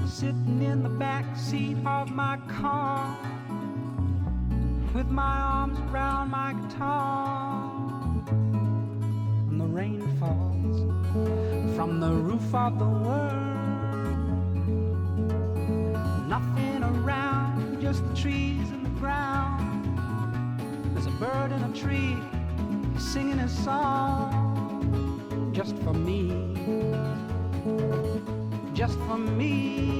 Sitting in the back seat of my car with my arms around my guitar, and the rain falls from the roof of the world. Nothing around, just the trees and the ground. There's a bird in a tree singing his song just for me, just for me.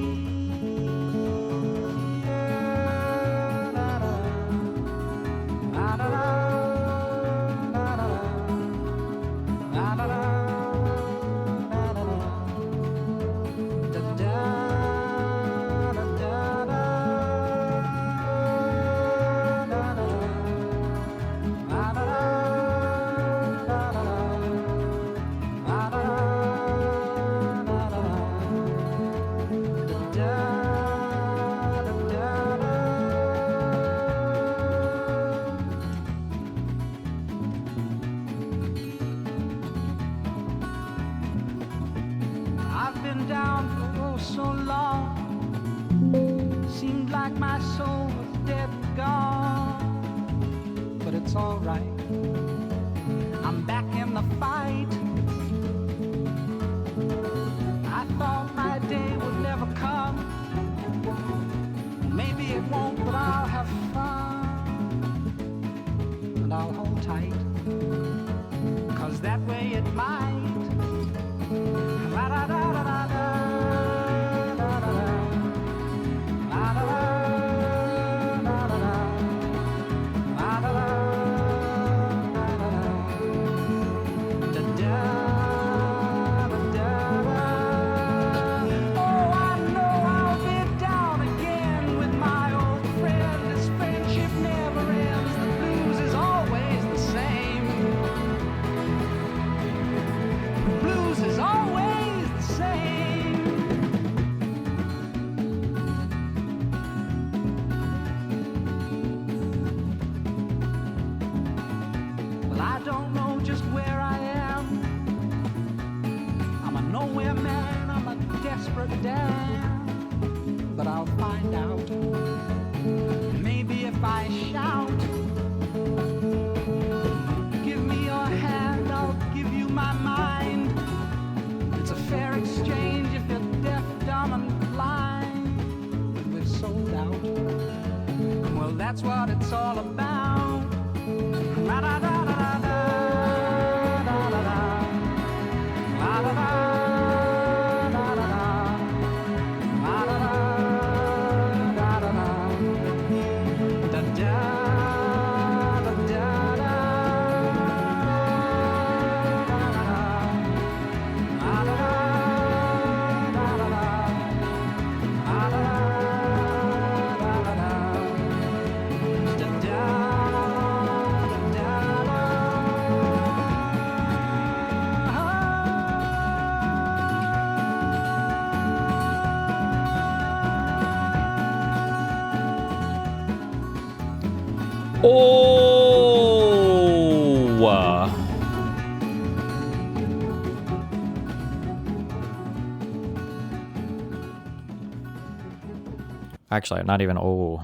Actually, not even. Oh,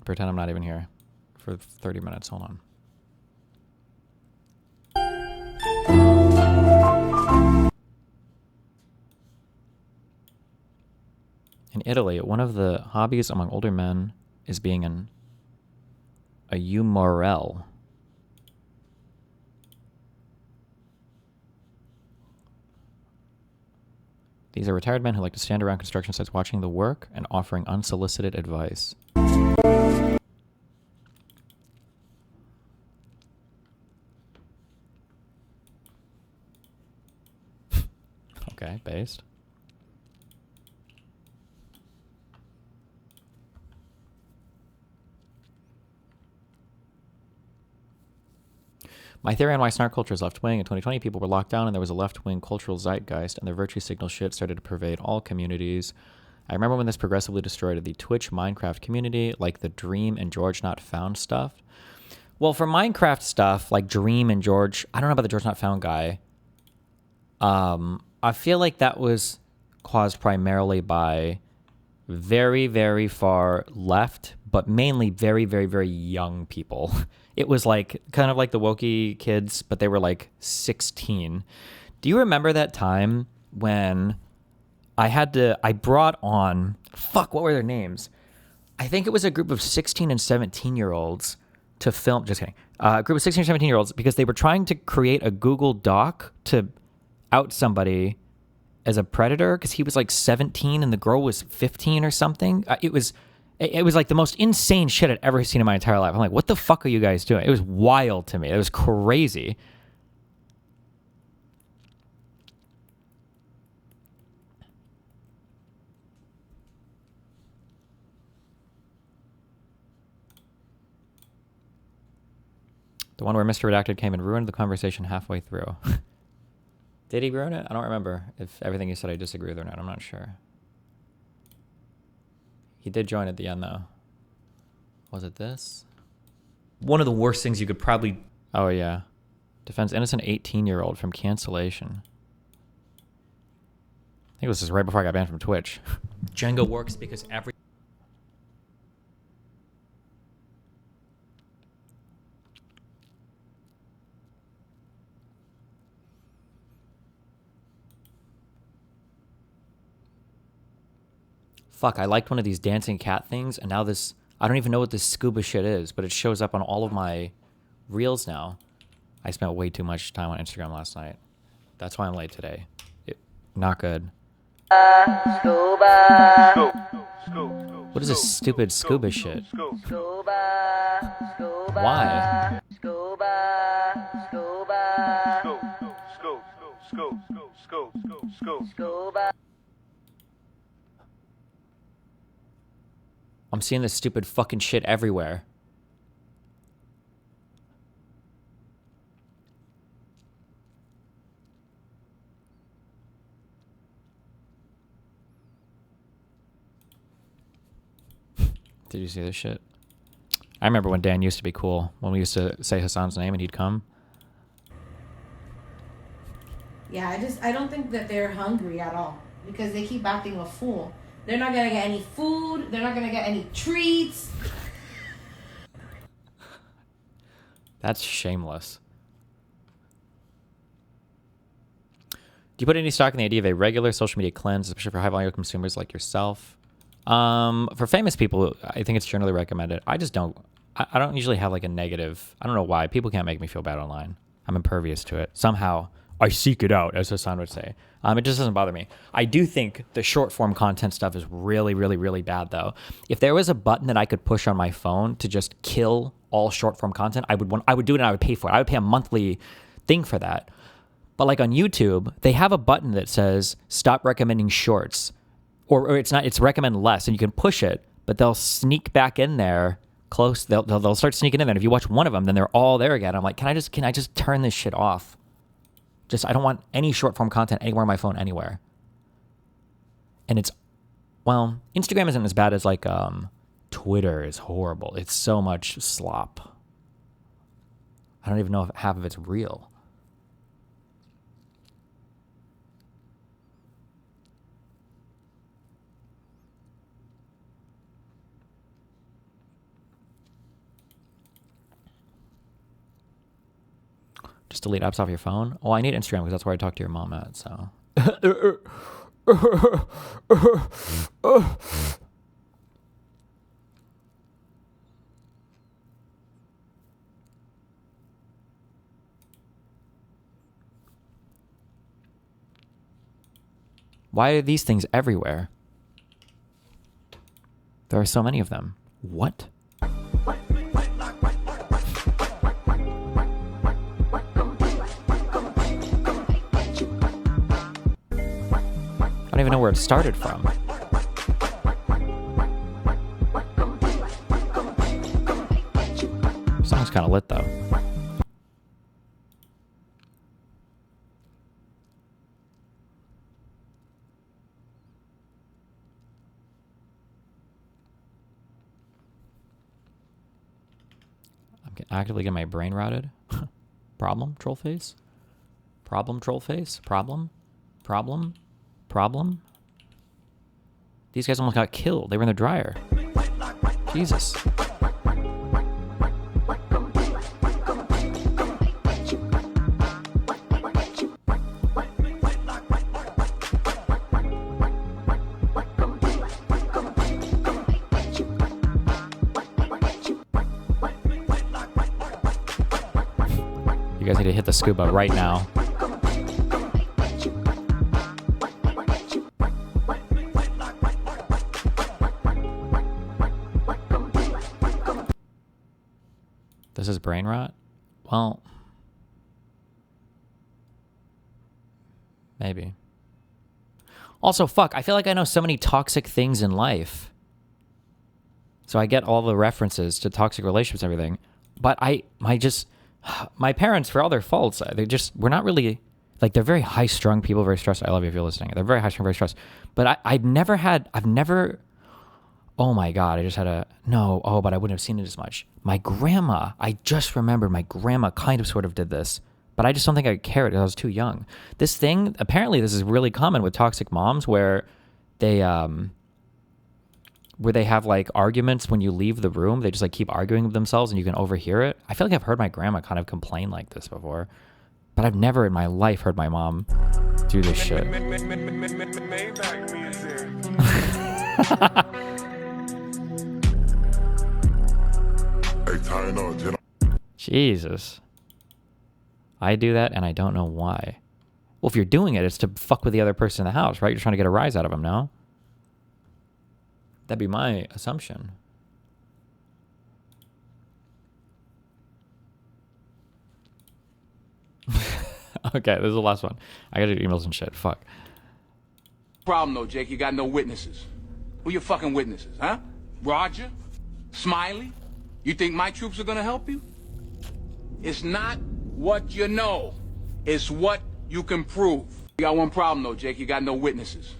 pretend I'm not even here for 30 minutes. Hold on. In Italy, one of the hobbies among older men is being a umorel. These are retired men who like to stand around construction sites watching the work and offering unsolicited advice. Okay, based. My theory on why snark culture is left-wing: in 2020, people were locked down and there was a left-wing cultural zeitgeist, and their virtue signal shit started to pervade all communities. I remember when this progressively destroyed the Twitch Minecraft community, like the Dream and George Not Found stuff. Well, for Minecraft stuff, like Dream and George, I don't know about the George Not Found guy. I feel like that was caused primarily by very, very far left, but mainly very, very, very young people. It was like kind of like the wokey kids, but they were like 16. Do you remember that time when I brought on, what were their names? I think it was a group of 16 and 17-year-olds to film, just kidding, a group of 16 or 17-year-olds because they were trying to create a Google Doc to out somebody as a predator because he was like 17 and the girl was 15 or something. It was like the most insane shit I'd ever seen in my entire life. I'm like, what the fuck are you guys doing? It was wild to me. It was crazy. The one where Mr. Redacted came and ruined the conversation halfway through. Did he ruin it? I don't remember if everything he said I disagree with or not. I'm not sure. He did join at the end, though. Was it this? One of the worst things you could probably... Oh, yeah. Defends innocent 18-year-old from cancellation. I think this is right before I got banned from Twitch. Jenga works because every... Fuck, I liked one of these dancing cat things, and now this... I don't even know what this scuba shit is, but it shows up on all of my reels now. I spent way too much time on Instagram last night. That's why I'm late today. Not good. What is this stupid scuba shit? Why? I'm seeing this stupid fucking shit everywhere. Did you see this shit? I remember when Dan used to be cool. When we used to say Hassan's name and he'd come. Yeah, I don't think that they're hungry at all. Because they keep acting a fool. They're not gonna get any food. They're not gonna get any treats. That's shameless. Do you put any stock in the idea of a regular social media cleanse, especially for high-volume consumers like yourself? For famous people, I think it's generally recommended. I just don't. I don't usually have like a negative. I don't know why. People can't make me feel bad online. I'm impervious to it. Somehow, I seek it out, as Hassan would say. It just doesn't bother me. I do think the short form content stuff is really, really, really bad, though. If there was a button that I could push on my phone to just kill all short form content, I would do it and I would pay for it. I would pay a monthly thing for that. But like on YouTube, they have a button that says stop recommending shorts, or it's recommend less, and you can push it, but they'll sneak back in there close. They'll start sneaking in there. And if you watch one of them, then they're all there again. I'm like, can I just turn this shit off? I don't want any short form content anywhere on my phone anywhere. And Instagram isn't as bad as like Twitter is horrible. It's so much slop. I don't even know if half of it's real. Just delete apps off your phone? Oh, I need Instagram because that's where I talk to your mom at, so. Why are these things everywhere? There are so many of them. What? I don't even know where it started from. Song's kind of lit though. actively get my brain rotted. Problem, troll face? Problem, troll face? Problem? Problem? Problem? These guys almost got killed. They were in the dryer. Jesus. You guys need to hit the scuba right now. This is brain rot? Well, maybe. Also, fuck, I feel like I know so many toxic things in life. So I get all the references to toxic relationships and everything. But my parents, for all their faults, we're not really, like, they're very high strung people, very stressed. I love you if you're listening. They're very high strung, very stressed. But I've never, oh my God, but I wouldn't have seen it as much. My grandma, I just remembered my grandma kind of sort of did this, but I just don't think I cared because I was too young. This thing, apparently this is really common with toxic moms where they have like arguments when you leave the room. They just like keep arguing with themselves and you can overhear it. I feel like I've heard my grandma kind of complain like this before, but I've never in my life heard my mom do this shit. Jesus. I do that and I don't know why. Well, if you're doing it, it's to fuck with the other person in the house, right? You're trying to get a rise out of them, no? That'd be my assumption. Okay, this is the last one. I gotta do emails and shit. Fuck. Problem though, Jake, you got no witnesses. Who your fucking witnesses, huh? Roger? Smiley? You think my troops are gonna help you? It's not what you know. It's what you can prove. You got one problem though, Jake, you got no witnesses.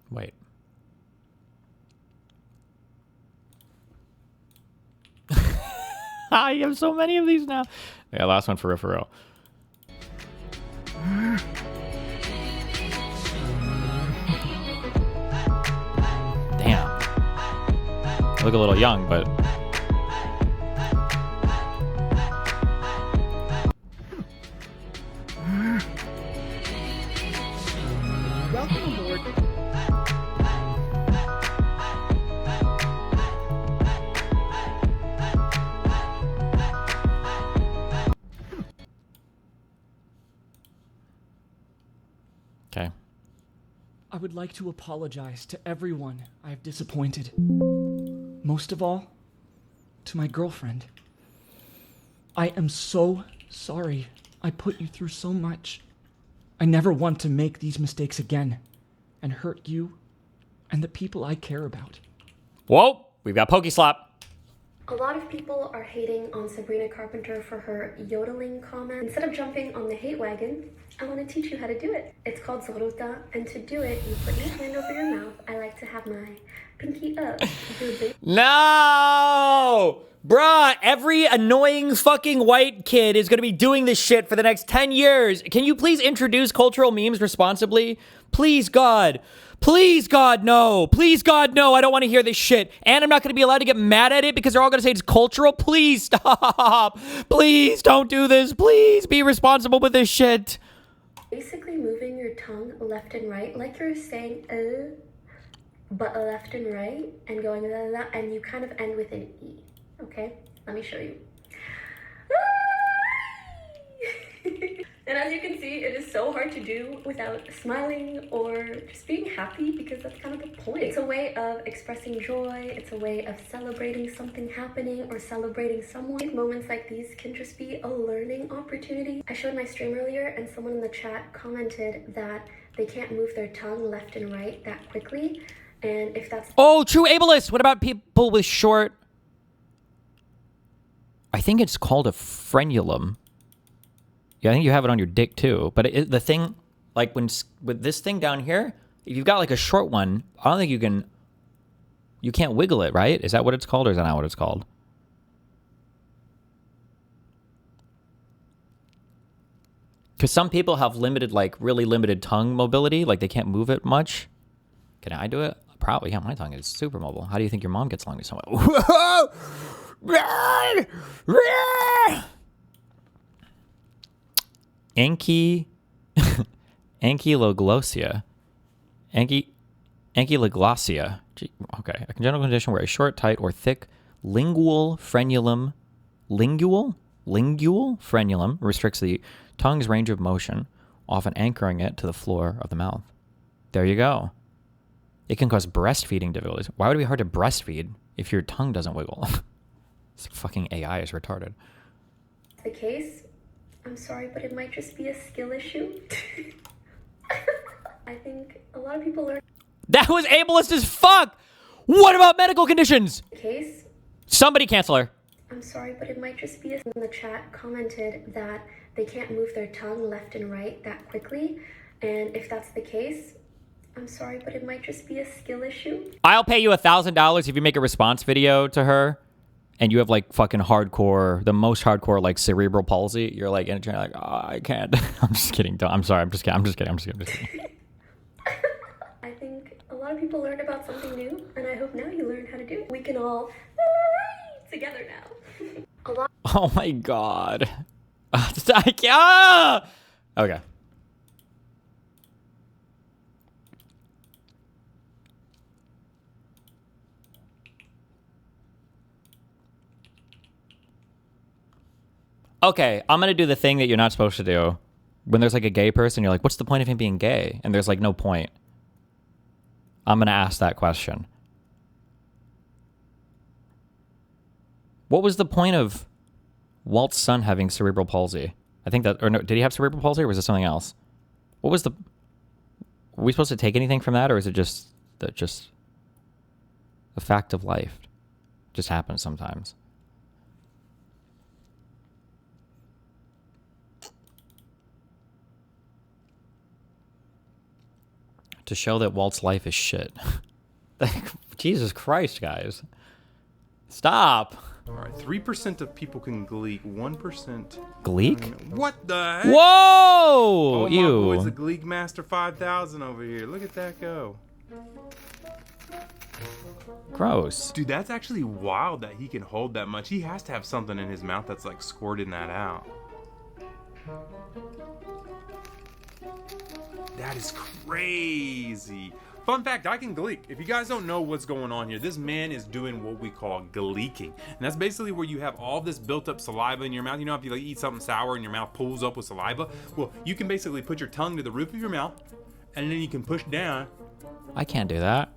Wait. I have so many of these now. Yeah, last one for real. Damn. I look a little young, but... Welcome aboard. Okay. I would like to apologize to everyone I have disappointed. Most of all, to my girlfriend. I am so sorry I put you through so much. I never want to make these mistakes again and hurt you and the people I care about. Whoa, we've got POGGERS. A lot of people are hating on Sabrina Carpenter for her yodeling comment. Instead of jumping on the hate wagon, I want to teach you how to do it. It's called Zoruta, and to do it, you put your hand over your mouth. I like to have my pinky up. No! Bruh, every annoying fucking white kid is gonna be doing this shit for the next 10 years. Can you please introduce cultural memes responsibly? Please, God. Please, God, no. Please, God, no. I don't want to hear this shit. And I'm not going to be allowed to get mad at it because they're all going to say it's cultural. Please stop. Please don't do this. Please be responsible with this shit. Basically moving your tongue left and right, like you're saying, but left and right, and going, and you kind of end with an E. Okay? Let me show you. And as you can see, it is so hard to do without smiling or just being happy, because that's kind of the point. It's a way of expressing joy. It's a way of celebrating something happening or celebrating someone. Moments like these can just be a learning opportunity. I showed my stream earlier and someone in the chat commented that they can't move their tongue left and right that quickly. And if that's... Oh, true ableist. What about people with short... I think it's called a frenulum. Yeah, I think you have it on your dick too. But the thing, Like with this thing down here, if you've got like a short one, I don't think you can't wiggle it, right? Is that what it's called, or is that not what it's called? Because some people have limited, like really limited tongue mobility, like they can't move it much. Can I do it? Probably. Yeah, my tongue is super mobile. How do you think your mom gets along with someone? Ankyloglosia. Ankyloglosia. Okay. A congenital condition where a short, tight, or thick lingual frenulum restricts the tongue's range of motion, often anchoring it to the floor of the mouth. There you go. It can cause breastfeeding difficulties. Why would it be hard to breastfeed if your tongue doesn't wiggle? This fucking AI is retarded. The case, I'm sorry, but it might just be a skill issue. I think a lot of people learn. That was ableist as fuck! What about medical conditions? The case, Somebody cancel her. I'm sorry, but it might just be a... In the chat commented that they can't move their tongue left and right that quickly. And if that's the case, I'm sorry, but it might just be a skill issue. I'll pay you $1,000 if you make a response video to her and you have like fucking hardcore, the most hardcore like cerebral palsy. You're like, and you're like, oh, I can't. I'm just kidding. I'm sorry. I'm just kidding. I think a lot of people learn about something new, and I hope now you learn how to do it. We can all together now. A lot. Oh my God. I can't. Okay. Okay, I'm going to do the thing that you're not supposed to do. When there's like a gay person, you're like, what's the point of him being gay? And there's like no point. I'm going to ask that question. What was the point of Walt's son having cerebral palsy? I think that, or no, did he have cerebral palsy or was it something else? What was the, were we supposed to take anything from that, or is it just a fact of life? It just happens sometimes. To show that Walt's life is shit. Jesus Christ, guys. Stop. All right, 3% of people can gleek, 1%. Gleek? What the heck? Whoa! Oh, Ew. my boy's a Gleek Master 5000 over here. Look at that go. Gross. Dude, that's actually wild that he can hold that much. He has to have something in his mouth that's like squirting that out. That is crazy. Fun fact, I can gleek. If you guys don't know what's going on here, this man is doing what we call gleeking. And that's basically where you have all this built up saliva in your mouth. You know, if you like eat something sour and your mouth pulls up with saliva, well, you can basically put your tongue to the roof of your mouth and then you can push down. I can't do that.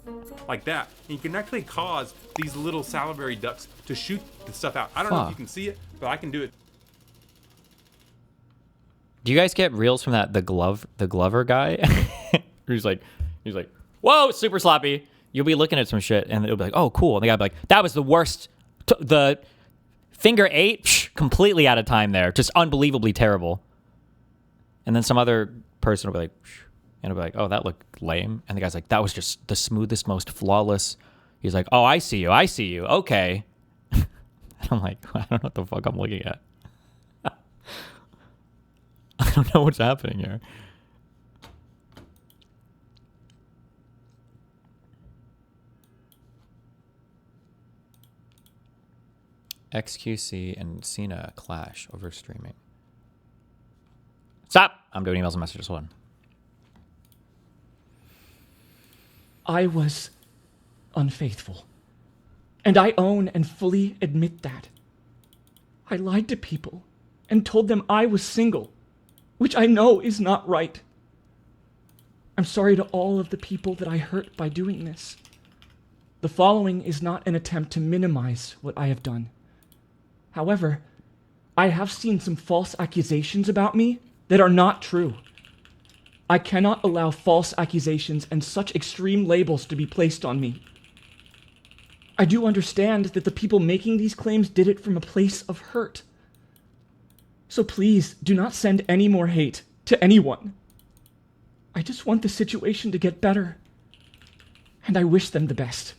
Like that. And you can actually cause these little salivary ducts to shoot the stuff out. I don't know if you can see it, but I can do it. Do you guys get reels from that the Glover guy? he's like, whoa, super sloppy. You'll be looking at some shit and it'll be like, oh, cool. And the guy'll be like, that was the worst. The finger 8, completely out of time there. Just unbelievably terrible. And then some other person will be like, and it'll be like, oh, that looked lame. And the guy's like, that was just the smoothest, most flawless. He's like, oh, I see you. Okay. And I'm like, I don't know what the fuck I'm looking at. I don't know what's happening here. XQC and Cinna clash over streaming. Stop! I'm doing emails and messages. Hold on. I was unfaithful. And I own and fully admit that. I lied to people and told them I was single, which I know is not right. I'm sorry to all of the people that I hurt by doing this. The following is not an attempt to minimize what I have done. However, I have seen some false accusations about me that are not true. I cannot allow false accusations and such extreme labels to be placed on me. I do understand that the people making these claims did it from a place of hurt. So please do not send any more hate to anyone. I just want the situation to get better. And I wish them the best.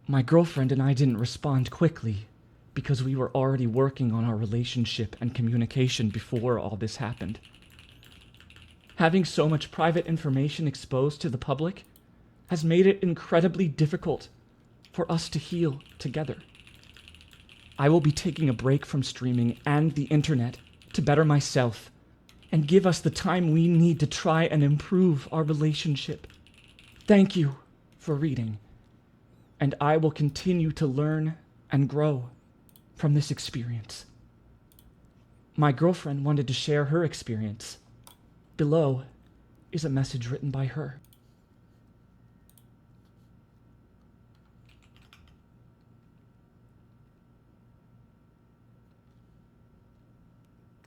My girlfriend and I didn't respond quickly because we were already working on our relationship and communication before all this happened. Having so much private information exposed to the public has made it incredibly difficult for us to heal together. I will be taking a break from streaming and the internet to better myself and give us the time we need to try and improve our relationship. Thank you for reading, and I will continue to learn and grow from this experience. My girlfriend wanted to share her experience. Below is a message written by her.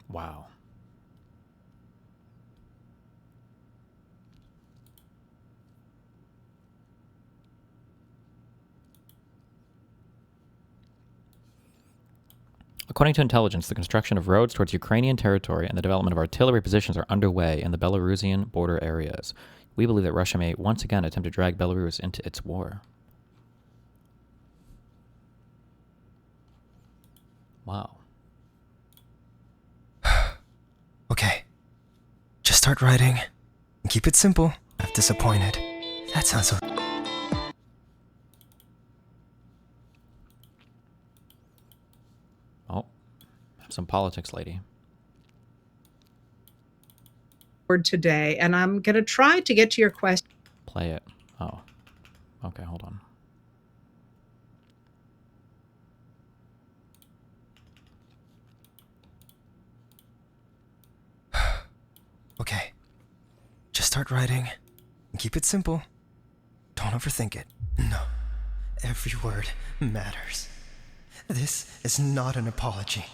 Wow. According to intelligence, the construction of roads towards Ukrainian territory and the development of artillery positions are underway in the Belarusian border areas. We believe that Russia may once again attempt to drag Belarus into its war. Wow. Okay. Just start writing. And keep it simple. I'm disappointed. That sounds okay. Oh, some politics, lady. Today, and I'm going to try to get to your question. Play it. Oh, okay, hold on. Okay. Just start writing. And keep it simple. Don't overthink it. No. Every word matters. This is not an apology.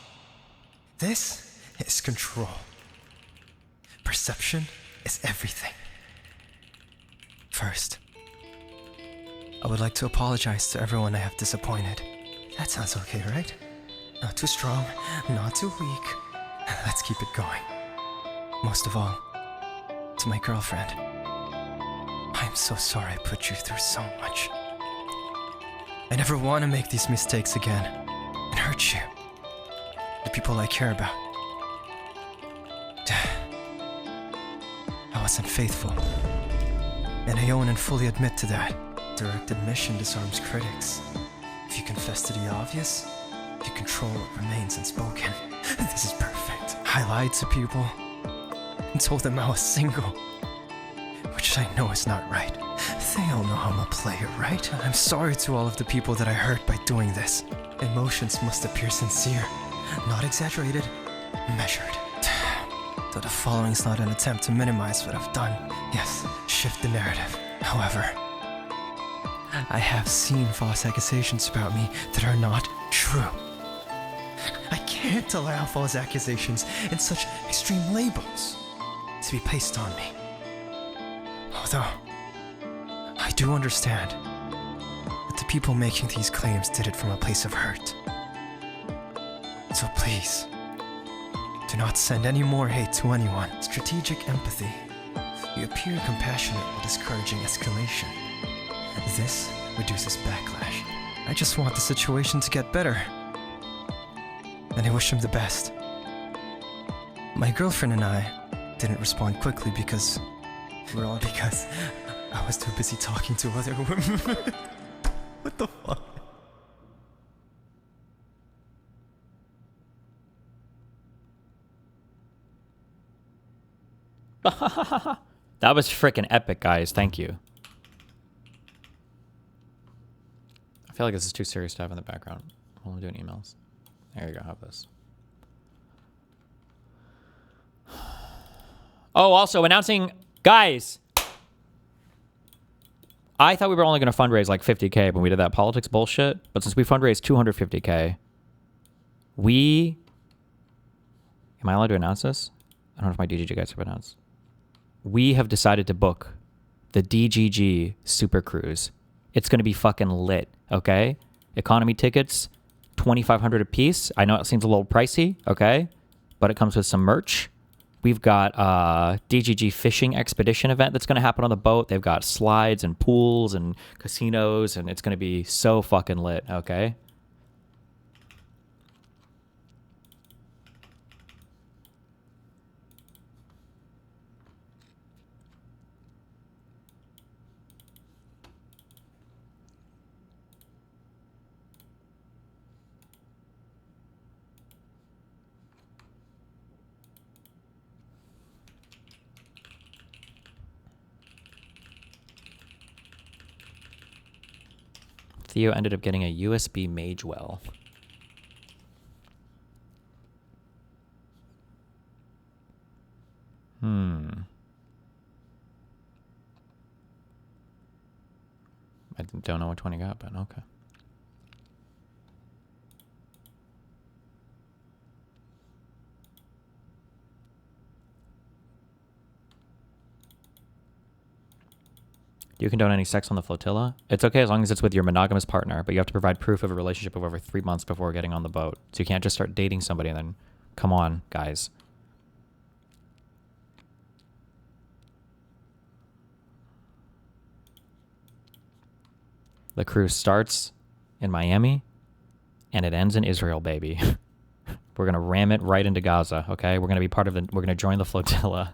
This is control. Perception is everything. First, I would like to apologize to everyone I have disappointed. That sounds okay, right? Not too strong, not too weak. Let's keep it going. Most of all, to my girlfriend. I'm so sorry I put you through so much. I never want to make these mistakes again and hurt you. The people I care about. I was unfaithful, and I own and fully admit to that. Direct admission disarms critics. If you confess to the obvious, you control what remains unspoken. This is perfect. I lied to people and told them I was single, which I know is not right. They all know I'm a player, right? I'm sorry to all of the people that I hurt by doing this. Emotions must appear sincere, not exaggerated, measured. So the following is not an attempt to minimize what I've done. Yes, shift the narrative. However, I have seen false accusations about me that are not true. I can't allow false accusations and such extreme labels to be placed on me. Although, I do understand that the people making these claims did it from a place of hurt. So please, do not send any more hate to anyone. Strategic empathy. You appear compassionate while discouraging escalation. This reduces backlash. I just want the situation to get better. And I wish him the best. My girlfriend and I didn't respond quickly because I was too busy talking to other women. What the fuck? That was freaking epic, guys. Thank you. I feel like this is too serious to have in the background while I'm doing emails. There you go. Have this. Oh, also announcing, guys. I thought we were only going to fundraise like 50K when we did that politics bullshit. But since we fundraised 250K, am I allowed to announce this? I don't know if my DGG guys have announced. We have decided to book the DGG supercruise. It's going to be fucking lit, okay? Economy tickets, $2,500 a piece. I know it seems a little pricey, okay? But it comes with some merch, We've got DGG fishing expedition event that's going to happen on the boat. They've got slides and pools and casinos, and it's going to be so fucking lit, okay? Theo ended up getting a USB mage well. I don't know which one he got, but okay. You condone any sex on the flotilla? It's okay as long as it's with your monogamous partner, but you have to provide proof of a relationship of over 3 months before getting on the boat. So you can't just start dating somebody and then, come on, guys. The cruise starts in Miami and it ends in Israel, baby. We're going to ram it right into Gaza, okay? We're going to be part of the, we're going to join the flotilla.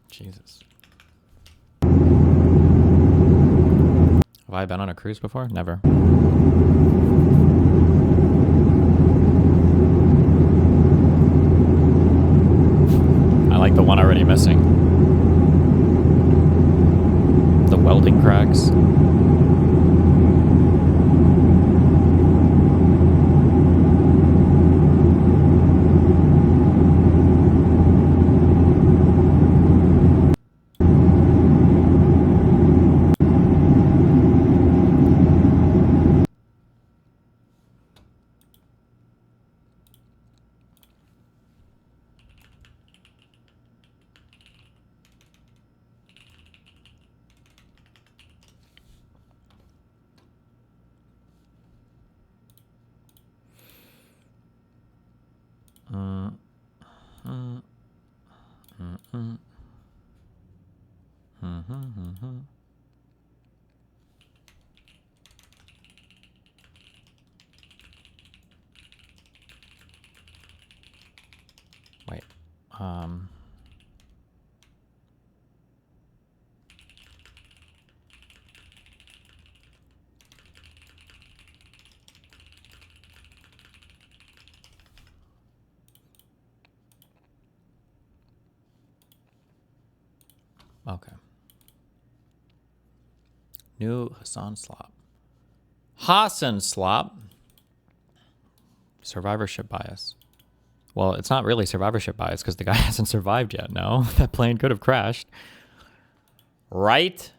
Jesus. Have I been on a cruise before? Never. I like the one already missing. The welding cracks. Wait. Okay. New Hasan SLOP. Hasan SLOP. Survivorship bias. Well, it's not really survivorship bias because the guy hasn't survived yet, no? That plane could have crashed. Right?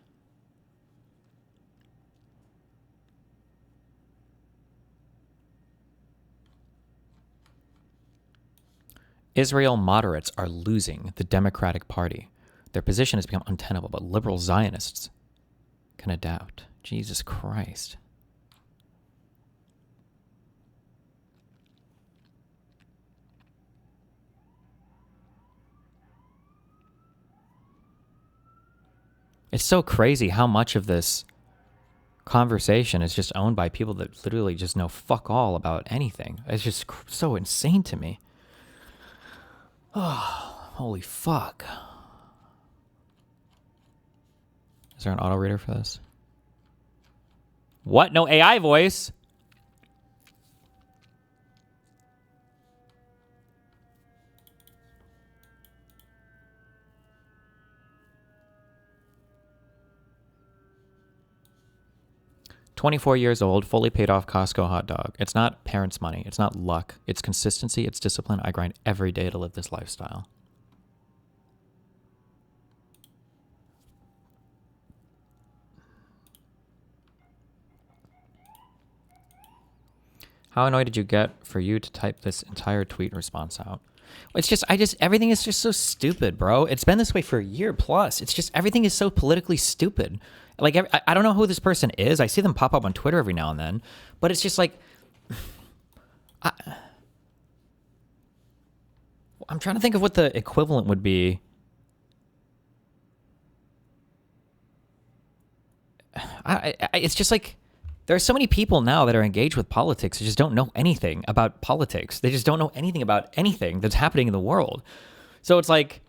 Israel moderates are losing the Democratic Party. Their position has become untenable, but liberal Zionists can adapt. Jesus Christ. It's so crazy how much of this conversation is just owned by people that literally just know fuck all about anything. It's just so insane to me. Oh, holy fuck. Is there an auto reader for this? What? No AI voice? 24 years old, fully paid off Costco hot dog. It's not parents' money. It's not luck. It's consistency. It's discipline. I grind every day to live this lifestyle. How annoyed did you get for you to type this entire tweet response out? It's just, everything is just so stupid, bro. It's been this way for a year plus. It's just, everything is so politically stupid. Like, I don't know who this person is. I see them pop up on Twitter every now and then. But it's just like, I'm trying to think of what the equivalent would be. It's just like, there are so many people now that are engaged with politics who just don't know anything about politics. They just don't know anything about anything that's happening in the world. So it's like,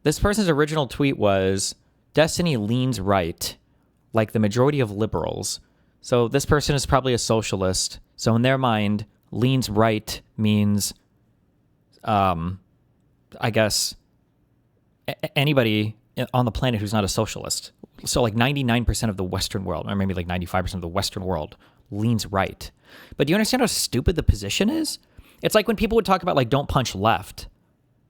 this person's original tweet was, Destiny leans right, like the majority of liberals. So this person is probably a socialist. So in their mind, leans right means, I guess, anybody on the planet who's not a socialist. So like 99% of the Western world, or maybe like 95% of the Western world leans right. But do you understand how stupid the position is? It's like when people would talk about like, don't punch left,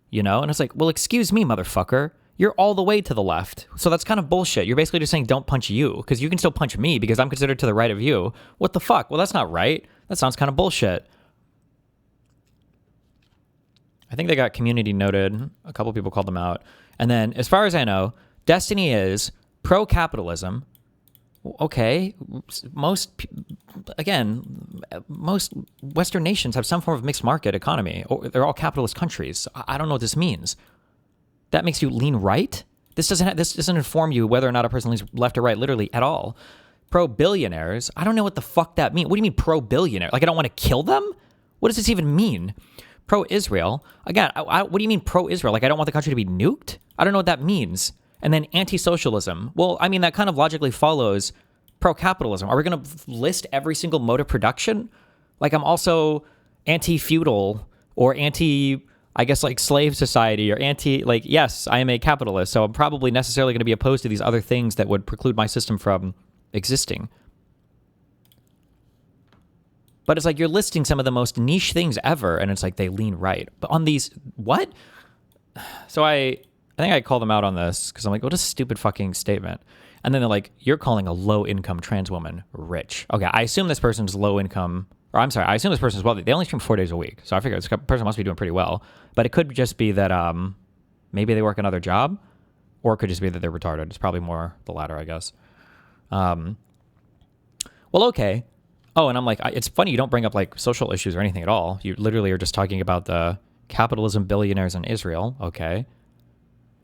you know? And it's like, well, excuse me, motherfucker. You're all the way to the left. So that's kind of bullshit. You're basically just saying don't punch you, because you can still punch me because I'm considered to the right of you. What the fuck? Well, that's not right. That sounds kind of bullshit. I think they got community noted. A couple people called them out. And then, as far as I know, Destiny is pro-capitalism. Okay, most Western nations have some form of mixed market economy. Or they're all capitalist countries. I don't know what this means. That makes you lean right? This doesn't inform you whether or not a person leans left or right, literally at all. Pro-billionaires. I don't know what the fuck that means. What do you mean pro-billionaire? Like I don't want to kill them? What does this even mean? Pro-Israel. Again, what do you mean pro-Israel? Like I don't want the country to be nuked? I don't know what that means. And then anti-socialism. Well, I mean, that kind of logically follows pro-capitalism. Are we going to list every single mode of production? Like I'm also anti-feudal or anti, I guess, like slave society or anti, like, yes, I am a capitalist. So I'm probably necessarily going to be opposed to these other things that would preclude my system from existing. But it's like you're listing some of the most niche things ever, and it's like they lean right. But on these, what? So I think I called them out on this because I'm like, what a stupid fucking statement. And then they're like, you're calling a low-income trans woman rich. Okay, I assume this person's low-income, or I'm sorry, I assume this person's wealthy. They only stream 4 days a week, so I figure this person must be doing pretty well. But it could just be that maybe they work another job, or it could just be that they're retarded. It's probably more the latter, I guess. Well, okay. Oh, and I'm like, it's funny you don't bring up like social issues or anything at all. You literally are just talking about the capitalism billionaires in Israel. Okay. And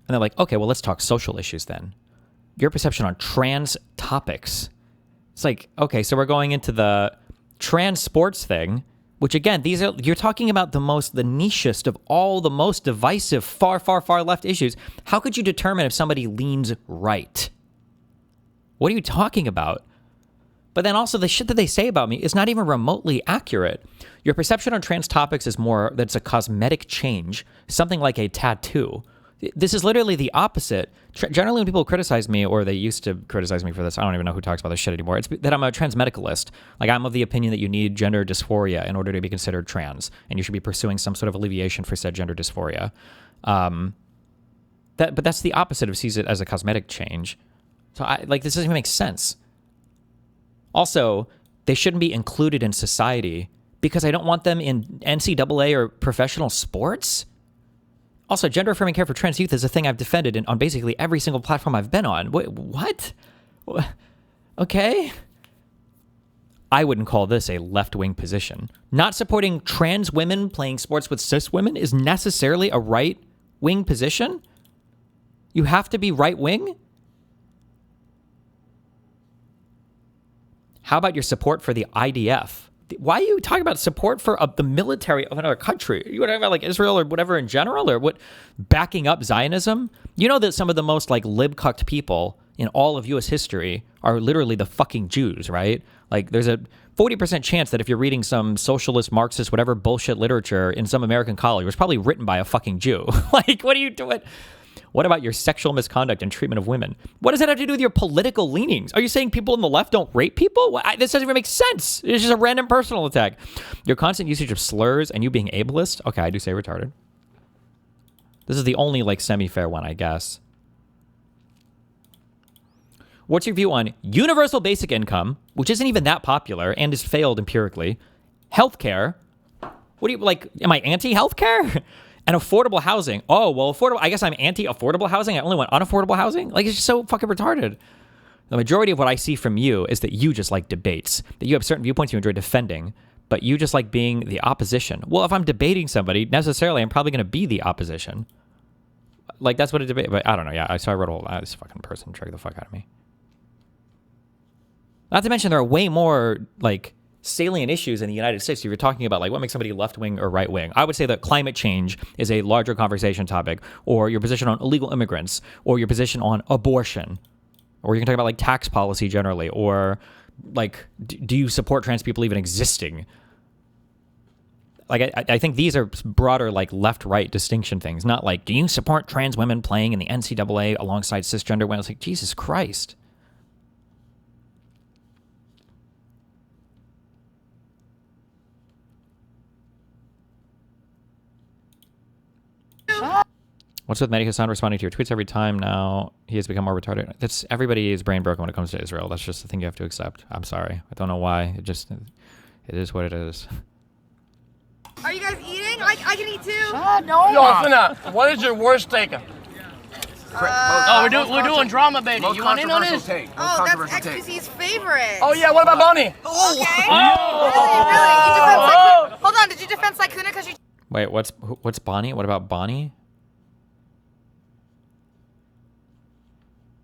they're like, okay, well, let's talk social issues then. Your perception on trans topics. It's like, okay, so we're going into the trans sports thing, which again, you're talking about the nichest of all the most divisive, far, far, far left issues. How could you determine if somebody leans right? What are you talking about? But then also the shit that they say about me is not even remotely accurate. Your perception on trans topics is more that it's a cosmetic change, something like a tattoo. This is literally the opposite. Generally, when people criticize me, or they used to criticize me for this, I don't even know who talks about this shit anymore. It's that I'm a transmedicalist. Like, I'm of the opinion that you need gender dysphoria in order to be considered trans, and you should be pursuing some sort of alleviation for said gender dysphoria. But that's the opposite of sees it as a cosmetic change. So, this doesn't even make sense. Also, they shouldn't be included in society because I don't want them in NCAA or professional sports. Also, gender-affirming care for trans youth is a thing I've defended on basically every single platform I've been on. Wait, what? Okay. I wouldn't call this a left-wing position. Not supporting trans women playing sports with cis women is necessarily a right-wing position? You have to be right-wing? How about your support for the IDF? Why are you talking about support for the military of another country? You talking about like Israel or whatever in general, or what? Backing up Zionism? You know that some of the most like lib-cucked people in all of U.S. history are literally the fucking Jews, right? Like there's a 40% chance that if you're reading some socialist, Marxist, whatever bullshit literature in some American college, it was probably written by a fucking Jew. Like, what are you doing? What about your sexual misconduct and treatment of women? What does that have to do with your political leanings? Are you saying people on the left don't rape people? This doesn't even make sense. It's just a random personal attack. Your constant usage of slurs and you being ableist. Okay, I do say retarded. This is the only like semi-fair one, I guess. What's your view on universal basic income, which isn't even that popular and is failed empirically? Healthcare. What do you like? Am I anti-healthcare? And affordable housing. Oh, well, affordable. I guess I'm anti-affordable housing. I only want unaffordable housing. Like, it's just so fucking retarded. The majority of what I see from you is that you just like debates, that you have certain viewpoints you enjoy defending, but you just like being the opposition. Well, if I'm debating somebody, necessarily, I'm probably going to be the opposition. Like, that's what a debate. But I don't know. Yeah, so I wrote a whole. This fucking person tricked the fuck out of me. Not to mention, there are way more like salient issues in the United States. If you're talking about like what makes somebody left wing or right wing, I would say that climate change is a larger conversation topic, or your position on illegal immigrants, or your position on abortion, or you can talk about like tax policy generally, or like do you support trans people even existing? Like I think these are broader like left-right distinction things, not like do you support trans women playing in the NCAA alongside cisgender women? It's like Jesus Christ. What's with Medhi Hasan responding to your tweets every time now? He has become more retarded. That's everybody is brain broken when it comes to Israel. That's just the thing you have to accept. I'm sorry. I don't know why. It is what it is. Are you guys eating? I can eat too. No. Yo, Cinna, what is your worst take? We're doing drama, baby. You want in on this? Oh, that's XQC's favorite. Oh yeah, what about Bonnie? Oh. Okay. Oh. Really? Hold on, did you defend Sykkuno because you? Wait, what's Bonnie? What about Bonnie?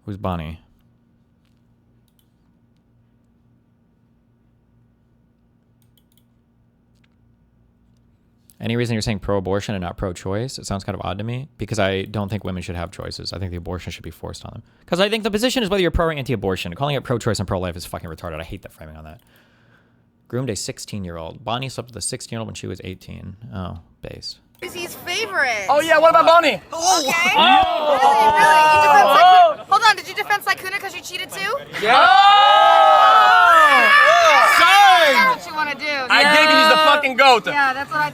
Who's Bonnie? Any reason you're saying pro-abortion and not pro-choice? It sounds kind of odd to me because I don't think women should have choices. I think the abortion should be forced on them. Because I think the position is whether you're pro or anti-abortion. Calling it pro-choice and pro-life is fucking retarded. I hate the framing on that. Groomed a 16-year-old. Bonnie slept with a 16-year-old when she was 18. Oh, base. XQC's favorite. Oh yeah, what about Bonnie? Oh. Okay. Oh. Really? You defend Sykkuno? Hold on, did you defend Sykkuno because you cheated too? Yeah. That's what you want to do. I did because he's the fucking goat. Yeah, that's what I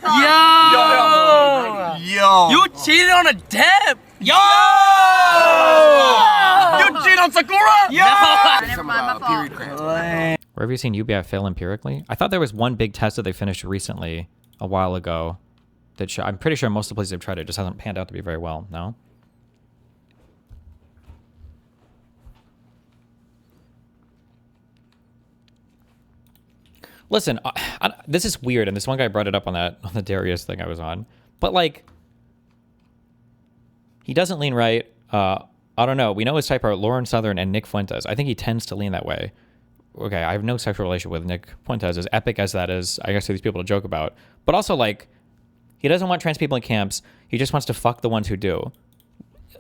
Yo. thought. You cheated on a Deb. Yo. You cheated on Sakura. Yo. Never mind, my fault. Where have you seen UBI fail empirically? I thought there was one big test that they finished recently, a while ago, that I'm pretty sure most of the places they've tried it just hasn't panned out to be very well. No? Listen, this is weird, and this one guy brought it up on the Darius thing I was on. But like, he doesn't lean right. I don't know. We know his type are Lauren Southern and Nick Fuentes. I think he tends to lean that way. Okay, I have no sexual relationship with Nick Fuentes, as epic as that is, I guess, for these people to joke about. But also, like, he doesn't want trans people in camps. He just wants to fuck the ones who do.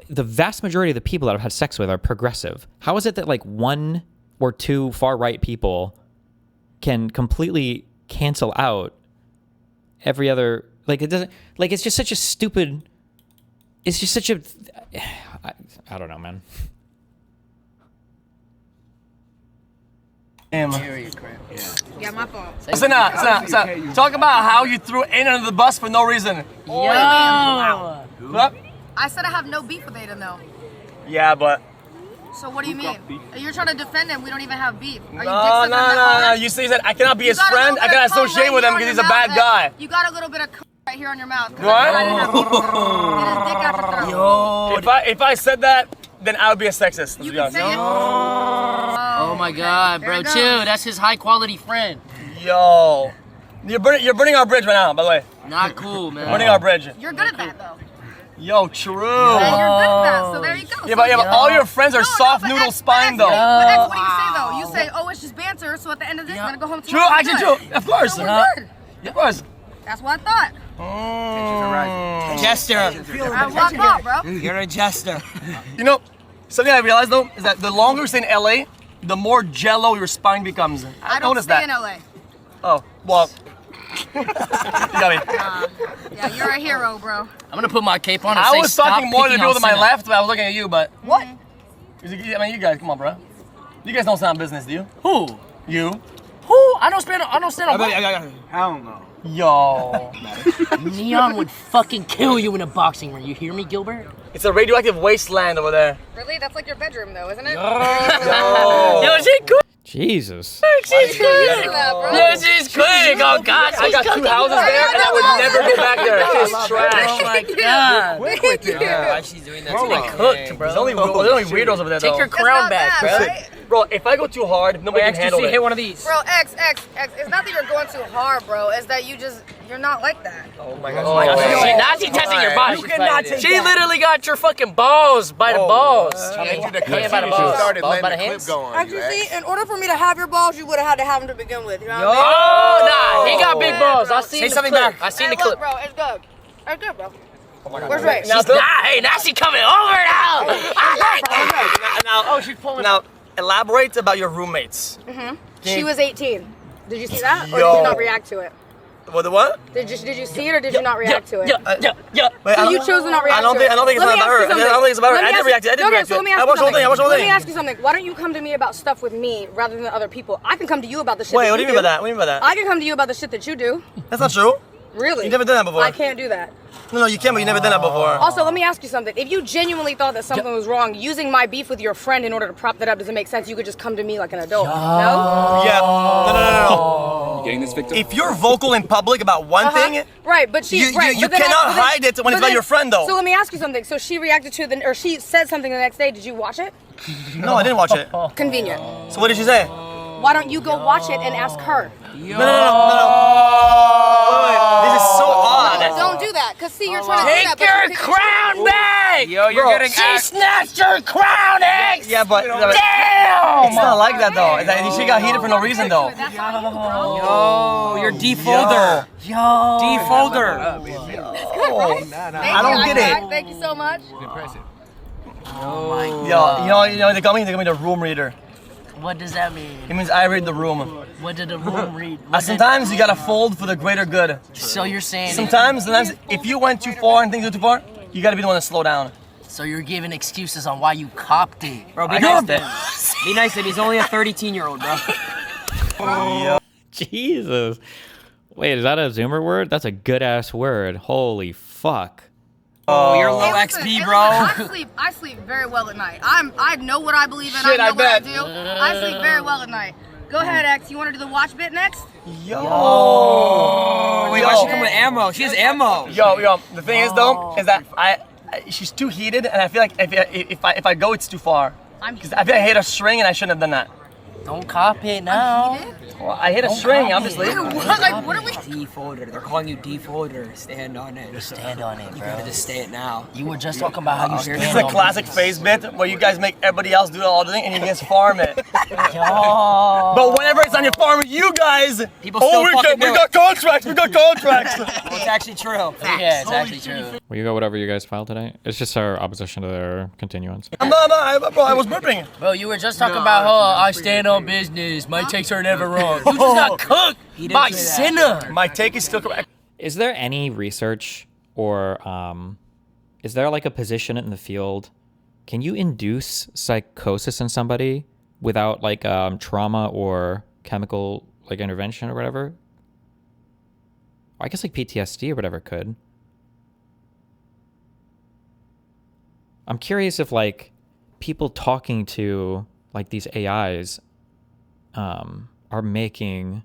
The vast majority of the people that I've had sex with are progressive. How is it that, like, one or two far-right people can completely cancel out every other... Like, it doesn't... Like, it's just such a stupid... It's just such a... I don't know, man. Yeah, my fault. Cinna, talk about how you threw Aiden under the bus for no reason. Wow. What? I said I have no beef with Aiden though. Yeah, but... So what do you mean? You're trying to defend him. We don't even have beef. Are you No. You said I cannot be his friend. I cannot associate with him because he's a bad guy. You got a little bit of right here on your mouth. What? Yo. If I said that, then I would be a sexist. You can say it. Oh my God, bro, chill. That's his high quality friend. Yo. You're burning our bridge right now, by the way. Not cool, man. Burning our bridge. You're good at that, though. Yo, true. Yeah, you're good at that, so there you go. Yeah, but all your friends are soft noodle spine, though. But what do you say, though? You say, oh, it's just banter, so at the end of this, I'm going to go home to True, actually true. Of course. So we're good. Of course. That's what I thought. Jester. I walk off, bro. You're a jester. You know, something I realized, though, is that the longer you stay in LA, the more jello your spine becomes. I don't stay in LA. Oh, well, You got me. Yeah, you're a hero, bro. I'm gonna put my cape on and I say was stop talking more to picking people on to my Cinna. left, but I was looking at you, but... What? I mean, you guys, come on, bro. You guys don't sound business, do you? Who? You. Who? I don't stand on Hell no. Yo. Neon would fucking kill you in a boxing ring. You hear me, Gilbert? It's a radioactive wasteland over there. Really? That's like your bedroom, though, isn't it? Yo, she cool. Jesus. She's quick. Yeah, she's quick. Oh God, I got 2 houses there, and I would never get back there. It's trash. Oh my God. Quick with it. Why she's doing that? Bro, like cooked, bro. There's only weirdos over there, though. Take your crown back, bro. Bro, if I go too hard, nobody can handle it. Hit one of these. Bro, X. It's not that you're going too hard, bro. It's that you're not like that. Oh my God. Now she's testing your body. You cannot take She that. literally got your fucking balls by the balls. I need you to Yeah, by the balls. Balls by the hands. Actually, see, in order for me to have your balls, you would have had to have them to begin with. You know what Oh, nah, he got big balls. I seen Say the something clip. back. I seen the I mean? clip. Look, bro, it's good. It's good, bro. Where's Ray? Now she coming over now. Oh, she's pulling. Now, elaborate about your roommates. She was 18. Did you see that? Or Yo. did you not react to it? What? What? Did you see it or did you not react to it? Yeah. Wait, So you chose to not react to it. I don't think it's Let me about ask you her. I something. don't think it's about her. Let me I did ask- react to it. I did Okay, react so to let me it. ask I you watched the whole something. thing. I watched the whole Let me thing. ask you something. Why don't you come to me about stuff with me rather than other people? I can come to you about the shit Wait, that what do you mean by that? What do you mean by that? I can come to you about the shit that you do. That's not true. Really? You never done that before. I can't do that. No, you can, but you never done that before. Also, let me ask you something. If you genuinely thought that something was wrong, using my beef with your friend in order to prop that up doesn't make sense. You could just come to me like an adult. No? Yeah. No. Getting this victim? If you're vocal in public about one thing, Right, but she's you right. but then cannot but then- hide it when it's but about your friend, though. So let me ask you something. So she reacted to or she said something the next day. Did you watch it? No, I didn't watch it. Convenient. So what did she say? Why don't you go watch it and ask her? Wait. This is so odd. Don't do that, cause see, you're trying to do that. Take your crown back. Yo, you're getting She snatched your crown, X. Yeah, but Damn. it's not like that though. She got heated for no reason though. Yo, you're defolder. Yo. Defolder. I don't get it. Thank you so much. Yo, you know they call me the room reader. What does that mean? It means I read the room. What did the room read? Sometimes you gotta fold for the greater good. So you're saying Sometimes if you went too far and things go too far, you gotta be the one to slow down. So you're giving excuses on why you copped it. Bro, be nice to him. Be nice to him. He's only a 32-year-old, bro. Jesus. Wait, is that a Zoomer word? That's a good ass word. Holy fuck. Oh, you're low Hey, XP, listen, bro. I sleep very well at night. I know what I believe in. Shit, I I know what I bet. do. I sleep very well at night. Go ahead, X. You want to do the watch bit next? Yo. Wait, why she come with ammo? She has ammo. Yo. The thing is though, is that she's too heated, and I feel like if I go, it's too far. Because I feel like I hit a string, and I shouldn't have done that. Don't cop it now. Well, I hit a string, obviously. What are we? Defolder. They're calling you defolder. Stand on it. Stand on it, bro. You gotta just say it now. You were just talking about how you stand This is a on classic phase bit where you guys make everybody else do all the thing, and you just farm it. Yo. But whenever it's on your farm, you guys, People still we fucking do got contracts, we got contracts. Well, it's actually true. Yeah, it's actually true. Will you go whatever you guys filed today? It's just our opposition to their continuance. Bro, I was burping. Bro, you were just talking about how I stand on business. My takes are never wrong. You just got cooked by Cinna. My take is still correct. Is there any research or is there like a position in the field? Can you induce psychosis in somebody without like trauma or chemical like intervention or whatever? I guess like PTSD or whatever could. I'm curious if like people talking to like these AIs are making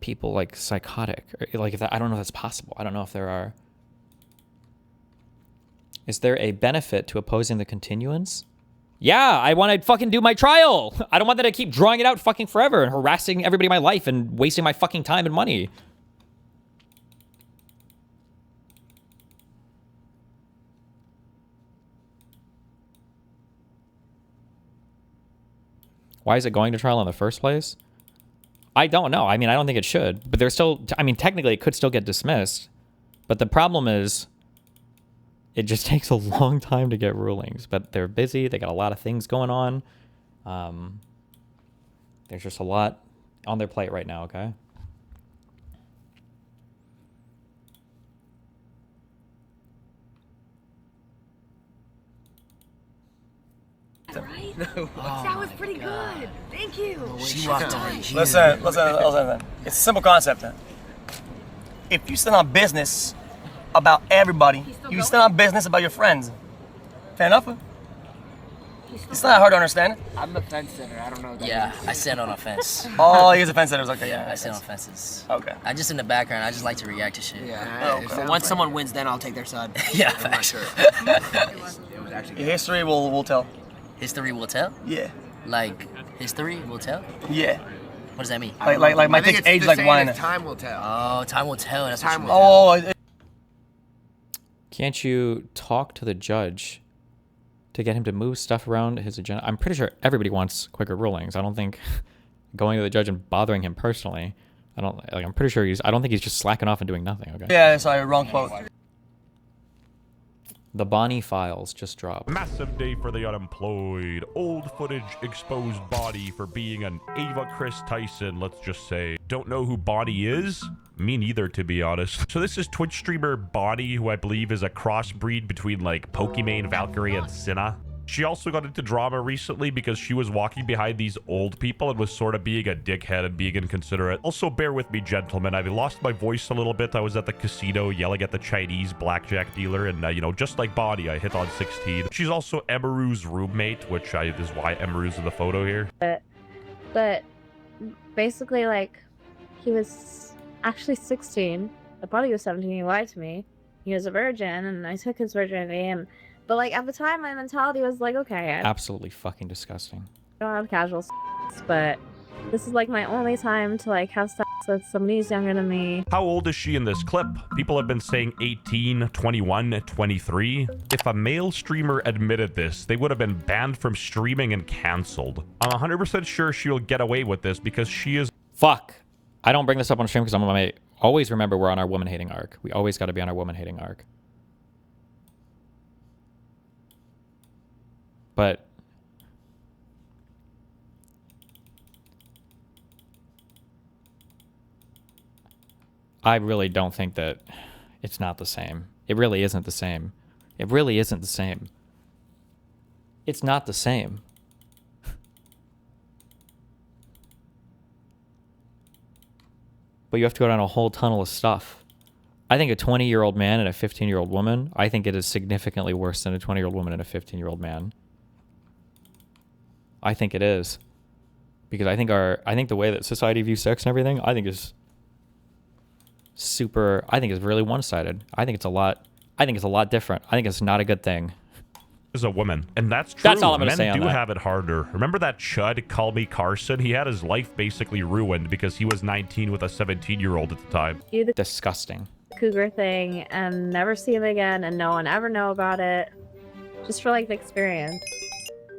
people like psychotic, or like if that, I don't know if that's possible. I don't know if there are. Is there a benefit to opposing the continuance? Yeah, I want to fucking do my trial. I don't want that to keep drawing it out fucking forever and harassing everybody in my life and wasting my fucking time and money. Why is it going to trial in the first place? I don't know. I mean, I don't think it should, but there's still, I mean, technically it could still get dismissed, but the problem is it just takes a long time to get rulings, but they're busy. They got a lot of things going on. There's just a lot on their plate right now. Okay. concept. That was pretty good. Thank you. She walked on you. Listen. It's a simple concept. If you stand on business about everybody, you stand on business about your friends. Fair enough? It's not hard to understand. I'm a fence sitter. I don't know what that is. I stand on a fence. Oh, he's a fence sitter. Okay, yeah. I stand on fences. Okay. I just in the background. I just like to react to shit. Yeah. Okay. Once someone wins, then I'll take their side. Yeah, I'm not sure. History will tell. History will tell? Yeah. Like, history will tell? Yeah. What does that mean? Like my dick's age like wine. Time will tell. Oh, time will tell. That's Time what you will Can't you talk to the judge to get him to move stuff around his agenda? I'm pretty sure everybody wants quicker rulings. I don't think going to the judge and bothering him personally. I'm pretty sure I don't think he's just slacking off and doing nothing. Okay. Yeah, sorry, wrong quote. The Bonnie files just dropped. Massive day for the unemployed. Old footage exposed Bonnie for being an Ava Chris Tyson, let's just say. Don't know who Bonnie is? Me neither, to be honest. So this is Twitch streamer Bonnie, who I believe is a crossbreed between like Pokimane, Valkyrie, and Cinna. She also got into drama recently because she was walking behind these old people and was sort of being a dickhead and being inconsiderate. Also, bear with me, gentlemen. I've lost my voice a little bit. I was at the casino yelling at the Chinese blackjack dealer, and, you know, just like Bonnie, I hit on 16. She's also Emiru's roommate, which is why Emiru's in the photo here. But basically, like, he was actually 16. I thought he was 17. He lied to me. He was a virgin, and I took his virginity, and... But, like, at the time, my mentality was like, okay, I Absolutely fucking disgusting. don't have casual sex, but this is, like, my only time to, like, have sex with somebody who's younger than me. How old is she in this clip? People have been saying 18, 21, 23. If a male streamer admitted this, they would have been banned from streaming and canceled. I'm 100% sure she'll get away with this because she is... Fuck. I don't bring this up on stream because I always remember we're on our woman-hating arc. We always got to be on our woman-hating arc. But I really don't think that it's not the same. It really isn't the same. It really isn't the same. It's not the same. But you have to go down a whole tunnel of stuff. I think a 20-year-old man and a 15-year-old woman, I think it is significantly worse than a 20-year-old woman and a 15-year-old man. I think it is. Because I think the way that society views sex and everything, I think is really one-sided. I think it's a lot different. I think it's not a good thing. Is a woman, and that's true. That's all I'm gonna say on Men do that. have it harder. Remember that chud, Call Me Carson? He had his life basically ruined because he was 19 with a 17-year-old at the time. Disgusting. Cougar thing and never see him again and no one ever know about it. Just for, like, the experience.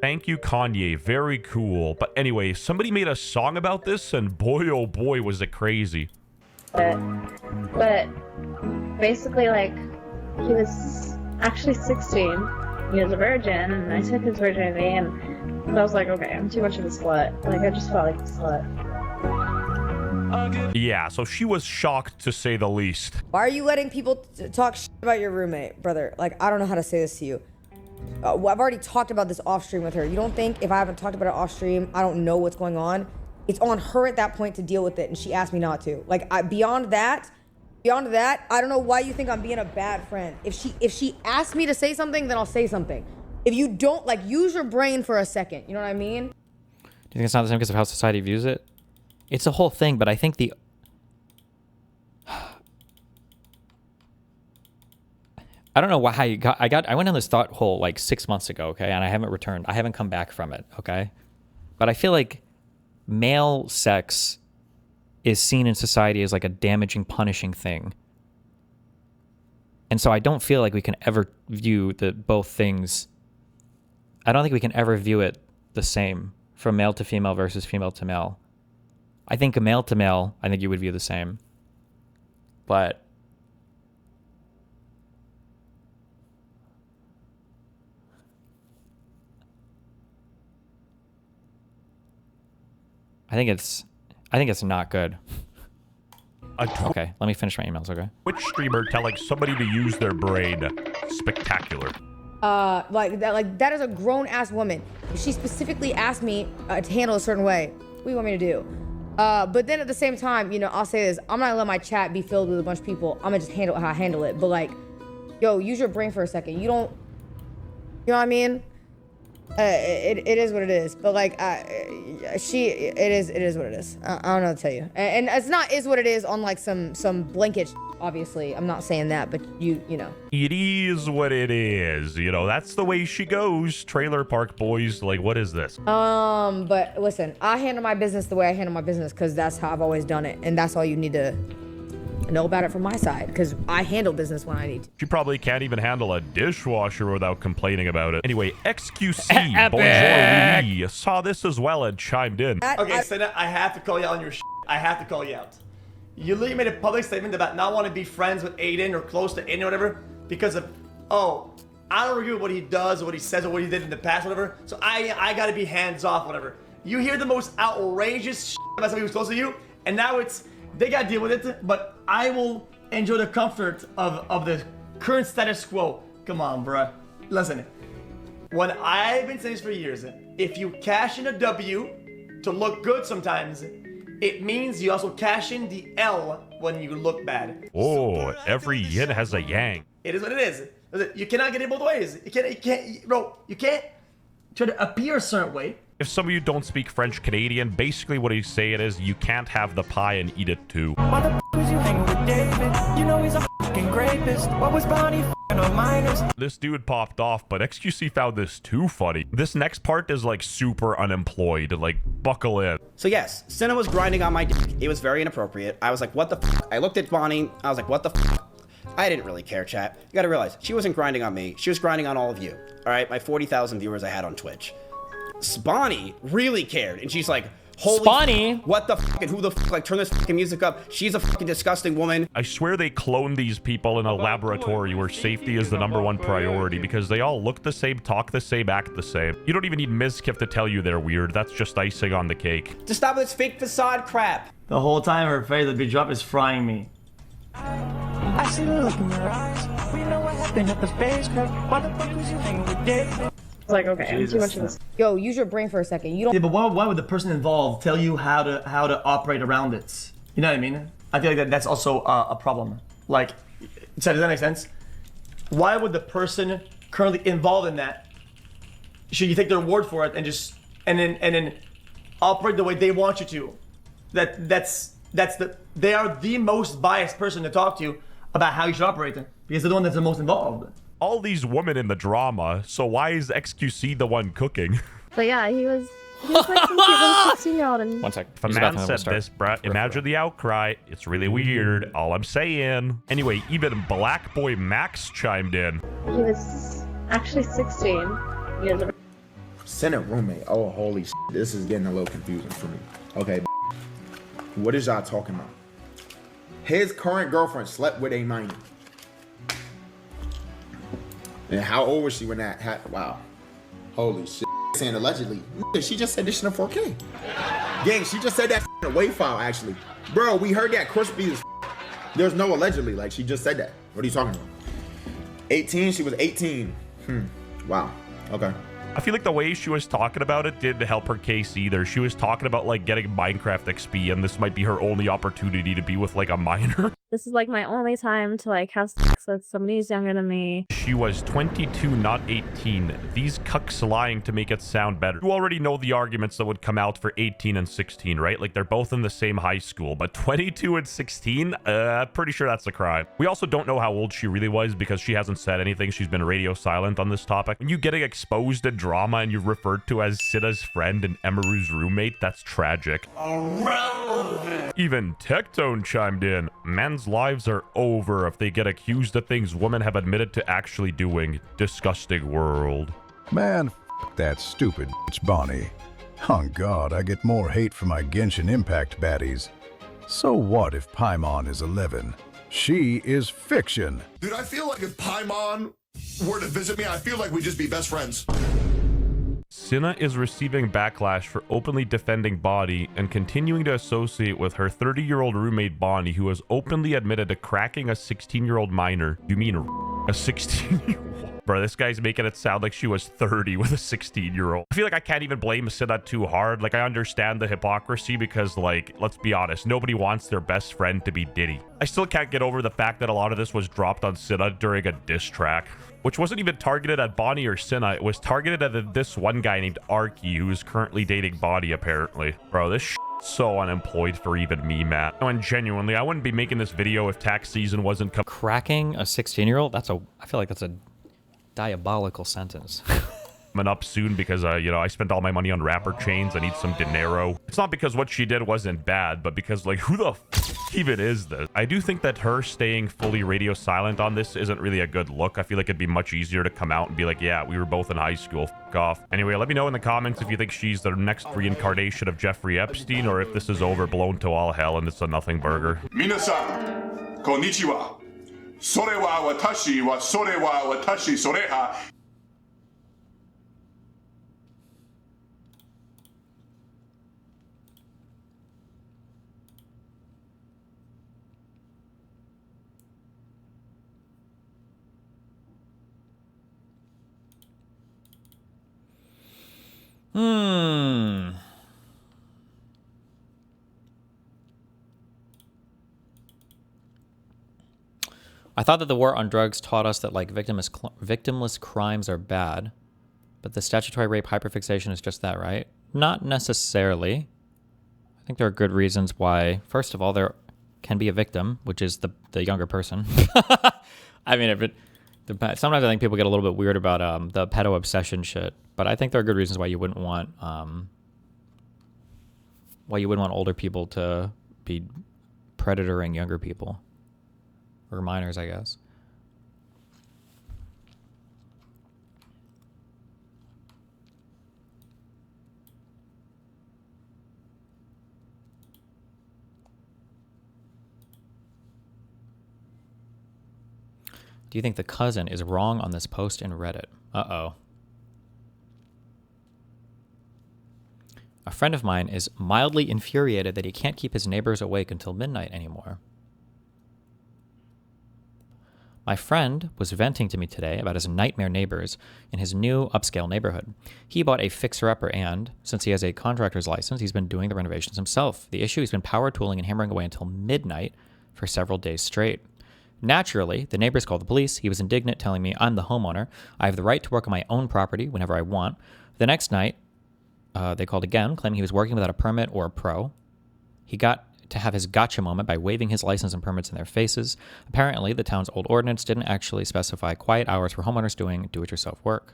Thank you, Kanye. Very cool. But anyway, somebody made a song about this, and boy, oh boy, was it crazy. But basically, like, he was actually 16. He was a virgin, and I took his virginity, and I was like, okay, I'm too much of a slut. Like, I just felt like a slut. Yeah, so she was shocked, to say the least. Why are you letting people talk shit about your roommate, brother? Like, I don't know how to say this to you. I've already talked about this off stream with her. You don't think if I haven't talked about it off stream, I don't know what's going on? It's on her at that point to deal with it, and she asked me not to. Like, beyond that, I don't know why you think I'm being a bad friend. If she asks me to say something, then I'll say something. If you don't, like, use your brain for a second. You know what I mean? Do you think it's not the same because of how society views it? It's a whole thing, but I think I don't know how you got. I went on this thought hole like 6 months ago, okay, and I haven't returned. I haven't come back from it, okay. But I feel like male sex is seen in society as like a damaging, punishing thing, and so I don't feel like we can ever view both things. I don't think we can ever view it the same from male to female versus female to male. I think a male to male, I think you would view the same, but. I think it's not good. Okay, let me finish my emails, okay? Twitch streamer telling somebody to use their brain. Spectacular. Like that is a grown ass woman. She specifically asked me to handle a certain way. What do you want me to do? But then at the same time, you know, I'll say this, I'm not gonna let my chat be filled with a bunch of people. I'm gonna just handle it how I handle it. But like, yo, use your brain for a second. You know what I mean? It is what it is. But like, it is what it is. I don't know what to tell you. And it's not is what it is on like some blanket. Obviously, I'm not saying that, but you know. It is what it is. You know, that's the way she goes. Trailer Park Boys. Like, what is this? But listen, I handle my business the way I handle my business because that's how I've always done it. And that's all you need to know about it from my side because I handle business when I need to. She probably can't even handle a dishwasher without complaining about it. Anyway, XQC Bonjour Louis saw this as well and chimed in. Okay, Cinna, I have to call you out on your shit. I have to call you out. You literally made a public statement about not wanting to be friends with Aiden or close to Aiden or whatever because of, oh, I don't agree with what he does or what he says or what he did in the past or whatever, so I gotta be hands off, whatever. You hear the most outrageous shit about somebody who's close to you, and now it's, they gotta deal with it, but I will enjoy the comfort of the current status quo. Come on, bruh. Listen, when I've been saying this for years, if you cash in a W to look good sometimes, it means you also cash in the L when you look bad. Oh, every yin has a yang. It is what it is. You cannot get it both ways. You can't, bro, you can't try to appear a certain way. If some of you don't speak French Canadian, basically what he's saying is you can't have the pie and eat it too. Motherfuckers, you hanging with David. You know he's a fucking rapist. What was Bonnie fucking on minors? This dude popped off, but XQC found this too funny. This next part is like super unemployed. Like, buckle in. So yes, Cinna was grinding on my dick. It was very inappropriate. I was like, what the f? I looked at Bonnie. I was like, what the f? I didn't really care, chat. You gotta realize, she wasn't grinding on me. She was grinding on all of you. All right, my 40,000 viewers I had on Twitch. Bonnie really cared, and she's like, holy Bonnie, what the f? And who the f? Like, turn this fucking music up. She's a fucking disgusting woman. I swear they cloned these people in a laboratory where safety is the #1 priority because they all look the same, talk the same, act the same. You don't even need Mizkif to tell you they're weird. That's just icing on the cake. To stop this fake facade crap. The whole time her face, the big drop is frying me. I see the look in your eyes. We know what happened at the space club. Motherfuckers, you hanging with David. It's like, okay, I'm too much of this. Yo, use your brain for a second. You don't. Yeah, but why would the person involved tell you how to operate around it? You know what I mean? I feel like that's also a problem. Like, so does that make sense? Why would the person currently involved in that? Should you take their word for it and just and then operate the way they want you to? They are the most biased person to talk to about how you should operate them because they're the one that's the most involved. All these women in the drama, so why is XQC the one cooking? But yeah, he was like some cute little 16-year-old and... One sec. If a man said this, bruh, imagine the outcry. It's really weird. All I'm saying. Anyway, even Black Boy Max chimed in. He was actually 16 years old. Senate roommate. Oh, holy shit. This is getting a little confusing for me. Okay, what is y'all talking about? His current girlfriend slept with a minor. And how old was she when that happened? Wow. Holy shit. Saying allegedly. She just said this shit in 4K. Gang, she just said that in a WAV file, actually. Bro, we heard that crispy as There's no allegedly. Like, she just said that. What are you talking about? 18? She was 18. Wow. Okay. I feel like the way she was talking about it didn't help her case either. She was talking about like getting Minecraft XP and this might be her only opportunity to be with like a minor. This is like my only time to like have sex with somebody who's younger than me. She was 22, not 18. These cucks lying to make it sound better. You already know the arguments that would come out for 18 and 16, right? Like they're both in the same high school, but 22 and 16? Pretty sure that's a crime. We also don't know how old she really was because she hasn't said anything. She's been radio silent on this topic. When you getting exposed in drama and you're referred to as Cinna's friend and Emaru's roommate, that's tragic. Even Tectone chimed in. Men's lives are over if they get accused of things women have admitted to actually doing. Disgusting world. Man, f that stupid bitch Bonnie. On God, I get more hate from my Genshin Impact baddies. So what if Paimon is 11? She is fiction. Dude, I feel like if Paimon were to visit me, I feel like we'd just be best friends. Cinna is receiving backlash for openly defending Bonnie and continuing to associate with her 30-year-old roommate Bonnie, who has openly admitted to cracking a 16-year-old minor. You mean A 16-year-old. Bro, this guy's making it sound like she was 30 with a 16-year-old. I feel like I can't even blame Cinna too hard. Like, I understand the hypocrisy because, like, let's be honest, nobody wants their best friend to be Diddy. I still can't get over the fact that a lot of this was dropped on Cinna during a diss track, which wasn't even targeted at Bonnie or Cinna. It was targeted at this one guy named Arky, who is currently dating Bonnie, apparently. Bro, this so unemployed for even me, Matt. And genuinely, I wouldn't be making this video if tax season wasn't cracking a 16-year-old. I feel like that's a diabolical sentence. coming up soon because, you know, I spent all my money on rapper chains. I need some dinero. It's not because what she did wasn't bad, but because, like, who the even is this? I do think that her staying fully radio silent on this isn't really a good look. I feel like it'd be much easier to come out and be like, yeah, we were both in high school. F off. Anyway, let me know in the comments if you think she's the next reincarnation of Jeffrey Epstein or if this is overblown to all hell and it's a nothing burger. Minasan, konnichiwa. それは私はそれは私それは I thought that the war on drugs taught us that, like, victimless crimes are bad, but the statutory rape hyperfixation is just that, right? Not necessarily. I think there are good reasons why. First of all, there can be a victim, which is the younger person. I mean, sometimes I think people get a little bit weird about the pedo obsession shit, but I think there are good reasons why you wouldn't want older people to be predatoring younger people. Or minors, I guess. Do you think the cousin is wrong on this post in Reddit? Uh-oh. A friend of mine is mildly infuriated that he can't keep his neighbors awake until midnight anymore. My friend was venting to me today about his nightmare neighbors in his new upscale neighborhood. He bought a fixer-upper and, since he has a contractor's license, he's been doing the renovations himself. The issue, he's been power tooling and hammering away until midnight for several days straight. Naturally, the neighbors called the police. He was indignant, telling me, I'm the homeowner. I have the right to work on my own property whenever I want. The next night, they called again, claiming he was working without a permit or a pro. He got to have his gotcha moment by waiving his license and permits in their faces. Apparently, the town's old ordinance didn't actually specify quiet hours for homeowners doing do-it-yourself work.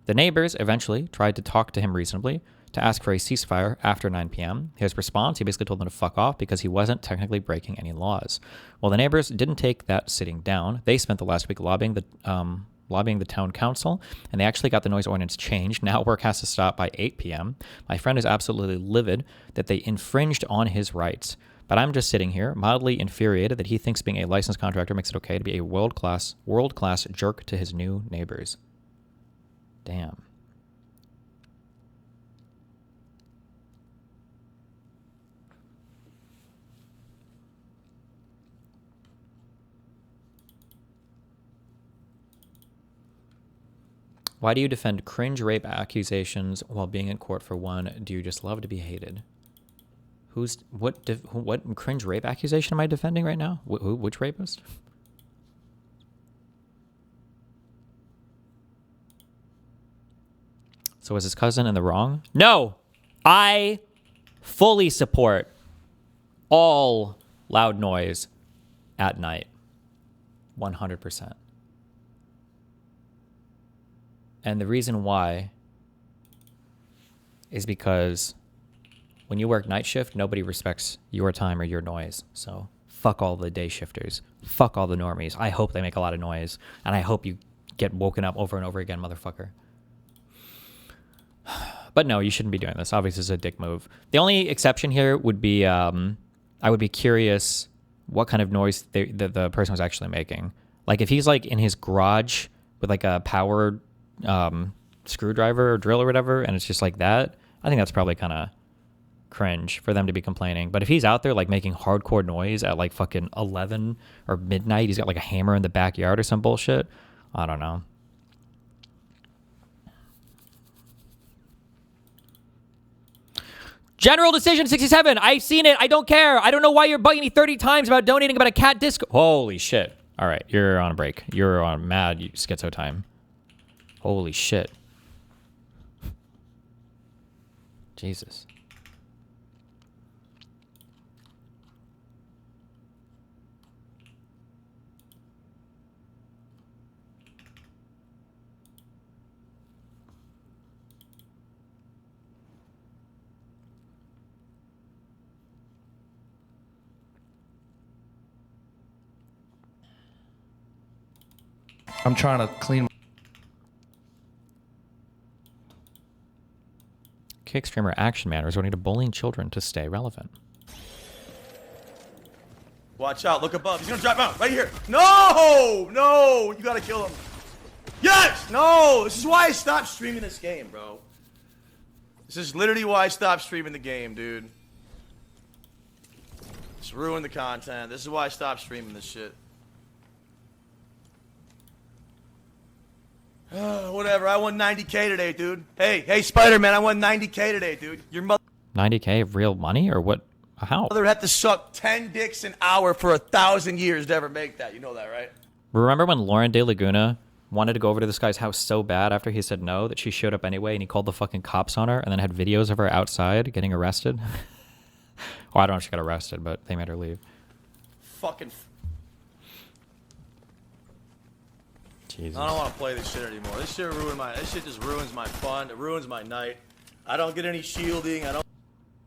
The neighbors eventually tried to talk to him reasonably to ask for a ceasefire after 9 p.m. His response, he basically told them to fuck off because he wasn't technically breaking any laws. Well, the neighbors didn't take that sitting down. They spent the last week lobbying the town council, and they actually got the noise ordinance changed. Now work has to stop by 8 p.m. My friend is absolutely livid that they infringed on his rights. But I'm just sitting here, mildly infuriated that he thinks being a licensed contractor makes it okay to be a world-class jerk to his new neighbors. Damn. Why do you defend cringe rape accusations while being in court for one? Do you just love to be hated? What cringe rape accusation am I defending right now? Which rapist? So is his cousin in the wrong? No! I fully support all loud noise at night. 100%. And the reason why is because when you work night shift, nobody respects your time or your noise. So fuck all the day shifters. Fuck all the normies. I hope they make a lot of noise. And I hope you get woken up over and over again, motherfucker. But no, you shouldn't be doing this. Obviously, it's a dick move. The only exception here would be I would be curious what kind of noise the person was actually making. Like if he's like in his garage with like a power screwdriver or drill or whatever, and it's just like that, I think that's probably kind of cringe for them to be complaining. But if he's out there like making hardcore noise at like fucking 11 or midnight, he's got like a hammer in the backyard or some bullshit, I don't know. General Decision 67. I've seen it. I don't care. I don't know why you're bugging me 30 times about donating about a cat disco. Holy shit. All right. You're on a break. You're on mad schizo time. Holy shit. Jesus. I'm trying to clean. Kick streamer Action Man resorting to bullying children to stay relevant. Watch out, look above. He's gonna drop out right here. No! No! You gotta kill him. Yes! No! This is why I stopped streaming this game, bro. This is literally why I stopped streaming the game, dude. Just ruin the content. This is why I stopped streaming this shit. Whatever, I won 90K today, dude. Hey, Spider-Man, I won 90K today, dude. Your mother 90K of real money or what? How? had to suck 10 dicks an hour for 1,000 years to ever make that. You know that, right? Remember when Lauren De Laguna wanted to go over to this guy's house so bad after he said no that she showed up anyway and he called the fucking cops on her and then had videos of her outside getting arrested? Well, I don't know if she got arrested, but they made her leave. Fucking. Jesus. I don't want to play this shit anymore. This shit just ruins my fun. It ruins my night. I don't get any shielding. I don't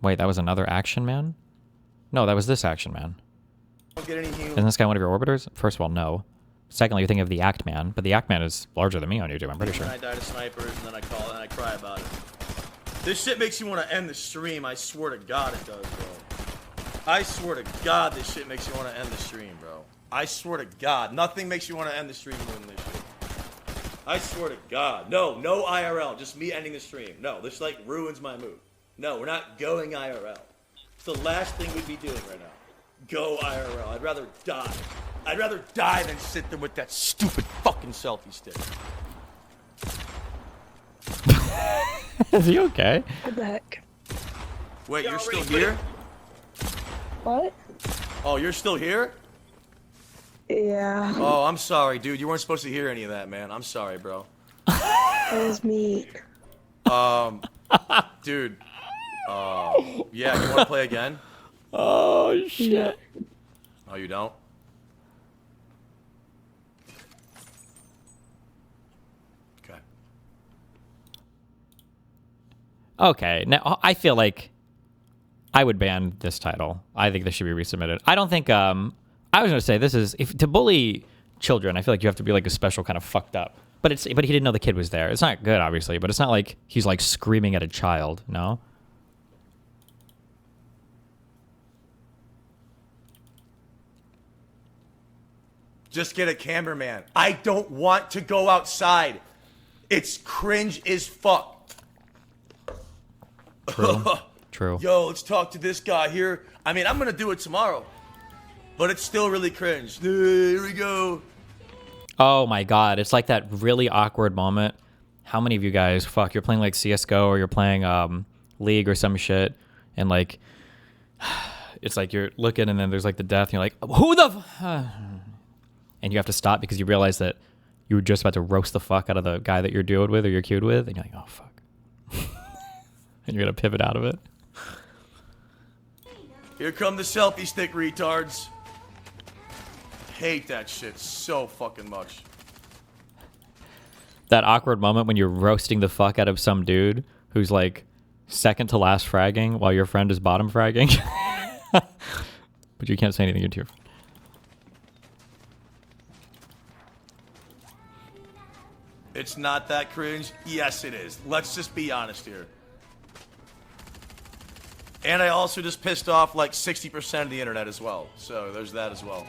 Wait, that was another Action Man? No, that was this Action Man. get any healing. Isn't this guy one of your orbiters? First of all, no. Secondly, you're thinking of the Act Man, but the Act Man is larger than me on YouTube, I'm pretty sure. I died to snipers, and then I call and I cry about it. This shit makes you want to end the stream. I swear to God it does, bro. I swear to God this shit makes you want to end the stream, bro. I swear to God. Nothing makes you want to end the stream more than this shit. I swear to God. No IRL. Just me ending the stream. No, this like ruins my mood. No, we're not going IRL. It's the last thing we'd be doing right now. Go IRL. I'd rather die. I'd rather die than sit there with that stupid fucking selfie stick. Is he okay? What the heck? Wait, you're still here? What? Oh, you're still here? Yeah. Oh, I'm sorry, dude. You weren't supposed to hear any of that, man. I'm sorry, bro. That was me. Dude. Yeah, you want to play again? Oh, shit. Oh, you don't? Okay. Okay, now I feel like I would ban this title. I think this should be resubmitted. I don't think, I was going to say, this is, if to bully children, I feel like you have to be like a special kind of fucked up. But he didn't know the kid was there. It's not good, obviously, but it's not like he's like screaming at a child, no? Just get a cameraman. I don't want to go outside. It's cringe as fuck. True. True. Yo, let's talk to this guy here. I mean, I'm going to do it tomorrow. But it's still really cringe. Here we go. Oh my god, it's like that really awkward moment. How many of you guys, you're playing like CSGO or you're playing League or some shit, and like, it's like you're looking and then there's like the death and you're like, who the and you have to stop because you realize that you were just about to roast the fuck out of the guy that you're duoed with or you're queued with, and you're like, oh fuck. And you're gonna pivot out of it. Here come the selfie stick retards. Hate that shit so fucking much. That awkward moment when you're roasting the fuck out of some dude who's like second to last fragging while your friend is bottom fragging. But you can't say anything to your friend. It's not that cringe. Yes, it is. Let's just be honest here. And I also just pissed off like 60% of the internet as well. So there's that as well.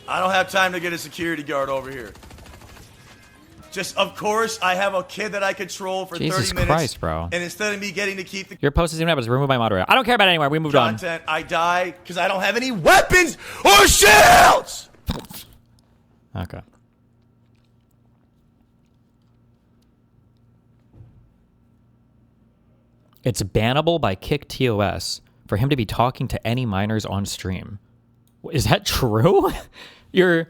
I don't have time to get a security guard over here. Just, of course, I have a kid that I control for Jesus 30 minutes. Christ, bro. And instead of me getting to keep the Your post is even up, it's removed by moderator. I don't care about it anymore. We moved on. content, I die because I don't have any weapons or shields! Okay. It's bannable by Kick TOS for him to be talking to any minors on stream. Is that true? If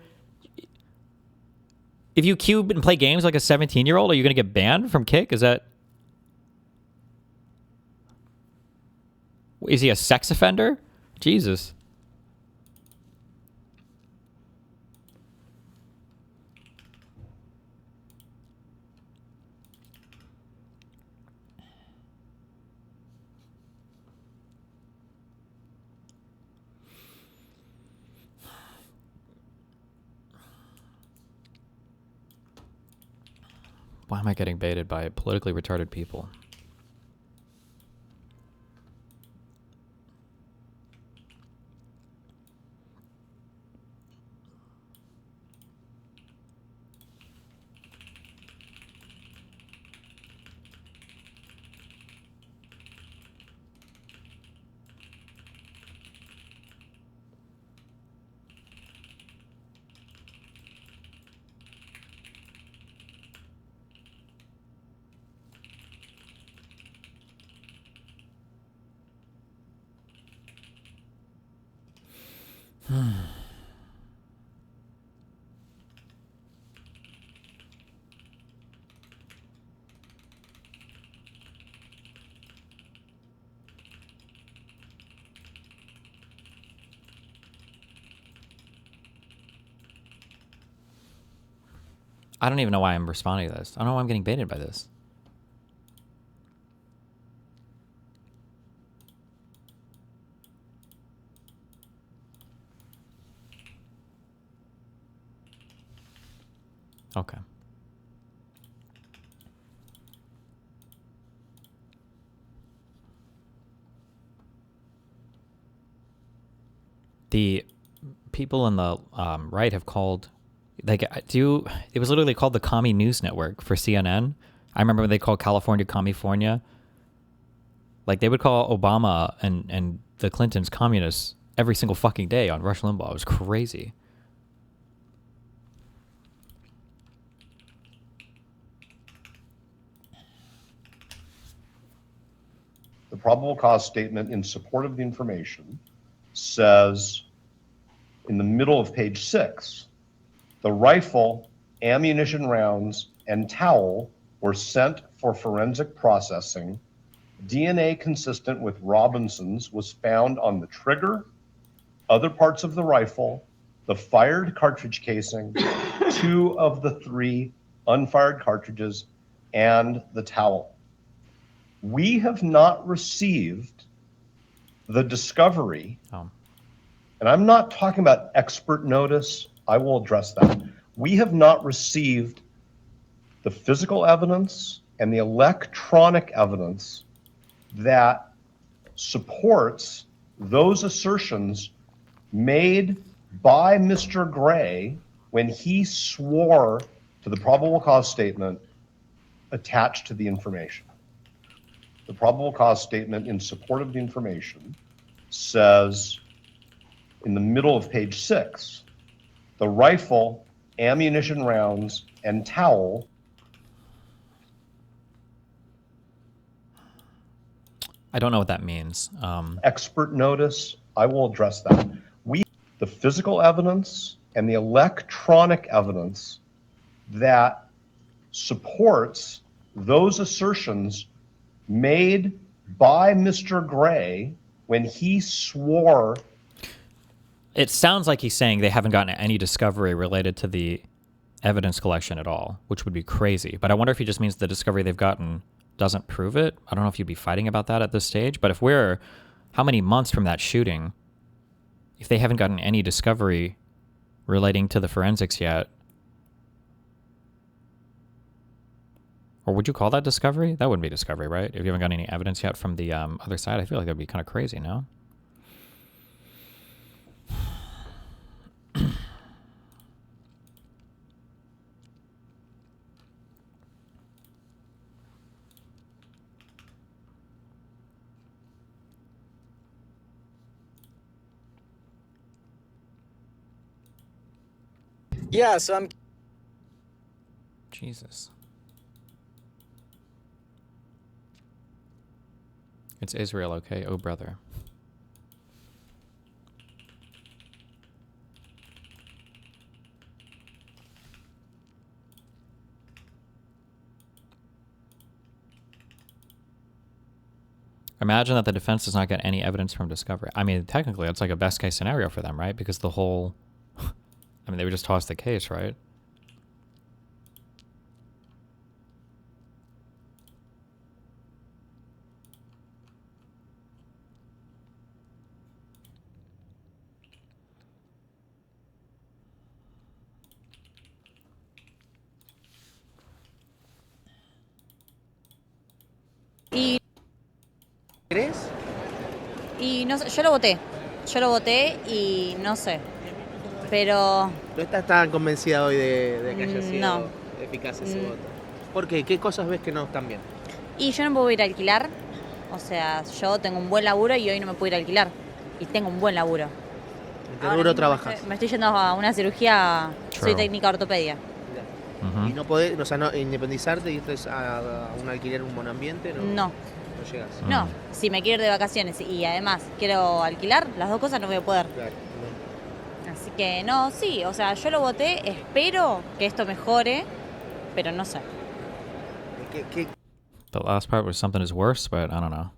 you cube and play games like a 17-year-old, are you going to get banned from Kick? Is he a sex offender? Jesus. Why am I getting baited by politically retarded people? I don't even know why I'm responding to this. I don't know why I'm getting baited by this. Okay. The people in the right have called, it was literally called the Commie News Network for CNN. I remember when they called California California. Like, they would call Obama and the Clintons communists every single fucking day on Rush Limbaugh. It was crazy. The probable cause statement in support of the information says in the middle of page 6, the rifle, ammunition rounds, and towel were sent for forensic processing. DNA consistent with Robinson's was found on the trigger, other parts of the rifle, the fired cartridge casing, 2 of the 3 unfired cartridges, and the towel. We have not received the discovery, and I'm not talking about expert notice. I will address that. We have not received the physical evidence and the electronic evidence that supports those assertions made by Mr. Gray when he swore to the probable cause statement attached to the information. The probable cause statement in support of the information says in the middle of page 6, the rifle, ammunition rounds, and towel. I don't know what that means. Expert notice, I will address that. The physical evidence and the electronic evidence that supports those assertions made by Mr. Gray when he swore. It sounds like he's saying they haven't gotten any discovery related to the evidence collection at all, which would be crazy. But I wonder if he just means the discovery they've gotten doesn't prove it. I don't know if you'd be fighting about that at this stage, but if we're how many months from that shooting, if they haven't gotten any discovery relating to the forensics yet, or would you call that discovery? That wouldn't be discovery, right? If you haven't got any evidence yet from the other side, I feel like that'd be kind of crazy, no? Yeah, so I'm... Jesus. It's Israel, okay? Oh, brother. Imagine that the defense does not get any evidence from discovery. I mean, technically, that's like a best case scenario for them, right? Because the whole... I mean, they would just toss the case, right? Y... ¿Crees? Y no sé, yo lo voté. Yo lo voté y no sé. Pero... ¿No estás tan convencida hoy de que haya sido no. eficaz ese voto? ¿Por qué? ¿Qué cosas ves que no están bien? Y yo no me voy a ir a alquilar. O sea, yo tengo un buen laburo y hoy no me puedo ir a alquilar. Y tengo un buen laburo. ¿En qué rubro trabajas? Me estoy yendo a una cirugía, soy técnica ortopedia. ¿Y no podés, o sea, no, independizarte y irte a un alquiler, un buen ambiente? No. No llegas. No, si me quiero ir de vacaciones y además quiero alquilar, las dos cosas no voy a poder. Claro. Así que no, sí, o sea, yo lo voté, espero que esto mejore, pero no sé. The last part was something is worse, but I don't know.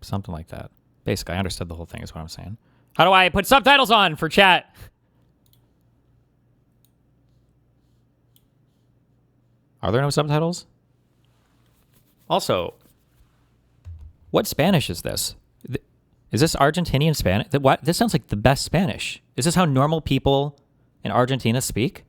Something like that. Basically, I understood the whole thing is what I'm saying. How do I put subtitles on for chat? Are there no subtitles? Also, what Spanish is this? Is this Argentinian Spanish? What? This sounds like the best Spanish. Is this how normal people in Argentina speak?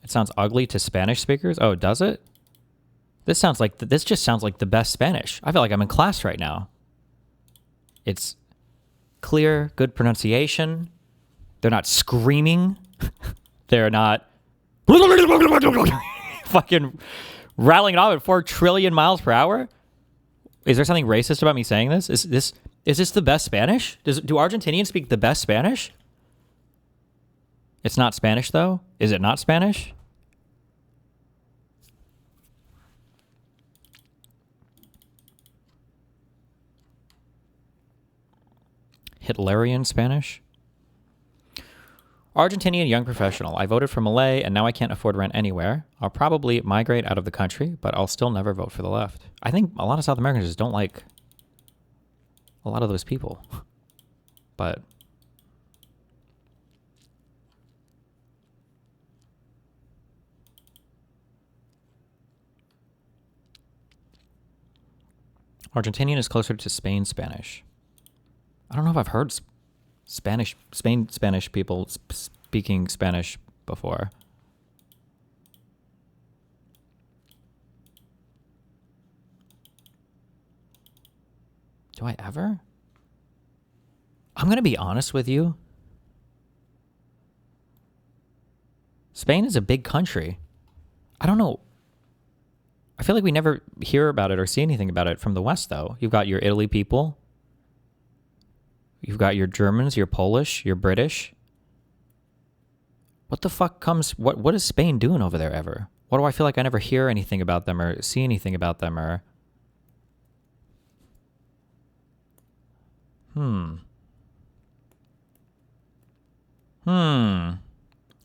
It sounds ugly to Spanish speakers? Oh, does it? This sounds like this just sounds like the best Spanish. I feel like I'm in class right now. It's clear, good pronunciation. They're not screaming. They're not fucking rattling it off at 4 trillion miles per hour. Is there something racist about me saying this? Is this the best Spanish? Do Argentinians speak the best Spanish? It's not Spanish though? Is it not Spanish? Hitlerian Spanish? Argentinian young professional. I voted for Malay and now I can't afford rent anywhere. I'll probably migrate out of the country, but I'll still never vote for the left. I think a lot of South Americans just don't like a lot of those people. But Argentinian is closer to Spain Spanish. I don't know if I've heard Spanish people speaking Spanish before. Do I ever? I'm going to be honest with you. Spain is a big country. I don't know. I feel like we never hear about it or see anything about it from the West, though. You've got your Italy people. You've got your Germans, your Polish, your British. What the fuck comes... What is Spain doing over there ever? Why do I feel like I never hear anything about them or see anything about them or...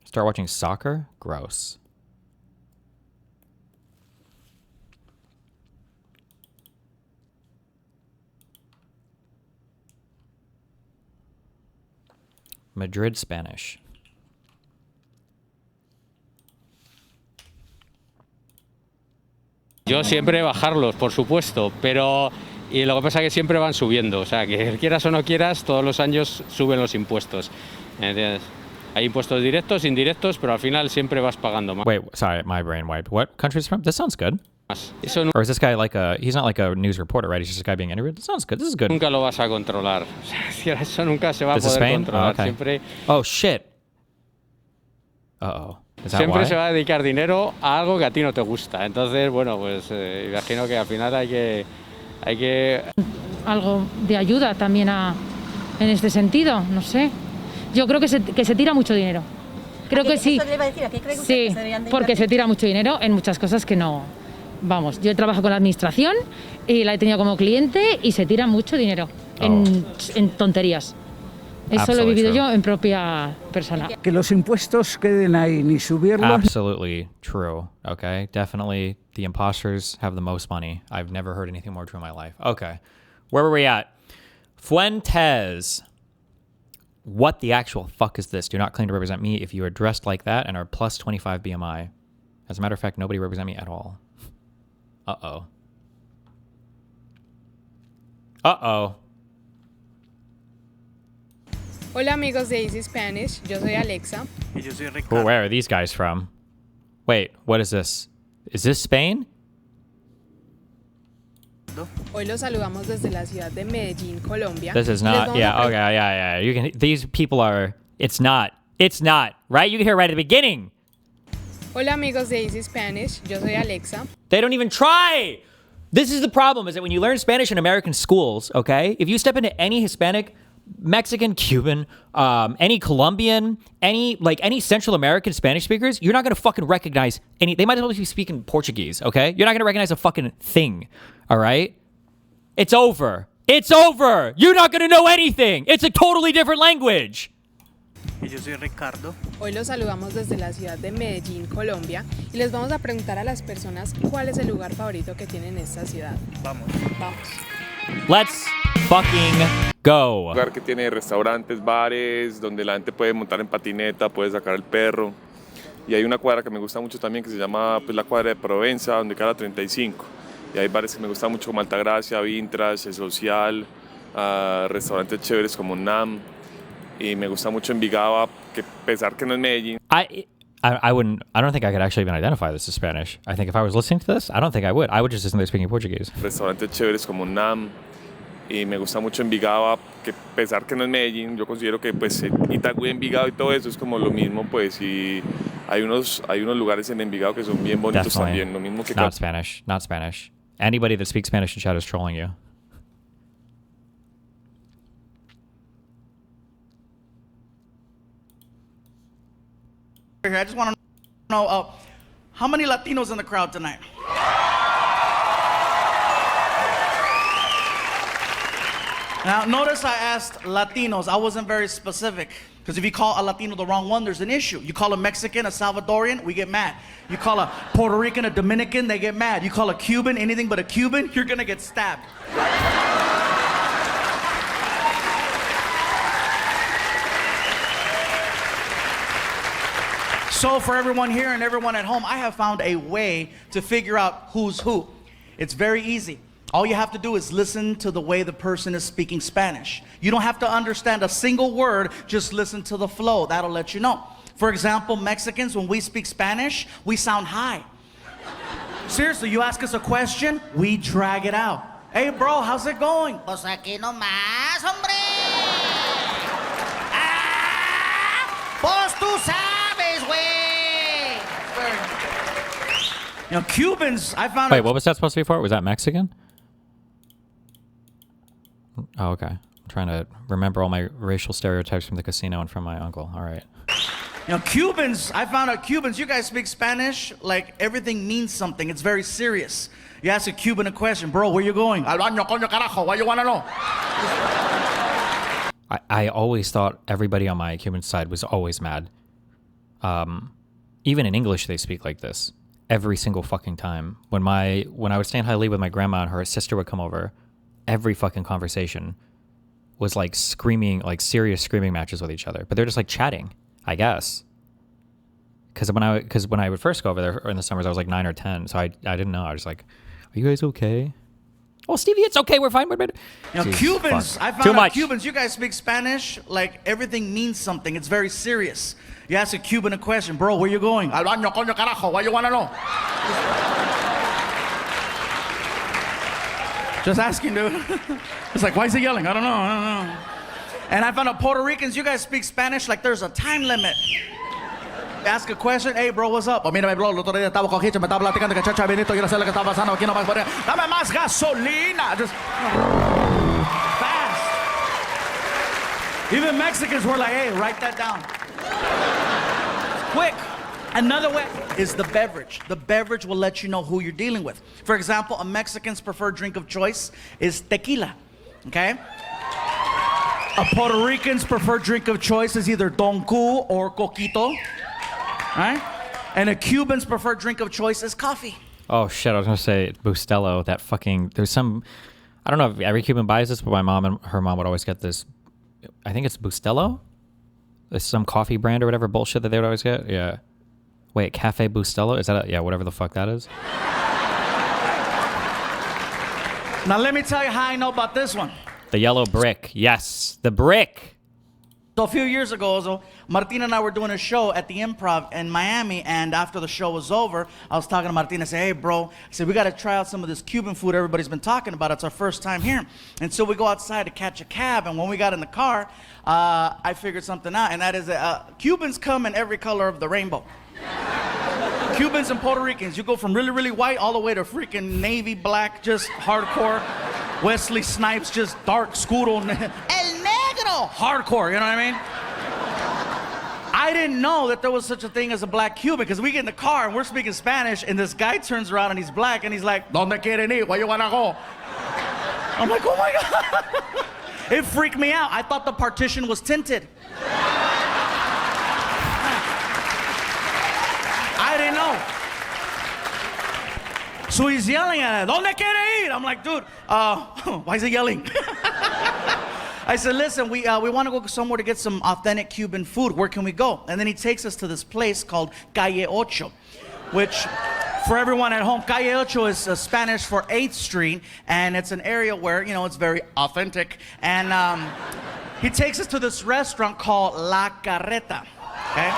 Start watching soccer? Gross. Madrid Spanish. Yo siempre bajarlos, por supuesto, pero y lo que pasa es que siempre van subiendo, o sea, que quieras o no quieras, todos los años suben los impuestos. ¿Entiendes? Hay impuestos directos, indirectos, pero al final siempre vas pagando más. Wait, sorry, my brain wiped. What country is from? This sounds good. Or is this guy like a... He's not like a news reporter, right? He's just a guy being interviewed. This sounds good. This is good. Nunca lo vas a controlar. Eso nunca se va a poder controlar. Okay. Siempre... Oh, shit. Uh-oh. Is that Siempre why? se va a dedicar dinero a algo que a ti no te gusta. Entonces, bueno, pues imagino que al final hay que... Algo de ayuda también en este sentido, no sé. Yo creo que se tira mucho dinero. Creo que sí. Eso le iba a decir, ¿a qué cree usted Sí, que se deberían de porque invertir? se tira mucho dinero en muchas cosas que no. Vamos, yo trabajo con la administración y la he tenido como cliente y se tira mucho dinero en tonterías. Eso lo he vivido yo en propia persona. Que los impuestos queden ahí, ni subirlos. Absolutely true. Okay, definitely the imposters have the most money. I've never heard anything more true in my life. Okay, where were we at? Fuentes. What the actual fuck is this? Do not claim to represent me if you are dressed like that and are plus 25 BMI. As a matter of fact, nobody represent me at all. Uh-oh. Uh-oh. Hola amigos de Easy Spanish, yo soy Alexa. Y yo soy Ricardo. Where are these guys from? Wait, what is this? Is this Spain? Hoy los saludamos desde la ciudad de Medellín, Colombia. This is not, yeah, okay, yeah. You can, these people are, it's not, right? You can hear right at the beginning. Hola amigos de Easy Spanish, yo soy Alexa. They don't even try. This is the problem, is that when you learn Spanish in American schools, okay, if you step into any Hispanic, Mexican, Cuban, any Colombian, any Central American Spanish speakers, you're not going to fucking recognize any, they might as well be speaking Portuguese, okay? You're not going to recognize a fucking thing, all right? It's over. It's over. You're not going to know anything. It's a totally different language. Y yo soy Ricardo. Hoy los saludamos desde la ciudad de Medellín, Colombia, y les vamos a preguntar a las personas cuál es el lugar favorito que tienen en esta ciudad. Vamos. Let's fucking go. Un lugar que tiene restaurantes, bares, donde la gente puede montar en patineta, puede sacar el perro. Y hay una cuadra que me gusta mucho también que se llama pues, la cuadra de Provenza, donde queda la 35. Y hay bares que me gustan mucho como Altagracia, Vintage, El Social, restaurantes chéveres como Nam. Y me gusta mucho Envigado, que a pesar que no es Medellín. I don't think I could actually even identify this as Spanish. I think if I was listening to this, I don't think I would. I would just assume they're speaking Portuguese. Restaurantes chéveres como Nam. Y me gusta mucho Envigado, que a pesar que no es Medellín, yo considero que pues Itagüí, Envigado y todo eso es como lo mismo, pues, y hay unos lugares en Envigado que son bien bonitos también, lo mismo que Not Spanish. Anybody that speaks Spanish in chat is trolling you. I just want to know how many Latinos in the crowd tonight? Now, notice I asked Latinos. I wasn't very specific. Because if you call a Latino the wrong one, there's an issue. You call a Mexican a Salvadorian, we get mad. You call a Puerto Rican a Dominican, they get mad. You call a Cuban anything but a Cuban, you're going to get stabbed. So for everyone here and everyone at home, I have found a way to figure out who's who. It's very easy. All you have to do is listen to the way the person is speaking Spanish. You don't have to understand a single word, just listen to the flow. That'll let you know. For example, Mexicans, when we speak Spanish, we sound high. Seriously, you ask us a question, we drag it out. Hey bro, how's it going? Pues aquí nomás, hombre. Pues tú sabes, güey. You know, Cubans, I found Wait, what was that supposed to be for? Was that Mexican? Oh, okay. I'm trying to remember all my racial stereotypes from the casino and from my uncle. All right. You know, Cubans, I found out Cubans, you guys speak Spanish like everything means something. It's very serious. You ask a Cuban a question, bro, where you going? Al baño, coño, carajo, why you wanna know? I always thought everybody on my Cuban side was always mad. Even in English, they speak like this every single fucking time. When I would stand highly with my grandma and her sister would come over, every fucking conversation was like screaming, like serious screaming matches with each other. But they're just like chatting, I guess. Because when I would first go over there in the summers, I was like 9 or 10, so I didn't know. I was like, "Are you guys okay?" "Oh, Stevie, it's okay. We're fine. We're better." You know, Cubans, I found out Cubans, you guys speak Spanish like everything means something. It's very serious. You ask a Cuban a question, bro, where you going? Al baño, coño, carajo, why you wanna know? Just asking, dude. It's like, why is he yelling? I don't know. And I found out Puerto Ricans, you guys speak Spanish like there's a time limit. Ask a question, hey bro, what's up? Mira, bro, el otro día estaba con Hitcher, me estaba platicando que chacha Benito, yo no sé lo que está pasando aquí, no más por ahí. Dame más gasolina. Just fast. Even Mexicans were like, hey, write that down. quick. Another way is the beverage. The beverage will let you know who you're dealing with. For example, a Mexican's preferred drink of choice is tequila, okay? A Puerto Rican's preferred drink of choice is either Don Q or Coquito, right? And a Cuban's preferred drink of choice is coffee. Oh shit, I was gonna say Bustelo, that fucking, there's some, I don't know if every Cuban buys this, but my mom and her mom would always get this, I think it's Bustelo? It's some coffee brand or whatever bullshit that they would always get, yeah. Wait, Cafe Bustelo? Is that a, yeah, whatever the fuck that is? Now let me tell you how I know about this one. The yellow brick, yes, the brick. So a few years ago, so Martina and I were doing a show at the Improv in Miami, and after the show was over, I was talking to Martina. I said, hey, bro, I said, we got to try out some of this Cuban food everybody's been talking about. It's our first time here. And so we go outside to catch a cab, and when we got in the car, I figured something out, and that is that Cubans come in every color of the rainbow. Cubans and Puerto Ricans, you go from really, really white all the way to freaking navy black, just hardcore. Wesley Snipes, just dark, Sykkuno, El Negro, hardcore, you know what I mean? I didn't know that there was such a thing as a black Cuban, because we get in the car and we're speaking Spanish, and this guy turns around and he's black, and he's like, ¿Dónde quieren ir? Where you wanna go? I'm like, oh my God. It freaked me out. I thought the partition was tinted. I didn't know. So he's yelling at us, ¿Dónde quiere ir? I'm like, dude, why is he yelling? I said, listen, we want to go somewhere to get some authentic Cuban food. Where can we go? And then he takes us to this place called Calle Ocho, which, for everyone at home, Calle Ocho is Spanish for 8th Street, and it's an area where, you know, it's very authentic. And he takes us to this restaurant called La Carreta, okay?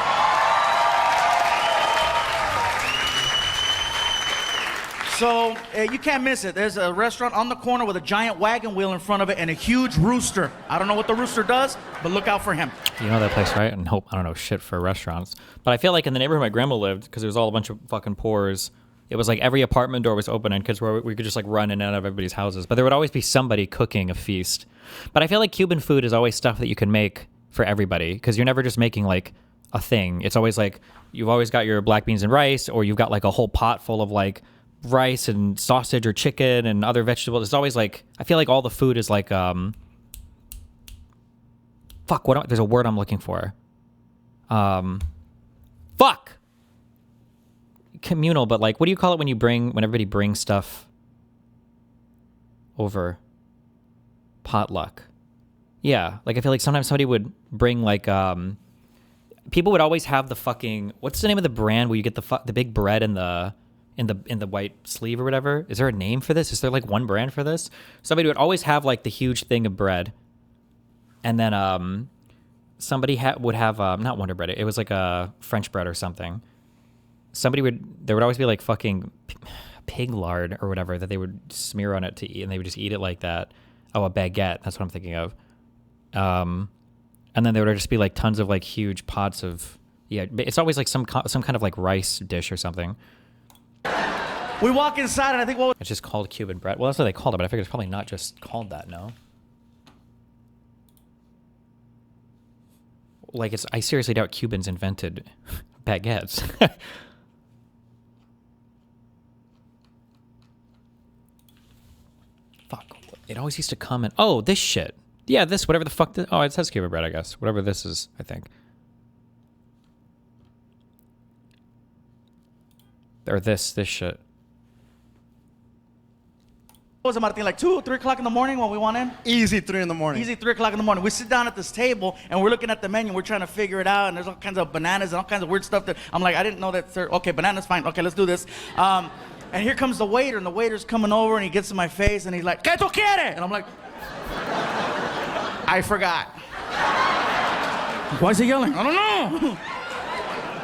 So you can't miss it. There's a restaurant on the corner with a giant wagon wheel in front of it and a huge rooster. I don't know what the rooster does, but look out for him. You know that place, right? And hope, I don't know shit for restaurants. But I feel like in the neighborhood my grandma lived, because it was all a bunch of fucking poors, it was like every apartment door was open and kids were, we could just like run in and out of everybody's houses. But there would always be somebody cooking a feast. But I feel like Cuban food is always stuff that you can make for everybody, because you're never just making like a thing. It's always like, you've always got your black beans and rice, or you've got like a whole pot full of like rice and sausage or chicken and other vegetables. It's always like, I feel like all the food is like, fuck, there's a word I'm looking for. Fuck! Communal, but like, what do you call it when everybody brings stuff over? Potluck. Yeah, like I feel like sometimes somebody would bring like, people would always have the fucking, what's the name of the brand where you get the big bread in the white sleeve or whatever? Is there a name for this? Is there like one brand for this? Somebody would always have like the huge thing of bread, and then somebody would have not Wonder Bread. It was like a French bread or something. There would always be like fucking pig lard or whatever that they would smear on it to eat, and they would just eat it like that. Oh, a baguette. That's what I'm thinking of. And then there would just be like tons of like huge pots of, yeah. It's always like some kind of like rice dish or something. We walk inside, and I think, well, it's just called Cuban bread. Well, that's what they called it, but I figured it's probably not just called that, no? Like, I seriously doubt Cubans invented baguettes. Fuck. It always used to come in, oh, this shit. Yeah, this, whatever the fuck, oh, it says Cuban bread, I guess. Whatever this is, I think. Or this shit. What was it, Martin, like 2, 3 o'clock in the morning when we went in? Easy 3 in the morning. Easy 3 o'clock in the morning. We sit down at this table, and we're looking at the menu. We're trying to figure it out, and there's all kinds of bananas and all kinds of weird stuff that I'm like, I didn't know that. Okay, banana's fine. Okay, let's do this. And here comes the waiter, and the waiter's coming over, and he gets in my face, and he's like, ¿Qué tú quieres? And I'm like, I forgot. Why is he yelling? I don't know.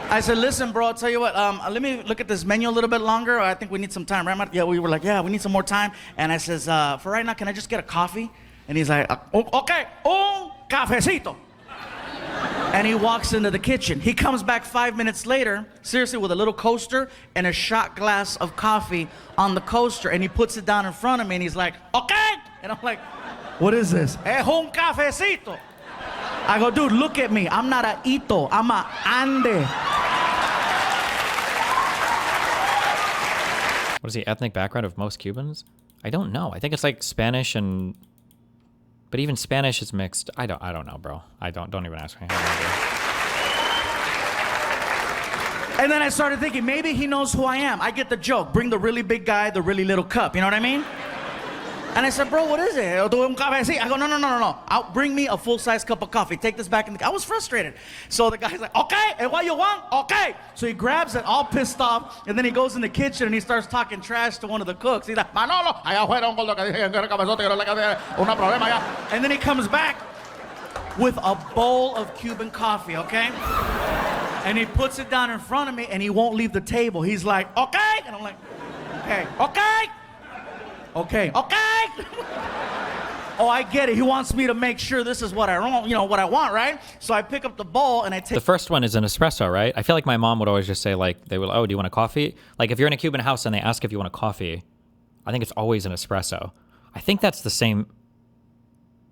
I said, listen, bro, I'll tell you what, let me look at this menu a little bit longer. I think we need some time, right, Mark? Yeah, we were like, yeah, we need some more time. And I says, for right now, can I just get a coffee? And he's like, okay, un cafecito. And he walks into the kitchen. He comes back 5 minutes later, seriously, with a little coaster and a shot glass of coffee on the coaster. And he puts it down in front of me, and he's like, okay. And I'm like, what is this? Es un cafecito. I go, dude, look at me. I'm not a Ito. I'm a Ande. What is the ethnic background of most Cubans? I don't know. I think it's like Spanish and... But even Spanish is mixed. I don't know, bro. Don't even ask me. And then I started thinking, maybe he knows who I am. I get the joke. Bring the really big guy, the really little cup. You know what I mean? And I said, bro, what is it? I go, no. Bring me a full-size cup of coffee. Take this back in the... I was frustrated. So the guy's like, okay, and what you want? Okay. So he grabs it, all pissed off, and then he goes in the kitchen and he starts talking trash to one of the cooks. He's like, Manolo, allá afuera un gordo que dije, una problema ya. And then he comes back with a bowl of Cuban coffee, okay? And he puts it down in front of me and he won't leave the table. He's like, okay. And I'm like, okay. Oh, I get it. He wants me to make sure this is what I want, what I want, right? So I pick up the bowl and I take... The first one is an espresso, right? I feel like my mom would always just say, like, they will, oh, do you want a coffee? Like, if you're in a Cuban house and they ask if you want a coffee, I think it's always an espresso. I think that's the same...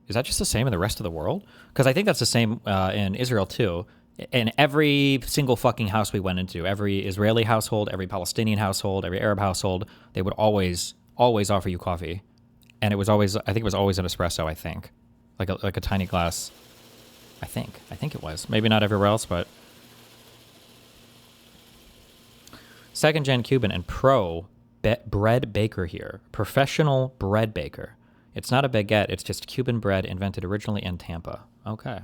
Is that just the same in the rest of the world? Because I think that's the same in Israel, too. In every single fucking house we went into, every Israeli household, every Palestinian household, every Arab household, they would always offer you coffee. And it was always, I think it was always an espresso, I think. Like a tiny glass. I think it was. Maybe not everywhere else, but... Second gen Cuban and bread baker here. Professional bread baker. It's not a baguette, it's just Cuban bread invented originally in Tampa. Okay.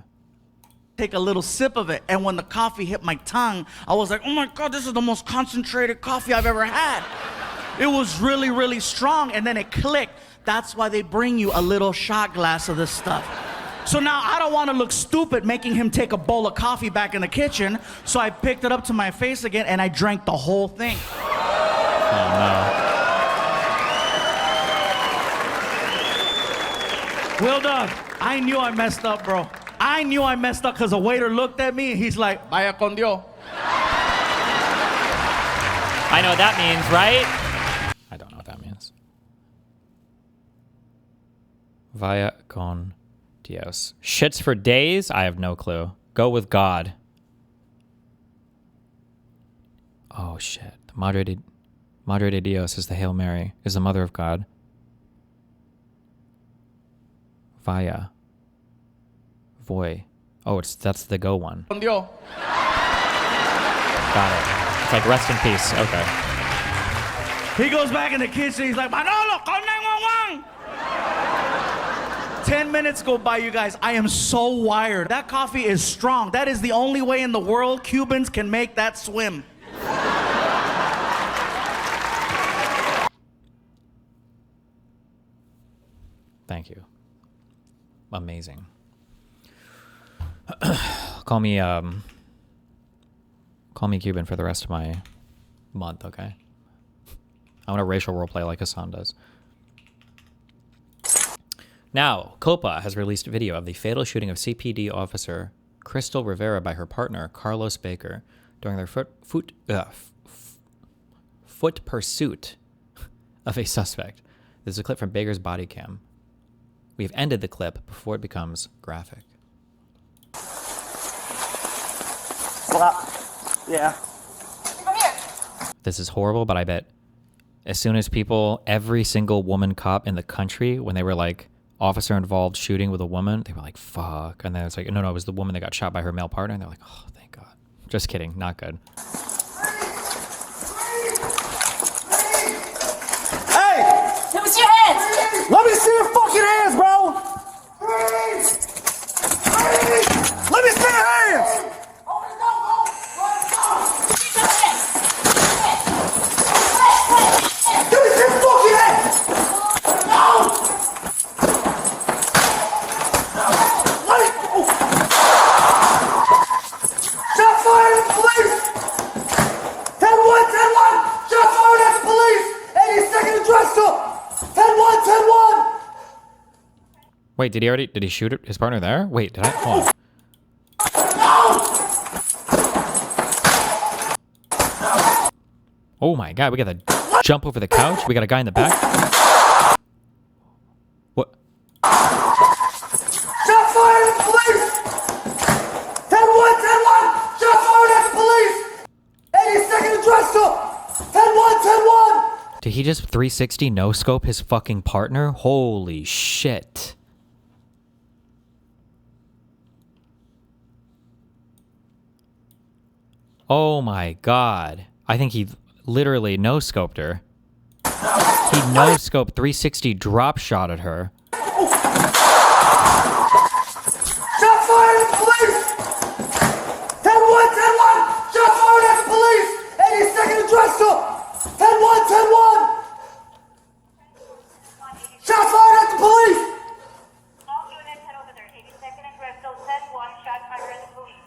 Take a little sip of it, and when the coffee hit my tongue, I was like, oh my God, this is the most concentrated coffee I've ever had. It was really, really strong, and then it clicked. That's why they bring you a little shot glass of this stuff. So now I don't want to look stupid making him take a bowl of coffee back in the kitchen, so I picked it up to my face again, and I drank the whole thing. Oh, no. Will Dog, I knew I messed up, bro. I knew I messed up because the waiter looked at me and he's like, vaya con Dios. I know what that means, right? I don't know what that means. Vaya con Dios. Shits for days? I have no clue. Go with God. Oh, shit. Madre de Dios is the Hail Mary, is the Mother of God. Vaya. Voy. Oh, that's the go one. Got it. It's like rest in peace. Okay. He goes back in the kitchen. He's like, Manolo, call 911. 10 minutes go by, you guys. I am so wired. That coffee is strong. That is the only way in the world Cubans can make that swim. Thank you. Amazing. Call me Cuban for the rest of my month, okay? I want to racial roleplay like Hasan does. Now, COPA has released a video of the fatal shooting of CPD officer Crystal Rivera by her partner, Carlos Baker, during their foot pursuit of a suspect. This is a clip from Baker's body cam. We have ended the clip before it becomes graphic. Yeah. Come here. This is horrible, but I bet as soon as every single woman cop in the country, when they were like officer involved shooting with a woman, they were like, fuck. And then it's like, no, it was the woman that got shot by her male partner. And they're like, oh, thank God. Just kidding. Not good. Hey! Let me see your hands. Let me see your fucking hands, bro! Let me see your hands! Give me your fucking hands! Shots fired at the police! 10-1, 10-1! Shots fired at the police! 82nd and Drexel! 10-1, 10-1! Wait, did he shoot his partner there? Wait, did I? Hold on. Oh my God, we got to jump over the couch. We got a guy in the back. What? Shots fired at the police! 10-1, 10-1! Shots fired at the police! 82nd and Drexel! 10-1, 10-1! Did he just 360 no scope his fucking partner? Holy shit. Oh my god. I think he literally no scoped her. He no scoped 360 drop shot at her. Shots fired at the police! 10-1, 10-1! Shots fired at the police! 82nd and Drexel! 10-1, 10-1! Shots fired at the police! All units head over there. 82nd and Drexel, 10-1, shots fired at the police.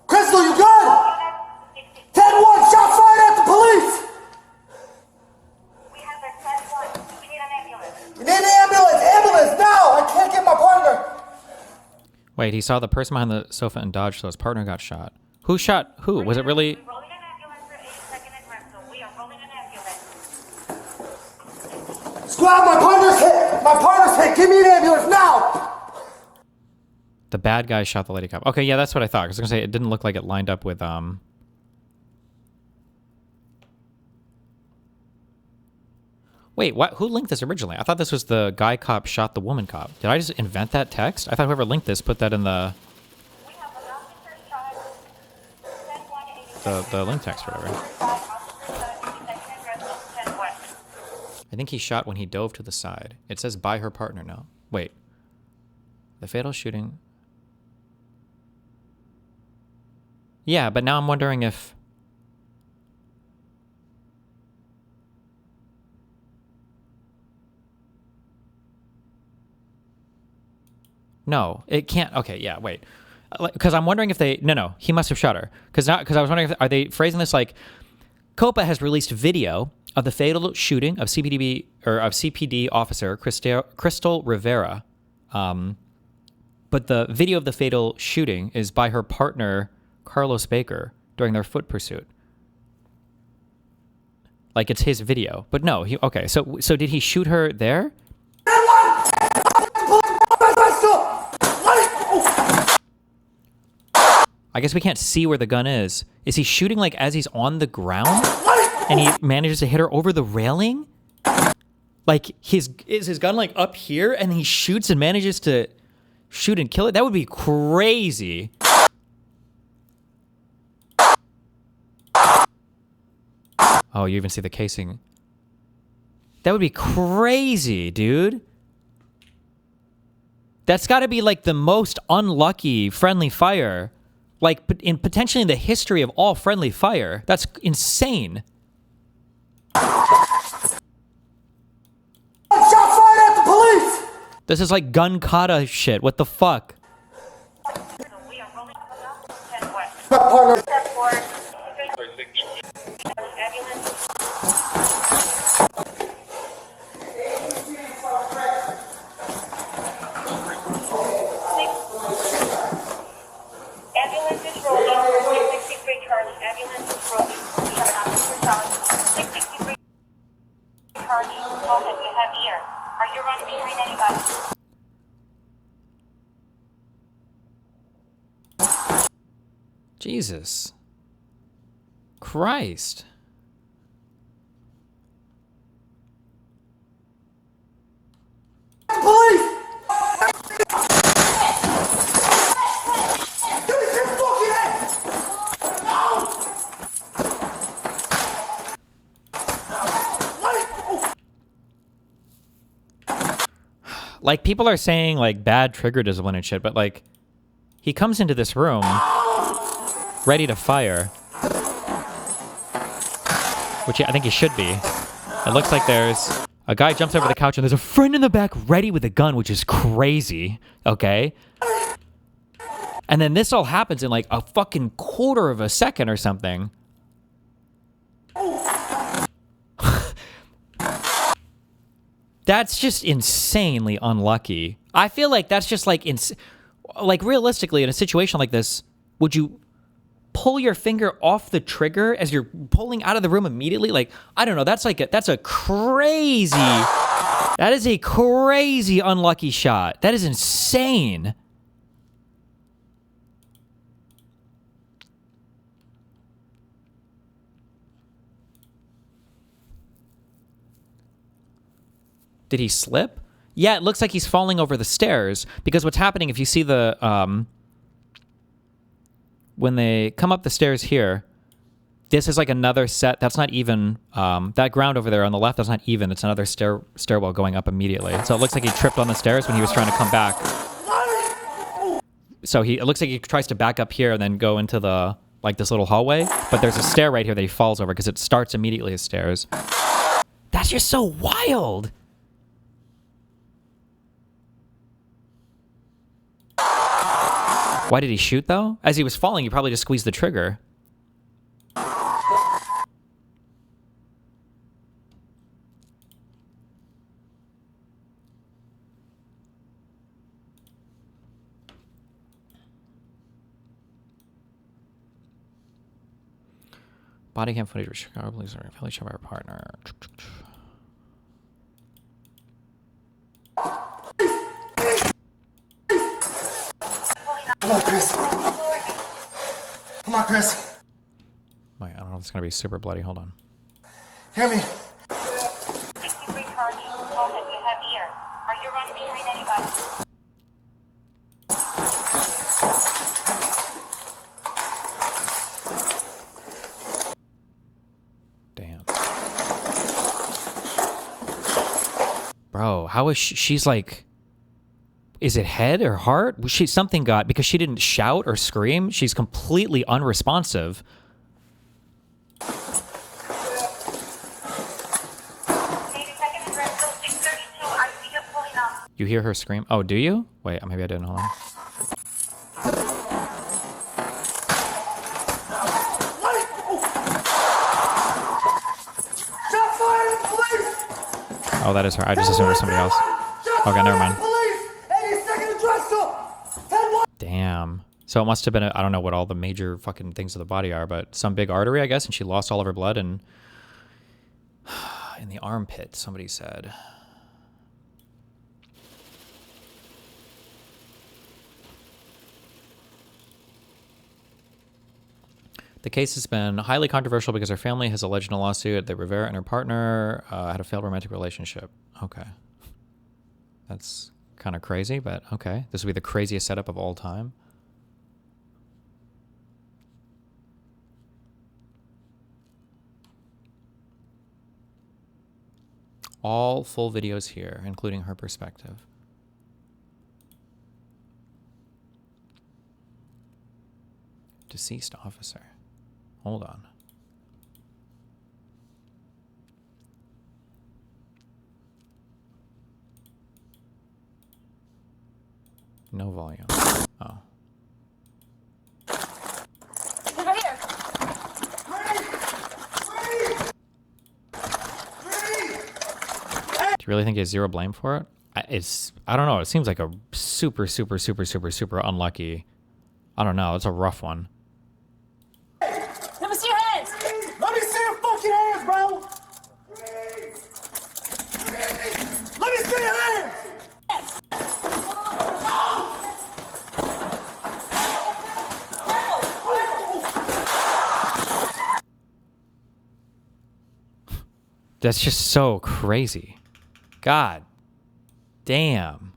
Crystal, you good? 10-1, shots fired at the police! We have a 10-1. We need an ambulance. We need an ambulance! Ambulance, now! I can't get my partner! Wait, he saw the person behind the sofa and dodged, so his partner got shot. Who shot who? Was it really... Squad, my partner's hit! My partner's hit! Give me an ambulance now! The bad guy shot the lady cop. Okay, yeah, that's what I thought. I was gonna say it didn't look like it lined up with Wait, what? Who linked this originally? I thought this was the guy cop shot the woman cop. Did I just invent that text? I thought whoever linked this put that in the link text or whatever. I think he shot when he dove to the side. It says by her partner now. Wait. The fatal shooting. Yeah, but now I'm wondering if... No, it can't. Okay, yeah, wait. Because I'm wondering if they... No, he must have shot her. Because I was wondering if... Are they phrasing this like... COPA has released video of the fatal shooting of CPD officer Crystal Rivera. But the video of the fatal shooting is by her partner, Carlos Baker, during their foot pursuit. Like, it's his video. But no, okay, so did he shoot her there? I guess we can't see where the gun is. Is he shooting like as he's on the ground? And he manages to hit her over the railing? Like, is his gun like up here and he shoots and manages to shoot and kill it? That would be crazy. Oh, you even see the casing. That would be crazy, dude. That's got to be like the most unlucky friendly fire. Like, potentially in the history of all friendly fire. That's insane. Shot fired at the police! This is like gun kata shit. What the fuck? My partner. Ambulance is rolling. 663 Charlie. Ambulance is rolling. We have an officer Charlie. 663 Charlie. Go ahead. We have ear. Are you running behind anybody? Jesus. Christ. Police! Like, people are saying, like, bad trigger discipline and shit, but, like, he comes into this room ready to fire. Which I think he should be. It looks like there's... A guy jumps over the couch and there's a friend in the back ready with a gun, which is crazy. Okay? And then this all happens in, like, a fucking quarter of a second or something. That's just insanely unlucky. I feel like that's just like, like realistically in a situation like this, would you pull your finger off the trigger as you're pulling out of the room immediately? Like, I don't know. That's like that's a crazy. That is a crazy unlucky shot. That is insane. Did he slip? Yeah, it looks like he's falling over the stairs, because what's happening, if you see the, when they come up the stairs here, this is like another set. That's not even, that ground over there on the left, that's not even. It's another stairwell going up immediately. So it looks like he tripped on the stairs when he was trying to come back. So it looks like he tries to back up here and then go into the, like this little hallway. But there's a stair right here that he falls over because it starts immediately as stairs. That's just so wild. Why did he shoot, though? As he was falling, he probably just squeezed the trigger. Body cam footage with Chicago police are fairly sure by our partner. Come on, Chris. Come on, Chris. Wait, I don't know if it's gonna be super bloody. Hold on. Hear me. 63 charge. Mogged, you have ear. Are you running behind anybody? Damn. Bro, how is she's like... Is it head or heart? Something got... Because she didn't shout or scream, she's completely unresponsive. You hear her scream? Oh, do you? Wait, maybe I didn't. Hold on. Oh, that is her. I just assumed it was somebody else. Okay, never mind. Damn. So it must have been, I don't know what all the major fucking things of the body are, but some big artery, I guess, and she lost all of her blood and in the armpit, somebody said. The case has been highly controversial because her family has alleged in a lawsuit that Rivera and her partner had a failed romantic relationship. Okay. That's kind of crazy, but okay. This would be the craziest setup of all time. All full videos here, including her perspective. Deceased officer. Hold on. No volume. Oh. Over here. Do you really think he has zero blame for it? I don't know. It seems like a super unlucky. I don't know. It's a rough one. Let me see your hands. Let me see your fucking hands, bro. Let me see your hands. That's just so crazy. God damn.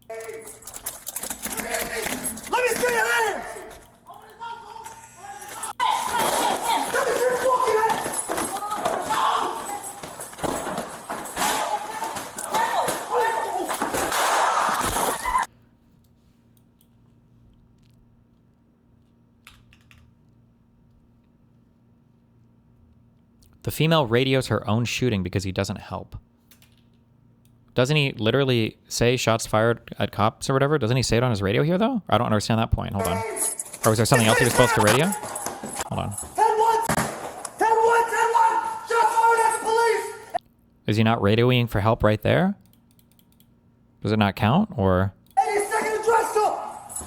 Let me see your hands. Let me see your fucking hands. The female radios her own shooting because he doesn't help. Doesn't he literally say shots fired at cops or whatever? Doesn't he say it on his radio here, though? I don't understand that point. Hold on. Or was there something else he was supposed to radio? Hold on. 10-1! 10-1! 10-1! Shots fired at the police! Is he not radioing for help right there? Does it not count, or...? 82nd address to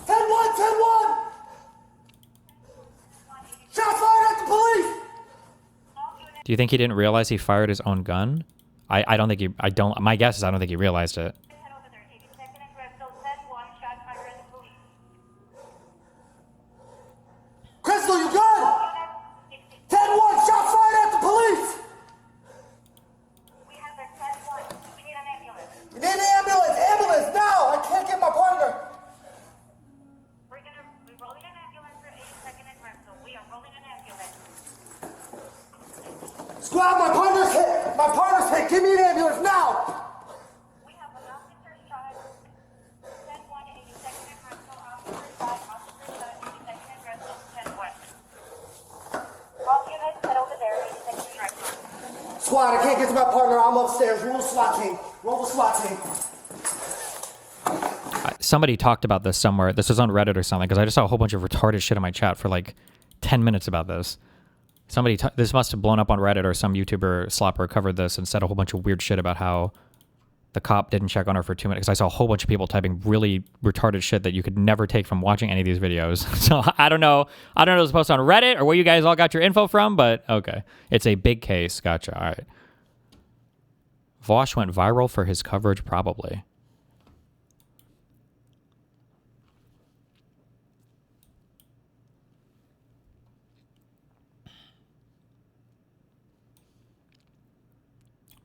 10-1! 10-1! Shots fired at the police! Do you think he didn't realize he fired his own gun? I don't think he... my guess is I don't think he realized it. Crystal, you good? 10-1, shots fired at the police! get to my partner. I'm upstairs. Roll the SWAT team. Roll the SWAT team. Somebody talked about this somewhere. This was on Reddit or something, because I just saw a whole bunch of retarded shit in my chat for like 10 minutes about this. This must have blown up on Reddit, or some YouTuber slopper covered this and said a whole bunch of weird shit about how the cop didn't check on her for 2 minutes. Because I saw a whole bunch of people typing really retarded shit that you could never take from watching any of these videos. So I don't know. I don't know if it's posted on Reddit or where you guys all got your info from, but okay. It's a big case. Gotcha. All right. Vosh went viral for his coverage, probably.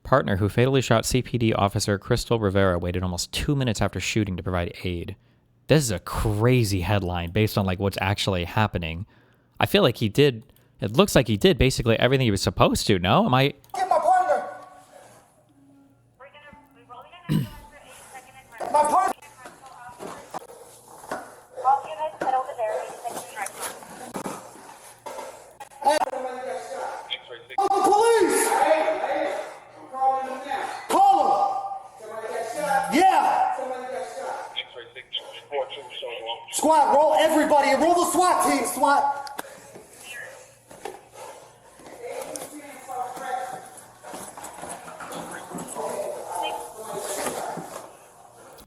Partner who fatally shot CPD officer Crystal Rivera waited almost 2 minutes after shooting to provide aid. This is a crazy headline based on like what's actually happening. I feel like he did. It looks like he did basically everything he was supposed to. No, am I? Get my partner. My partner. All units head over there. Call the police. Call them. Yeah. Squad, roll everybody. Roll the SWAT team. SWAT.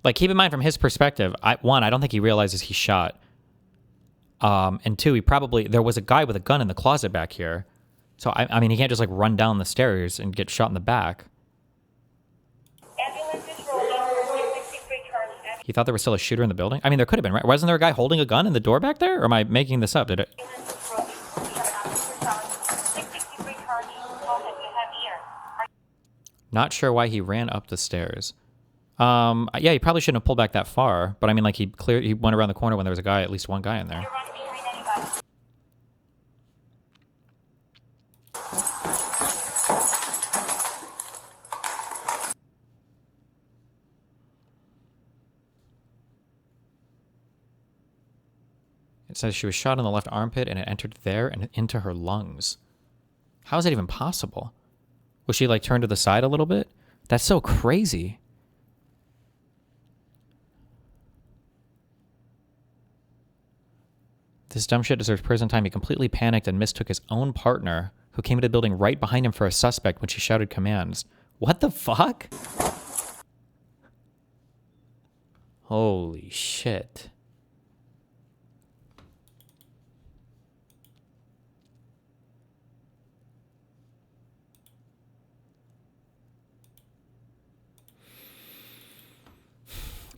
Like, keep in mind from his perspective, one, I don't think he realizes he's shot. And two, there was a guy with a gun in the closet back here. So, I mean, he can't just, like, run down the stairs and get shot in the back. He thought there was still a shooter in the building? I mean, there could have been, right? Wasn't there a guy holding a gun in the door back there? Or am I making this up? Did it? Not sure why he ran up the stairs. Yeah, he probably shouldn't have pulled back that far. But I mean, like, he went around the corner when there was at least one guy in there. It says she was shot in the left armpit and it entered there and into her lungs. How is that even possible? Was she like turned to the side a little bit? That's so crazy. This dumb shit deserves prison time. He completely panicked and mistook his own partner, who came into the building right behind him, for a suspect when she shouted commands. What the fuck? Holy shit.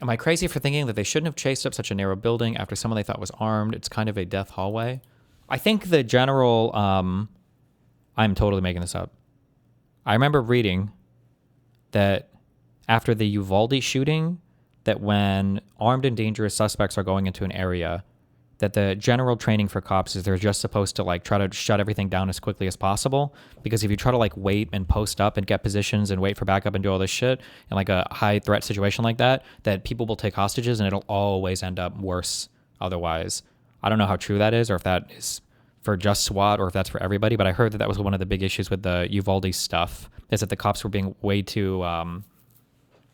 Am I crazy for thinking that they shouldn't have chased up such a narrow building after someone they thought was armed? It's kind of a death hallway. I think the general, I'm totally making this up. I remember reading that after the Uvalde shooting, that when armed and dangerous suspects are going into an area, that the general training for cops is they're just supposed to like try to shut everything down as quickly as possible. Because if you try to like wait and post up and get positions and wait for backup and do all this shit in like a high threat situation like that people will take hostages and it'll always end up worse otherwise. I don't know how true that is, or if that is for just SWAT or if that's for everybody, but I heard that that was one of the big issues with the Uvalde stuff, is that the cops were being way too,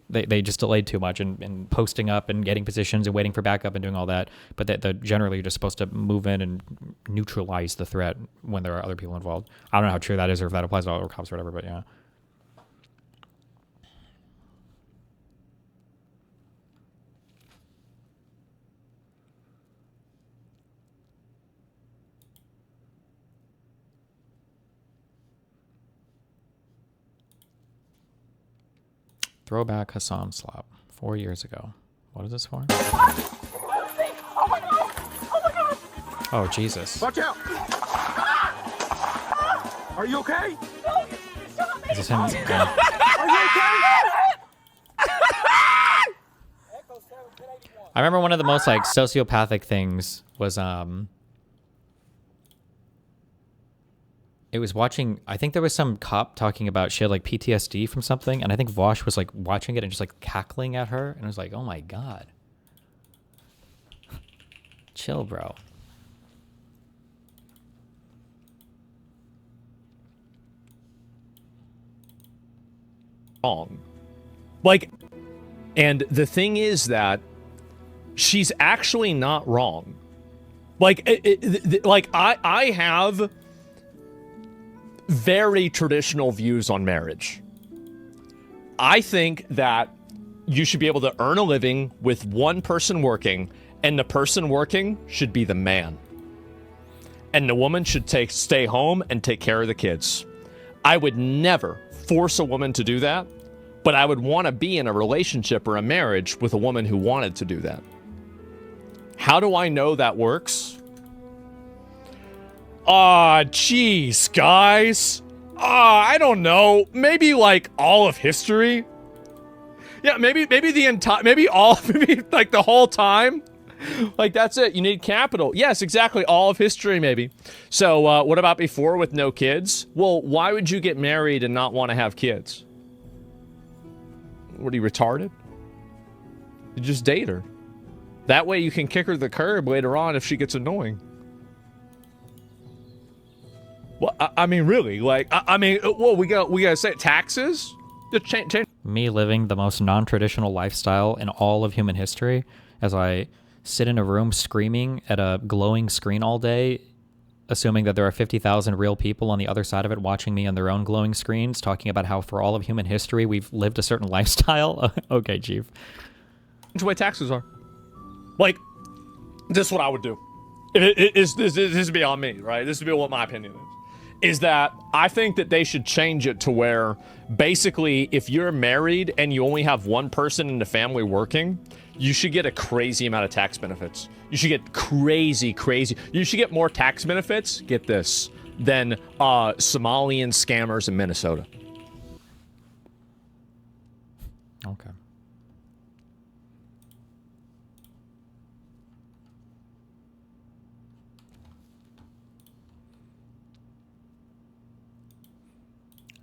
they just delayed too much in posting up and getting positions and waiting for backup and doing all that. But that generally you're just supposed to move in and neutralize the threat when there are other people involved. I don't know how true that is or if that applies to all cops or whatever, but yeah. Throwback HASLOP, 4 years ago. What is this for? Oh, Jesus. Watch out! Are you okay? Is this him? Are you okay? I remember one of the most like sociopathic things was it was watching, I think there was some cop talking about she had like PTSD from something, and I think Vosh was like watching it and just like cackling at her, and I was like, oh my God. Chill, bro. wrong. Like, and the thing is that she's actually not wrong. Like, I have very traditional views on marriage. I think that you should be able to earn a living with one person working, and the person working should be the man. And the woman should stay home and take care of the kids. I would never force a woman to do that, but I would want to be in a relationship or a marriage with a woman who wanted to do that. How do I know that works? Jeez, guys. I don't know. Maybe like all of history. Yeah, maybe the entire, maybe like the whole time. Like, that's it. You need capital. Yes, exactly. All of history, maybe. So, what about before with no kids? Well, why would you get married and not want to have kids? What, are you retarded? You just date her. That way you can kick her to the curb later on if she gets annoying. Well, I mean, really, like, I mean, well, we gotta say taxes? Just change. Me living the most non-traditional lifestyle in all of human history as I sit in a room screaming at a glowing screen all day, assuming that there are 50,000 real people on the other side of it watching me on their own glowing screens, talking about how for all of human history we've lived a certain lifestyle. Okay, Chief. That's the way taxes are. Like, this is what I would do. This is beyond me, right? This is what my opinion is that I think that they should change it to where basically if you're married and you only have one person in the family working, you should get a crazy amount of tax benefits. You should get crazy. You should get more tax benefits, get this, than Somalian scammers in Minnesota. Okay.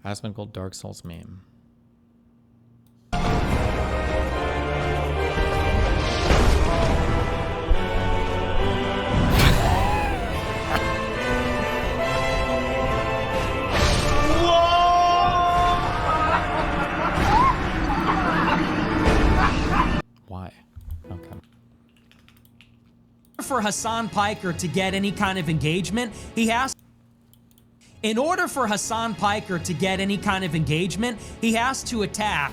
Aspen Gold Dark Souls meme. Why? Okay. For Hassan Piker to get any kind of engagement, in order for Hassan Piker to get any kind of engagement, he has to attack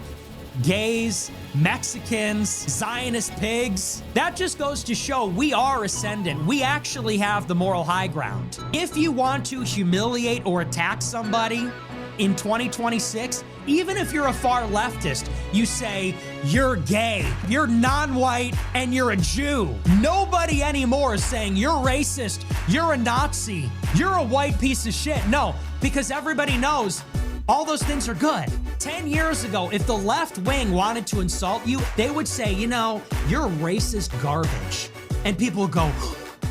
gays, Mexicans, Zionist pigs. That just goes to show we are ascendant. We actually have the moral high ground. If you want to humiliate or attack somebody in 2026, even if you're a far leftist, you say, you're gay, you're non-white, and you're a Jew. Nobody anymore is saying, you're racist, you're a Nazi, you're a white piece of shit. No, because everybody knows all those things are good. 10 years ago, if the left wing wanted to insult you, they would say, you know, you're racist garbage. And people would go,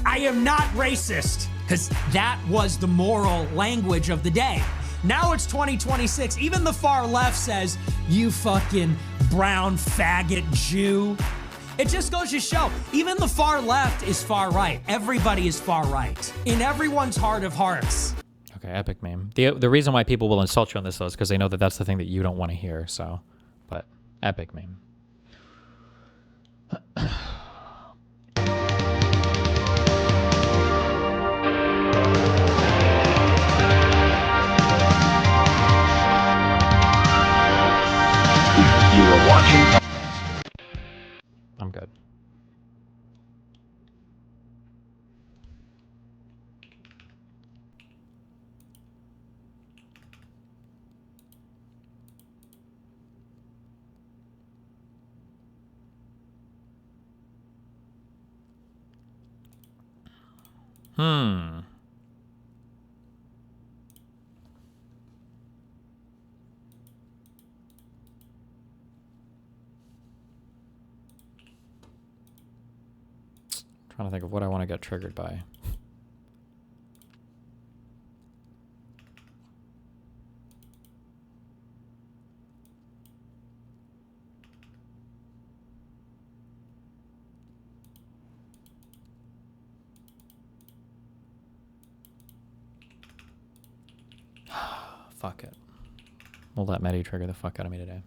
I am not racist, because that was the moral language of the day. Now it's 2026. Even the far left says, you fucking brown faggot Jew. It just goes to show, even the far left is far right. Everybody is far right. In everyone's heart of hearts. Okay, epic meme. The reason why people will insult you on this, though, is because they know that that's the thing that you don't want to hear, so. But, epic meme. You were watching. I'm good. Trying to think of what I want to get triggered by. Fuck it. We'll let Medhi trigger the fuck out of me today.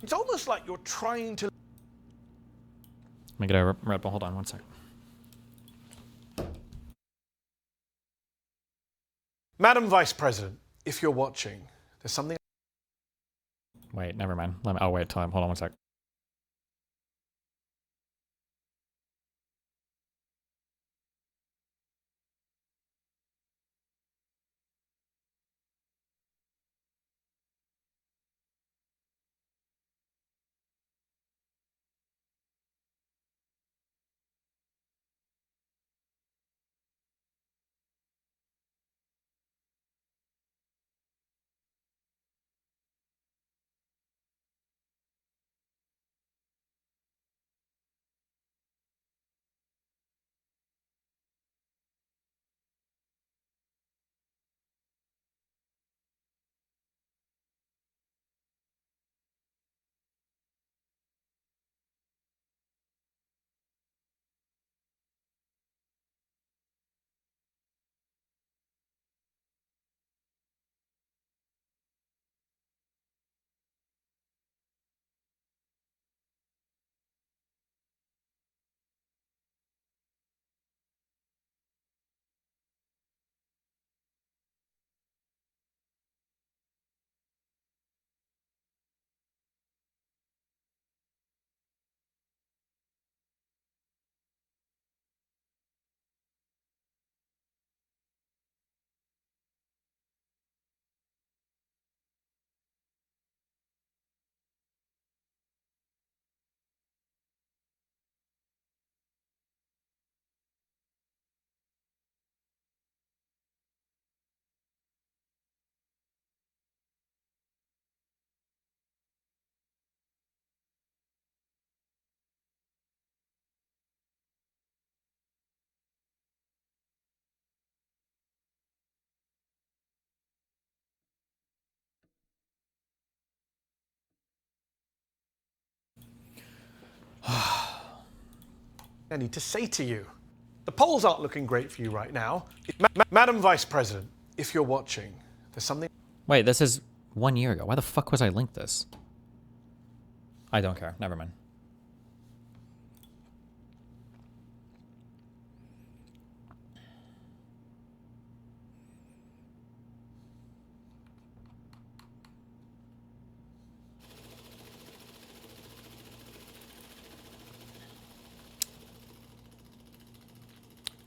It's almost like you're trying to... Let me get a Red Bull. Hold on one second. Madam Vice President, if you're watching, there's something... Wait, never mind. I'll wait till I'm... Hold on one sec. I need to say to you. The polls aren't looking great for you right now. Madam Vice President, if you're watching, there's something... Wait, this is 1 year ago. Why the fuck was I linked this? I don't care. Never mind.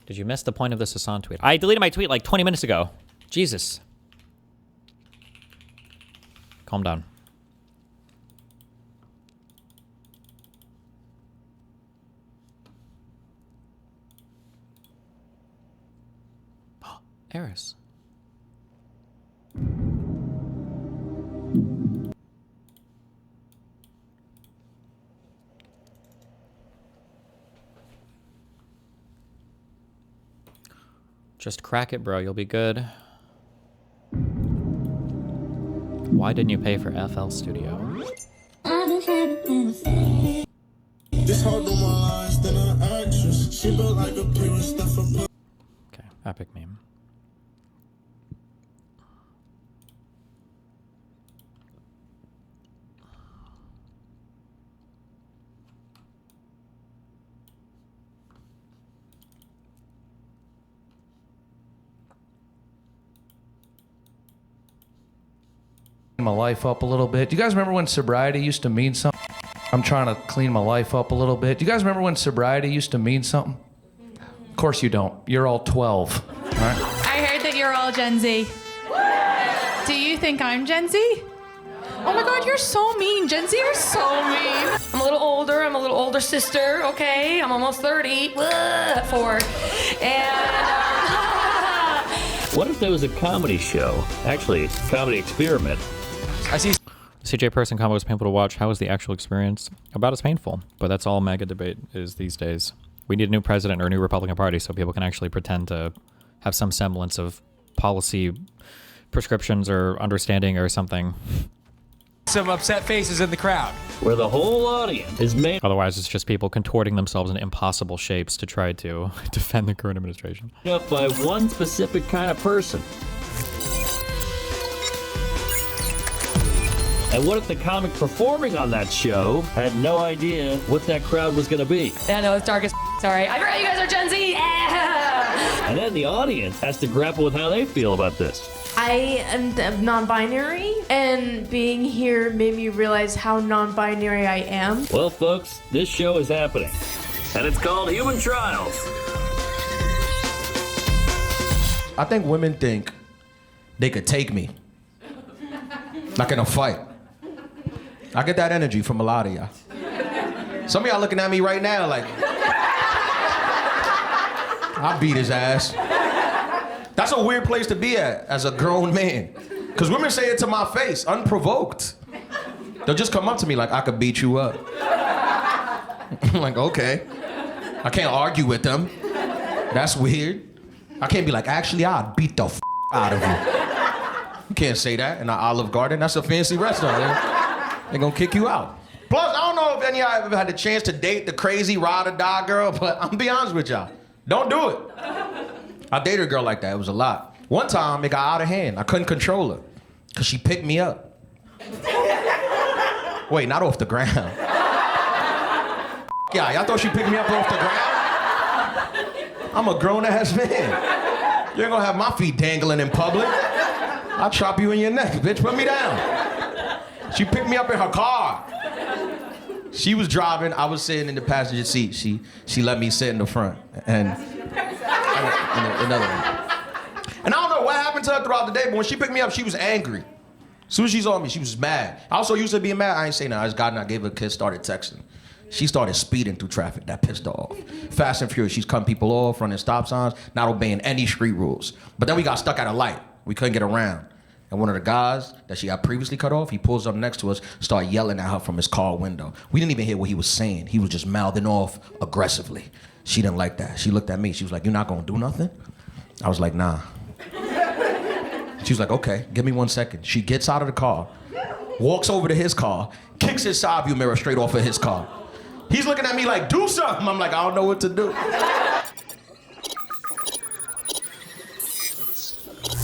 Did you miss the point of this Hasan tweet? I deleted my tweet like 20 minutes ago. Jesus. Calm down. Eris. Just crack it, bro. You'll be good. Why didn't you pay for FL Studio? Okay, epic meme. My life up a little bit. Do you guys remember when sobriety used to mean something? I'm trying to clean my life up a little bit. Do you guys remember when sobriety used to mean something? Of course you don't. You're all 12. All right? I heard that you're all Gen Z. Do you think I'm Gen Z? Oh my God, you're so mean. Gen Z are so mean. I'm a little older. I'm a little older sister, okay? I'm almost 30. 4. And... What if there was a comedy show? Actually, comedy experiment. I see. CJ Person combo was painful to watch. How was the actual experience? About as painful. But that's all mega debate is these days. We need a new president or a new Republican Party so people can actually pretend to have some semblance of policy prescriptions or understanding or something. Some upset faces in the crowd. Where the whole audience is made. Otherwise, it's just people contorting themselves in impossible shapes to try to defend the current administration. Up by one specific kind of person. And what if the comic performing on that show had no idea what that crowd was gonna be? I know it's dark as sorry. I forgot you guys are Gen Z. And then the audience has to grapple with how they feel about this. I am non-binary, and being here made me realize how non-binary I am. Well, folks, this show is happening, and it's called Human Trials. I think women think they could take me, like in a fight. I get that energy from a lot of y'all. Some of y'all looking at me right now like, I'll beat his ass. That's a weird place to be at as a grown man. Because women say it to my face, unprovoked. They'll just come up to me like, I could beat you up. I'm like, okay. I can't argue with them. That's weird. I can't be like, actually, I'd beat the out of you. You can't say that in an Olive Garden. That's a fancy restaurant. They're gonna kick you out. Plus, I don't know if any of y'all ever had the chance to date the crazy ride or die girl, but I'm gonna be honest with y'all. Don't do it. I dated a girl like that. It was a lot. One time, it got out of hand. I couldn't control her because she picked me up. Wait, not off the ground. Yeah, y'all thought she picked me up off the ground? I'm a grown-ass man. You ain't gonna have my feet dangling in public. I'll chop you in your neck, bitch. Put me down. She picked me up in her car. She was driving. I was sitting in the passenger seat. She let me sit in the front. And another one. And I don't know what happened to her throughout the day, but when she picked me up, she was angry. As soon as she saw me, she was mad. I also used to being mad. I ain't say nothing. I just got in, I gave her a kiss, started texting. She started speeding through traffic. That pissed her off. Fast and furious. She's cutting people off, running stop signs, not obeying any street rules. But then we got stuck at a light. We couldn't get around. And one of the guys that she had previously cut off, he pulls up next to us, started yelling at her from his car window. We didn't even hear what he was saying. He was just mouthing off aggressively. She didn't like that. She looked at me. She was like, "You're not gonna do nothing?" I was like, "Nah." She was like, "Okay, give me 1 second." She gets out of the car, walks over to his car, kicks his side view mirror straight off of his car. He's looking at me like, "Do something." I'm like, "I don't know what to do."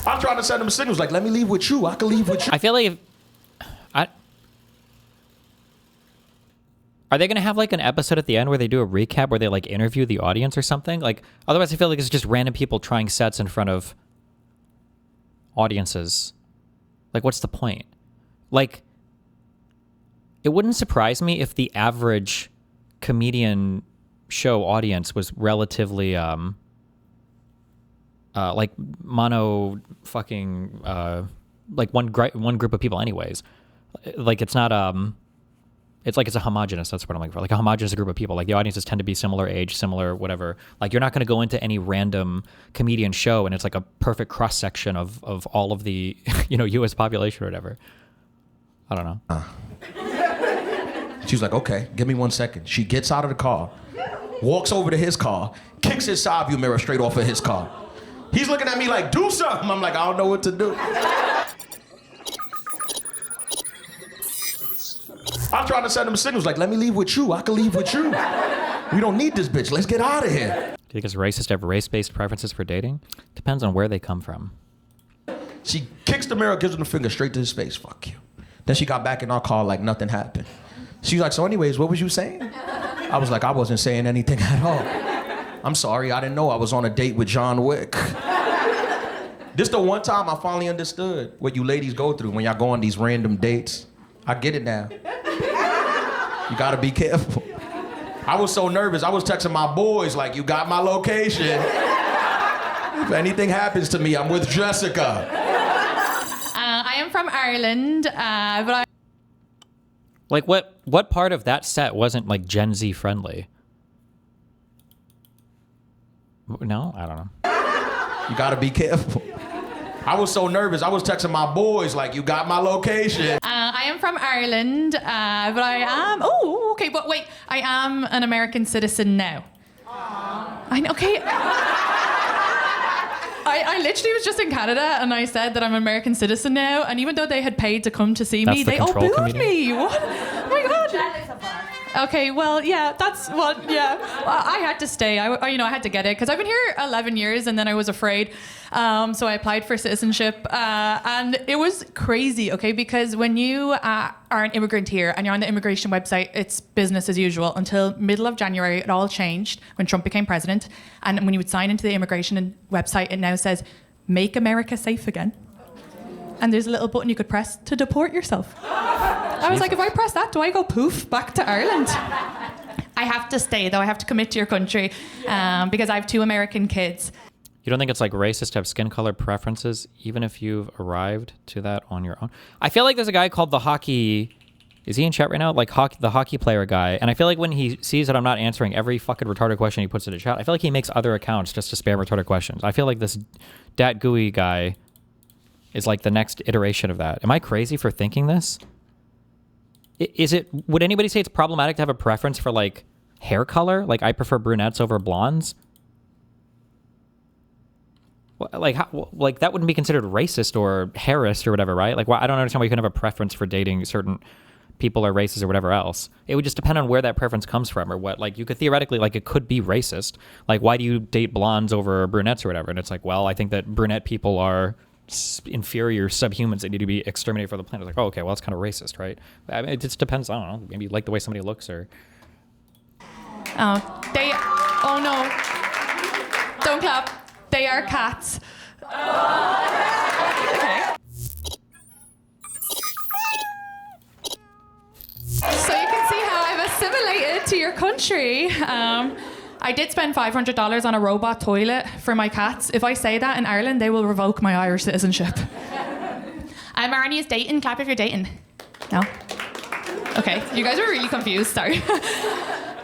I'm trying to send him signals like, "Let me leave with you. I can leave with you." I feel like are they gonna have like an episode at the end where they do a recap where they like interview the audience or something? Like, otherwise I feel like it's just random people trying sets in front of audiences. Like, what's the point? Like, it wouldn't surprise me if the average comedian show audience was relatively like mono fucking like one group of people anyways. Like, it's not it's like it's a homogenous, that's what I'm looking for. Like a homogenous group of people. Like the audiences tend to be similar age, similar whatever. Like, you're not going to go into any random comedian show and it's like a perfect cross section of all of the US population or whatever. I don't know. She was like, "Okay, give me 1 second." She gets out of the car, walks over to his car, kicks his side view mirror straight off of his car. He's looking at me like, "Do something." I'm like, "I don't know what to do." I'm trying to send him signals like, "Let me leave with you. I can leave with you. We don't need this bitch. Let's get out of here." Do you think it's racist to have race-based preferences for dating? Depends on where they come from. She kicks the mirror, gives him the finger straight to his face. "Fuck you." Then she got back in our car like nothing happened. She was like, "So anyways, what was you saying?" I was like, "I wasn't saying anything at all. I'm sorry, I didn't know I was on a date with John Wick." This the one time I finally understood what you ladies go through when y'all go on these random dates. I get it now. You gotta be careful. I was so nervous, I was texting my boys like, "You got my location. If anything happens to me, I'm with Jessica." I am from Ireland, but I... Like, what part of that set wasn't like Gen Z friendly? No, I don't know. You gotta be careful. I was so nervous, I was texting my boys like, "You got my location." I am from Ireland, but I am... Oh, okay, but wait. I am an American citizen now. I know, okay. I literally was just in Canada and I said that I'm an American citizen now, and even though they had paid to come to see me, they all booed me. What? Oh my God. Okay, well, yeah, that's what, yeah. Well, I had to stay. I had to get it because I've been here 11 years and then I was afraid. So I applied for citizenship and it was crazy, okay? Because when you are an immigrant here and you're on the immigration website, it's business as usual until middle of January. It all changed when Trump became president. And when you would sign into the immigration website, it now says, "Make America safe again." And there's a little button you could press to deport yourself. I was like, if I press that, do I go poof back to Ireland? I have to stay, though. I have to commit to your country because I have 2 American kids. You don't think it's like racist to have skin color preferences, even if you've arrived to that on your own? I feel like there's a guy called the hockey. Is he in chat right now? Like the hockey player guy. And I feel like when he sees that I'm not answering every fucking retarded question he puts in the chat, I feel like he makes other accounts just to spam retarded questions. I feel like this Dat Gooey guy is like the next iteration of that. Am I crazy for thinking this? Would anybody say it's problematic to have a preference for like hair color? Like I prefer brunettes over blondes? Like that wouldn't be considered racist or hairist or whatever, right? Like, I don't understand why you can have a preference for dating certain people or races or whatever else. It would just depend on where that preference comes from or what. Like you could theoretically, like it could be racist. Like why do you date blondes over brunettes or whatever? And it's like, well, I think that brunette people are inferior subhumans that need to be exterminated for the planet. Like, oh, okay, well, that's kind of racist, right? I mean, it just depends. I don't know. Maybe you like the way somebody looks or... Oh no. Don't clap. They are cats. Okay. So you can see how I've assimilated to your country. I did spend $500 on a robot toilet for my cats. If I say that in Ireland, they will revoke my Irish citizenship. Marnie is dating. Clap if you're dating. No? Okay, you guys are really confused. Sorry.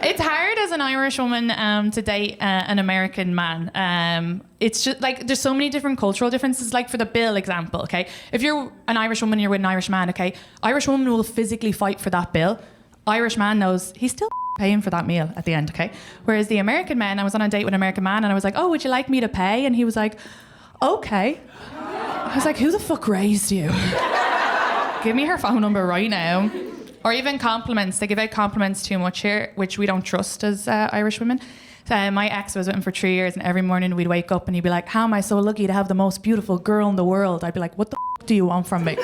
It's hard as an Irish woman to date an American man. It's just like there's so many different cultural differences. Like for the bill example, okay? If you're an Irish woman, you're with an Irish man, okay? Irish woman will physically fight for that bill. Irish man knows he's still paying for that meal at the end, okay? Whereas the American man, I was on a date with an American man and I was like, oh, would you like me to pay? And he was like, okay. I was like, who the fuck raised you? Give me her phone number right now. Or even compliments. They give out compliments too much here, which we don't trust as Irish women. My ex was with him for 3 years, and every morning we'd wake up and he'd be like, how am I so lucky to have the most beautiful girl in the world? I'd be like, what the f*** do you want from me?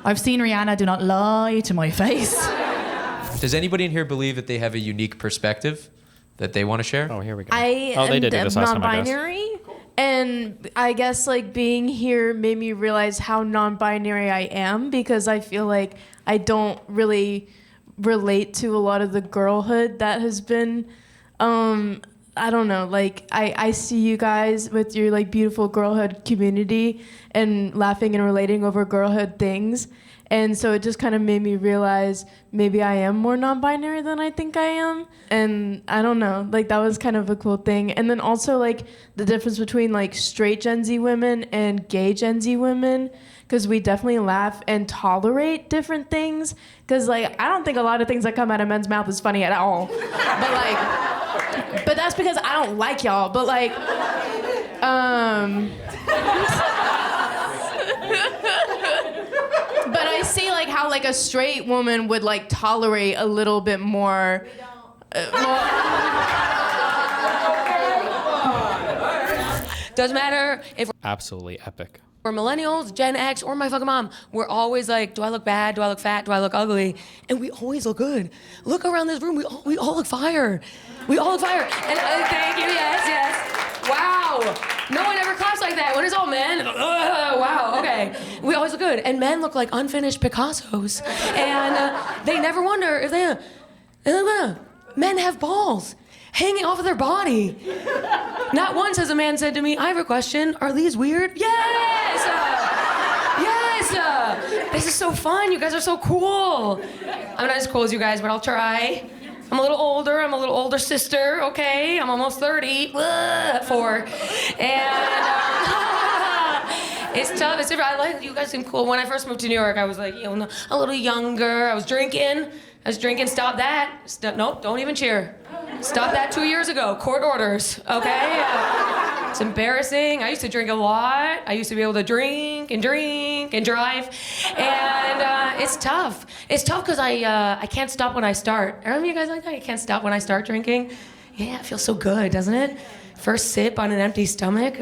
I've seen Rihanna, do not lie to my face. Does anybody in here believe that they have a unique perspective that they want to share? Oh, here we go. I they did this last time, I guess. non-binary, and I guess like being here made me realize how non-binary I am because I feel like I don't really relate to a lot of the girlhood that has been, I don't know, like I see you guys with your like beautiful girlhood community and laughing and relating over girlhood things. And so it just kind of made me realize maybe I am more non-binary than I think I am. And I don't know, like that was kind of a cool thing. And then also like the difference between like straight Gen Z women and gay Gen Z women, because we definitely laugh and tolerate different things. Because like I don't think a lot of things that come out of men's mouth is funny at all. But that's because I don't like y'all. But like, but I see like how like a straight woman would like tolerate a little bit more. Doesn't matter if Absolutely epic. we're millennials, Gen X, or my fucking mom. We're always like, do I look bad? Do I look fat? Do I look ugly? And we always look good. Look around this room. We all look fire. We all look fire. And thank you. Yes. Wow. No one ever claps like that. When it's all men. Wow. Okay. We always look good. And men look like unfinished Picassos. And they never wonder if men have balls hanging off of their body. Not once has a man said to me, I have a question. Are these weird? Yes! Yes! This is so fun. You guys are so cool. I'm not as cool as you guys, but I'll try. I'm a little older. I'm a little older sister, okay? I'm almost 30. 4. And it's tough. It's different. I like you guys seem cool. When I first moved to New York, I was like, a little younger. I was drinking. Stop that. Nope, don't even cheer. Stop that 2 years ago. Court orders, okay? It's embarrassing. I used to drink a lot. I used to be able to drink and drive. And it's tough. It's tough because I can't stop when I start. Are any of you guys like that? You can't stop when I start drinking? Yeah, it feels so good, doesn't it? First sip on an empty stomach.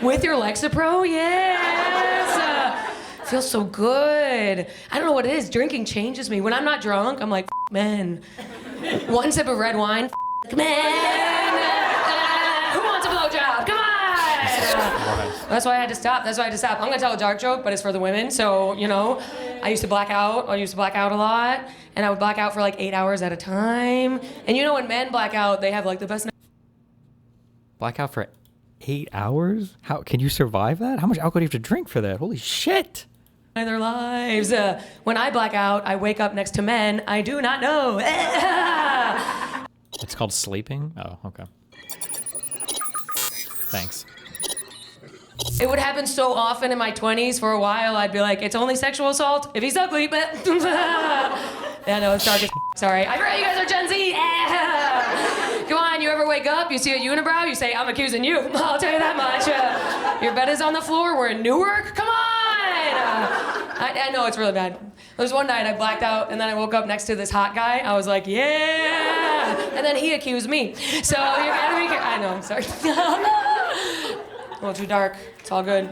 With your Lexapro, yes. Feels so good. I don't know what it is. Drinking changes me. When I'm not drunk, I'm like, men. One sip of red wine, men. Who wants a blowjob? Come on. That's why I had to stop. I'm gonna tell a dark joke, but it's for the women. So, you know, I used to black out. I used to black out a lot. And I would black out for like 8 hours at a time. And you know, when men black out, they have like the best. Blackout for 8 hours? How can you survive that? How much alcohol do you have to drink for that? Holy shit. Their lives. When I black out, I wake up next to men I do not know. It's called sleeping? Oh, okay. Thanks. It would happen so often in my 20s. For a while, I'd be like, it's only sexual assault if he's ugly, but... Yeah, no, it's dark as sorry. I forgot you guys are Gen Z. Come on, you ever wake up, you see a unibrow, you say, I'm accusing you. I'll tell you that much. Your bed is on the floor, we're in Newark, come on. I know, it's really bad. There was one night I blacked out, and then I woke up next to this hot guy. I was like, yeah. And then he accused me. So you gotta be careful. I know, I'm sorry. A little too dark. It's all good.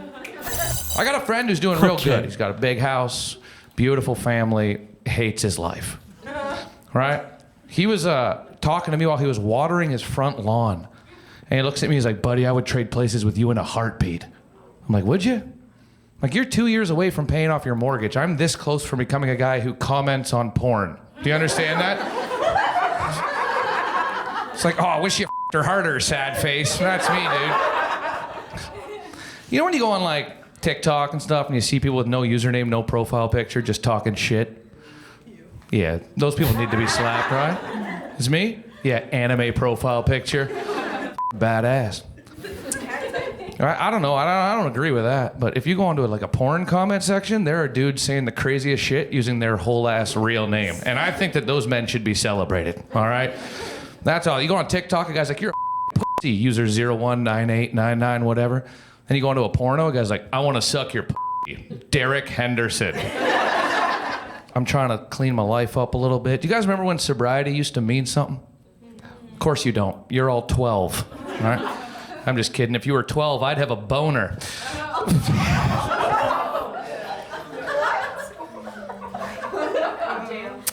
I got a friend who's doing real good. He's got a big house, beautiful family, hates his life. Right? He was talking to me while he was watering his front lawn. And he looks at me, he's like, buddy, I would trade places with you in a heartbeat. I'm like, would you? Like, you're 2 years away from paying off your mortgage. I'm this close from becoming a guy who comments on porn. Do you understand that? It's like, oh, I wish you f***ed her harder, sad face. That's me, dude. You know when you go on like TikTok and stuff and you see people with no username, no profile picture, just talking shit? Yeah, those people need to be slapped, right? It's me? Yeah, anime profile picture. Badass. I don't know, I don't agree with that, but if you go onto like a porn comment section, there are dudes saying the craziest shit using their whole ass real name. And I think that those men should be celebrated, all right? That's all. You go on TikTok, a guy's like, you're a pussy, user 019899, whatever. And you go into a porno, a guy's like, I want to suck your pussy. Derek Henderson. I'm trying to clean my life up a little bit. Do you guys remember when sobriety used to mean something? Of course you don't. You're all 12, all right? I'm just kidding. If you were 12, I'd have a boner.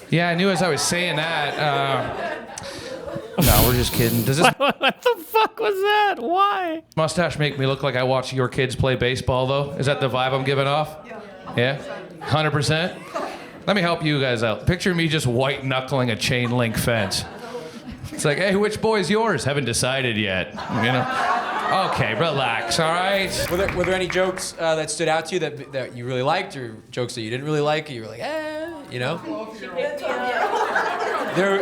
Yeah, I knew as I was saying that. No, we're just kidding. Does this What the fuck was that? Why? mustache make me look like I watch your kids play baseball, though? Is that the vibe I'm giving off? Yeah? 100%? Let me help you guys out. Picture me just white knuckling a chain link fence. It's like, hey, which boy's yours? Haven't decided yet. You know? Okay, relax, all right? Were there any jokes that stood out to you that you really liked, or jokes that you didn't really like? You were like, you know?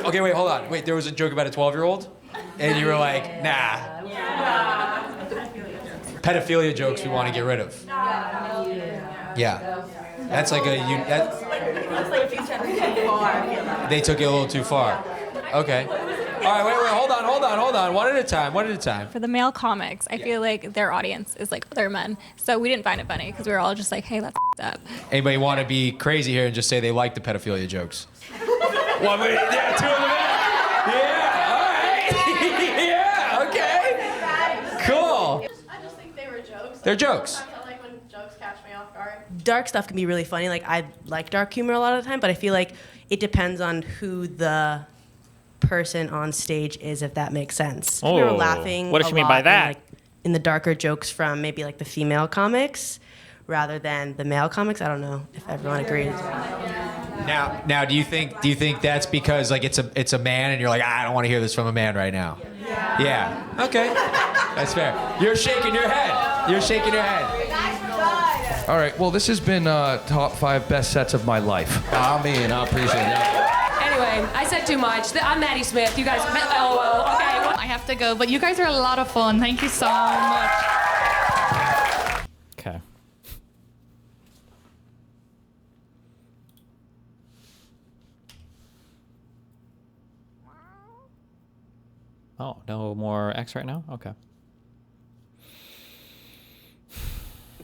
Okay, wait, hold on. Wait, there was a joke about a 12-year-old? And you were like, nah. Pedophilia jokes we want to get rid of. Yeah. That's like they took it a little too far. Okay. All right, wait, hold on. One at a time. For the male comics, I feel like their audience is like other men. So we didn't find it funny because we were all just like, hey, that's up. Anybody want to be crazy here and just say they like the pedophilia jokes? One, yeah, two of them. Yeah, all right. Yeah, okay. Cool. I just think they were jokes. They're jokes. I feel like when jokes catch me off guard. Dark stuff can be really funny. Like, I like dark humor a lot of the time, but I feel like it depends on who the person on stage is, if that makes sense. We were laughing. What does she mean by that? In the darker jokes from maybe like the female comics rather than the male comics. I don't know if everyone agrees. Now, do you think that's because like it's a man and you're like, I don't want to hear this from a man right now? Yeah. Okay. That's fair. You're shaking your head. All right, well, this has been top 5 best sets of my life. I mean, I appreciate that. Anyway, I said too much. I'm Maddie Smith. You guys, LOL. Okay. I have to go, but you guys are a lot of fun. Thank you so much. Okay. Oh, no more X right now? Okay.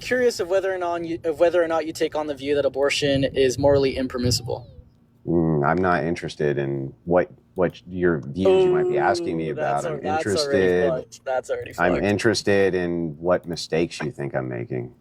Curious of whether or not you take on the view that abortion is morally impermissible. I'm not interested in what your views you might be asking me about. I'm interested. That's already fucked. I'm interested in what mistakes you think I'm making.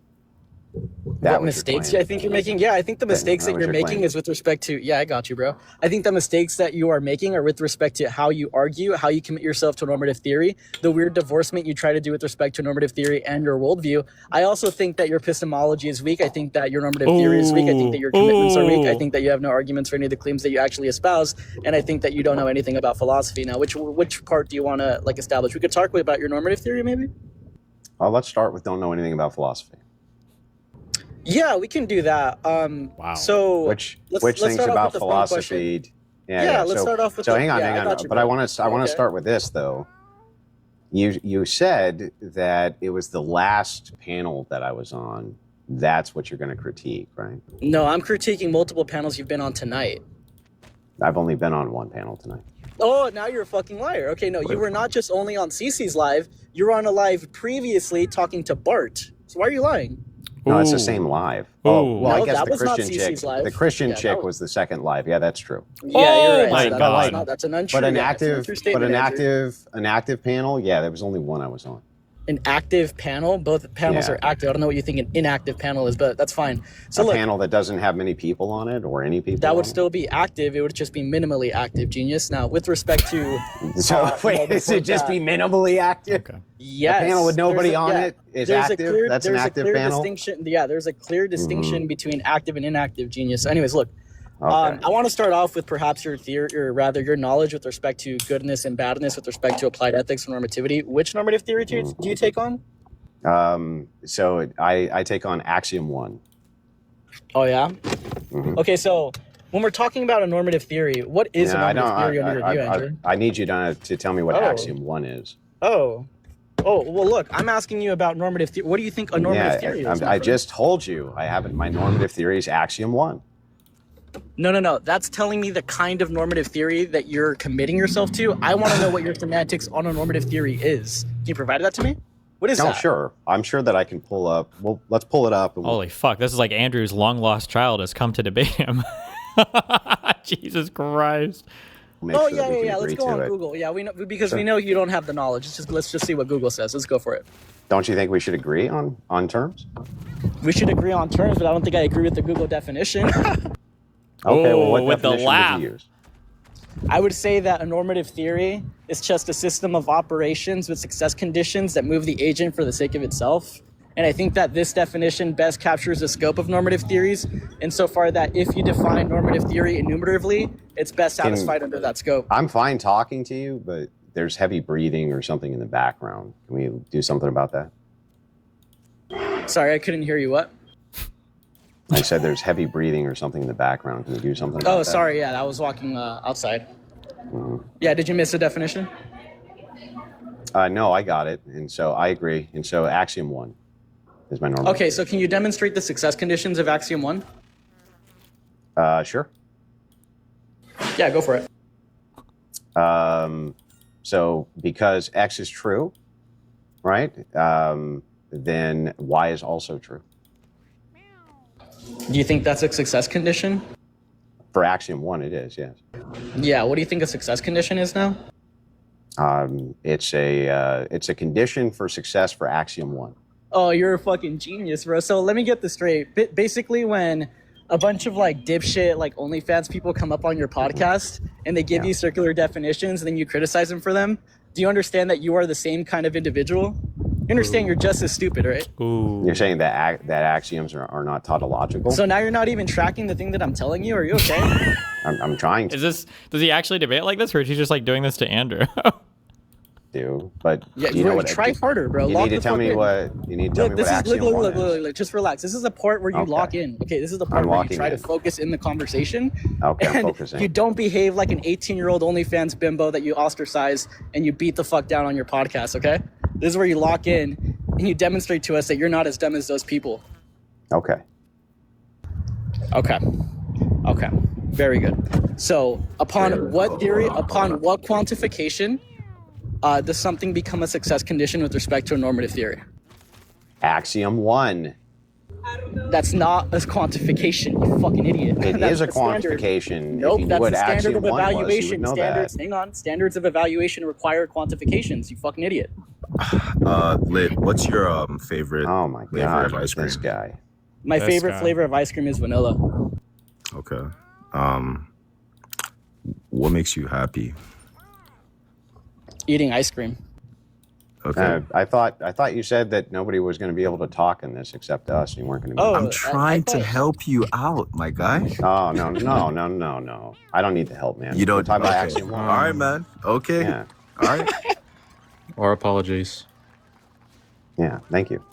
What mistakes I think you're making? Yeah, I think the mistakes that you're making is with respect to, I got you, bro. I think the mistakes that you are making are with respect to how you argue, how you commit yourself to a normative theory, the weird divorcement you try to do with respect to a normative theory and your worldview. I also think that your epistemology is weak. I think that your normative theory is weak. I think that your commitments are weak. I think that you have no arguments for any of the claims that you actually espouse. And I think that you don't know anything about philosophy. Now, which part do you want to establish? We could talk about your normative theory, maybe? Let's start with don't know anything about philosophy. Yeah, we can do that. Wow. So which things about philosophy? Let's start off with. So hang on. But I want to start with this though. You said that it was the last panel that I was on. That's what you're going to critique, right? No, I'm critiquing multiple panels you've been on tonight. I've only been on one panel tonight. Oh, now you're a fucking liar. Okay, no, you were not just only on Cece's live. You were on a live previously talking to Bart. So why are you lying? No, it's the same live. Oh, well, no, I guess that the was not Christian Cece's chick. live. The Christian chick was the second live. Yeah, that's true. Yeah, you're right. My God. That's an untrue. But an Andrew. active panel. Yeah, there was only one I was on. An active panel. Both panels are active. I don't know what you think an inactive panel is, but that's fine. So a panel that doesn't have many people on it or any people. That would still be active. It would just be minimally active, genius. Now, with respect to. So wait, does it just be minimally active? Okay. Yes. A panel with nobody on it is active. That's an active panel. There's a clear distinction between active and inactive, genius. Anyways, look. Okay. I want to start off with perhaps your theory, or rather your knowledge with respect to goodness and badness with respect to applied ethics and normativity. Which normative theory do you take on? So I take on axiom 1. Oh yeah. Okay, so when we're talking about a normative theory, what is a normative theory under your view, Andrew? I need you to tell me what axiom 1 is. Oh, well, look, I'm asking you about normative theory. What do you think a normative theory is? I just told you I haven't. My normative theory is axiom 1. No. That's telling me the kind of normative theory that you're committing yourself to. I want to know what your semantics on a normative theory is. Can you provide that to me? What is that? Oh, sure. I'm sure that I can pull up. Well, let's pull it up. Holy fuck. This is like Andrew's long lost child has come to debate him. Jesus Christ. Yeah. Let's go on Google. Yeah, we know because we know you don't have the knowledge. Let's just see what Google says. Let's go for it. Don't you think we should agree on terms? We should agree on terms, but I don't think I agree with the Google definition. Okay, well, what definition would you use? I would say that a normative theory is just a system of operations with success conditions that move the agent for the sake of itself. And I think that this definition best captures the scope of normative theories, insofar that if you define normative theory enumeratively, it's best satisfied under that scope. I'm fine talking to you, but there's heavy breathing or something in the background. Can we do something about that? Sorry, I couldn't hear you. What? I said there's heavy breathing or something in the background. Can we do something about that? Oh, sorry. Yeah, I was walking outside. Yeah, did you miss the definition? No, I got it. And so I agree. And so axiom 1 is my normal. Okay, so can you demonstrate the success conditions of axiom 1? Sure. Yeah, go for it. So because X is true, right? Then Y is also true. Do you think that's a success condition? For axiom 1, it is, yes. Yeah, what do you think a success condition is now? It's a condition for success for axiom 1. Oh, you're a fucking genius, bro. So let me get this straight. Basically, when a bunch of like dipshit, like OnlyFans people come up on your podcast and they give you circular definitions and then you criticize them for them, do you understand that you are the same kind of individual? You understand you're just as stupid, right? Ooh. You're saying that axioms are not tautological? So now you're not even tracking the thing that I'm telling you? Are you okay? I'm trying to. Does he actually debate like this, or is he just like doing this to Andrew? But yeah, you know what? Try harder, bro. You need to tell me what axiom 1 is. Look, just relax. This is the part where you lock in. Okay, this is the part where you try to focus in the conversation. Okay, I'm and focusing. You don't behave like an 18-year-old OnlyFans bimbo that you ostracize and you beat the fuck down on your podcast, okay? This is where you lock in and you demonstrate to us that you're not as dumb as those people. Okay. Very good. So, upon what theory, upon what quantification does something become a success condition with respect to a normative theory? Axiom 1. That's not a quantification, you fucking idiot. It That's is a the standard. quantification. Nope, If you knew that's what the standard Axiom of 1 was, you evaluation. would know Standards, that. hang on. Standards of evaluation require quantifications, you fucking idiot. Lit, what's your favorite flavor of ice cream? This guy. My favorite flavor of ice cream is vanilla. Okay. What makes you happy? Eating ice cream. Okay. I thought you said that nobody was going to be able to talk in this except us, and you weren't going to. I'm trying to help you out, my guy. Oh no! I don't need the help, man. You don't We're talking about okay. Axiom 1. All right, man. Okay. Yeah. All right. Our apologies. Yeah. Thank you.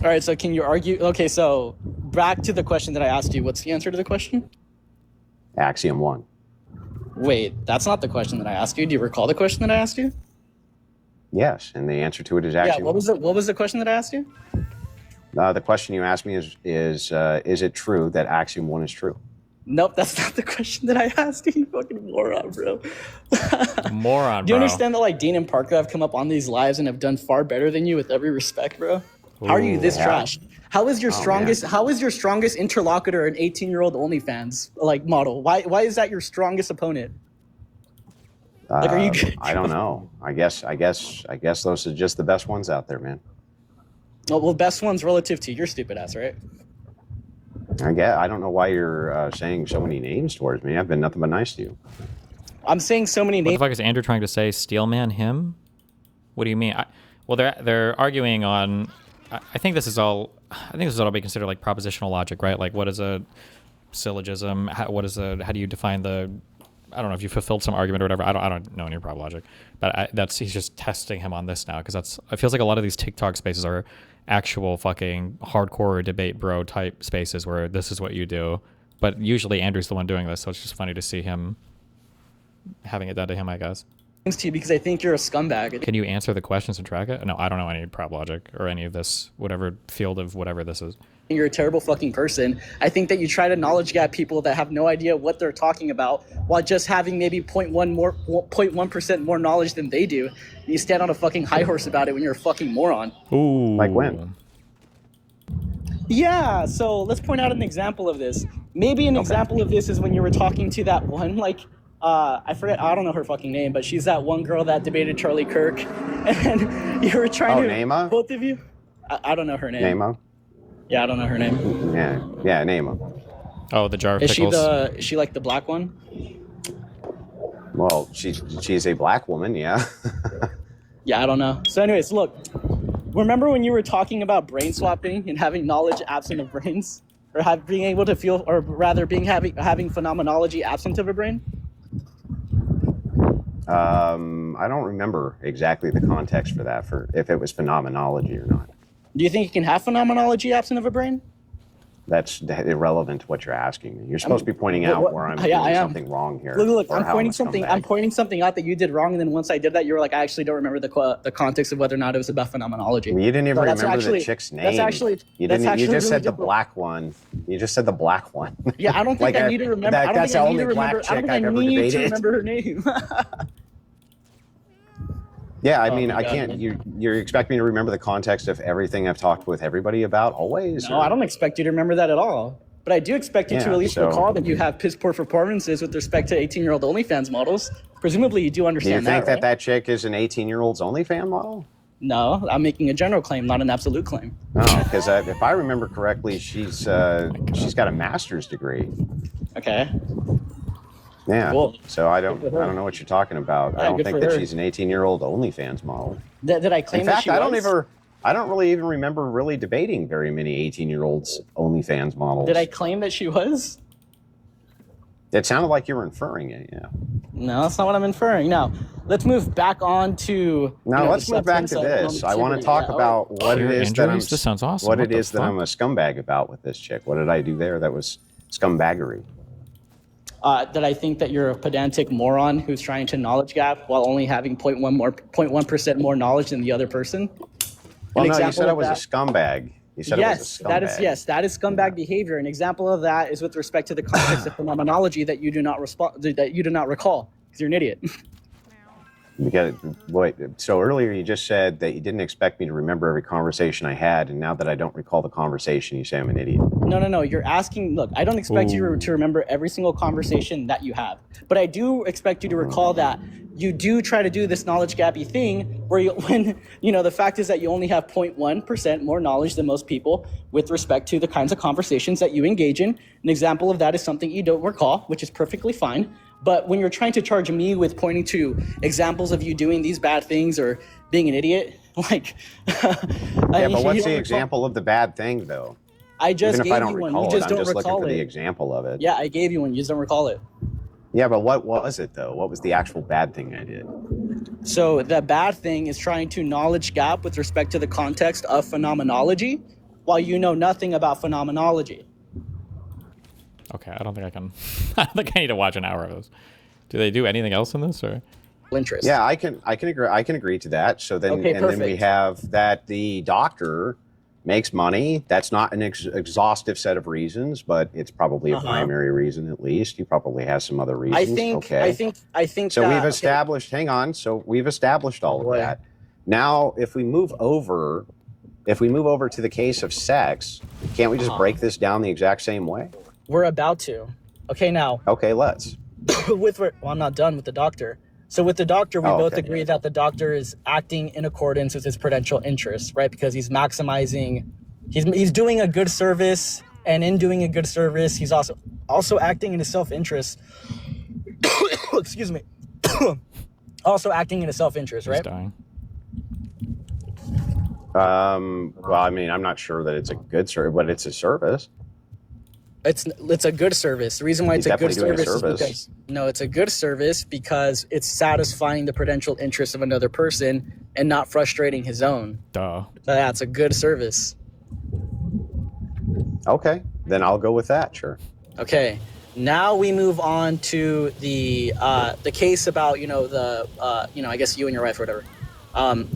All right, so can you argue? Okay, so back to the question that I asked you. What's the answer to the question? Axiom 1. Wait, that's not the question that I asked you. Do you recall the question that I asked you? Yes, and the answer to it is Yeah, Axiom 1. what was the question that I asked you? The question you asked me is it true that Axiom 1 is true? Nope, that's not the question that I asked you, you fucking moron, bro. Moron, Do you bro. understand that like Dean and Parker have come up on these lives and have done far better than you with every respect, bro? How are you this yeah. trash? How is your Oh, strongest man. how is your strongest interlocutor an 18-year-old OnlyFans like model? Why is that your strongest opponent? Like, are you I don't know. I guess those are just the best ones out there, man. well, best ones relative to your stupid ass, right? I don't know why you're saying so many names towards me. I've been nothing but nice to you. I'm saying so many What the names. fuck is Andrew trying to say? Steelman him? What do you mean? Well, they're arguing on. I think this is all. I think this is all be considered like propositional logic, right? Like, what is a syllogism? How do you define the? I don't know if you fulfilled some argument or whatever. I don't know any prob logic, but he's just testing him on this now because it feels like a lot of these TikTok spaces are actual fucking hardcore debate bro type spaces where this is what you do. But usually Andrew's the one doing this, so it's just funny to see him having it done to him, I guess. To you because I think you're a scumbag. Can you answer the questions and track it? No, I don't know any prob logic or any of this, whatever field of whatever this is. You're a terrible fucking person. I think that you try to knowledge gap people that have no idea what they're talking about while just having maybe 0.1% more knowledge than they do. And you stand on a fucking high horse about it when you're a fucking moron. Ooh. Like when? Yeah, so let's point out an example of this. Maybe an example of this is when you were talking to that one, like, I forget, I don't know her fucking name, but she's that one girl that debated Charlie Kirk. And you were trying to... Naima? Both of you? I don't know her name. Naima? Yeah, I don't know her name. Yeah, Naima. Oh, the jar of Is pickles. is she like the black one? Well, she's a black woman, yeah. Yeah, I don't know. So anyways, look. Remember when you were talking about brain swapping and having knowledge absent of brains? Or being able to feel, or rather having phenomenology absent of a brain? I don't remember exactly the context for that, for if it was phenomenology or not. Do you think you can have phenomenology absent of a brain? That's irrelevant to what you're asking me. You're supposed to be pointing out where I'm Yeah, I doing am. something wrong here. Look, or I'm how pointing a something. scumbag. I'm pointing something out that you did wrong, and then once I did that, you were like, I actually don't remember the context of whether or not it was about phenomenology. You didn't even So that's remember actually- the chick's name. That's actually. You that's didn't. actually You just really said the different. black one. You just said the black one. Yeah, I don't think Like I need to remember. I don't that's think the I need only to remember. black I don't chick think I've I ever need to debated. remember her name. Yeah, I Oh mean, my I God, can't. man. You expect me to remember the context of everything I've talked with everybody about always? No, I don't expect you to remember that at all. But I do expect you to Yeah, at least so- recall that you have piss poor performances with respect to 18-year-old OnlyFans models. Presumably, you do Do you understand think that, right? that chick is an 18-year-old's OnlyFans model? No, I'm making a general claim, not an absolute claim. No, because if I remember correctly, she's got a master's degree. Okay. Yeah. Cool. So I don't Good for her. know what you're talking about. Yeah, I don't good think for that her. she's an 18-year-old OnlyFans model. Did I claim In that fact, she I was? don't really even remember really debating very many 18-year-olds OnlyFans models. Did I claim that she was? It sounded like you were inferring it. Yeah. No, that's not what I'm inferring. Now, let's move back on to. Now let's move back to this. I want to talk about what it is that I'm. This sounds awesome. What What it the is that I'm a scumbag about with this chick. What did I do there that was scumbaggery? That I think that you're a pedantic moron who's trying to knowledge gap while only having 0.1% more knowledge than the other person. Well, An no, you example said I of was a that- scumbag. You said I was a scumbag. that is scumbag behavior. An example of that is with respect to the context of phenomenology that you do not recall. because you're an idiot. Because, wait, so earlier you just said that you didn't expect me to remember every conversation I had, and now that I don't recall the conversation, you say I'm an idiot. No. You're asking. Look, I don't expect you to remember every single conversation that you have, but I do expect you to recall that you do try to do this knowledge gappy thing where the fact is that you only have 0.1% more knowledge than most people with respect to the kinds of conversations that you engage in. An example of that is something you don't recall, which is perfectly fine. But when you're trying to charge me with pointing to examples of you doing these bad things or being an idiot, like... Yeah, but what's the example of the bad thing, though? I just Even if I gave don't you one. recall You it, just I'm don't just looking recall for the it. example of it. Yeah, I gave you one. You just don't recall it. Yeah, but what was it, though? What was the actual bad thing I did? So the bad thing is trying to knowledge gap with respect to the context of phenomenology while you know nothing about phenomenology. Okay, I don't think I can. I don't think I need to watch an hour of those. Do they do anything else in this, or? Interest. Yeah, I can agree. I can agree to that. So then, Okay, and then we perfect. have that the doctor makes money. That's not an exhaustive set of reasons, but it's probably a primary reason at least. He probably has some other reasons. I think. So that, we've established. Hang on. So we've established all of that. Now, if we move over to the case of sex, can't we just break this down the exact same way? We're about to. Okay, now. Okay, let's. I'm not done with the doctor. So with the doctor, we both okay. agree that the doctor is acting in accordance with his prudential interests, right? Because he's maximizing, he's doing a good service, and in doing a good service, he's also acting in his self-interest. Excuse me. Also acting in his self-interest, right? He's dying. Well, I mean, I'm not sure that it's a good service, but it's a service. It's a good service. The reason why it's a good service is because it's a good service because it's satisfying the prudential interests of another person and not frustrating his own. Duh. So yeah, it's a good service. Okay, then I'll go with that. Sure. Okay, now we move on to the case about I guess you and your wife or whatever.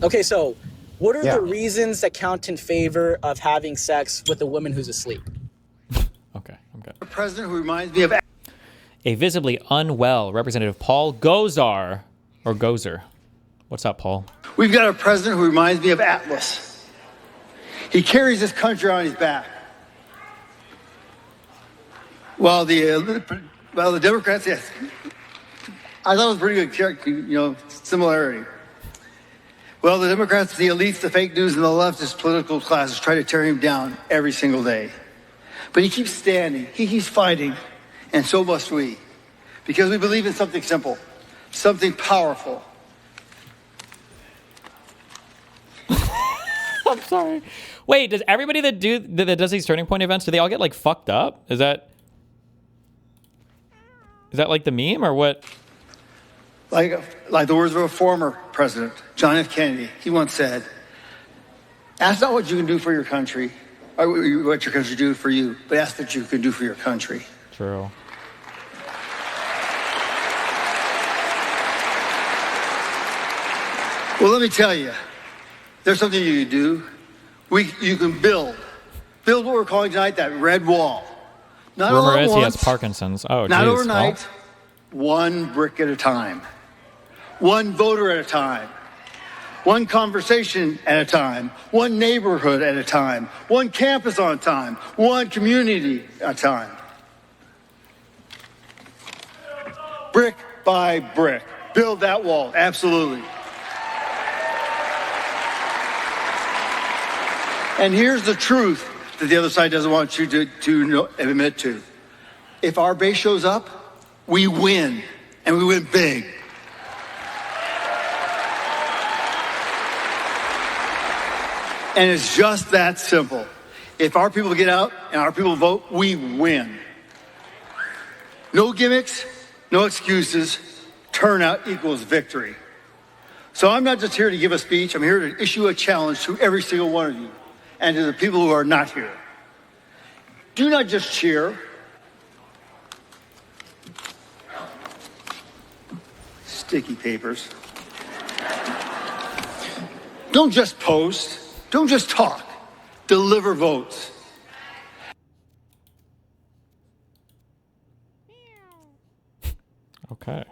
Okay, so what are the reasons that count in favor of having sex with a woman who's asleep? Okay, I'm good. A president who reminds me of A visibly unwell Representative Paul Gozar, or Gozer. What's up, Paul? We've got a president who reminds me of Atlas. He carries this country on his back. While the Democrats, yes, I thought it was pretty good, similarity. Well, the Democrats, the elites, the fake news, and the leftist political classes try to tear him down every single day. But he keeps standing, he keeps fighting, and so must we. Because we believe in something simple, something powerful. I'm sorry. Wait, does everybody that does these turning point events, do they all get like fucked up? Is that like the meme or what? Like the words of a former president, John F. Kennedy. He once said, "Ask not what you can do for your country, or what your country do for you, but ask what you can do for your country." True. Well, let me tell you, there's something you can do. You can build what we're calling tonight that red wall. Not all Rumor at is he has once, Parkinson's. Oh, not geez. overnight. One brick at a time. One voter at a time. One conversation at a time. One neighborhood at a time. One campus on time. One community at a time. Brick by brick. Build that wall. Absolutely. And here's the truth that the other side doesn't want you to admit to. If our base shows up, we win, and we win big. And it's just that simple. If our people get out and our people vote, we win. No gimmicks, no excuses. Turnout equals victory. So I'm not just here to give a speech. I'm here to issue a challenge to every single one of you and to the people who are not here. Do not just cheer. Sticky papers. Don't just post. Don't just talk. Deliver votes. Okay.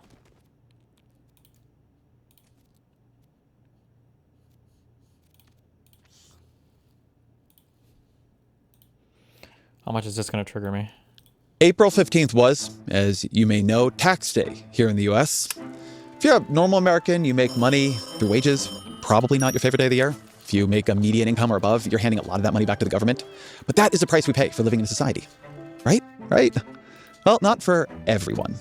How much is this going to trigger me? April 15th was, as you may know, tax day here in the US. If you're a normal American, you make money through wages, probably not your favorite day of the year. If you make a median income or above, you're handing a lot of that money back to the government. But that is the price we pay for living in a society. Right? Right? Well, not for everyone.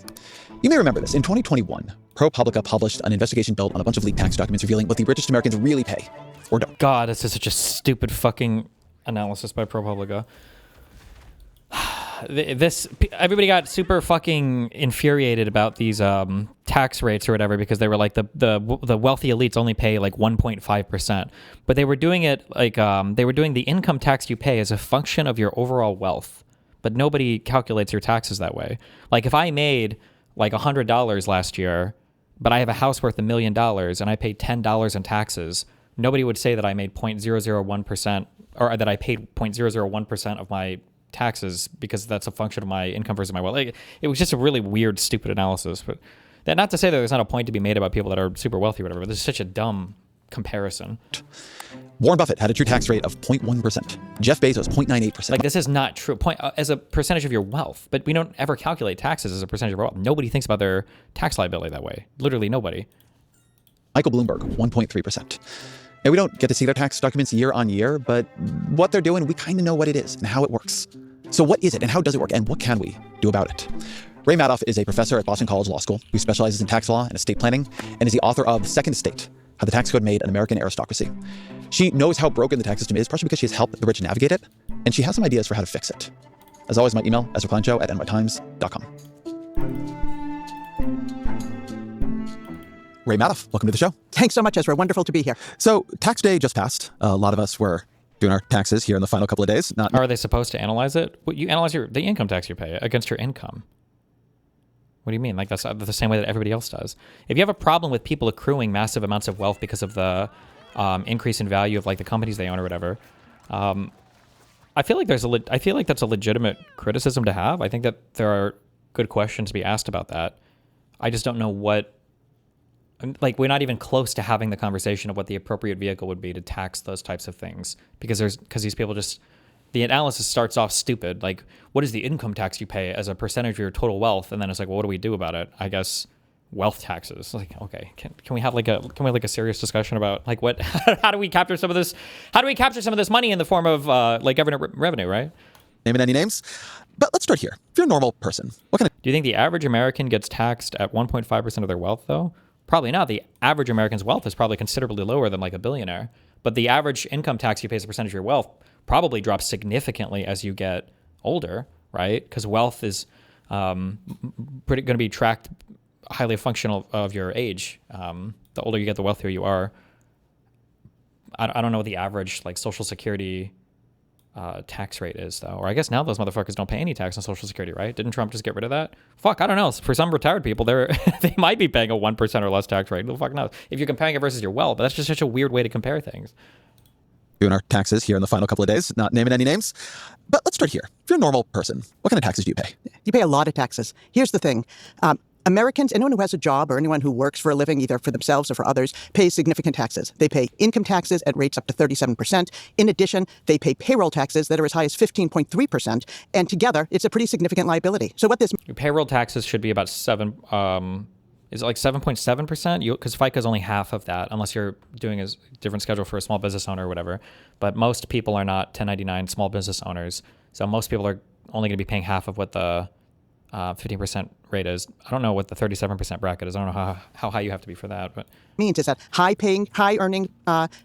You may remember this. In 2021, ProPublica published an investigation built on a bunch of leaked tax documents revealing what the richest Americans really pay or don't. God, this is such a stupid fucking analysis by ProPublica. Everybody got super fucking infuriated about these tax rates or whatever because they were like the wealthy elites only pay like 1.5%, but they were doing it like they were doing the income tax you pay as a function of your overall wealth, but nobody calculates your taxes that way. Like if I made like $100 last year, but I have a house worth $1 million and I paid $10 in taxes, nobody would say that I made 0.001% or that I paid 0.001% of my taxes because that's a function of my income versus my wealth. Like, it was just a really weird, stupid analysis. But that, not to say that there's not a point to be made about people that are super wealthy or whatever, but this is such a dumb comparison. Warren Buffett had a true tax rate of 0.1%. Jeff Bezos, 0.98%. Like, this is not true. As a percentage of your wealth, but we don't ever calculate taxes as a percentage of our wealth. Nobody thinks about their tax liability that way. Literally nobody. Michael Bloomberg, 1.3%. Now, we don't get to see their tax documents year on year, but what they're doing, we kind of know what it is and how it works. So what is it and how does it work and what can we do about it? Ray Madoff is a professor at Boston College Law School who specializes in tax law and estate planning and is the author of The Second Estate, How the Tax Code Made an American Aristocracy. She knows how broken the tax system is, partially because she has helped the rich navigate it, and she has some ideas for how to fix it. As always, my email, EzraKleinShow@nytimes.com. Ray Madoff, welcome to the show. Thanks so much, Ezra. Wonderful to be here. So, tax day just passed. A lot of us were doing our taxes here in the final couple of days. Are they supposed to analyze it? You analyze the income tax you pay against your income. What do you mean? Like, that's the same way that everybody else does. If you have a problem with people accruing massive amounts of wealth because of the increase in value of like the companies they own or whatever, I feel like that's a legitimate criticism to have. I think that there are good questions to be asked about that. I just don't know what. Like, we're not even close to having the conversation of what the appropriate vehicle would be to tax those types of things because these people just, the analysis starts off stupid. Like, what is the income tax you pay as a percentage of your total wealth? And then it's like, well, what do we do about it? I guess wealth taxes. Like, okay, can we have a serious discussion about like what, how do we capture some of this? How do we capture some of this money in the form of like government revenue, right? Naming any names, but let's start here. If you're a normal person, what kind of? Do you think the average American gets taxed at 1.5% of their wealth though? Probably not. The average American's wealth is probably considerably lower than like a billionaire. But the average income tax you pay as a percentage of your wealth probably drops significantly as you get older, right? Because wealth is going to be tracked highly functional of your age. The older you get, the wealthier you are. I don't know what the average like Social Security tax rate is though. Or I guess now those motherfuckers don't pay any tax on Social Security, right? Didn't Trump just get rid of that? Fuck, I don't know. For some retired people, they might be paying a 1% or less tax rate. Who the fuck knows? If you're comparing it versus your wealth, but that's just such a weird way to compare things. Doing our taxes here in the final couple of days, not naming any names, but let's start here. If you're a normal person, what kind of taxes do you pay? You pay a lot of taxes. Here's the thing. Americans, anyone who has a job or anyone who works for a living, either for themselves or for others, pays significant taxes. They pay income taxes at rates up to 37%. In addition, they pay payroll taxes that are as high as 15.3%. And together, it's a pretty significant liability. So what this... Your payroll taxes should be about is it like 7.7%? Because FICA is only half of that, unless you're doing a different schedule for a small business owner or whatever. But most people are not 1099 small business owners. So most people are only going to be paying half of what the 15% rate is. I don't know what the 37% bracket is. I don't know how high you have to be for that. But means is that high-earning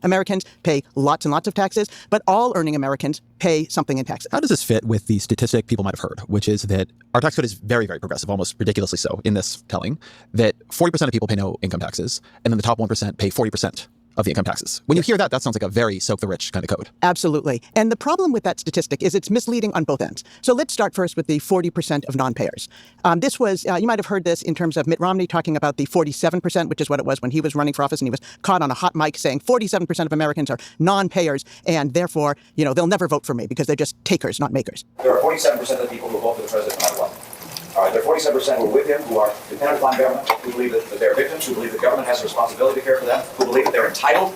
Americans pay lots and lots of taxes, but all earning Americans pay something in taxes. How does this fit with the statistic people might have heard, which is that our tax code is very, very progressive, almost ridiculously so in this telling, that 40% of people pay no income taxes, and then the top 1% pay 40% of the income taxes. When you hear that, that sounds like a very soak the rich kind of code. Absolutely. And the problem with that statistic is it's misleading on both ends. So let's start first with the 40% of non-payers. This was, you might have heard this in terms of Mitt Romney talking about the 47%, which is what it was when he was running for office, and he was caught on a hot mic saying 47% of Americans are non-payers, and therefore, they'll never vote for me because they're just takers, not makers. There are 47% of the people who vote for the president no matter what. All right, there are 47% who are with him, who are dependent upon government, who believe that they're victims, who believe the government has a responsibility to care for them, who believe that they're entitled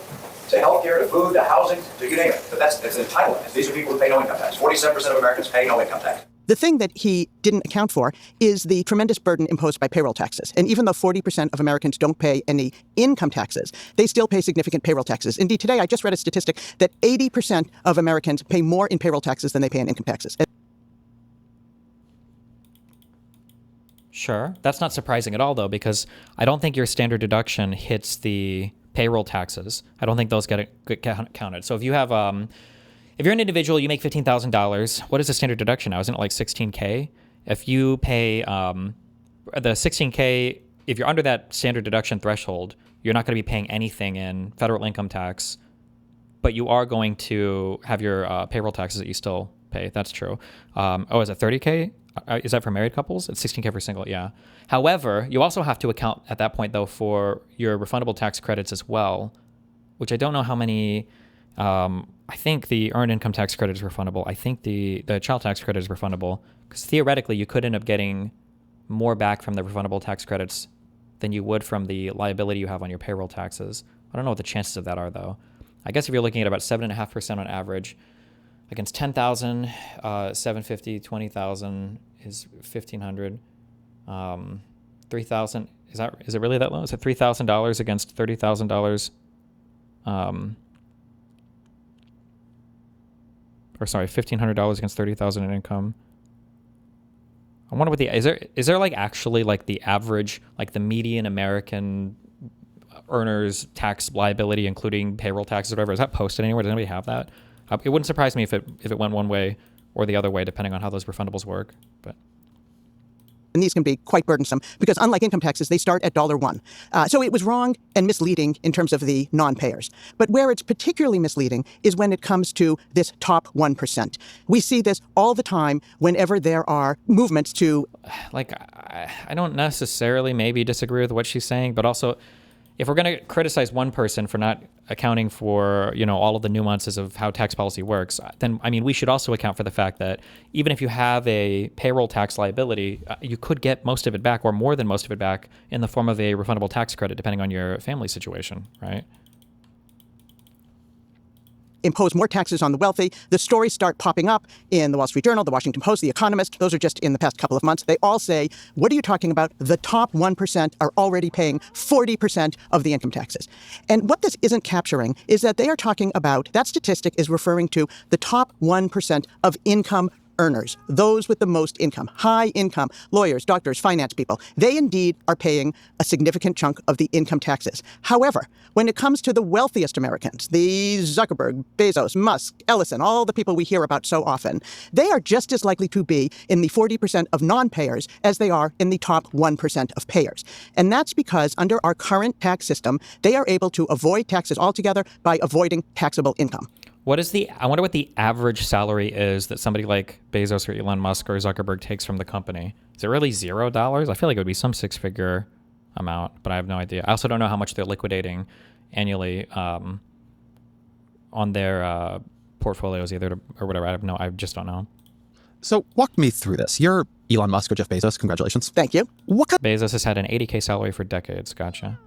to healthcare, to food, to housing, to you name it. But that's entitlement. These are people who pay no income tax. 47% of Americans pay no income tax. The thing that he didn't account for is the tremendous burden imposed by payroll taxes. And even though 40% of Americans don't pay any income taxes, they still pay significant payroll taxes. Indeed, today I just read a statistic that 80% of Americans pay more in payroll taxes than they pay in income taxes. Sure. That's not surprising at all, though, because I don't think your standard deduction hits the payroll taxes. I don't think those get counted. So if you have... if you're an individual, you make $15,000, what is the standard deduction now? Isn't it like $16K? If you pay the $16K, if you're under that standard deduction threshold, you're not going to be paying anything in federal income tax, but you are going to have your payroll taxes that you still pay. That's true. Is it 30K? Is that for married couples? It's 16K for single, yeah. However, you also have to account at that point, though, for your refundable tax credits as well, which I don't know how many... I think the earned income tax credit is refundable. I think the child tax credit is refundable because theoretically you could end up getting more back from the refundable tax credits than you would from the liability you have on your payroll taxes. I don't know what the chances of that are, though. I guess if you're looking at about 7.5% on average against 10,000, 750, 20,000 is 1,500. 3,000 is it really that low? Is it $3,000 against $30,000? Or sorry, $1,500 against $30,000 in income. I wonder what is there like actually like the average, like the median American earner's tax liability, including payroll taxes or whatever? Is that posted anywhere? Does anybody have that? It wouldn't surprise me if it went one way or the other way, depending on how those refundables work. But and these can be quite burdensome because unlike income taxes, they start at $1. So it was wrong and misleading in terms of the non-payers. But where it's particularly misleading is when it comes to this top 1%. We see this all the time whenever there are movements to... Like, I don't necessarily maybe disagree with what she's saying, but also if we're going to criticize one person for not accounting for, all of the nuances of how tax policy works, then, we should also account for the fact that even if you have a payroll tax liability, you could get most of it back or more than most of it back in the form of a refundable tax credit, depending on your family situation, right? Impose more taxes on the wealthy. The stories start popping up in the Wall Street Journal, the Washington Post, the Economist. Those are just in the past couple of months. They all say, what are you talking about? The top 1% are already paying 40% of the income taxes. And what this isn't capturing is that they are talking about, that statistic is referring to the top 1% of income earners, those with the most income, high income, lawyers, doctors, finance people. They indeed are paying a significant chunk of the income taxes. However, when it comes to the wealthiest Americans, the Zuckerberg, Bezos, Musk, Ellison, all the people we hear about so often, they are just as likely to be in the 40% of non-payers as they are in the top 1% of payers. And that's because under our current tax system, they are able to avoid taxes altogether by avoiding taxable income. I wonder what the average salary is that somebody like Bezos or Elon Musk or Zuckerberg takes from the company. Is it really $0? I feel like it would be some six-figure amount, but I have no idea. I also don't know how much they're liquidating annually on their portfolios either, or whatever. I just don't know. So walk me through this. You're Elon Musk or Jeff Bezos. Congratulations. Thank you. Bezos has had an $80K salary for decades. Gotcha.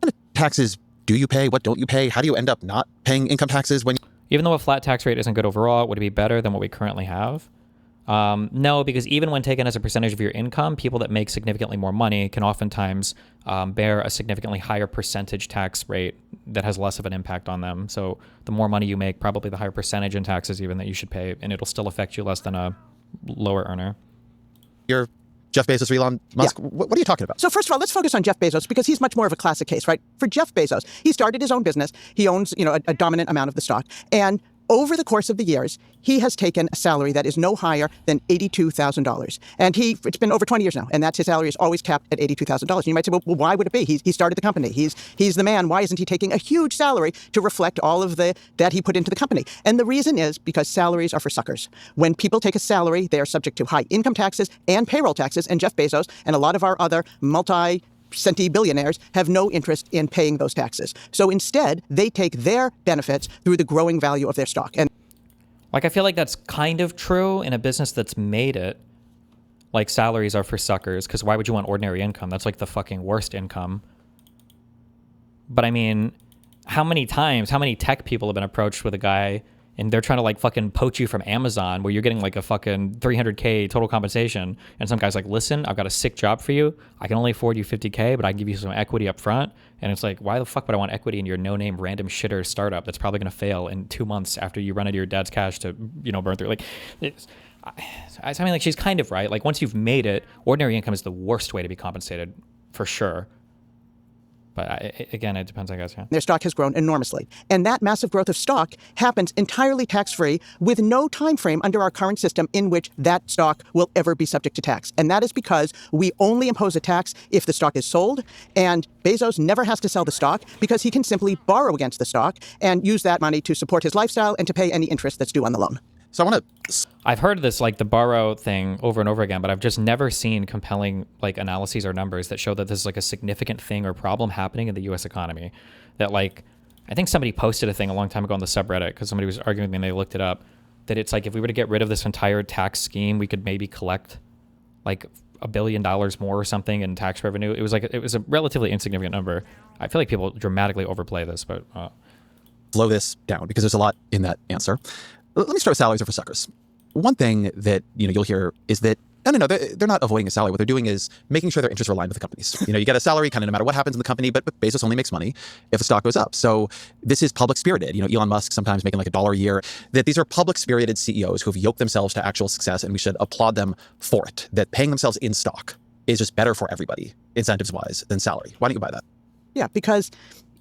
What kind of taxes do you pay? What don't you pay? How do you end up not paying income taxes when... Even though a flat tax rate isn't good overall, would it be better than what we currently have? No, because even when taken as a percentage of your income, people that make significantly more money can oftentimes bear a significantly higher percentage tax rate that has less of an impact on them. So the more money you make, probably the higher percentage in taxes even that you should pay, and it'll still affect you less than a lower earner. You're Jeff Bezos or Elon Musk? Yeah. What are you talking about? So first of all, let's focus on Jeff Bezos because he's much more of a classic case, right? For Jeff Bezos, he started his own business. He owns, a dominant amount of the stock. And over the course of the years, he has taken a salary that is no higher than $82,000. And it's been over 20 years now, and that's his salary is always capped at $82,000. And you might say, well, why would it be? He started the company. He's the man. Why isn't he taking a huge salary to reflect all of that he put into the company? And the reason is because salaries are for suckers. When people take a salary, they are subject to high income taxes and payroll taxes. And Jeff Bezos and a lot of our other multi-centy billionaires have no interest in paying those taxes. So instead, they take their benefits through the growing value of their stock. And I feel like that's kind of true in a business that's made it. Like, salaries are for suckers, because why would you want ordinary income? That's like the fucking worst income. But how many tech people have been approached with a guy and they're trying to like fucking poach you from Amazon where you're getting like a fucking 300K total compensation. And some guy's like, listen, I've got a sick job for you. I can only afford you 50K, but I can give you some equity up front. And it's like, why the fuck would I want equity in your no-name random shitter startup that's probably going to fail in 2 months after you run into your dad's cash to, burn through? Like, I mean, like, she's kind of right. Like, once you've made it, ordinary income is the worst way to be compensated for sure. But again, it depends, I guess. Yeah. Their stock has grown enormously. And that massive growth of stock happens entirely tax-free with no time frame under our current system in which that stock will ever be subject to tax. And that is because we only impose a tax if the stock is sold. And Bezos never has to sell the stock because he can simply borrow against the stock and use that money to support his lifestyle and to pay any interest that's due on the loan. So I want to... I've heard this, like the borrow thing over and over again, but I've just never seen compelling like analyses or numbers that show that this is like a significant thing or problem happening in the U.S. economy. That like, I think somebody posted a thing a long time ago on the subreddit because somebody was arguing with me and they looked it up, that it's like if we were to get rid of this entire tax scheme, we could maybe collect like $1 billion more or something in tax revenue. It was a relatively insignificant number. I feel like people dramatically overplay this, but... Slow this down because there's a lot in that answer. Let me start with salaries for suckers. One thing that you'll hear is that no, they're not avoiding a salary. What they're doing is making sure their interests are aligned with the companies. You get a salary kind of no matter what happens in the company, but Bezos only makes money if the stock goes up. So this is public spirited. Elon Musk sometimes making like $1 a year. That these are public spirited CEOs who have yoked themselves to actual success, and we should applaud them for it. That paying themselves in stock is just better for everybody, incentives wise, than salary. Why don't you buy that? Yeah, because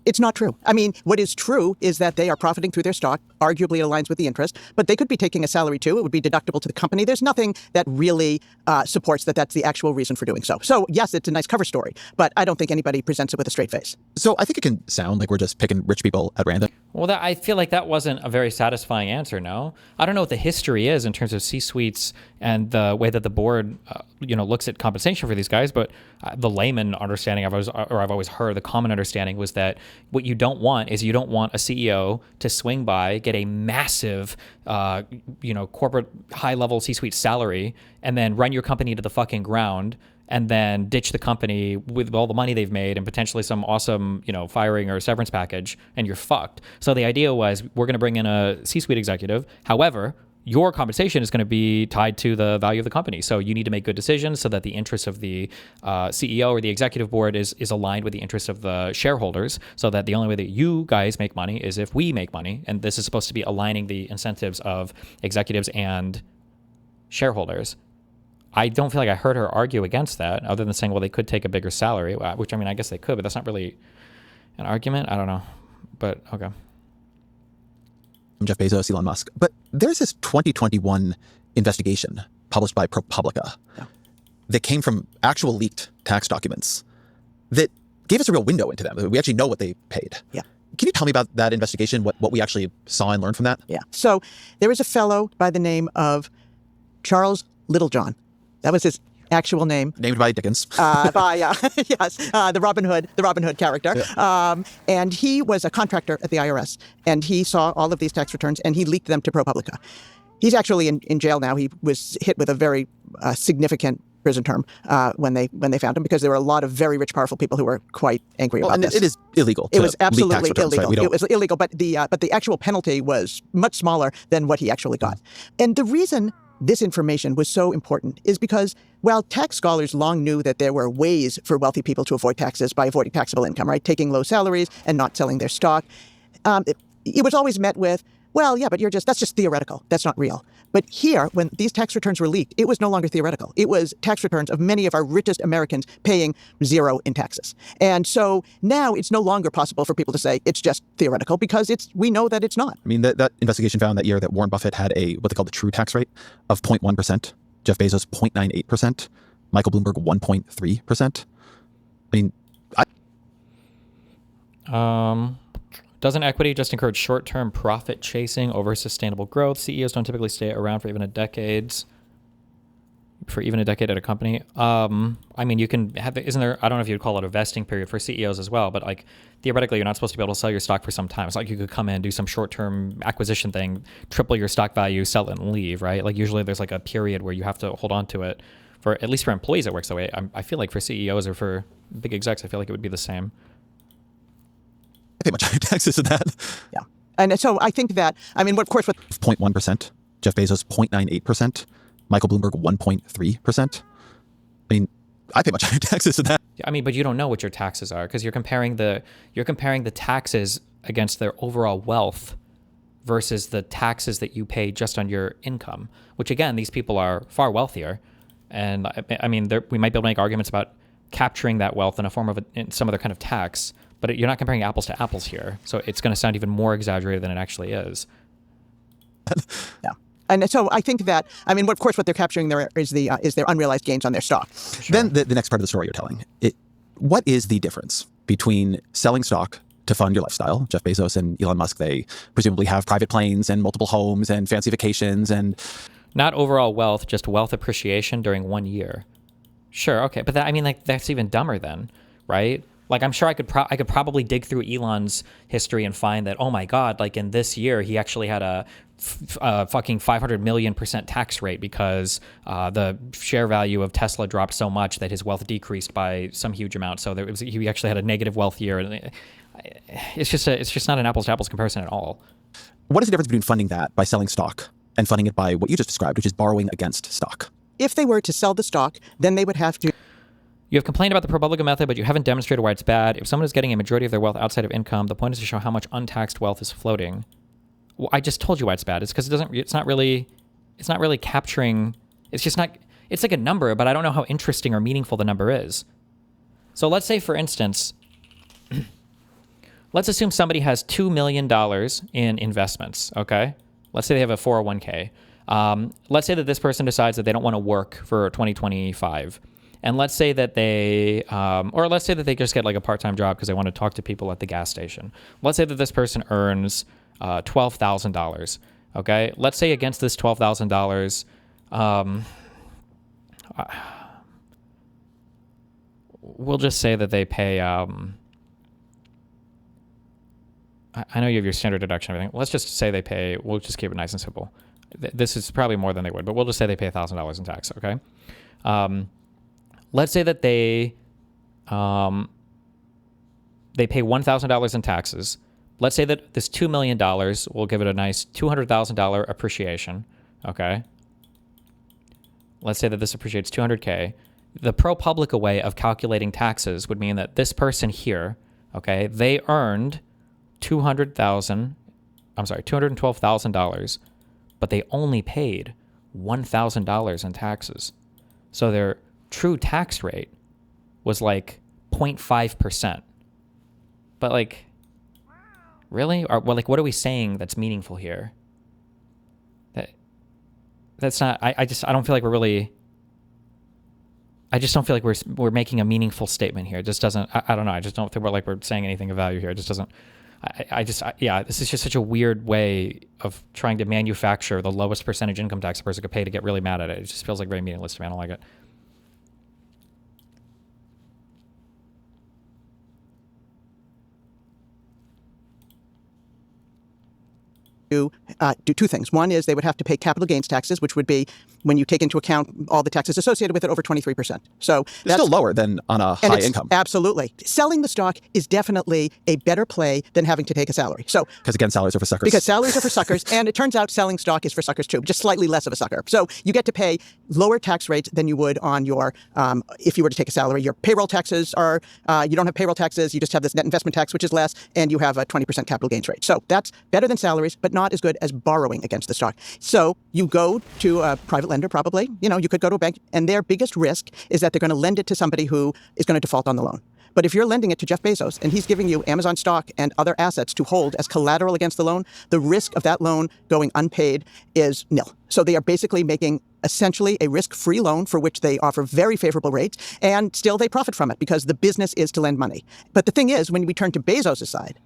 it's not true. I mean, what is true is that they are profiting through their stock. Arguably, it aligns with the interest, but they could be taking a salary too. It would be deductible to the company. There's nothing that really supports that that's the actual reason for doing so. So yes, it's a nice cover story, but I don't think anybody presents it with a straight face. So I think it can sound like we're just picking rich people at random. Well, I feel like that wasn't a very satisfying answer, no? I don't know what the history is in terms of C-suites and the way that the board, looks at compensation for these guys, but the layman understanding I've always heard, the common understanding was that what you don't want is you don't want a CEO to swing by, get a massive, corporate high-level C-suite salary, and then run your company to the fucking ground, and then ditch the company with all the money they've made and potentially some awesome, firing or severance package, and you're fucked. So the idea was we're going to bring in a C-suite executive. However, your compensation is going to be tied to the value of the company. So you need to make good decisions so that the interests of the CEO or the executive board is aligned with the interests of the shareholders, so that the only way that you guys make money is if we make money. And this is supposed to be aligning the incentives of executives and shareholders. I don't feel like I heard her argue against that, other than saying, well, they could take a bigger salary, which, I mean, I guess they could, but that's not really an argument. I don't know. But, okay. Jeff Bezos, Elon Musk. But there's this 2021 investigation published by ProPublica that came from actual leaked tax documents that gave us a real window into them. We actually know what they paid. Yeah. Can you tell me about that investigation, what we actually saw and learned from that? Yeah. So there was a fellow by the name of Charles Littlejohn. That was his actual name. Named by Dickens. The Robin Hood character. Yeah. And he was a contractor at the IRS, and he saw all of these tax returns, and he leaked them to ProPublica. He's actually in jail now. He was hit with a very significant prison term when they found him, because there were a lot of very rich, powerful people who were quite angry about this. It is illegal. It was absolutely returns, illegal. Right? It was illegal, but the actual penalty was much smaller than what he actually got. And the reason this information was so important is because while tax scholars long knew that there were ways for wealthy people to avoid taxes by avoiding taxable income, right? Taking low salaries and not selling their stock. It was always met with, well, yeah, but that's just theoretical. That's not real. But here, when these tax returns were leaked, it was no longer theoretical. It was tax returns of many of our richest Americans paying zero in taxes. And so now it's no longer possible for people to say it's just theoretical, because we know that it's not. I mean, that investigation found that year that Warren Buffett had what they call the true tax rate of 0.1%, Jeff Bezos 0.98%, Michael Bloomberg 1.3%. I mean, Doesn't equity just encourage short-term profit chasing over sustainable growth? CEOs don't typically stay around for even a decade at a company. I mean, you can have, isn't there, I don't know if you'd call it a vesting period for CEOs as well, but like theoretically, you're not supposed to be able to sell your stock for some time. It's like you could come in, do some short-term acquisition thing, triple your stock value, sell it and leave, right? Like usually there's like a period where you have to hold on to it. For at least for employees, it works that way. I feel like for CEOs or for big execs, I feel like it would be the same. pay much higher taxes than that. Yeah. And so I think that, I mean, of course, with 0.1%, Jeff Bezos 0.98%, Michael Bloomberg 1.3%. I mean, I pay much higher taxes than that. I mean, but you don't know what your taxes are because you're comparing the taxes against their overall wealth versus the taxes that you pay just on your income, which again, these people are far wealthier. And I mean, we might be able to make arguments about capturing that wealth in a form of some other kind of tax, but you're not comparing apples to apples here. So it's going to sound even more exaggerated than it actually is. Yeah. And so I think that, I mean, of course, what they're capturing there is their unrealized gains on their stock. Sure. Then the next part of the story you're telling, what is the difference between selling stock to fund your lifestyle? Jeff Bezos and Elon Musk, they presumably have private planes and multiple homes and fancy vacations and... Not overall wealth, just wealth appreciation during 1 year. Sure, okay. But that's even dumber then, right? Like, I'm sure I could probably dig through Elon's history and find that, oh my God, like in this year, he actually had a fucking 500 million% tax rate because the share value of Tesla dropped so much that his wealth decreased by some huge amount. So he actually had a negative wealth year. And it's just not an apples to apples comparison at all. What is the difference between funding that by selling stock and funding it by what you just described, which is borrowing against stock? If they were to sell the stock, then they would have to... You have complained about the ProPublica method, but you haven't demonstrated why it's bad. If someone is getting a majority of their wealth outside of income, the point is to show how much untaxed wealth is floating. Well, I just told you why it's bad. It's because it's not really capturing. It's like a number, but I don't know how interesting or meaningful the number is. So let's say, for instance, let's assume somebody has $2 million in investments. Okay, let's say they have a 401k. Let's say that this person decides that they don't want to work for 2025. And let's say that they just get like a part-time job because they want to talk to people at the gas station. Let's say that this person earns $12,000. Okay, let's say against this $12,000, we'll just say that they pay. I know you have your standard deduction and everything. Let's just say they pay. We'll just keep it nice and simple. This is probably more than they would, but we'll just say they pay $1,000 in tax. Okay. Let's say that they pay $1,000 in taxes. Let's say that this $2 million will give it a nice $200,000 appreciation. Okay. Let's say that this appreciates $200K. The ProPublica way of calculating taxes would mean that this person here, okay, they earned $212,000, but they only paid $1,000 in taxes. So their true tax rate was like 0.5%. But like, really? Or well, like, what are we saying that's meaningful here? That's not. I don't feel like we're really. I just don't feel like we're making a meaningful statement here. It just doesn't. I don't know. I just don't feel we're saying anything of value here. It just doesn't. This is just such a weird way of trying to manufacture the lowest percentage income tax a person could pay to get really mad at it. It just feels like very meaningless to me. I don't like it. Do two things. One is they would have to pay capital gains taxes, which would be when you take into account all the taxes associated with it, over 23%. So it's still lower than on a high income. Absolutely. Selling the stock is definitely a better play than having to take a salary. So because again, salaries are for suckers. Because salaries are for suckers, and it turns out selling stock is for suckers too, just slightly less of a sucker. So you get to pay lower tax rates than you would on your, if you were to take a salary. Your payroll taxes are, you don't have payroll taxes, you just have this net investment tax, which is less, and you have a 20% capital gains rate. So that's better than salaries, but not as good as borrowing against the stock. So you go to a private lender, probably. You could go to a bank, and their biggest risk is that they're going to lend it to somebody who is going to default on the loan. But if you're lending it to Jeff Bezos and he's giving you Amazon stock and other assets to hold as collateral against the loan, the risk of that loan going unpaid is nil. So they are basically making essentially a risk-free loan for which they offer very favorable rates, and still they profit from it because the business is to lend money. But the thing is, when we turn to Bezos' side,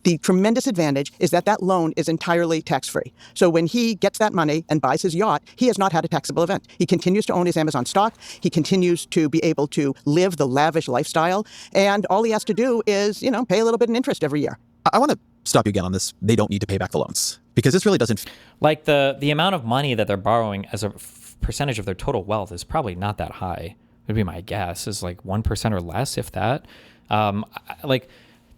the tremendous advantage is that that loan is entirely tax-free. So when he gets that money and buys his yacht, he has not had a taxable event. He continues to own his Amazon stock. He continues to be able to live the lavish lifestyle. And all he has to do is, pay a little bit in interest every year. I want to stop you again on this. They don't need to pay back the loans because this really doesn't... Like the amount of money that they're borrowing as a percentage of their total wealth is probably not that high. Would be my guess is like 1% or less, if that.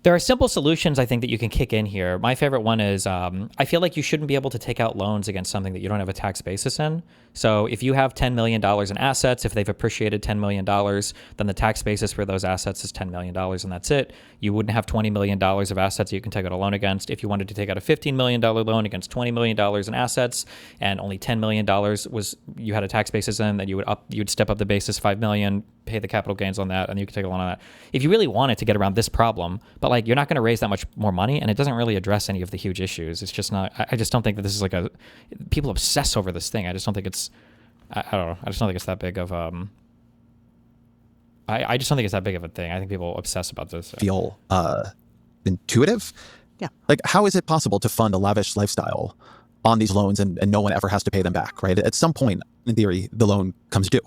There are simple solutions I think that you can kick in here. My favorite one is I feel like you shouldn't be able to take out loans against something that you don't have a tax basis in. So if you have $10 million in assets, if they've appreciated $10 million, then the tax basis for those assets is $10 million and that's it. You wouldn't have $20 million of assets you can take out a loan against. If you wanted to take out a $15 million loan against $20 million in assets and only $10 million was you had a tax basis in, then you'd step up the basis $5 million, pay the capital gains on that, and you could take a loan on that. If you really wanted to get around this problem, but like you're not going to raise that much more money and it doesn't really address any of the huge issues. It's just not, I just don't think that this is like people obsess over this thing. I just don't think it's, I don't know. I just don't think it's that big of, I just don't think it's that big of a thing. I think people obsess about this. Feel intuitive? Yeah. Like, how is it possible to fund a lavish lifestyle on these loans and no one ever has to pay them back, right? At some point, in theory, the loan comes due.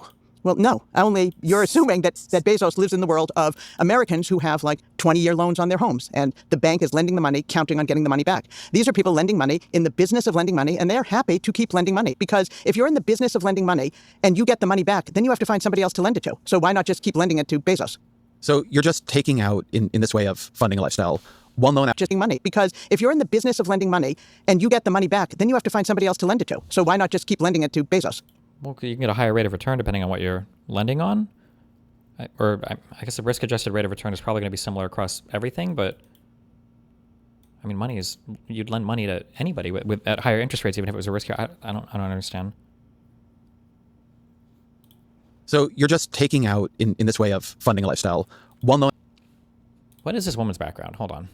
Well, no, only you're assuming that Bezos lives in the world of Americans who have like 20-year loans on their homes, and the bank is lending the money, counting on getting the money back. These are people lending money in the business of lending money, and they're happy to keep lending money because if you're in the business of lending money and you get the money back, then you have to find somebody else to lend it to. So why not just keep lending it to Bezos? So you're just taking out, in this way of funding a lifestyle, one loan just money, because if you're in the business of lending money and you get the money back, then you have to find somebody else to lend it to. So why not just keep lending it to Bezos? Well, you can get a higher rate of return depending on what you're lending on. I guess the risk-adjusted rate of return is probably going to be similar across everything, but I mean, you'd lend money to anybody at higher interest rates, even if it was a risk. I don't understand. So you're just taking out, in this way of funding a lifestyle, one loan. What is this woman's background? Hold on.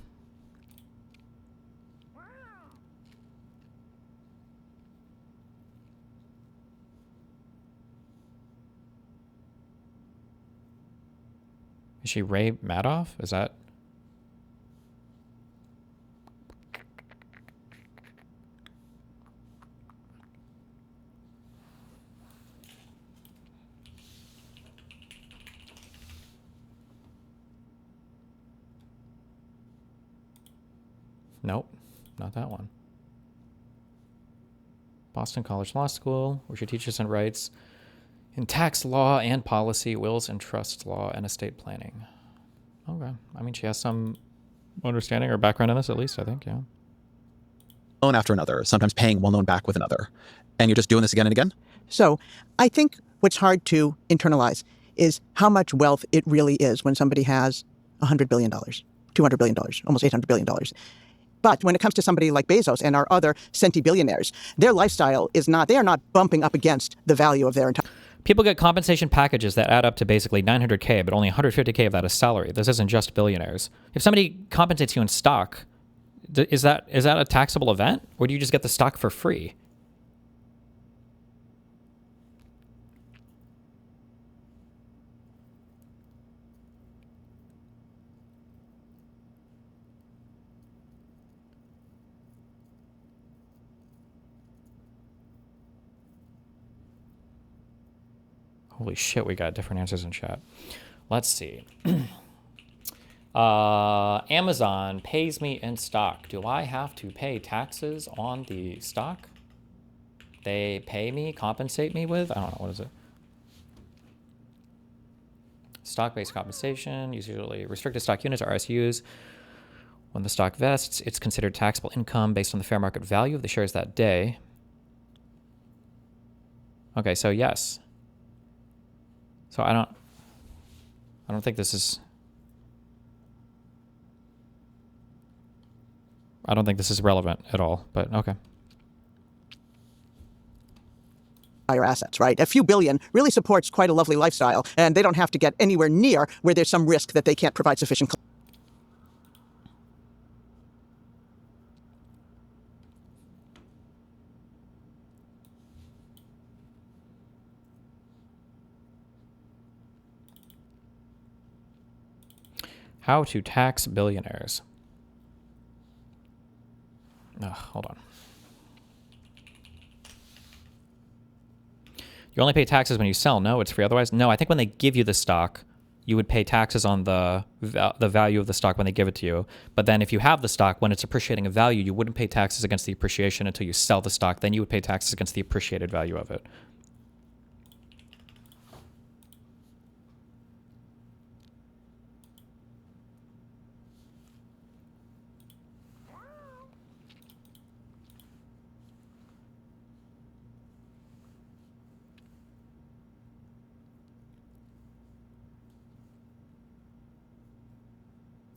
Is she Ray Madoff? Is that? Nope, not that one. Boston College Law School, where she teaches and writes in tax law and policy, wills and trusts law, and estate planning. Okay. I mean, she has some understanding or background in this, at least, I think, yeah. Loan after another, sometimes paying one loan back with another. And you're just doing this again and again? So I think what's hard to internalize is how much wealth it really is when somebody has $100 billion, $200 billion, almost $800 billion. But when it comes to somebody like Bezos and our other centibillionaires, their lifestyle is not, they are not bumping up against the value of their entire... People get compensation packages that add up to basically $900K, but only $150K of that is salary. This isn't just billionaires. If somebody compensates you in stock, is that a taxable event? Or do you just get the stock for free? Holy shit, we got different answers in chat. Let's see. Amazon pays me in stock. Do I have to pay taxes on the stock they pay me, compensate me with? I don't know. What is it? Stock-based compensation, usually restricted stock units, RSUs. When the stock vests, it's considered taxable income based on the fair market value of the shares that day. Okay, so yes. So I don't think this is relevant at all, but okay. Higher assets, right? A few billion really supports quite a lovely lifestyle, and they don't have to get anywhere near where there's some risk that they can't provide sufficient. How to tax billionaires. Hold on. You only pay taxes when you sell. No, it's free otherwise. No, I think when they give you the stock, you would pay taxes on the value of the stock when they give it to you. But then if you have the stock, when it's appreciating in value, you wouldn't pay taxes against the appreciation until you sell the stock. Then you would pay taxes against the appreciated value of it.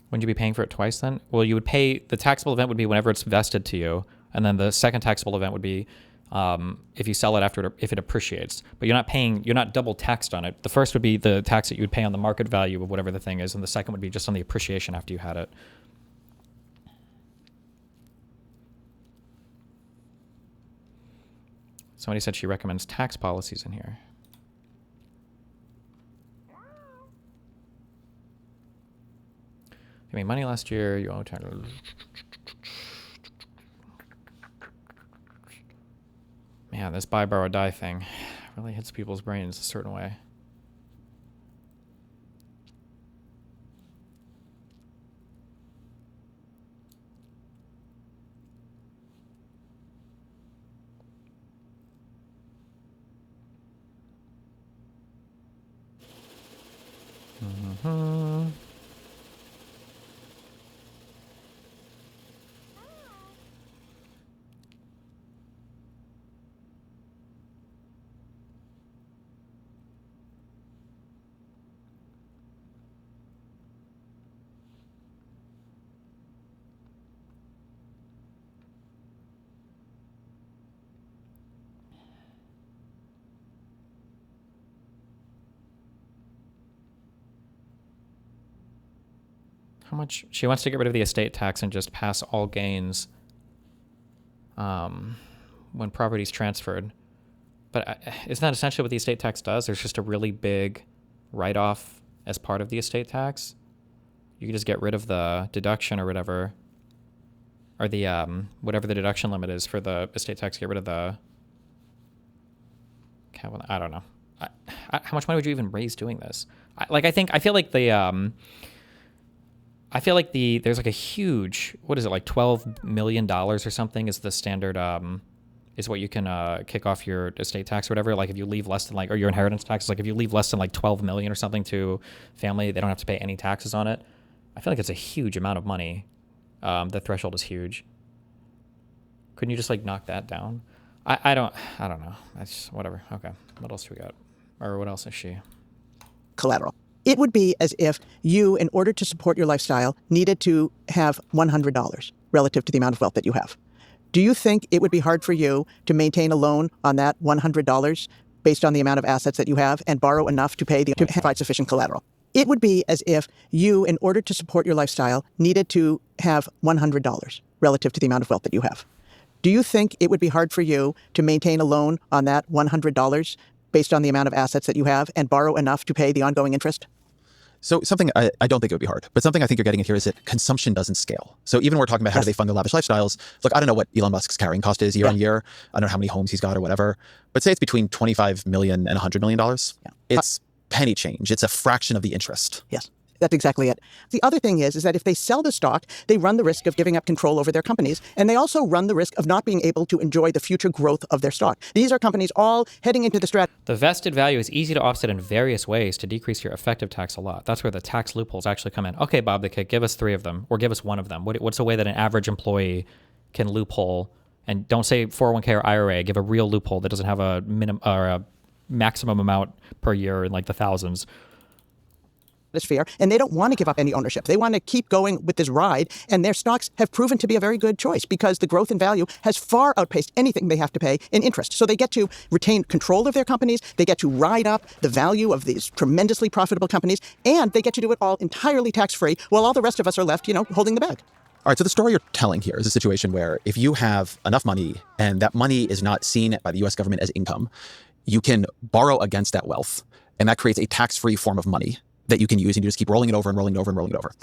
Wouldn't you be paying for it twice then? Well, you would pay, the taxable event would be whenever it's vested to you. And then the second taxable event would be if you sell it after, if it appreciates. But you're not double taxed on it. The first would be the tax that you would pay on the market value of whatever the thing is. And the second would be just on the appreciation after you had it. Somebody said she recommends tax policies in here. You made money last year. You owe time. Man, this buy, borrow, die thing really hits people's brains a certain way. Mm-hmm. How much? She wants to get rid of the estate tax and just pass all gains when property's transferred. But isn't that essentially what the estate tax does? There's just a really big write-off as part of the estate tax. You can just get rid of the deduction or whatever, or the whatever the deduction limit is for the estate tax. Get rid of the. I don't know. How much money would you even raise doing this? I feel like there's like a huge, what is it, like $12 million or something is the standard, is what you can kick off your estate tax or whatever. Like if you leave less than or your inheritance taxes, like if you leave less than like 12 million or something to family, they don't have to pay any taxes on it. I feel like it's a huge amount of money. The threshold is huge. Couldn't you just like knock that down? I don't know. That's whatever. Okay. What else do we got? Or what else is she? Collateral. It would be as if you, in order to support your lifestyle, needed to have $100 relative to the amount of wealth that you have. Do you think it would be hard for you to maintain a loan on that $100 based on the amount of assets that you have and borrow enough to provide sufficient collateral? It would be as if you, in order to support your lifestyle, needed to have $100 relative to the amount of wealth that you have. Do you think it would be hard for you to maintain a loan on that $100 based on the amount of assets that you have and borrow enough to pay the ongoing interest? So something I don't think it would be hard, but something I think you're getting at here is that consumption doesn't scale. So even when we're talking about how do they fund their lavish lifestyles, look, I don't know what Elon Musk's carrying cost is year on year. I don't know how many homes he's got or whatever, but say it's between $25 million and $100 million. Yeah. It's penny change. It's a fraction of the interest. Yes. That's exactly it. The other thing is that if they sell the stock, they run the risk of giving up control over their companies, and they also run the risk of not being able to enjoy the future growth of their stock. These are companies all heading into the strat. The vested value is easy to offset in various ways to decrease your effective tax a lot. That's where the tax loopholes actually come in. Okay, Bob the Kick, give us 3 of them, or give us 1 of them. What's a way that an average employee can loophole? And don't say 401k or IRA. Give a real loophole that doesn't have a minimum or a maximum amount per year in like the thousands. Sphere, and they don't want to give up any ownership. They want to keep going with this ride, and their stocks have proven to be a very good choice because the growth in value has far outpaced anything they have to pay in interest. So they get to retain control of their companies, they get to ride up the value of these tremendously profitable companies, and they get to do it all entirely tax-free while all the rest of us are left, holding the bag. All right, so the story you're telling here is a situation where if you have enough money and that money is not seen by the US government as income, you can borrow against that wealth, and that creates a tax-free form of money that you can use, and you just keep rolling it over and rolling it over and rolling it over.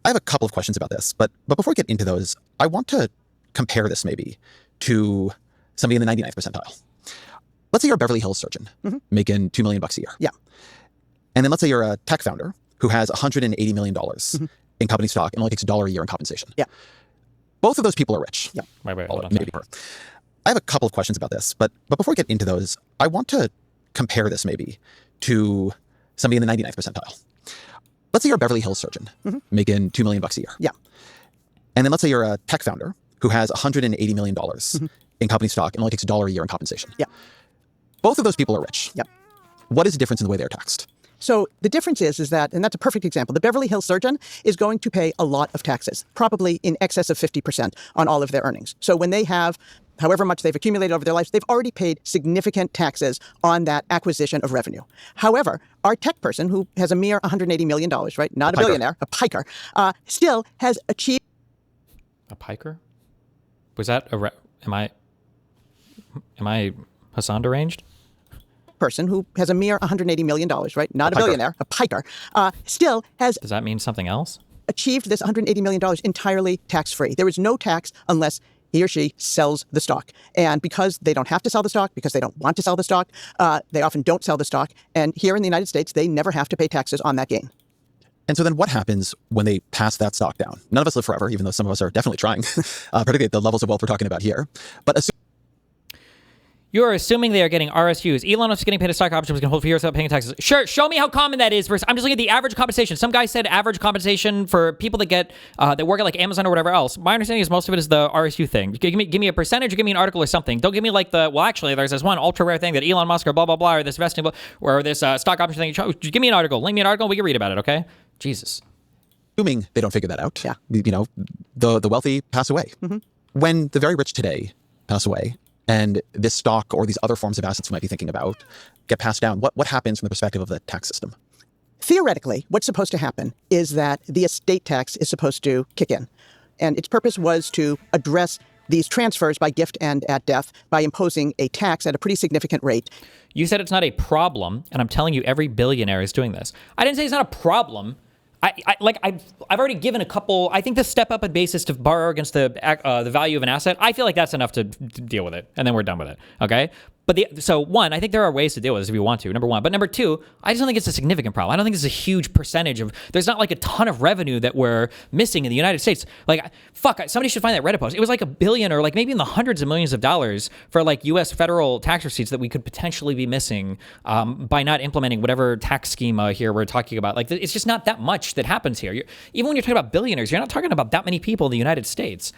I have a couple of questions about this, but before we get into those, I want to compare this maybe to somebody in the 99th percentile. Let's say you're a Beverly Hills surgeon making $2 million a year. Yeah. And then let's say you're a tech founder who has $180 million in company stock and only takes $1 a year in compensation. Yeah. Both of those people are rich. Yeah. Wait, hold on. Maybe her. I have a couple of questions about this, but before we get into those, I want to compare this maybe to somebody in the 99th percentile. Let's say you're a Beverly Hills surgeon making $2 million a year. Yeah. And then let's say you're a tech founder who has $180 million in company stock and only takes $1 a year in compensation. Yeah. Both of those people are rich. Yeah. What is the difference in the way they're taxed? So the difference is that, and that's a perfect example, the Beverly Hills surgeon is going to pay a lot of taxes, probably in excess of 50% on all of their earnings. So when they have however much they've accumulated over their lives, they've already paid significant taxes on that acquisition of revenue. However, our tech person, who has a mere $180 million, right, not a billionaire, a piker, still has achieved... A piker? Was that a... Am I Hasan deranged? Person who has a mere $180 million, right, not a billionaire, a piker, still has... Does that mean something else? Achieved this $180 million entirely tax-free. There is no tax unless he or she sells the stock. And because they don't have to sell the stock, because they don't want to sell the stock, they often don't sell the stock. And here in the United States, they never have to pay taxes on that gain. And so then what happens when they pass that stock down? None of us live forever, even though some of us are definitely trying, particularly at the levels of wealth we're talking about here. But You are assuming they are getting RSUs. Elon Musk getting paid a stock option was going to hold for years without paying taxes. Sure, show me how common that is. Versus, I'm just looking at the average compensation. Some guy said average compensation for people that get that work at like Amazon or whatever else. My understanding is most of it is the RSU thing. Give me a percentage or give me an article or something. Don't give me like the, well, actually, there's this one ultra rare thing that Elon Musk or blah, blah, blah, or this vesting, or this stock option thing. Just give me an article. Link me an article. We can read about it, okay? Jesus. Assuming they don't figure that out, you know, the wealthy pass away. When the very rich today pass away, and this stock or these other forms of assets we might be thinking about get passed down, what happens from the perspective of the tax system? Theoretically, what's supposed to happen is that the estate tax is supposed to kick in. And its purpose was to address these transfers by gift and at death by imposing a tax at a pretty significant rate. You said it's not a problem, and I'm telling you every billionaire is doing this. I didn't say it's not a problem. I've already given a couple. I think the step up in basis to borrow against the value of an asset, I feel like that's enough to deal with it, and then we're done with it. Okay. But so one, I think there are ways to deal with this if you want to, number one. But number two, I just don't think it's a significant problem. I don't think it's a huge percentage of, there's not like a ton of revenue that we're missing in the United States. Like, fuck, somebody should find that Reddit post. It was like $1 billion or like maybe in the hundreds of millions of dollars for like US federal tax receipts that we could potentially be missing by not implementing whatever tax scheme here we're talking about. Like, it's just not that much that happens here. Even when you're talking about billionaires, you're not talking about that many people in the United States.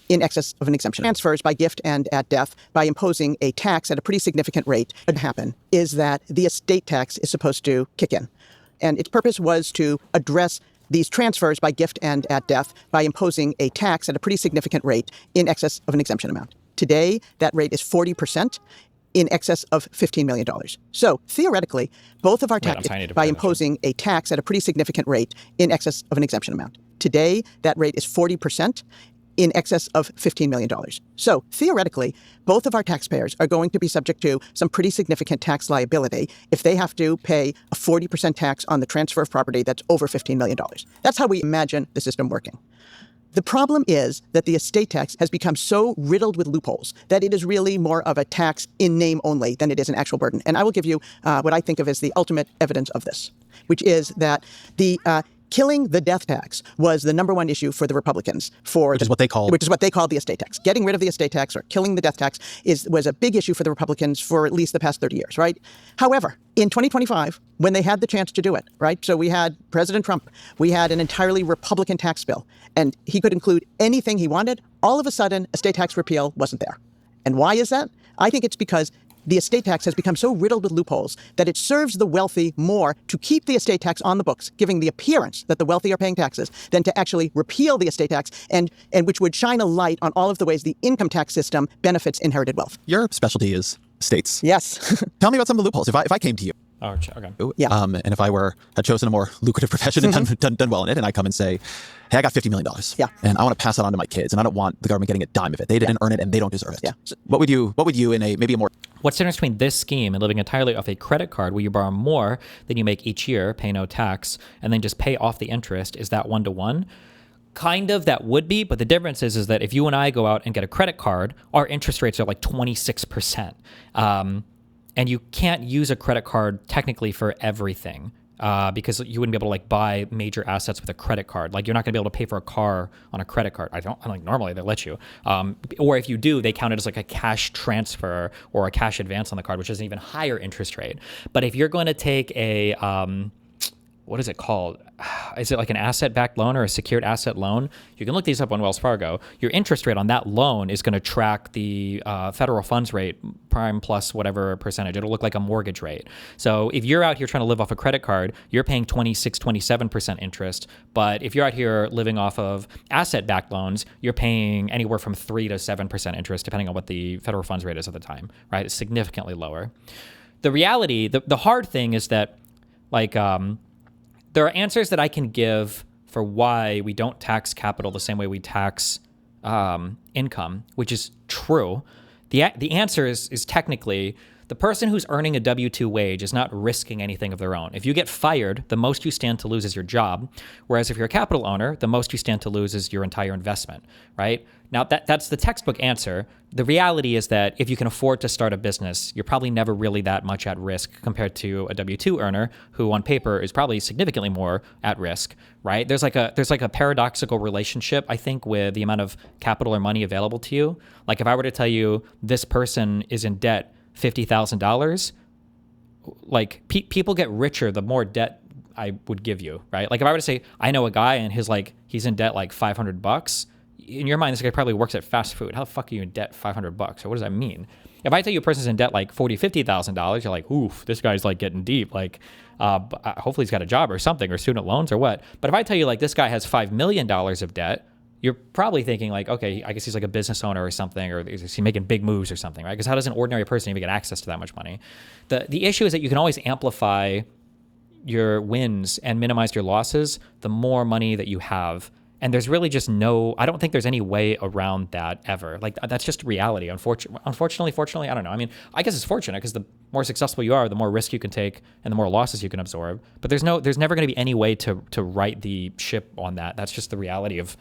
In excess of an exemption. Transfers by gift and at death by imposing a tax at a pretty significant rate would happen is that the estate tax is supposed to kick in. And its purpose was to address these transfers by gift and at death by imposing a tax at a pretty significant rate in excess of an exemption amount. Today, that rate is 40% in excess of $15 million. So theoretically, both of our taxes by imposing a tax at a pretty significant rate in excess of an exemption amount. Today, that rate is 40% in excess of $15 million. So theoretically, both of our taxpayers are going to be subject to some pretty significant tax liability if they have to pay a 40% tax on the transfer of property that's over $15 million. That's how we imagine the system working. The problem is that the estate tax has become so riddled with loopholes that it is really more of a tax in name only than it is an actual burden. And I will give you what I think of as the ultimate evidence of this, which is that the killing the death tax was the number one issue for the Republicans. Which is what they call the estate tax. Getting rid of the estate tax or killing the death tax was a big issue for the Republicans for at least the past 30 years, right? However, in 2025, when they had the chance to do it, right? So we had President Trump, we had an entirely Republican tax bill, and he could include anything he wanted. All of a sudden, estate tax repeal wasn't there. And why is that? I think it's because the estate tax has become so riddled with loopholes that it serves the wealthy more to keep the estate tax on the books, giving the appearance that the wealthy are paying taxes, than to actually repeal the estate tax, and which would shine a light on all of the ways the income tax system benefits inherited wealth. Your specialty is estates. Yes. Tell me about some of the loopholes. If I came to you, okay. Yeah. And if I had chosen a more lucrative profession and done well in it, and I come and say, hey, I got $50 million. Yeah. And I want to pass it on to my kids, and I don't want the government getting a dime of it. They didn't earn it, and they don't deserve it. Yeah. So what would you in maybe a more... What's the difference between this scheme and living entirely off a credit card where you borrow more than you make each year, pay no tax, and then just pay off the interest? Is that 1-to-1? Kind of, that would be, but the difference is that if you and I go out and get a credit card, our interest rates are like 26%. And you can't use a credit card technically for everything. Because you wouldn't be able to like buy major assets with a credit card. Like you're not gonna be able to pay for a car on a credit card. Normally they let you. Or if you do, they count it as like a cash transfer or a cash advance on the card, which is an even higher interest rate. But if you're going to take a, what is it called? is it like an asset-backed loan or a secured asset loan? You can look these up on Wells Fargo. Your interest rate on that loan is going to track the federal funds rate, prime plus whatever percentage. It'll look like a mortgage rate. So if you're out here trying to live off a credit card, you're paying 26, 27% interest. But if you're out here living off of asset-backed loans, you're paying anywhere from 3 to 7% interest, depending on what the federal funds rate is at the time, right? It's significantly lower. The reality, the hard thing is that, like, there are answers that I can give for why we don't tax capital the same way we tax income, which is true. The answer is technically the person who's earning a W-2 wage is not risking anything of their own. If you get fired, the most you stand to lose is your job. Whereas if you're a capital owner, the most you stand to lose is your entire investment, right? Now, that's the textbook answer. The reality is that if you can afford to start a business, you're probably never really that much at risk compared to a W-2 earner who on paper is probably significantly more at risk, right? There's like a paradoxical relationship, I think, with the amount of capital or money available to you. Like if I were to tell you this person is in debt $50,000, like people get richer the more debt I would give you, right? Like if I were to say, I know a guy and he's in debt like $500, in your mind, this guy probably works at fast food. How the fuck are you in debt $500? So what does that mean? If I tell you a person's in debt like $40,000, $50,000, you're like, oof, this guy's like getting deep. Like, hopefully he's got a job or something, or student loans or what. But if I tell you like this guy has $5 million of debt, you're probably thinking like, okay, I guess he's like a business owner or something, or is he making big moves or something, right? Because how does an ordinary person even get access to that much money? The issue is that you can always amplify your wins and minimize your losses the more money that you have. And there's really just I don't think there's any way around that ever. Like that's just reality. Unfortunately, fortunately, I don't know. I mean, I guess it's fortunate because the more successful you are, the more risk you can take and the more losses you can absorb. But there's never going to be any way to right the ship on that. That's just the reality of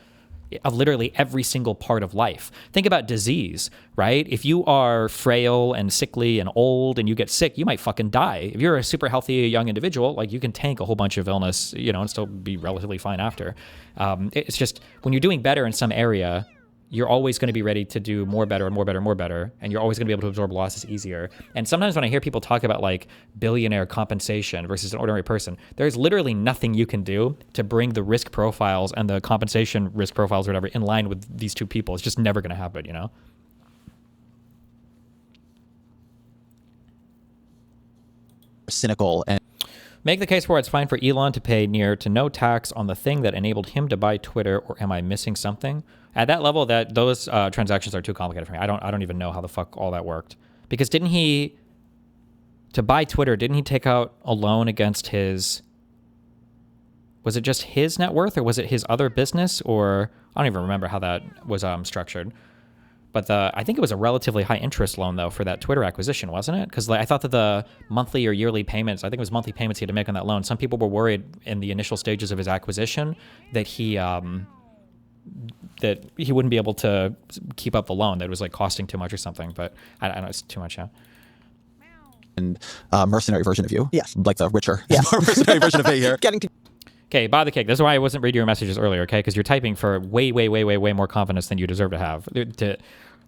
literally every single part of life. Think about disease, right? If you are frail and sickly and old and you get sick, you might fucking die. If you're a super healthy young individual, like you can tank a whole bunch of illness, and still be relatively fine after. It's just when you're doing better in some area, you're always going to be ready to do more better and more better and more better, and you're always going to be able to absorb losses easier. And sometimes when I hear people talk about like billionaire compensation versus an ordinary person, there's literally nothing you can do to bring the risk profiles and the compensation risk profiles or whatever in line with these two people. It's just never going to happen, Cynical and make the case where it's fine for Elon to pay near to no tax on the thing that enabled him to buy Twitter, or am I missing something? At that level, those transactions are too complicated for me. I don't even know how the fuck all that worked. Because to buy Twitter, didn't he take out a loan against was it just his net worth, or was it his other business, or I don't even remember how that was structured. But I think it was a relatively high interest loan though for that Twitter acquisition, wasn't it? Because I thought that the monthly or yearly payments, I think it was monthly payments he had to make on that loan. Some people were worried in the initial stages of his acquisition that he wouldn't be able to keep up the loan, that it was like costing too much or something. But I don't know, it's too much, yeah. And mercenary version of you, yes, like the richer, mercenary version of me here. Okay, buy the cake. This is why I wasn't reading your messages earlier, okay? Because you're typing for way more confidence than you deserve to have.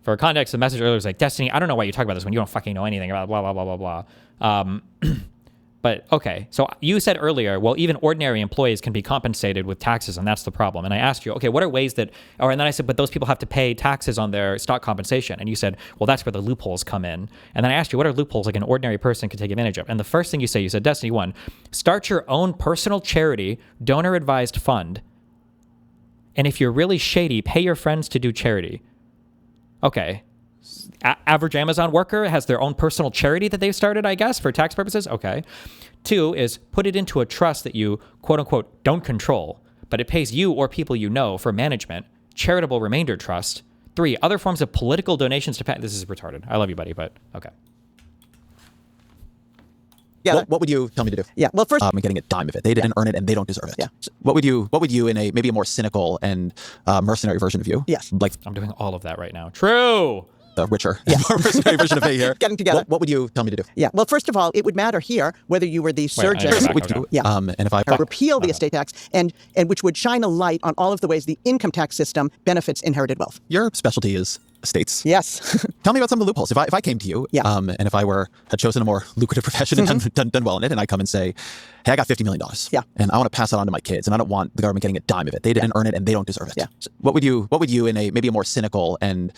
For context, the message earlier was like, Destiny, I don't know why you talk about this when you don't fucking know anything about blah, blah, blah, blah, blah. But okay, so you said earlier, well, even ordinary employees can be compensated with taxes, and that's the problem. And I asked you, okay, what are ways and then I said, but those people have to pay taxes on their stock compensation. And you said, well, that's where the loopholes come in. And then I asked you, what are loopholes like an ordinary person can take advantage of? And the first thing you said, Destiny 1, start your own personal charity, donor-advised fund. And if you're really shady, pay your friends to do charity. Okay. Average Amazon worker has their own personal charity that they've started, I guess, for tax purposes. Okay. 2 is put it into a trust that you, quote unquote, don't control, but it pays you or people you know for management. Charitable remainder trust. 3, other forms of political donations to this is retarded. I love you, buddy, but okay. Yeah. What would you tell me to do? Yeah. Well, first, I'm getting a dime of it. They didn't earn it, and they don't deserve it. Yeah. So what would you in maybe a more cynical and mercenary version of you? Yes. Like I'm doing all of that right now. True. The richer, more mercenary version of me here. Getting together. What would you tell me to do? Yeah. Well, first of all, it would matter here whether you were the surgeon. And if I repeal the estate tax, and which would shine a light on all of the ways the income tax system benefits inherited wealth. Your specialty is estates. Yes. Tell me about some of the loopholes. If I came to you, and if I had chosen a more lucrative profession and done well in it, and I come and say, hey, I got $50 million. Yeah. And I want to pass it on to my kids, and I don't want the government getting a dime of it. They didn't earn it, and they don't deserve it. Yeah. So what would you in maybe a more cynical and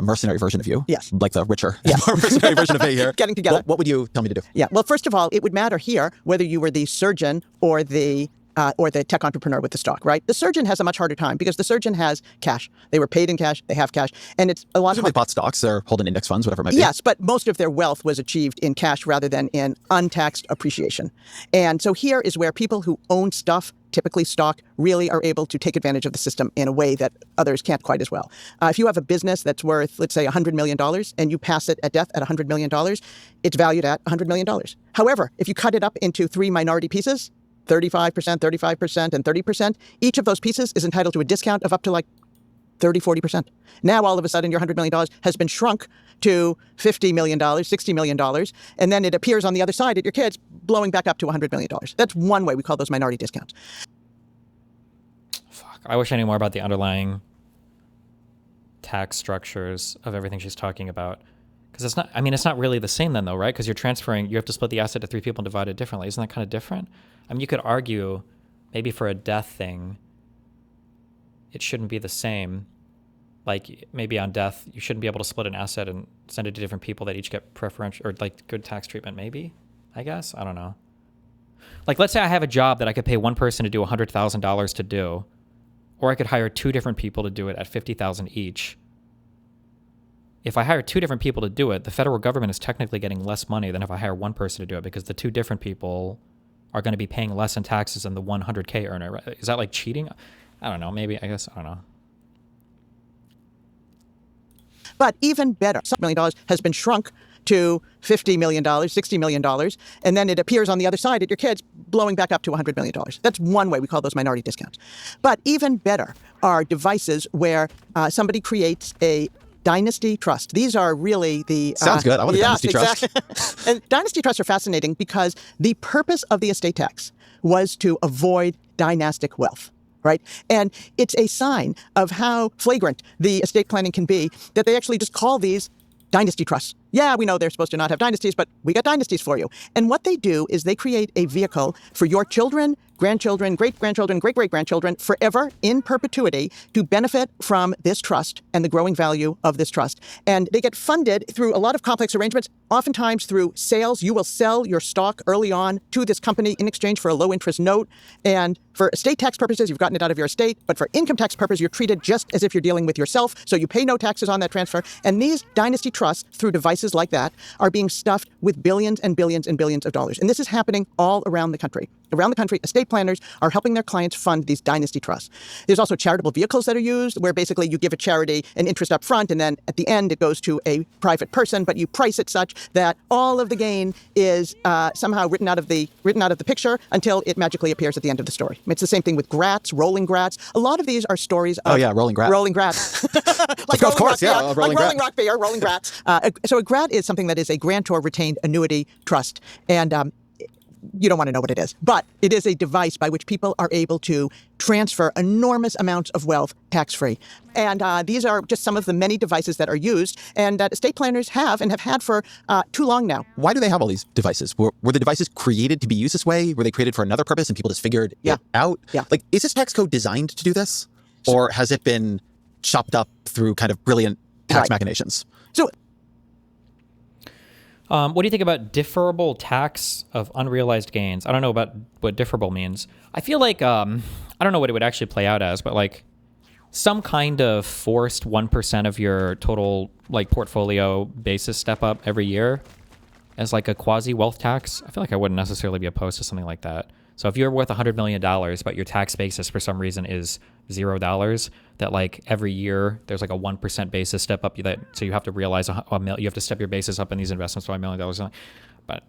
mercenary version of you? Yes. Like the richer, more mercenary version of me here. Getting together. What would you tell me to do? Yeah. Well, first of all, it would matter here whether you were the surgeon or the tech entrepreneur with the stock, right? The surgeon has a much harder time because the surgeon has cash. They were paid in cash. They have cash. And it's a lot of... They bought stocks or holding index funds, whatever it might be. Yes, but most of their wealth was achieved in cash rather than in untaxed appreciation. And so here is where people who own stuff, typically stock, really are able to take advantage of the system in a way that others can't quite as well. If you have a business that's worth, let's say, $100 million and you pass it at death at $100 million, it's valued at $100 million. However, if you cut it up into 3 minority pieces, 35%, 35%, and 30%, each of those pieces is entitled to a discount of up to like 30, 40%. Now, all of a sudden, your $100 million has been shrunk to $50 million, $60 million, and then it appears on the other side at your kids, blowing back up to $100 million. That's one way we call those minority discounts. Fuck, I wish I knew more about the underlying tax structures of everything she's talking about. Because it's not really the same then though, right? Because you're transferring, you have to split the asset to 3 people and divide it differently. Isn't that kind of different? I mean, you could argue maybe for a death thing, it shouldn't be the same. Like maybe on death, you shouldn't be able to split an asset and send it to different people that each get preferential or like good tax treatment, maybe, I guess. I don't know. Like, let's say I have a job that I could pay one person to do $100,000 to do, or I could hire 2 different people to do it at $50,000 each. If I hire 2 different people to do it, the federal government is technically getting less money than if I hire one person to do it because the 2 different people are going to be paying less in taxes than the 100K earner. Right? Is that like cheating? I don't know. Maybe, I guess, I don't know. But even better, $1 million has been shrunk to $50 million, $60 million, and then it appears on the other side at your kids, blowing back up to $100 million. That's one way we call those minority discounts. But even better are devices where somebody creates a dynasty trust. These are really the... Sounds good. I want a dynasty trust. Exactly. And dynasty trusts are fascinating because the purpose of the estate tax was to avoid dynastic wealth. Right? And it's a sign of how flagrant the estate planning can be that they actually just call these dynasty trusts. Yeah, we know they're supposed to not have dynasties, but we got dynasties for you. And what they do is they create a vehicle for your children, grandchildren, great-grandchildren, great-great-grandchildren, forever, in perpetuity, to benefit from this trust and the growing value of this trust. And they get funded through a lot of complex arrangements, oftentimes through sales. You will sell your stock early on to this company in exchange for a low-interest note. And for estate tax purposes, you've gotten it out of your estate. But for income tax purposes, you're treated just as if you're dealing with yourself. So you pay no taxes on that transfer. And these dynasty trusts, through devices like that, are being stuffed with billions and billions and billions of dollars. And this is happening all around the country. Around the country, estate planners are helping their clients fund these dynasty trusts. There's also charitable vehicles that are used where basically you give a charity an interest up front and then at the end it goes to a private person, but you price it such that all of the gain is somehow written out of the picture until it magically appears at the end of the story. It's the same thing with grats, rolling grats. A lot of these are stories of... Oh yeah, rolling grats. Rolling grats. Like of course, yeah. Rolling rock beer, rolling grats. So a grat is something that is a grantor retained annuity trust. And you don't want to know what it is, but it is a device by which people are able to transfer enormous amounts of wealth tax-free. And these are just some of the many devices that are used and that estate planners have and have had for too long now. Why do they have all these devices? Were the devices created to be used this way? Were they created for another purpose and people just figured it out? Yeah. Like, is this tax code designed to do this? Or has it been chopped up through kind of brilliant tax machinations? So, what do you think about deferrable tax of unrealized gains? I don't know about what deferrable means. I feel like, I don't know what it would actually play out as, but like some kind of forced 1% of your total like portfolio basis step up every year as like a quasi wealth tax. I feel like I wouldn't necessarily be opposed to something like that. So if you're worth $100 million, but your tax basis for some reason is $0, that like every year there's like a 1% basis step up so you have to realize you have to step your basis up in these investments by $1 million. But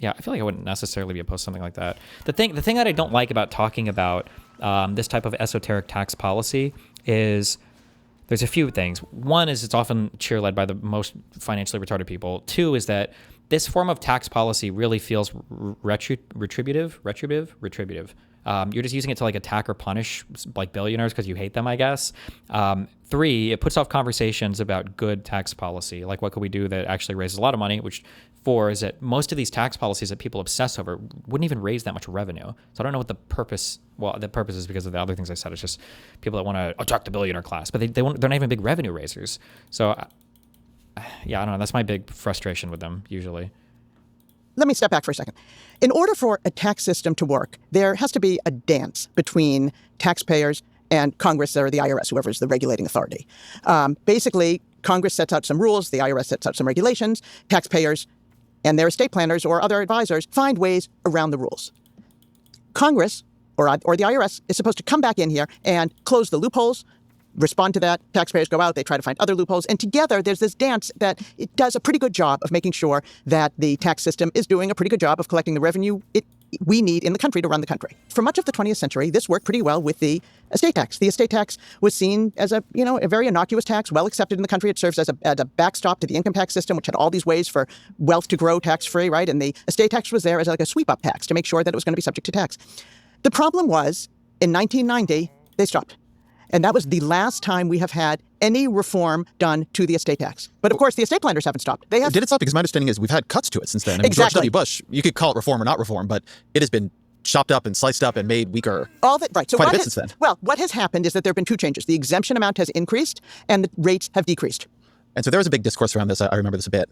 yeah, I feel like I wouldn't necessarily be opposed to something like that. The thing that I don't like about talking about this type of esoteric tax policy is there's a few things. One is it's often cheerled by the most financially retarded people. Two is that this form of tax policy really feels retributive. You're just using it to like attack or punish like billionaires because you hate them, I guess. 3, it puts off conversations about good tax policy. Like what could we do that actually raises a lot of money? Which 4 is that most of these tax policies that people obsess over wouldn't even raise that much revenue. So I don't know what the purpose, well, the purpose is because of the other things I said. It's just people that want to attract the billionaire class, but they're not even big revenue raisers. So yeah, I don't know. That's my big frustration with them usually. Let me step back for a second. In order for a tax system to work, there has to be a dance between taxpayers and Congress or the IRS, whoever is the regulating authority. Basically, Congress sets out some rules, the IRS sets out some regulations, taxpayers and their estate planners or other advisors find ways around the rules. Congress or the IRS is supposed to come back in here and close the loopholes, respond to that. Taxpayers go out, they try to find other loopholes. And together, there's this dance that it does a pretty good job of making sure that the tax system is doing a pretty good job of collecting the revenue we need in the country to run the country. For much of the 20th century, this worked pretty well with the estate tax. The estate tax was seen as a very innocuous tax, well accepted in the country. It serves as a backstop to the income tax system, which had all these ways for wealth to grow tax-free, right? And the estate tax was there as like a sweep-up tax to make sure that it was going to be subject to tax. The problem was, in 1990, they stopped. And that was the last time we have had any reform done to the estate tax. But of course, the estate planners haven't stopped. They have. Did it stop? Because my understanding is we've had cuts to it since then. I mean, Exactly. George W. Bush, you could call it reform or not reform, but it has been chopped up and sliced up and made weaker Right. So quite a bit since then. Well, what has happened is that there have been 2 changes. The exemption amount has increased and the rates have decreased. And so there was a big discourse around this. I remember this a bit.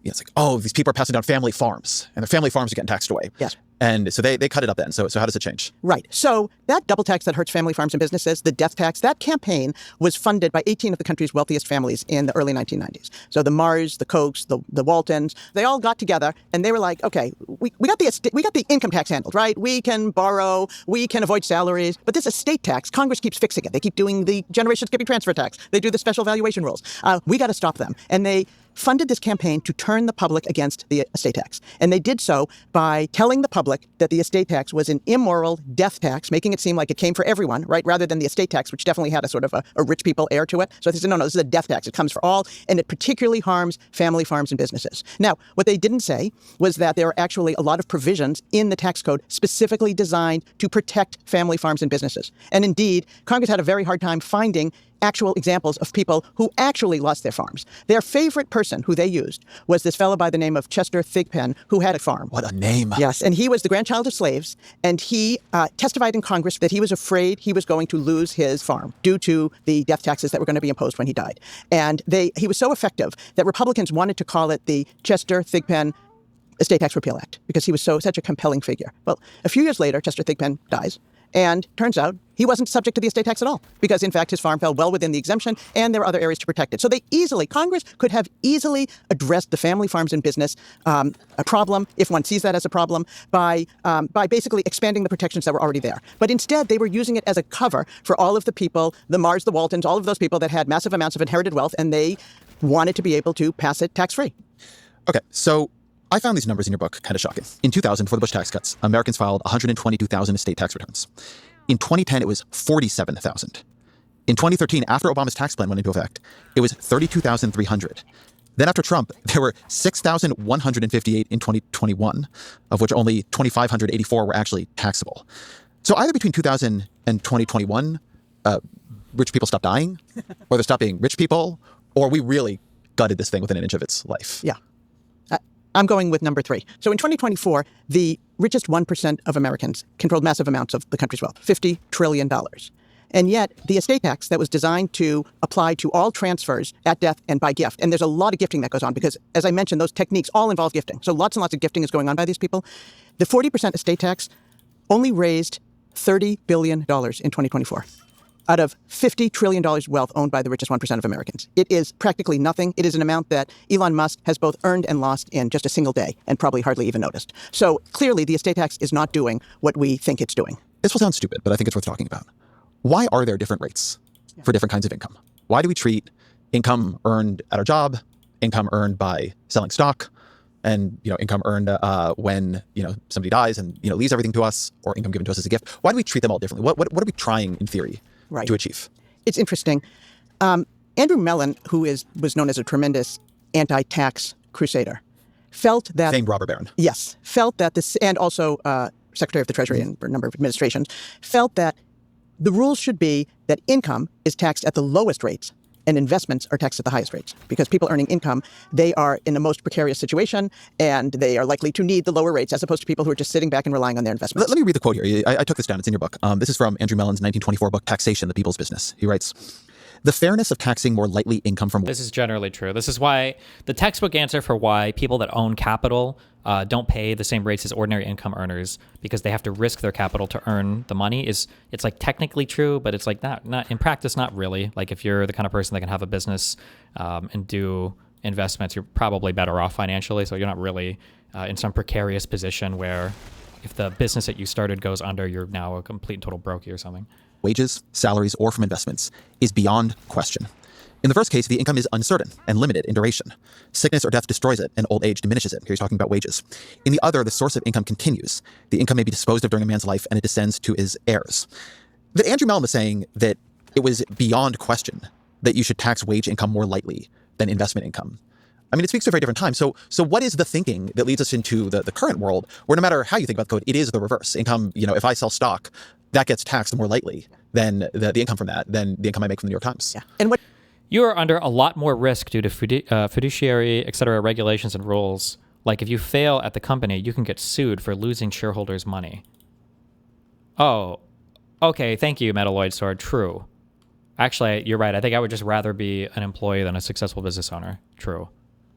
It's like, oh, these people are passing down family farms, and their family farms are getting taxed away. Yes. And so they cut it up then. So how does it change? Right. So that double tax that hurts family farms and businesses, the death tax, that campaign was funded by 18 of the country's wealthiest families in the early 1990s. So the Mars, the Kochs, the Waltons, they all got together and they were like, okay, we got the income tax handled, right? We can borrow, we can avoid salaries, but this estate tax, Congress keeps fixing it. They keep doing the generation skipping transfer tax. They do the special valuation rules. We got to stop them. And they funded this campaign to turn the public against the estate tax. And they did so by telling the public that the estate tax was an immoral death tax, making it seem like it came for everyone, right? Rather than the estate tax, which definitely had a sort of a rich people air to it. So they said, no, this is a death tax. It comes for all, and it particularly harms family farms and businesses. Now, what they didn't say was that there are actually a lot of provisions in the tax code specifically designed to protect family farms and businesses. And indeed, Congress had a very hard time finding actual examples of people who actually lost their farms. Their favorite person who they used was this fellow by the name of Chester Thigpen, who had a farm. What a name. Yes, and he was the grandchild of slaves, and he testified in Congress that he was afraid he was going to lose his farm due to the death taxes that were going to be imposed when he died. And he was so effective that Republicans wanted to call it the Chester Thigpen Estate Tax Repeal Act because he was such a compelling figure. Well, a few years later, Chester Thigpen dies. And turns out he wasn't subject to the estate tax at all because, in fact, his farm fell well within the exemption and there were other areas to protect it. So Congress could have easily addressed the family farms and business a problem, if one sees that as a problem, by basically expanding the protections that were already there. But instead, they were using it as a cover for all of the people, the Mars, the Waltons, all of those people that had massive amounts of inherited wealth, and they wanted to be able to pass it tax-free. Okay, so I found these numbers in your book kind of shocking. In 2000, before the Bush tax cuts, Americans filed 122,000 estate tax returns. In 2010, it was 47,000. In 2013, after Obama's tax plan went into effect, it was 32,300. Then after Trump, there were 6,158 in 2021, of which only 2,584 were actually taxable. So either between 2000 and 2021, rich people stopped dying, or they stopped being rich people, or we really gutted this thing within an inch of its life. Yeah. I'm going with number 3. So in 2024, the richest 1% of Americans controlled massive amounts of the country's wealth, $50 trillion. And yet the estate tax that was designed to apply to all transfers at death and by gift, and there's a lot of gifting that goes on because, as I mentioned, those techniques all involve gifting. So lots and lots of gifting is going on by these people. The 40% estate tax only raised $30 billion in 2024. Out of $50 trillion wealth owned by the richest 1% of Americans. It is practically nothing. It is an amount that Elon Musk has both earned and lost in just a single day and probably hardly even noticed. So clearly the estate tax is not doing what we think it's doing. This will sound stupid, but I think it's worth talking about. Why are there different rates for different kinds of income? Why do we treat income earned at our job, income earned by selling stock, and income earned when somebody dies and leaves everything to us, or income given to us as a gift? Why do we treat them all differently? What are we trying in theory to achieve? It's interesting. Andrew Mellon, who was known as a tremendous anti-tax crusader, felt that famed robber baron. Yes, felt that this, and also Secretary of the Treasury and a number of administrations, felt that the rules should be that income is taxed at the lowest rates and investments are taxed at the highest rates. Because people earning income, they are in the most precarious situation and they are likely to need the lower rates as opposed to people who are just sitting back and relying on their investments. Let me read the quote here. I took this down. It's in your book. This is from Andrew Mellon's 1924 book, Taxation, the People's Business. He writes, the fairness of taxing more lightly income from... This is generally true. This is why the textbook answer for why people that own capital don't pay the same rates as ordinary income earners because they have to risk their capital to earn the money is, it's like technically true, but it's like not in practice, not really. Like if you're the kind of person that can have a business and do investments, you're probably better off financially. So you're not really in some precarious position where if the business that you started goes under, you're now a complete and total brokey or something. Wages, salaries, or from investments is beyond question. In the first case, the income is uncertain and limited in duration. Sickness or death destroys it, and old age diminishes it. Here he's talking about wages. In the other, the source of income continues. The income may be disposed of during a man's life, and it descends to his heirs. That Andrew Mellon was saying that it was beyond question that you should tax wage income more lightly than investment income. I mean, it speaks to a very different time. So what is the thinking that leads us into the current world where no matter how you think about the code, it is the reverse. Income, if I sell stock, that gets taxed more lightly than the income from that, than the income I make from the New York Times. Yeah. And what you are under a lot more risk due to fiduciary, et cetera, regulations and rules. Like if you fail at the company, you can get sued for losing shareholders' money. Oh, okay. Thank you, Metalloid Sword. True. Actually, you're right. I think I would just rather be an employee than a successful business owner. True.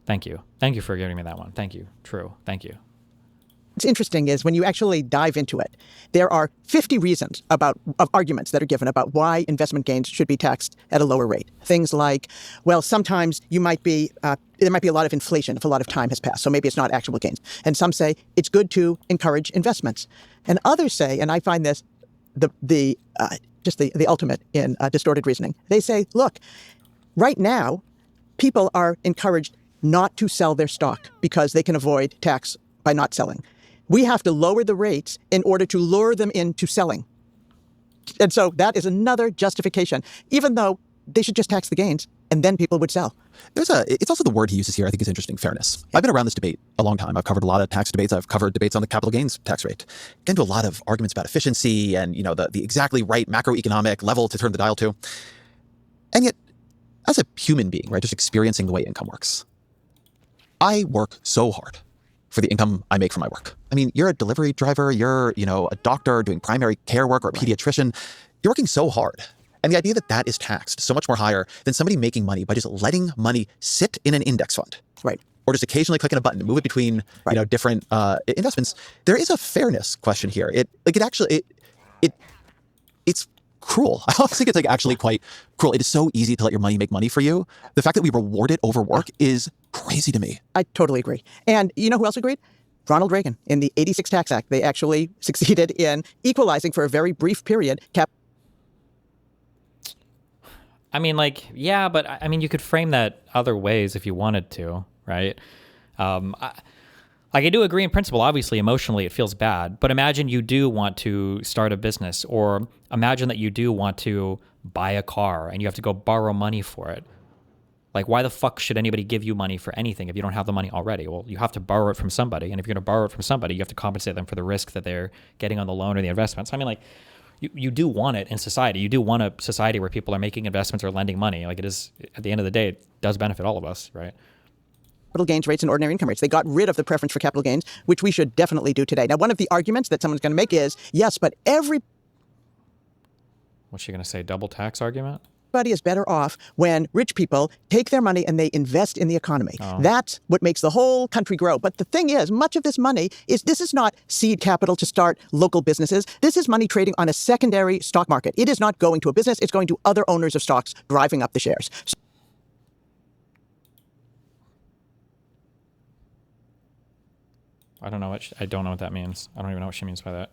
Thank you. Thank you for giving me that one. Thank you. True. Thank you. What's interesting is when you actually dive into it, there are 50 reasons of arguments that are given about why investment gains should be taxed at a lower rate. Things like, well, sometimes there might be a lot of inflation if a lot of time has passed, so maybe it's not actual gains. And some say it's good to encourage investments. And others say, and I find this the ultimate in distorted reasoning. They say, look, right now, people are encouraged not to sell their stock because they can avoid tax by not selling. We have to lower the rates in order to lure them into selling. And so that is another justification, even though they should just tax the gains and then people would sell. It's also the word he uses here I think is interesting, fairness. I've been around this debate a long time. I've covered a lot of tax debates. I've covered debates on the capital gains tax rate. Get into a lot of arguments about efficiency and the exactly right macroeconomic level to turn the dial to. And yet, as a human being, right, just experiencing the way income works, I work so hard for the income I make from my work. I mean, you're a delivery driver, you're, a doctor doing primary care work or a pediatrician. You're working so hard. And the idea that that is taxed so much more higher than somebody making money by just letting money sit in an index fund. Right. Or just occasionally clicking a button to move it between, different investments. There is a fairness question here. It's cruel. I honestly think it's actually quite cruel. It is so easy to let your money make money for you. The fact that we reward it over work is crazy to me. I totally agree. And you know who else agreed? Ronald Reagan. In the 86 Tax Act, they actually succeeded in equalizing for a very brief period. I mean, but I mean, you could frame that other ways if you wanted to, right? I do agree in principle. Obviously, emotionally, it feels bad. But imagine you do want to start a business, or imagine that you do want to buy a car and you have to go borrow money for it. Like, why the fuck should anybody give you money for anything if you don't have the money already? Well, you have to borrow it from somebody. And if you're going to borrow it from somebody, you have to compensate them for the risk that they're getting on the loan or the investments. I mean, you do want it in society. You do want a society where people are making investments or lending money. Like, it is, at the end of the day, it does benefit all of us, right? Capital gains rates and ordinary income rates. They got rid of the preference for capital gains, which we should definitely do today. Now, one of the arguments that someone's going to make is, yes, but What's she going to say? Double tax argument? Everybody is better off when rich people take their money and they invest in the economy. Oh. That's what makes the whole country grow. But the thing is, much of this money this is not seed capital to start local businesses. This is money trading on a secondary stock market. It is not going to a business. It's going to other owners of stocks driving up the shares. I don't know what that means. I don't even know what she means by that.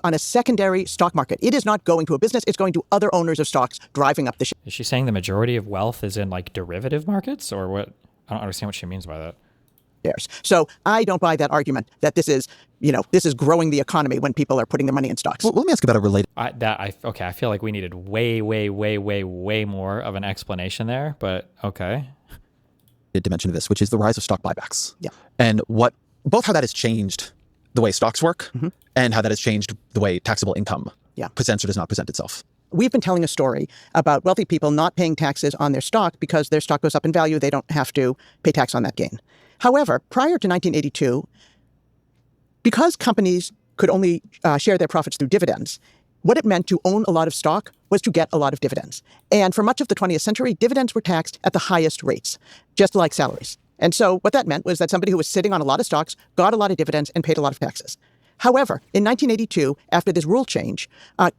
On a secondary stock market. It is not going to a business. It's going to other owners of stocks driving up the shares. Is she saying the majority of wealth is in derivative markets, or what? I don't understand what she means by that. So I don't buy that argument that this is growing the economy when people are putting their money in stocks. Well, let me ask about a related. I feel like we needed way more of an explanation there, but okay. dimension of this, which is the rise of stock buybacks. Yeah. And both how that has changed the way stocks work and how that has changed the way taxable income presents or does not present itself. We've been telling a story about wealthy people not paying taxes on their stock because their stock goes up in value. They don't have to pay tax on that gain. However, prior to 1982, because companies could only share their profits through dividends, what it meant to own a lot of stock was to get a lot of dividends. And for much of the 20th century, dividends were taxed at the highest rates, just like salaries. And so what that meant was that somebody who was sitting on a lot of stocks got a lot of dividends and paid a lot of taxes. However, in 1982, after this rule change,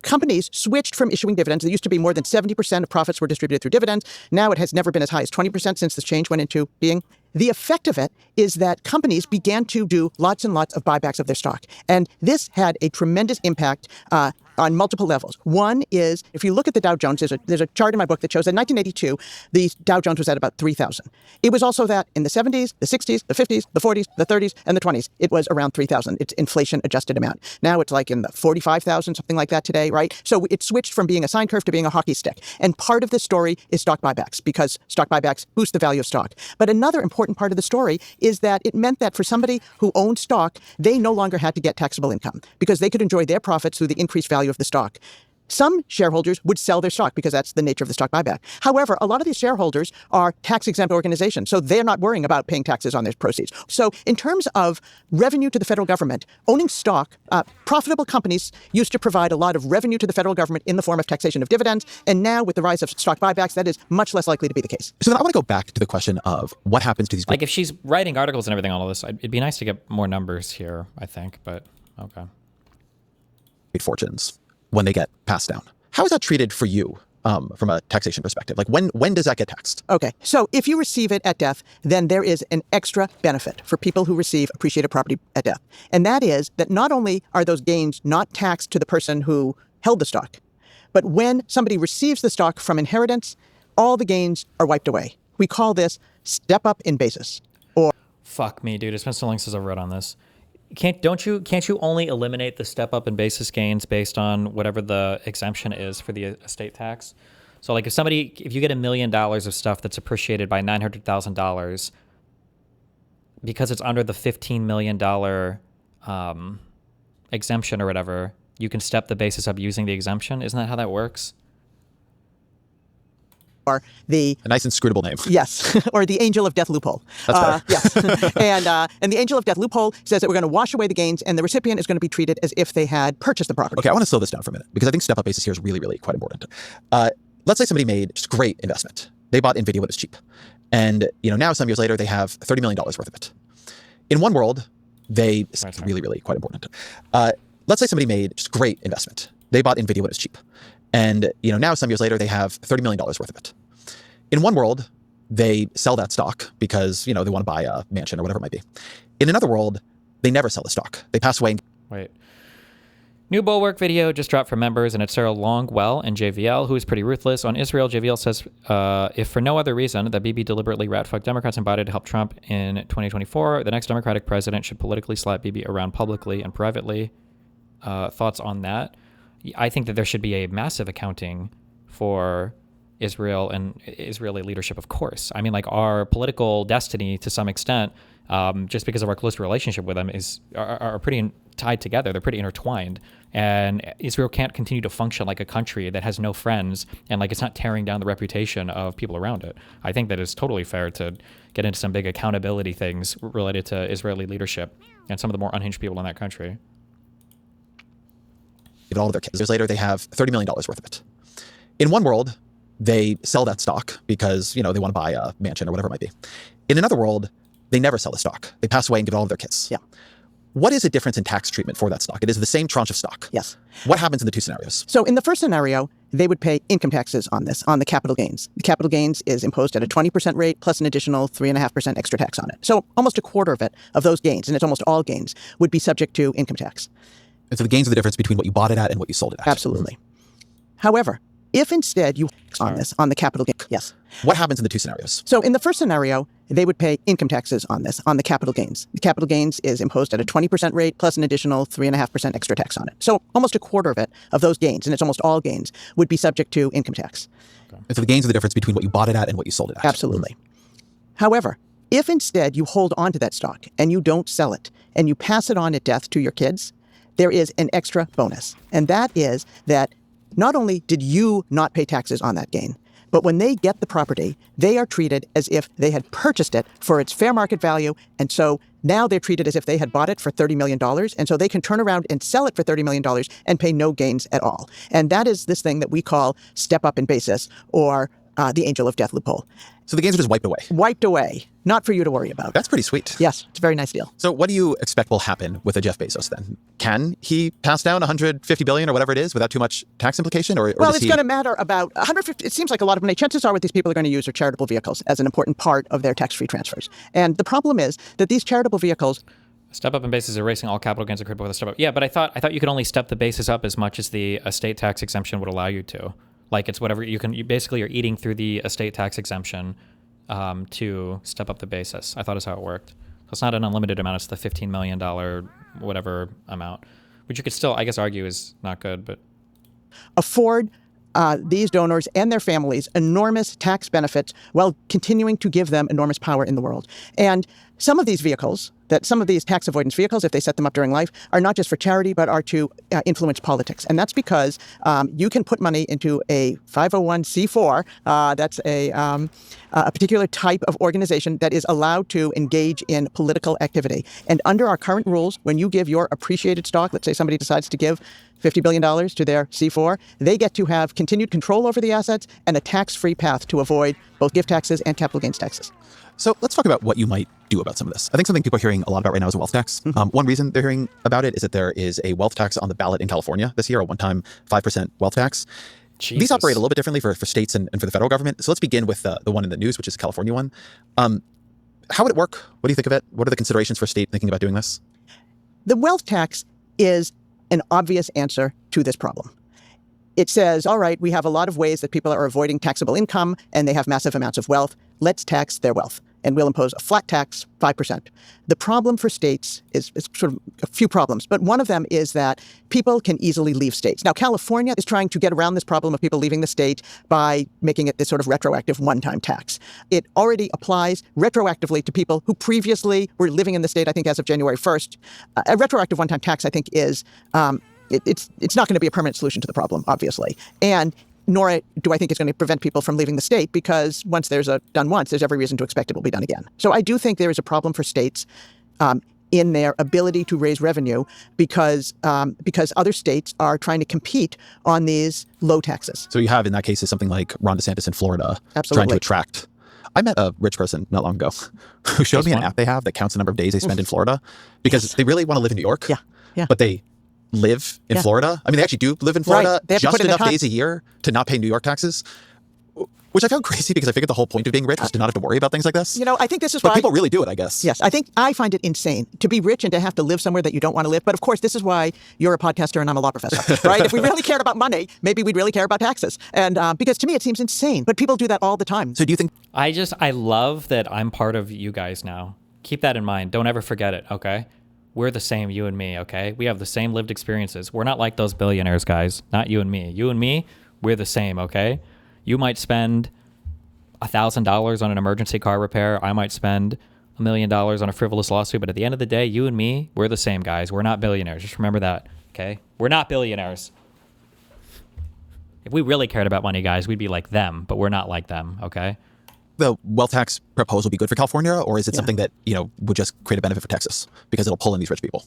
companies switched from issuing dividends. It used to be more than 70% of profits were distributed through dividends. Now it has never been as high as 20% since this change went into being. The effect of it is that companies began to do lots and lots of buybacks of their stock. And this had a tremendous impact on multiple levels. One is, if you look at the Dow Jones, there's a chart in my book that shows that in 1982, the Dow Jones was at about 3,000. It was also that in the 70s, the 60s, the 50s, the 40s, the 30s, and the 20s, it was around 3,000. It's inflation-adjusted amount. Now it's like in the 45,000, something like that today, right? So it switched from being a sine curve to being a hockey stick. And part of this story is stock buybacks, because stock buybacks boost the value of stock. But another important part of the story is that it meant that for somebody who owned stock, they no longer had to get taxable income because they could enjoy their profits through the increased value of the stock. Some shareholders would sell their stock because that's the nature of the stock buyback. However, a lot of these shareholders are tax-exempt organizations, so they're not worrying about paying taxes on their proceeds. So in terms of revenue to the federal government, owning stock, profitable companies used to provide a lot of revenue to the federal government in the form of taxation of dividends, and now with the rise of stock buybacks, that is much less likely to be the case. So then I want to go back to the question of what happens to these... Like if she's writing articles and everything, all of this, it'd be nice to get more numbers here, I think, but okay. Fortunes when they get passed down. How is that treated for you from a taxation perspective? Like when does that get taxed? Okay, so if you receive it at death, then there is an extra benefit for people who receive appreciated property at death. And that is that not only are those gains not taxed to the person who held the stock, but when somebody receives the stock from inheritance, all the gains are wiped away. We call this step up in basis. Or fuck me, dude. It's been so long since I've read on this. Can't you only eliminate the step up in basis gains based on whatever the exemption is for the estate tax? So like if you get $1 million of stuff that's appreciated by $900,000 because it's under the $15 million exemption or whatever, you can step the basis up using the exemption. Isn't that how that works? Or a nice inscrutable name. Yes, or the angel of death loophole. That's yes, and the angel of death loophole says that we're going to wash away the gains, and the recipient is going to be treated as if they had purchased the property. Okay, I want to slow this down for a minute because I think step up basis here is really, really quite important. Let's say somebody made just a great investment. They bought NVIDIA when it was cheap, and now some years later they have $30 million worth of it. In one world, it's really, really quite important. Let's say somebody made just a great investment. They bought NVIDIA when it was cheap. And now some years later, they have $30 million worth of it. In one world, they sell that stock because, they want to buy a mansion or whatever it might be. In another world, they never sell the stock. They pass away. Wait. New Bulwark video just dropped from members, and it's Sarah Longwell and JVL, who is pretty ruthless. On Israel, JVL says, if for no other reason that Bibi deliberately rat-fucked Democrats and bought it to help Trump in 2024, the next Democratic president should politically slap Bibi around publicly and privately. Thoughts on that? I think that there should be a massive accounting for Israel and Israeli leadership, of course. I mean, like our political destiny to some extent, just because of our close relationship with them, are pretty tied together. They're pretty intertwined. And Israel can't continue to function like a country that has no friends and like it's not tearing down the reputation of people around it. I think that it's totally fair to get into some big accountability things related to Israeli leadership and some of the more unhinged people in that country. All of their kids. Years later, they have $30 million worth of it. In one world, they sell that stock because, they want to buy a mansion or whatever it might be. In another world, they never sell the stock. They pass away and give it all of their kids. Yeah. What is the difference in tax treatment for that stock? It is the same tranche of stock. Yes. What happens in the two scenarios? So in the first scenario, they would pay income taxes on the capital gains. The capital gains is imposed at a 20% rate plus an additional 3.5% extra tax on it. So almost a quarter of it, of those gains, and it's almost all gains, would be subject to income tax. And so the gains are the difference between what you bought it at and what you sold it at. Absolutely. However, if instead you on this, on the capital gains, the capital gains is imposed at a 20% rate plus an additional 3.5% extra tax on it. So almost a quarter of it, of those gains, and it's almost all gains, would be subject to income tax. Absolutely. If instead you on this, on the capital gain, yes. What happens in the two scenarios? So in the first scenario, they would pay income taxes on this, on the capital gains. The capital gains is imposed at a 20% rate plus an additional 3.5% extra tax on it. So almost a quarter of it, of those gains, and it's almost all gains, would be subject to income tax. And so the gains are the difference between what you bought it at and what you sold it at. Absolutely. However, If instead you hold on to that stock and you don't sell it and you pass it on at death to your kids, there is an extra bonus. And that is that not only did you not pay taxes on that gain, but when they get the property, they are treated as if they had purchased it for its fair market value. And so now they're treated as if they had bought it for $30 million. And so they can turn around and sell it for $30 million and pay no gains at all. And that is this thing that we call step up in basis, or the angel of death loophole. So the gains are just wiped away? Wiped away. Not for you to worry about. That's pretty sweet. Yes, it's a very nice deal. So what do you expect will happen with a Jeff Bezos then? Can he pass down $150 billion or whatever it is without too much tax implication? Or well, it's going to matter about 150. It seems like a lot of money. Chances are what these people are going to use are charitable vehicles as an important part of their tax-free transfers. And the problem is that these charitable vehicles... Step up in basis erasing all capital gains accrued with a step up. Yeah, but I thought you could only step the basis up as much as the estate tax exemption would allow you to. Like it's whatever you can. You basically are eating through the estate tax exemption to step up the basis. I thought is how it worked. So it's not an unlimited amount. It's the $15 million whatever amount, which you could still, I guess, argue is not good, but afford these donors and their families enormous tax benefits while continuing to give them enormous power in the world. And some of these vehicles, some of these tax avoidance vehicles, if they set them up during life, are not just for charity, but are to influence politics. And that's because you can put money into a 501c4. That's a particular type of organization that is allowed to engage in political activity. And under our current rules, when you give your appreciated stock, let's say somebody decides to give $50 billion to their C4, they get to have continued control over the assets and a tax-free path to avoid both gift taxes and capital gains taxes. So let's talk about what you might do about some of this. I think something people are hearing a lot about right now is a wealth tax. One reason they're hearing about it is that there is a wealth tax on the ballot in California this year, a one-time 5% wealth tax. Jesus. These operate a little bit differently for states and for the federal government. So let's begin with the one in the news, which is the California one. How would it work? What do you think of it? What are the considerations for a state thinking about doing this? The wealth tax is an obvious answer to this problem. It says, all right, we have a lot of ways that people are avoiding taxable income and they have massive amounts of wealth. Let's tax their wealth. And we'll impose a flat tax, 5%. The problem for states is sort of a few problems, but one of them is that people can easily leave states. Now, California is trying to get around this problem of people leaving the state by making it this sort of retroactive one-time tax. It already applies retroactively to people who previously were living in the state, I think, as of January 1st. A retroactive one-time tax, I think, is it's not going to be a permanent solution to the problem, obviously. And nor do I think it's going to prevent people from leaving the state, because once there's done once, there's every reason to expect it will be done again. So I do think there is a problem for states in their ability to raise revenue because other states are trying to compete on these low taxes. So you have, in that case, is something like Ron DeSantis in Florida. Absolutely. Trying to attract. I met a rich person not long ago who showed me an app they have that counts the number of days they spend in Florida, because they really want to live in New York. Yeah. But they live in Florida. I mean, they actually do live in Florida just enough days a year to not pay New York taxes, which I found crazy because I figured the whole point of being rich was to not have to worry about things like this. You know, I think this is why... But people really do it, I guess. Yes, I find it insane to be rich and to have to live somewhere that you don't want to live. But of course, this is why you're a podcaster and I'm a law professor, right? If we really cared about money, maybe we'd really care about taxes. And because to me, it seems insane. But people do that all the time. So do you think... I love that I'm part of you guys now. Keep that in mind. Don't ever forget it, okay? We're the same, you and me, okay? We have the same lived experiences. We're not like those billionaires, guys. Not you and me. You and me, we're the same, okay? You might spend $1,000 on an emergency car repair. I might spend $1 million on a frivolous lawsuit. But at the end of the day, you and me, we're the same, guys. We're not billionaires. Just remember that, okay? We're not billionaires. If we really cared about money, guys, we'd be like them. But we're not like them, okay? The wealth tax proposal be good for California, or is it something that, would just create a benefit for Texas because it'll pull in these rich people?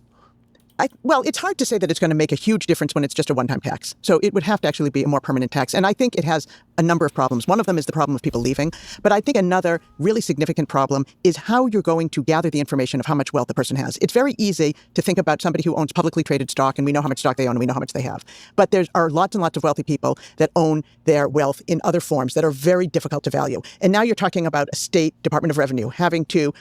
Well, it's hard to say that it's going to make a huge difference when it's just a one-time tax. So it would have to actually be a more permanent tax. And I think it has a number of problems. One of them is the problem of people leaving. But I think another really significant problem is how you're going to gather the information of how much wealth the person has. It's very easy to think about somebody who owns publicly traded stock, and we know how much stock they own, and we know how much they have. But there are lots and lots of wealthy people that own their wealth in other forms that are very difficult to value. And now you're talking about a state Department of Revenue having to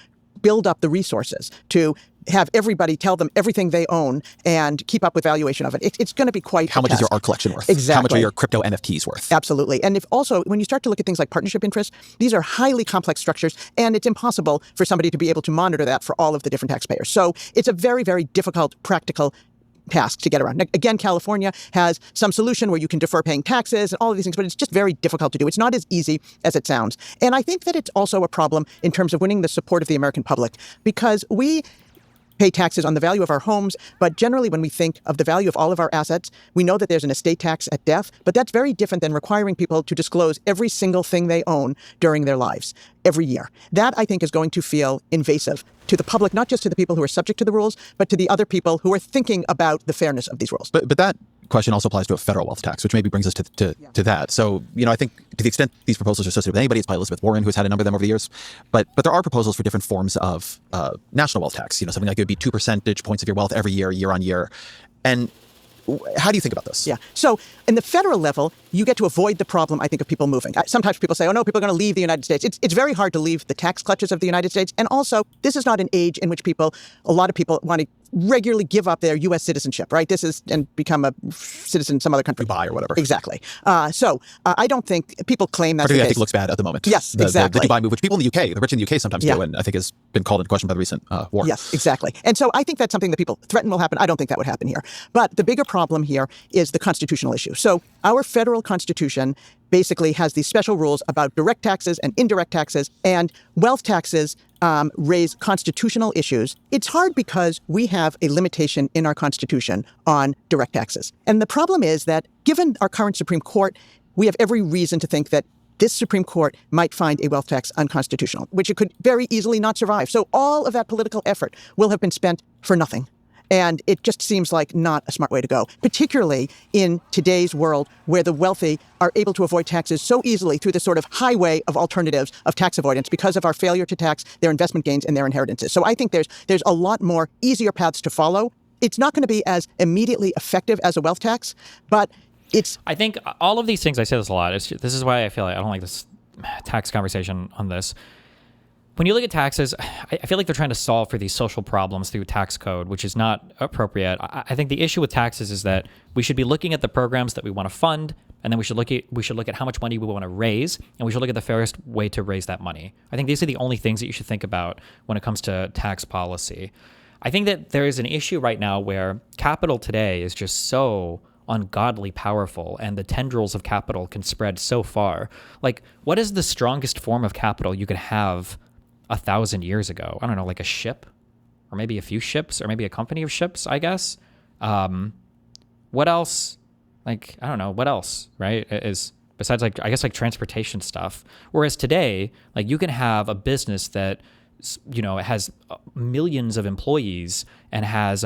build up the resources to have everybody tell them everything they own and keep up with valuation of it. It's going to be quite How much is your art collection worth? Exactly. How much are your crypto NFTs worth? Absolutely. And if also, when you start to look at things like partnership interests, these are highly complex structures, and it's impossible for somebody to be able to monitor that for all of the different taxpayers. So it's a very, very difficult, practical task to get around. Again, California has some solution where you can defer paying taxes and all of these things, but it's just very difficult to do. It's not as easy as it sounds. And I think that it's also a problem in terms of winning the support of the American public, because we pay taxes on the value of our homes, but generally when we think of the value of all of our assets, we know that there's an estate tax at death, but that's very different than requiring people to disclose every single thing they own during their lives every year. That, I think, is going to feel invasive to the public, not just to the people who are subject to the rules, but to the other people who are thinking about the fairness of these rules. But that question also applies to a federal wealth tax, which maybe brings us to that. So, I think to the extent these proposals are associated with anybody, it's by Elizabeth Warren, who's had a number of them over the years. But there are proposals for different forms of national wealth tax. Something like it would be 2 percentage points of your wealth every year, year on year. And how do you think about this? Yeah. So in the federal level, you get to avoid the problem, I think, of people moving. Sometimes people say, oh, no, people are going to leave the United States. It's very hard to leave the tax clutches of the United States. And also, this is not an age in which a lot of people want to regularly give up their U.S. citizenship, right? This is and become a citizen in some other country. Dubai or whatever. Exactly. So I don't think people claim that's the particularly, case. I think, looks bad at the moment. Yes, the exactly. The Dubai move, which people in the UK, the rich in the UK sometimes do, and I think has been called into question by the recent war. Yes, exactly. And so I think that's something that people threaten will happen. I don't think that would happen here. But the bigger problem here is the constitutional issue. So our federal constitution basically has these special rules about direct taxes and indirect taxes, and wealth taxes raise constitutional issues. It's hard because we have a limitation in our Constitution on direct taxes. And the problem is that given our current Supreme Court, we have every reason to think that this Supreme Court might find a wealth tax unconstitutional, which it could very easily not survive. So all of that political effort will have been spent for nothing. And it just seems like not a smart way to go, particularly in today's world where the wealthy are able to avoid taxes so easily through this sort of highway of alternatives of tax avoidance because of our failure to tax their investment gains and their inheritances. So I think there's a lot more easier paths to follow. It's not going to be as immediately effective as a wealth tax, but I think all of these things, I say this a lot. This is why I feel like I don't like this tax conversation on this. When you look at taxes, I feel like they're trying to solve for these social problems through tax code, which is not appropriate. I think the issue with taxes is that we should be looking at the programs that we want to fund, and then we should look at how much money we want to raise, and we should look at the fairest way to raise that money. I think these are the only things that you should think about when it comes to tax policy. I think that there is an issue right now where capital today is just so ungodly powerful, and the tendrils of capital can spread so far. Like, what is the strongest form of capital you could have 1,000 years ago? I don't know, like a ship, or maybe a few ships, or maybe a company of ships, I guess. What else? Like, I don't know, what else, right? Is besides, like, I guess, like transportation stuff. Whereas today, like, you can have a business that, has millions of employees and has,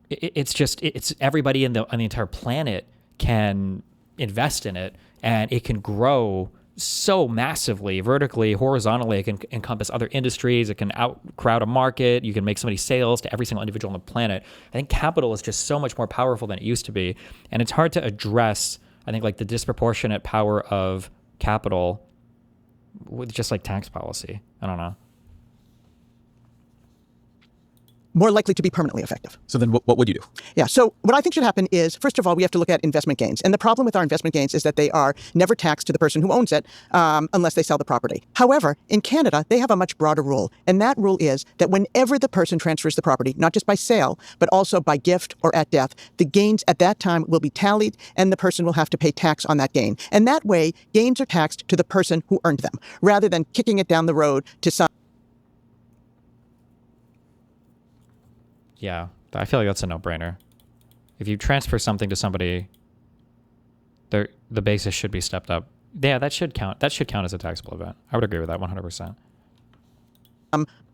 it's everybody on the entire planet can invest in it, and it can grow so massively, vertically, horizontally. It can encompass other industries. It can outcrowd a market. You can make so many sales to every single individual on the planet. I think capital is just so much more powerful than it used to be. And it's hard to address, I think, like the disproportionate power of capital with just like tax policy. I don't know. More likely to be permanently effective. So then what would you do? Yeah, so what I think should happen is, first of all, we have to look at investment gains. And the problem with our investment gains is that they are never taxed to the person who owns it unless they sell the property. However, in Canada, they have a much broader rule. And that rule is that whenever the person transfers the property, not just by sale, but also by gift or at death, the gains at that time will be tallied and the person will have to pay tax on that gain. And that way, gains are taxed to the person who earned them, rather than kicking it down the road to some. Yeah, I feel like that's a no-brainer. If you transfer something to somebody, the basis should be stepped up. Yeah, that should count. That should count as a taxable event. I would agree with that 100%.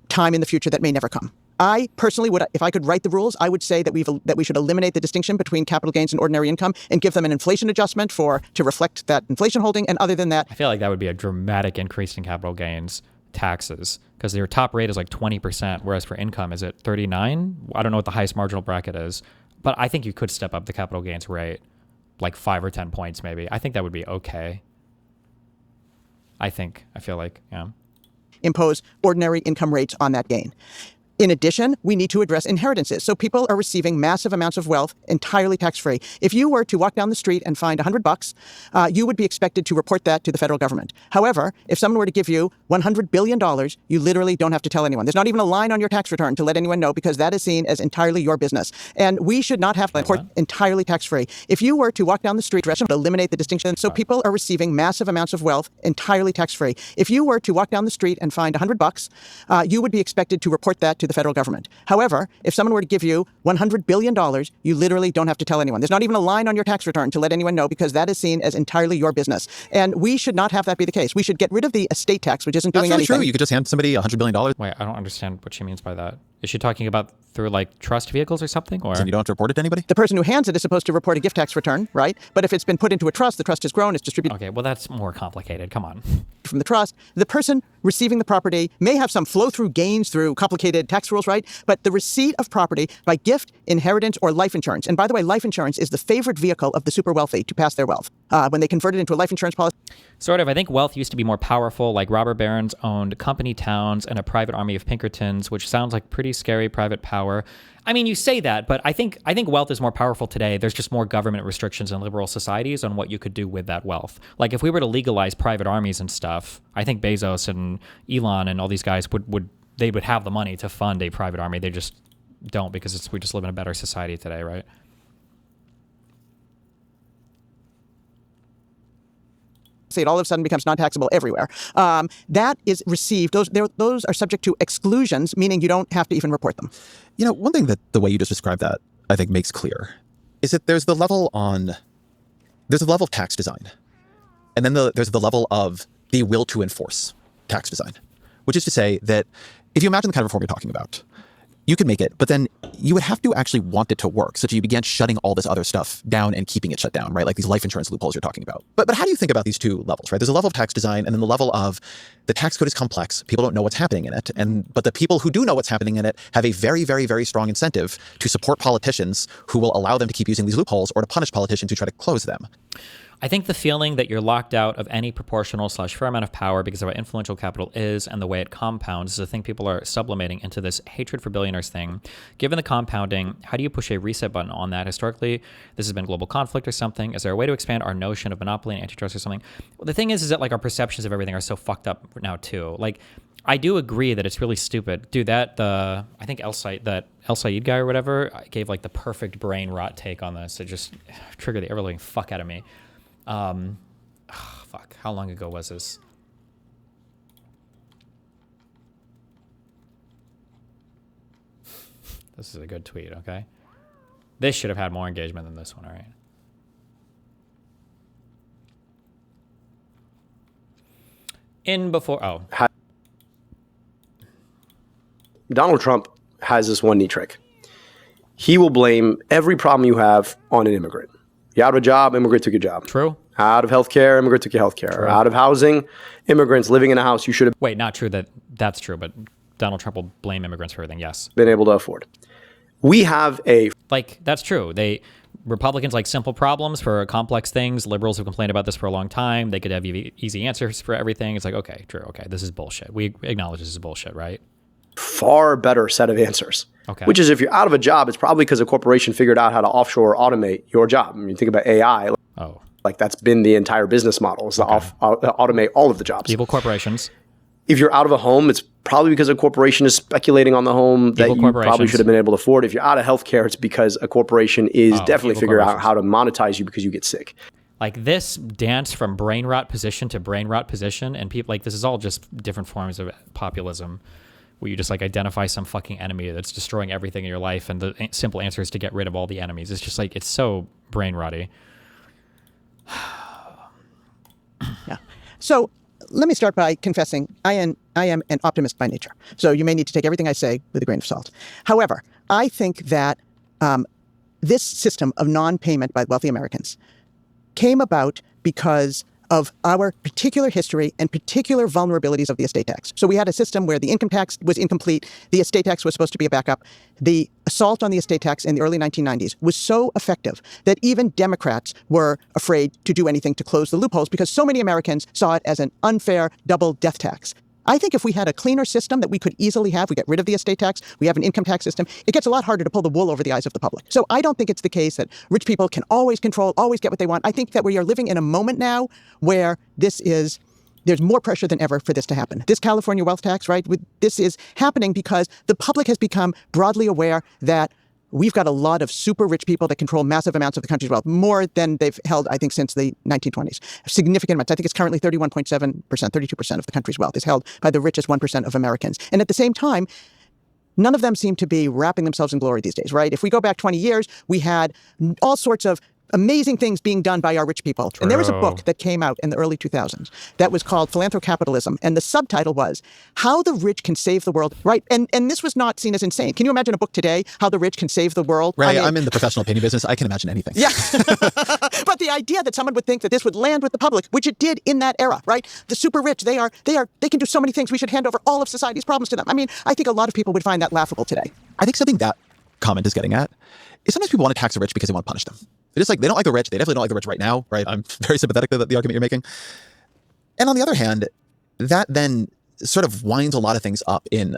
Time in the future that may never come. I personally would, if I could write the rules, I would say that we should eliminate the distinction between capital gains and ordinary income and give them an inflation adjustment to reflect that inflation holding. And other than that, I feel like that would be a dramatic increase in capital gains taxes, because their top rate is like 20%, whereas for income is it 39? I don't know what the highest marginal bracket is, but I think you could step up the capital gains rate like 5 or 10 points maybe. I think that would be okay. I feel like, yeah. Impose ordinary income rates on that gain. In addition, we need to address inheritances. So people are receiving massive amounts of wealth entirely tax-free. If you were to walk down the street and find $100, you would be expected to report that to the federal government. However, if someone were to give you $100 billion, you literally don't have to tell anyone. There's not even a line on your tax return to let anyone know because that is seen as entirely your business. And we should not have to report entirely tax-free. If you were to walk down the street, eliminate the distinction. So people are receiving massive amounts of wealth entirely tax-free. If you were to walk down the street and find $100, you would be expected to report that to the federal government. However, if someone were to give you $100 billion, you literally don't have to tell anyone. There's not even a line on your tax return to let anyone know because that is seen as entirely your business. And we should not have that be the case. We should get rid of the estate tax, which isn't doing anything. True. You could just hand somebody $100 billion. Wait, I don't understand what she means by that. Is she talking about through like trust vehicles or something? Or you don't have to report it to anybody? The person who hands it is supposed to report a gift tax return, right? But if it's been put into a trust, the trust has grown, it's distributed. Okay, well, that's more complicated. Come on. From the trust, the person receiving the property may have some flow-through gains through complicated tax rules, right? But the receipt of property by gift, inheritance, or life insurance. And by the way, life insurance is the favorite vehicle of the super wealthy to pass their wealth. When they convert it into a life insurance policy. Sort of. I think wealth used to be more powerful, like robber barons owned company towns and a private army of Pinkertons, which sounds like pretty scary private power. I mean, you say that, but I think wealth is more powerful today. There's just more government restrictions in liberal societies on what you could do with that wealth. Like if we were to legalize private armies and stuff, I think Bezos and Elon and all these guys would have the money to fund a private army. They just don't because we just live in a better society today, right? It all of a sudden becomes non-taxable everywhere. That is received. Those are subject to exclusions, meaning you don't have to even report them. You know, one thing that the way you just described that I think makes clear is that there's the level of tax design, and then there's the level of the will to enforce tax design, which is to say that if you imagine the kind of reform you're talking about, you could make it, but then you would have to actually want it to work, such that you began shutting all this other stuff down and keeping it shut down, right? Like these life insurance loopholes you're talking about. But how do you think about these two levels, right? There's a level of tax design, and then the level of the tax code is complex. People don't know what's happening in it, but the people who do know what's happening in it have a very, very, very strong incentive to support politicians who will allow them to keep using these loopholes or to punish politicians who try to close them. I think the feeling that you're locked out of any proportional / fair amount of power because of how influential capital is and the way it compounds is a thing people are sublimating into this hatred for billionaires thing. Given the compounding, how do you push a reset button on that? Historically, this has been global conflict or something. Is there a way to expand our notion of monopoly and antitrust or something? Well, the thing is that like our perceptions of everything are so fucked up now too. Like, I do agree that it's really stupid. Dude, I think El Sayed guy or whatever gave like the perfect brain rot take on this. It just triggered the ever-living fuck out of me. Fuck, how long ago was this? This is a good tweet, okay? This should have had more engagement than this one, all right? Donald Trump has this one neat trick. He will blame every problem you have on an immigrant. You're out of a job, immigrant took your job. True. Out of healthcare, immigrant took your healthcare. True. Out of housing, immigrants living in a house you should have. Wait, not true that's true, but Donald Trump will blame immigrants for everything, yes. Been able to afford. We have that's true. Republicans like simple problems for complex things. Liberals have complained about this for a long time. They could have easy answers for everything. It's like, okay, true. Okay, this is bullshit. We acknowledge this is bullshit, right? Far better set of answers. Okay. Which is if you're out of a job, it's probably because a corporation figured out how to offshore automate your job. I mean, you think about AI. Like that's been the entire business model is to automate all of the jobs. Evil corporations. If you're out of a home, it's probably because a corporation is speculating on the home that you probably should have been able to afford. If you're out of healthcare, it's because a corporation is definitely figuring out how to monetize you because you get sick. Like this dance from brain rot position to brain rot position, and people like this is all just different forms of populism, where you just like identify some fucking enemy that's destroying everything in your life, and the simple answer is to get rid of all the enemies. It's just like it's so brain rotty. Yeah. So let me start by confessing I am an optimist by nature. So you may need to take everything I say with a grain of salt. However, I think that this system of non-payment by wealthy Americans came about because of our particular history and particular vulnerabilities of the estate tax. So we had a system where the income tax was incomplete, the estate tax was supposed to be a backup. The assault on the estate tax in the early 1990s was so effective that even Democrats were afraid to do anything to close the loopholes because so many Americans saw it as an unfair double death tax. I think if we had a cleaner system that we could easily have, we get rid of the estate tax, we have an income tax system, it gets a lot harder to pull the wool over the eyes of the public. So I don't think it's the case that rich people can always control, always get what they want. I think that we are living in a moment now where there's more pressure than ever for this to happen. This California wealth tax, right? This is happening because the public has become broadly aware that we've got a lot of super rich people that control massive amounts of the country's wealth, more than they've held, I think, since the 1920s. Significant amounts. I think it's currently 31.7%, 32% of the country's wealth is held by the richest 1% of Americans. And at the same time, none of them seem to be wrapping themselves in glory these days, right? If we go back 20 years, we had all sorts of amazing things being done by our rich people. True. And there was a book that came out in the early 2000s that was called Philanthrocapitalism. And the subtitle was How the Rich Can Save the World, right? And this was not seen as insane. Can you imagine a book today, How the Rich Can Save the World? Right, I'm in the professional opinion business. I can imagine anything. Yeah. But the idea that someone would think that this would land with the public, which it did in that era, right? The super rich, they can do so many things. We should hand over all of society's problems to them. I mean, I think a lot of people would find that laughable today. I think something that comment is getting at is sometimes people want to tax the rich because they want to punish them. They don't like the rich. They definitely don't like the rich right now, right? I'm very sympathetic to the argument you're making. And on the other hand, that then sort of winds a lot of things up in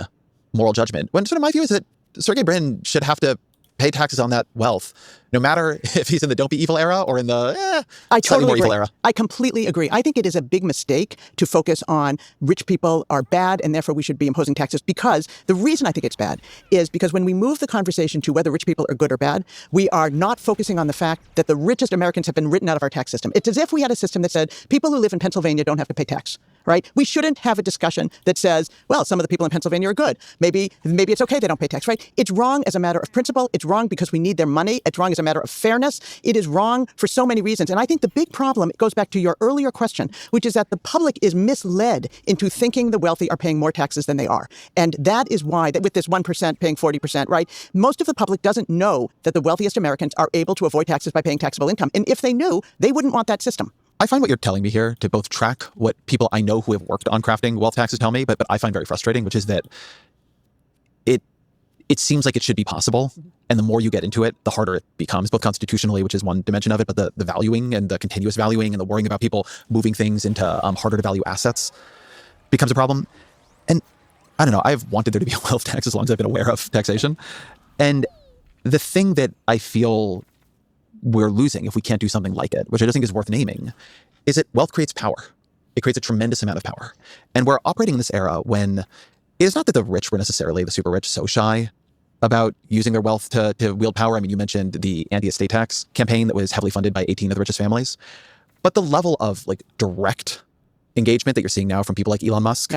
moral judgment. When sort of my view is that Sergey Brin should have to pay taxes on that wealth, no matter if he's in the don't be evil era or in the slightly more evil era. I completely agree. I think it is a big mistake to focus on rich people are bad and therefore we should be imposing taxes, because the reason I think it's bad is because when we move the conversation to whether rich people are good or bad, we are not focusing on the fact that the richest Americans have been written out of our tax system. It's as if we had a system that said people who live in Pennsylvania don't have to pay tax. Right? We shouldn't have a discussion that says, well, some of the people in Pennsylvania are good. Maybe it's okay they don't pay tax, right? It's wrong as a matter of principle. It's wrong because we need their money. It's wrong as a matter of fairness. It is wrong for so many reasons. And I think the big problem goes back to your earlier question, which is that the public is misled into thinking the wealthy are paying more taxes than they are. And that is why, that with this 1% paying 40%, right? Most of the public doesn't know that the wealthiest Americans are able to avoid taxes by paying taxable income. And if they knew, they wouldn't want that system. I find what you're telling me here to both track what people I know who have worked on crafting wealth taxes tell me, but I find very frustrating, which is that it seems like it should be possible. And the more you get into it, the harder it becomes, both constitutionally, which is one dimension of it, but the valuing and the continuous valuing and the worrying about people moving things into harder to value assets becomes a problem. And I don't know, I've wanted there to be a wealth tax as long as I've been aware of taxation. And the thing that I feel we're losing if we can't do something like it, which I just think is worth naming, is that wealth creates power. It creates a tremendous amount of power. And we're operating in this era when it is not that the rich were necessarily, the super rich, so shy about using their wealth to wield power. I mean, you mentioned the anti-estate tax campaign that was heavily funded by 18 of the richest families. But the level of like direct engagement that you're seeing now from people like Elon Musk,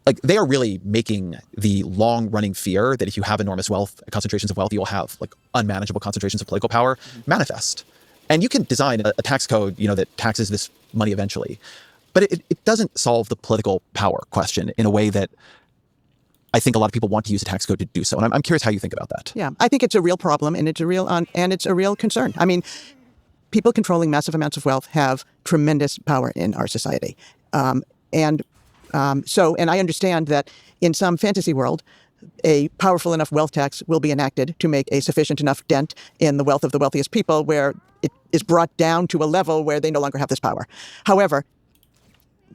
like they are really making the long-running fear that if you have enormous wealth, concentrations of wealth, you will have like unmanageable concentrations of political power manifest. And you can design a tax code, that taxes this money eventually, but it doesn't solve the political power question in a way that I think a lot of people want to use a tax code to do so. And I'm curious how you think about that. Yeah, I think it's a real problem and it's a real concern. I mean, people controlling massive amounts of wealth have tremendous power in our society. And I understand that in some fantasy world, a powerful enough wealth tax will be enacted to make a sufficient enough dent in the wealth of the wealthiest people where it is brought down to a level where they no longer have this power. However,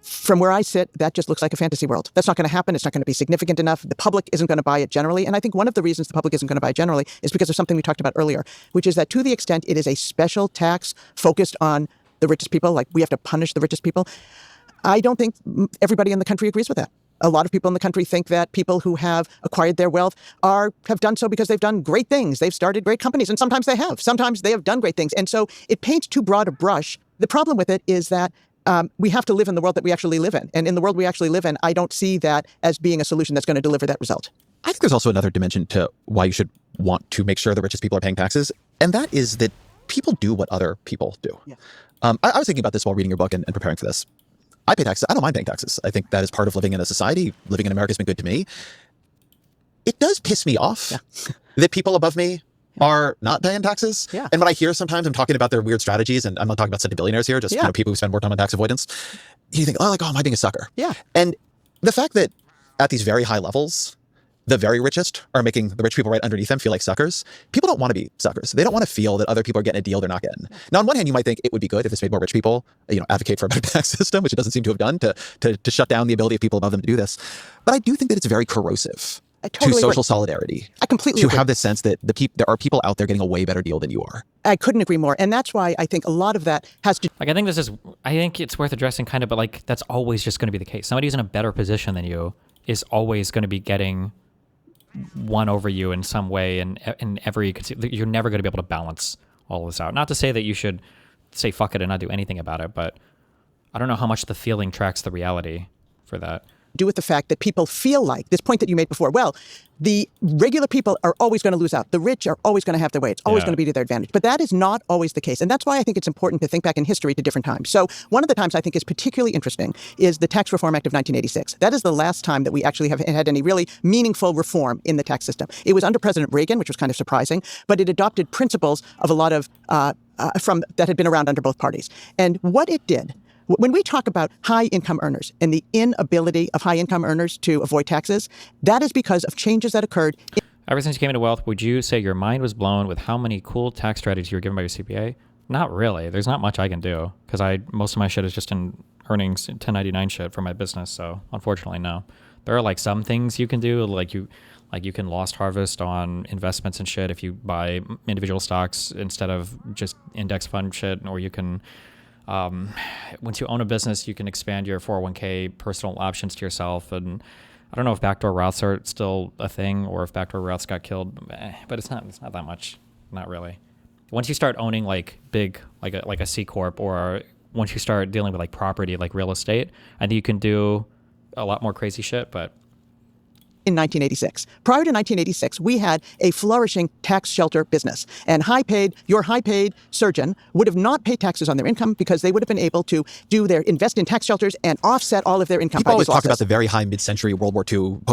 from where I sit, that just looks like a fantasy world. That's not going to happen. It's not going to be significant enough. The public isn't going to buy it generally. And I think one of the reasons the public isn't going to buy it generally is because of something we talked about earlier, which is that to the extent it is a special tax focused on the richest people, like we have to punish the richest people, I don't think everybody in the country agrees with that. A lot of people in the country think that people who have acquired their wealth have done so because they've done great things. They've started great companies, and sometimes they have. Sometimes they have done great things. And so it paints too broad a brush. The problem with it is that we have to live in the world that we actually live in. And in the world we actually live in, I don't see that as being a solution that's going to deliver that result. I think there's also another dimension to why you should want to make sure the richest people are paying taxes. And that is that people do what other people do. Yeah. I was thinking about this while reading your book and preparing for this. I pay taxes. I don't mind paying taxes. I think that is part of living in a society. Living in America has been good to me. It does piss me off that people above me are not paying taxes. Yeah. And when I hear sometimes I'm talking about their weird strategies, and I'm not talking about centi-billionaires here, just people who spend more time on tax avoidance, you think, oh, am I being a sucker? Yeah. And the fact that at these very high levels, the very richest are making the rich people right underneath them feel like suckers. People don't want to be suckers. They don't want to feel that other people are getting a deal they're not getting. Now, on one hand, you might think it would be good if this made more rich people, advocate for a better tax system, which it doesn't seem to have done to shut down the ability of people above them to do this. But I do think that it's very corrosive to social solidarity. I completely to agree. have this sense that there are people out there getting a way better deal than you are. I couldn't agree more. And that's why I think a lot of that has to... I think it's worth addressing kind of, but like, that's always just going to be the case. Somebody who's in a better position than you is always going to be getting one over you in some way, and in every, you're never going to be able to balance all this out. Not to say that you should say fuck it and not do anything about it, but I don't know how much the feeling tracks the reality for that. Do with the fact that people feel like this point that you made before, well, the regular people are always going to lose out. The rich are always going to have their way. It's always going to be to their advantage. But that is not always the case. And that's why I think it's important to think back in history to different times. So one of the times I think is particularly interesting is the Tax Reform Act of 1986. That is the last time that we actually have had any really meaningful reform in the tax system. It was under President Reagan, which was kind of surprising, but it adopted principles of a lot of that had been around under both parties. And what it did, when we talk about high-income earners and the inability of high-income earners to avoid taxes, that is because of changes that occurred. Ever since you came into wealth, would you say your mind was blown with how many cool tax strategies you were given by your CPA? Not really. There's not much I can do because most of my shit is just in earnings, 1099 shit for my business. So unfortunately, no. There are like some things you can do, like you can lost harvest on investments and shit if you buy individual stocks instead of just index fund shit, or you can. Once you own a business, you can expand your 401k personal options to yourself. And I don't know if backdoor Roths are still a thing or if backdoor Roths got killed, but it's not that much. Not really. Once you start owning like big, like a C Corp, or once you start dealing with like property, like real estate, I think you can do a lot more crazy shit, but in 1986. Prior to 1986, we had a flourishing tax shelter business. And your high-paid surgeon would have not paid taxes on their income because they would have been able to invest in tax shelters and offset all of their income. People always talk about the very high mid-century post-World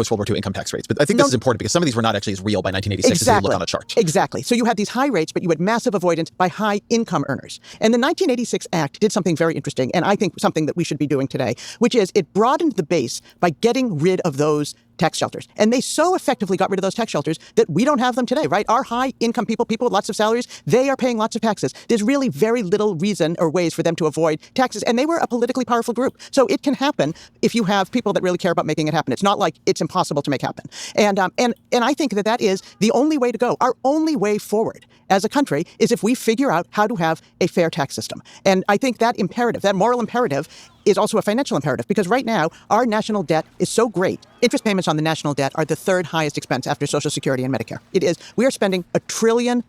War II income tax rates. But I think this is important because some of these were not actually as real by 1986 as you look on a chart. Exactly. So you had these high rates, but you had massive avoidance by high-income earners. And the 1986 Act did something very interesting, and I think something that we should be doing today, which is it broadened the base by getting rid of those tax shelters. And they so effectively got rid of those tax shelters that we don't have them today, right? Our high-income people with lots of salaries, they are paying lots of taxes. There's really very little reason or ways for them to avoid taxes. And they were a politically powerful group. So it can happen if you have people that really care about making it happen. It's not like it's impossible to make happen. And I think that is the only way to go. Our only way forward as a country is if we figure out how to have a fair tax system. And I think that imperative, that moral imperative, is also a financial imperative, because right now our national debt is so great. Interest payments on the national debt are the third highest expense after Social Security and Medicare. It is. We are spending $1 trillion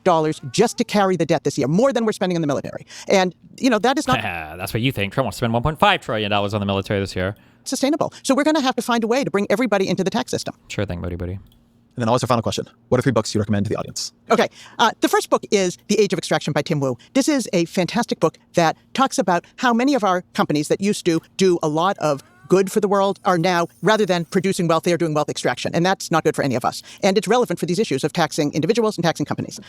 just to carry the debt this year, more than we're spending on the military. And, that is not... That's what you think. Trump wants to spend $1.5 trillion on the military this year. Sustainable. So we're going to have to find a way to bring everybody into the tax system. Sure thing, buddy. And then always our final question. What are 3 books you recommend to the audience? Okay. The first book is The Age of Extraction by Tim Wu. This is a fantastic book that talks about how many of our companies that used to do a lot of good for the world are now, rather than producing wealth, they are doing wealth extraction. And that's not good for any of us. And it's relevant for these issues of taxing individuals and taxing companies.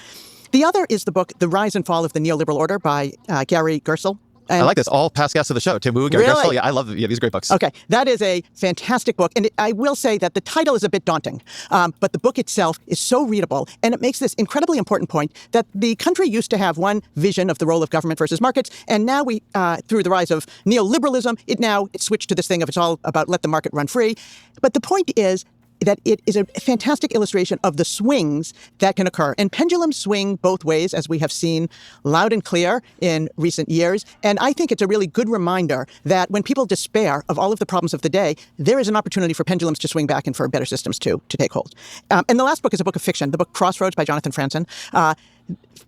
The other is the book The Rise and Fall of the Neoliberal Order by Gary Gerstle. I like this. All past guests of the show. Temu, Gary Gerstle. Yeah, I love these great books. Okay, that is a fantastic book. And I will say that the title is a bit daunting, but the book itself is so readable. And it makes this incredibly important point that the country used to have one vision of the role of government versus markets. And now we, through the rise of neoliberalism, it switched to this thing of it's all about let the market run free. But the point is that it is a fantastic illustration of the swings that can occur. And pendulums swing both ways, as we have seen loud and clear in recent years. And I think it's a really good reminder that when people despair of all of the problems of the day, there is an opportunity for pendulums to swing back and for better systems to take hold. And the last book is a book of fiction, the book Crossroads by Jonathan Franzen.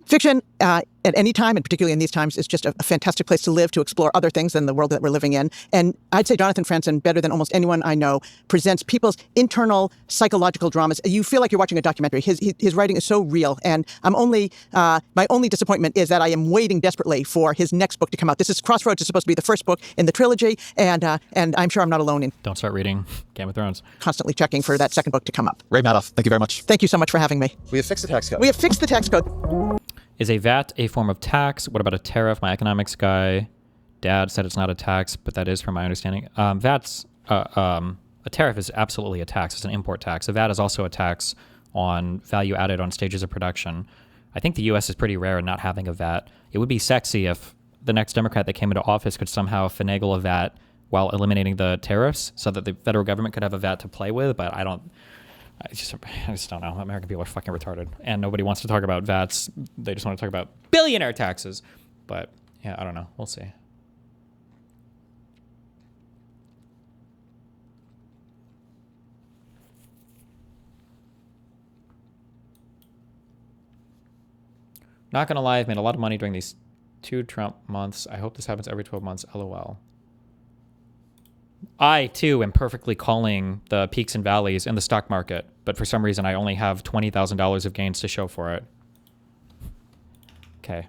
Fiction at any time, and particularly in these times, is just a fantastic place to live, to explore other things than the world that we're living in. And I'd say Jonathan Franzen, better than almost anyone I know, presents people's internal psychological dramas. You feel like you're watching a documentary. His writing is so real. And my only disappointment is that I am waiting desperately for his next book to come out. Crossroads is supposed to be the first book in the trilogy, and I'm sure I'm not alone in... Don't start reading Game of Thrones. Constantly checking for that second book to come up. Ray Madoff, thank you very much. Thank you so much for having me. We have fixed the tax code. We have fixed the tax code. Is a VAT a form of tax? What about a tariff? My economics guy, Dad, said it's not a tax, but that is from my understanding. VAT's a a tariff is absolutely a tax. It's an import tax. A VAT is also a tax on value added on stages of production. I think the U.S. is pretty rare in not having a VAT. It would be sexy if the next Democrat that came into office could somehow finagle a VAT while eliminating the tariffs so that the federal government could have a VAT to play with, but I just don't know. American people are fucking retarded, and nobody wants to talk about VATs. They just want to talk about billionaire taxes. But yeah, I don't know. We'll see. Not gonna lie, I've made a lot of money during these 2 Trump months. I hope this happens every 12 months. LOL. I, too, am perfectly calling the peaks and valleys in the stock market, but for some reason I only have $20,000 of gains to show for it. Okay.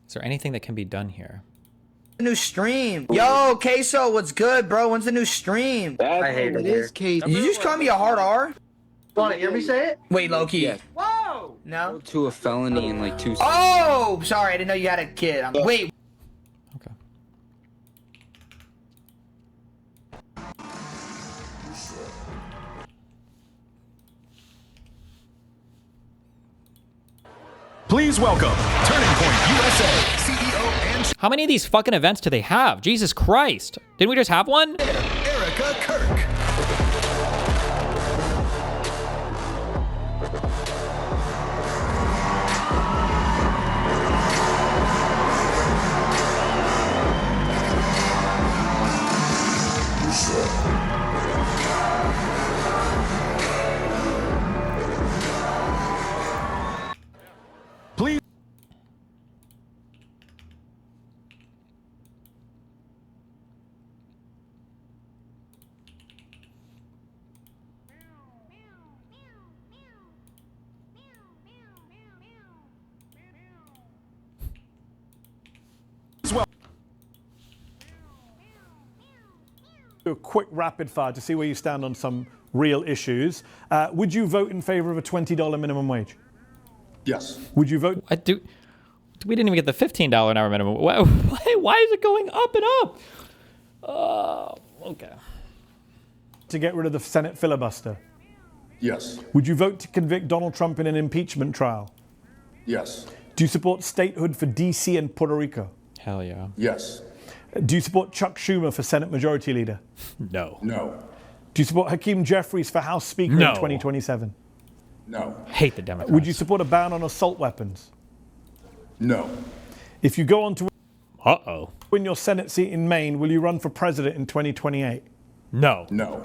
Is there anything that can be done here? New stream. Yo, Queso, what's good, bro? When's the new stream? I hate it here. Did you just call me a hard R? Want to hear me say it? Wait, Loki. Yes. Whoa! No? To a felony in like 2 seconds. Oh! Sorry, I didn't know you had a kid. Wait. Okay. Please welcome Turning Point USA CEO and How many of these fucking events do they have? Jesus Christ. Didn't we just have one? Erica Kirk. Please. Do a quick rapid fire to see where you stand on some real issues. Would you vote in favor of a $20 minimum wage? Yes. Would you vote? We didn't even get the $15 an hour minimum. Why is it going up and up? Okay. To get rid of the Senate filibuster? Yes. Would you vote to convict Donald Trump in an impeachment trial? Yes. Do you support statehood for DC and Puerto Rico? Hell yeah. Yes. Do you support Chuck Schumer for Senate Majority Leader? No. No. Do you support Hakeem Jeffries for House Speaker No. in 2027? No. Hate the Democrats. Would you support a ban on assault weapons? No. If you go on to win your Senate seat in Maine, will you run for president in 2028? No. No.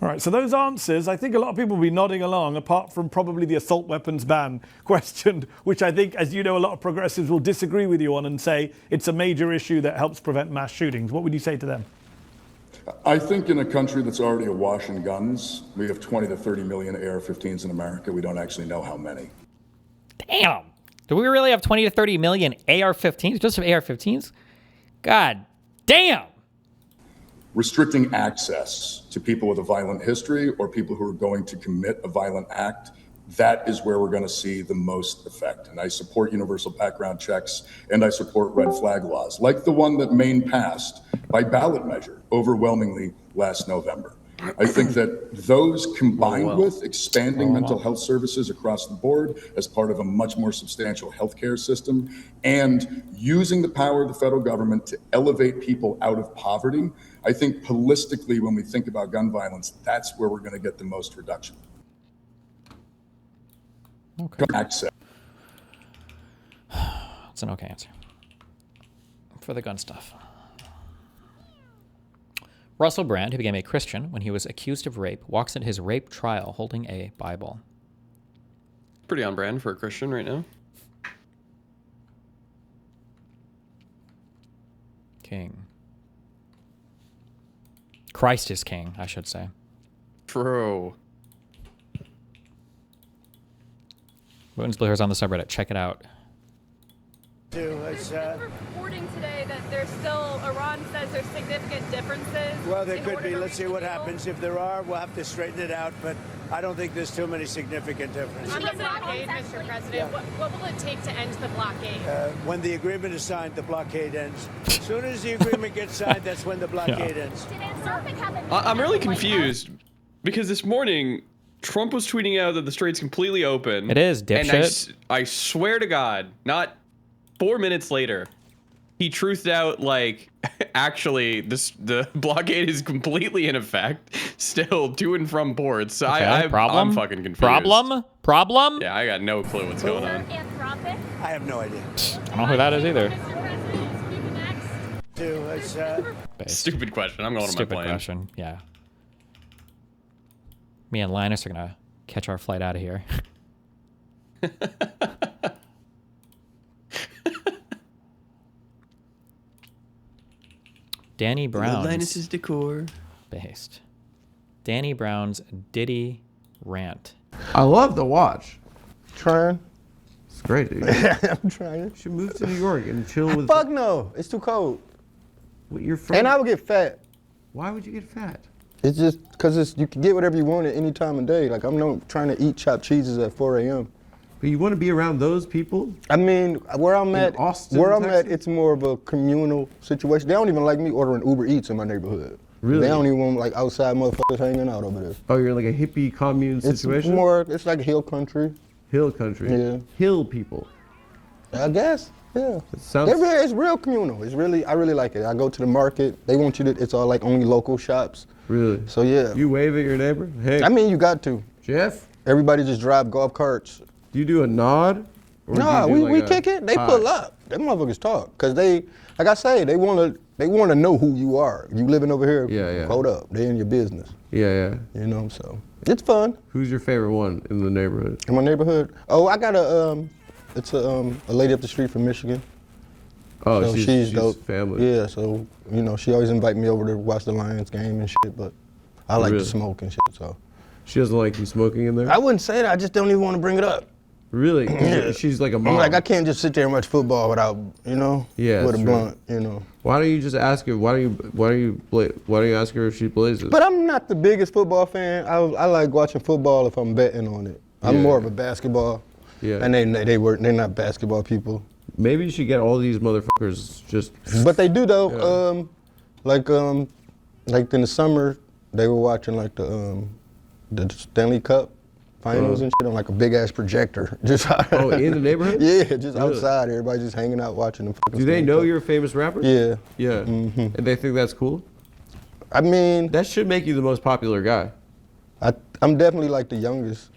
All right, so those answers, I think a lot of people will be nodding along, apart from probably the assault weapons ban question, which I think, as you know, a lot of progressives will disagree with you on and say it's a major issue that helps prevent mass shootings. What would you say to them? I think in a country that's already awash in guns, we have 20 to 30 million AR-15s in America. We don't actually know how many. Damn. Do we really have 20 to 30 million AR-15s? Just AR-15s? God damn. Restricting access to people with a violent history or people who are going to commit a violent act, that is where we're going to see the most effect. And I support universal background checks, and I support red flag laws, like the one that Maine passed by ballot measure overwhelmingly last November. I think that those combined with expanding mental health services across the board as part of a much more substantial healthcare system and using the power of the federal government to elevate people out of poverty, I think holistically, when we think about gun violence, that's where we're going to get the most reduction. Okay. Access. That's an okay answer. For the gun stuff. Russell Brand, who became a Christian when he was accused of rape, walks into his rape trial holding a Bible. Pretty on brand for a Christian right now. King. Christ is king, I should say. True. Moon's Blue Hair's on the subreddit. Check it out. There's reporting today that there's still, Iran says there's significant differences. Well, there could be. Let's see what happens. If there are, we'll have to straighten it out, but I don't think there's too many significant differences. On the blockade, Mr. President, what will it take to end the blockade? When the agreement is signed, the blockade ends. As soon as the agreement gets signed, that's when the blockade ends. I'm really confused because this morning Trump was tweeting out that the strait's completely open. It is, And dipshit. I swear to God, not 4 minutes later, he truthed out like, actually, the blockade is completely in effect, still to and from ports. Okay, I'm fucking confused. Problem? Yeah, I got no clue what's going on. I have no idea. I don't know who that is either. Stupid question. I'm going to my Stupid plane. question. Yeah. Me and Linus are gonna catch our flight out of here. Danny Brown's Linus's decor. based. Danny Brown's Diddy rant. I love the watch. Trying. It's great, dude. I'm trying. You should move to New York and chill with. Fuck no, it's too cold. What, you're from? And I would get fat. Why would you get fat? It's just because you can get whatever you want at any time of day. Like I'm not trying to eat chopped cheeses at 4 a.m. But you want to be around those people? I mean, where I'm at, Austin, it's more of a communal situation. They don't even like me ordering Uber Eats in my neighborhood. Really? They don't even want like outside motherfuckers hanging out over there. Oh, you're in like a hippie commune situation? It's like hill country. Hill country? Yeah. Hill people? I guess, yeah. Sounds... It's real communal. I really like it. I go to the market. They want you to, it's all like only local shops. Really? So yeah. You wave at your neighbor? Hey. I mean, you got to. Jeff? Everybody just drive golf carts. Do you do a nod? No, we kick it. They pull up. Them motherfuckers talk. Cause they, like I say, they wanna know who you are. You living over here, yeah. Hold up. They in your business. Yeah. You know, so it's fun. Who's your favorite one in the neighborhood? In my neighborhood? Oh, I got it's a lady up the street from Michigan. Oh, so she's dope. Family. Yeah, so, you know, she always invite me over to watch the Lions game and shit, but I like to smoke and shit, so. She doesn't like you smoking in there? I wouldn't say that, I just don't even want to bring it up. Really? Yeah. She's like a mom. I'm like, I can't just sit there and watch football without, you know, with a blunt, you know. Why don't you just ask her, why don't you ask her if she blazes? But I'm not the biggest football fan. I like watching football if I'm betting on it. I'm more of a basketball. Yeah. And they're not basketball people. Maybe you should get all these motherfuckers just. But they do though. Yeah. Like in the summer, they were watching like the Stanley Cup finals and shit on like a big ass projector. Just in the neighborhood? Yeah, just outside. Everybody just hanging out watching them. Do they know you're a famous rapper? Yeah. Yeah. Mm-hmm. And they think that's cool? I mean, that should make you the most popular guy. I'm definitely like the youngest.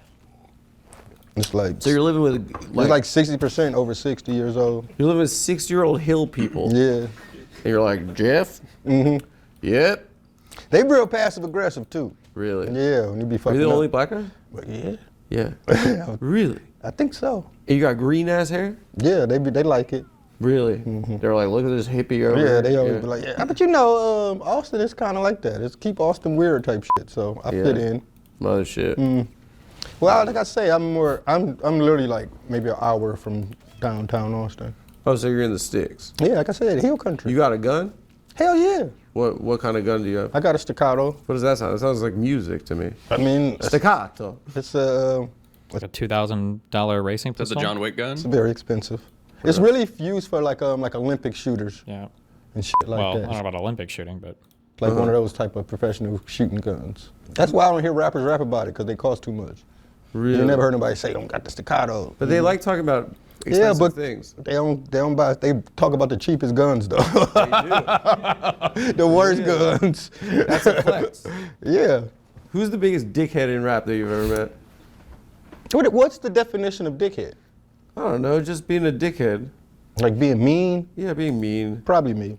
It's like, so you're living with it's like 60% over 60 years old. You're living with 6-year-old hill people. Yeah. And you're like, Jeff? Mm-hmm. Yep. They real passive aggressive too. Really? Yeah, when you be fucking Are you the up. only black guy? Yeah. Yeah. Really? I think so. And you got green ass hair? Yeah, they like it. Really? Mm-hmm. They're like, look at this hippie over here. Yeah, they always be like, yeah. But you know, Austin is kind of like that. It's keep Austin weird type shit. So I fit in. Mother shit. Well, like I say, I'm literally like maybe an hour from downtown Austin. Oh, so you're in the sticks? Yeah, like I said, hill country. You got a gun? Hell yeah. What kind of gun do you have? I got a staccato. What does that sound? It sounds like music to me. I mean, staccato. It's like a $2,000 racing pistol. Is that the John Wick gun? It's very expensive. It's really used for like Olympic shooters. Yeah. And shit like well, that. I don't know about Olympic shooting, but. Like one of those type of professional shooting guns. That's why I don't hear rappers rap about it, because they cost too much. Really? You never heard nobody say, don't got the staccato. But they like talking about expensive things. They don't buy, they talk about the cheapest guns though. They do. The worst guns. That's a flex. Yeah. Who's the biggest dickhead in rap that you've ever met? What's the definition of dickhead? I don't know, just being a dickhead. Like being mean? Yeah, being mean. Probably me.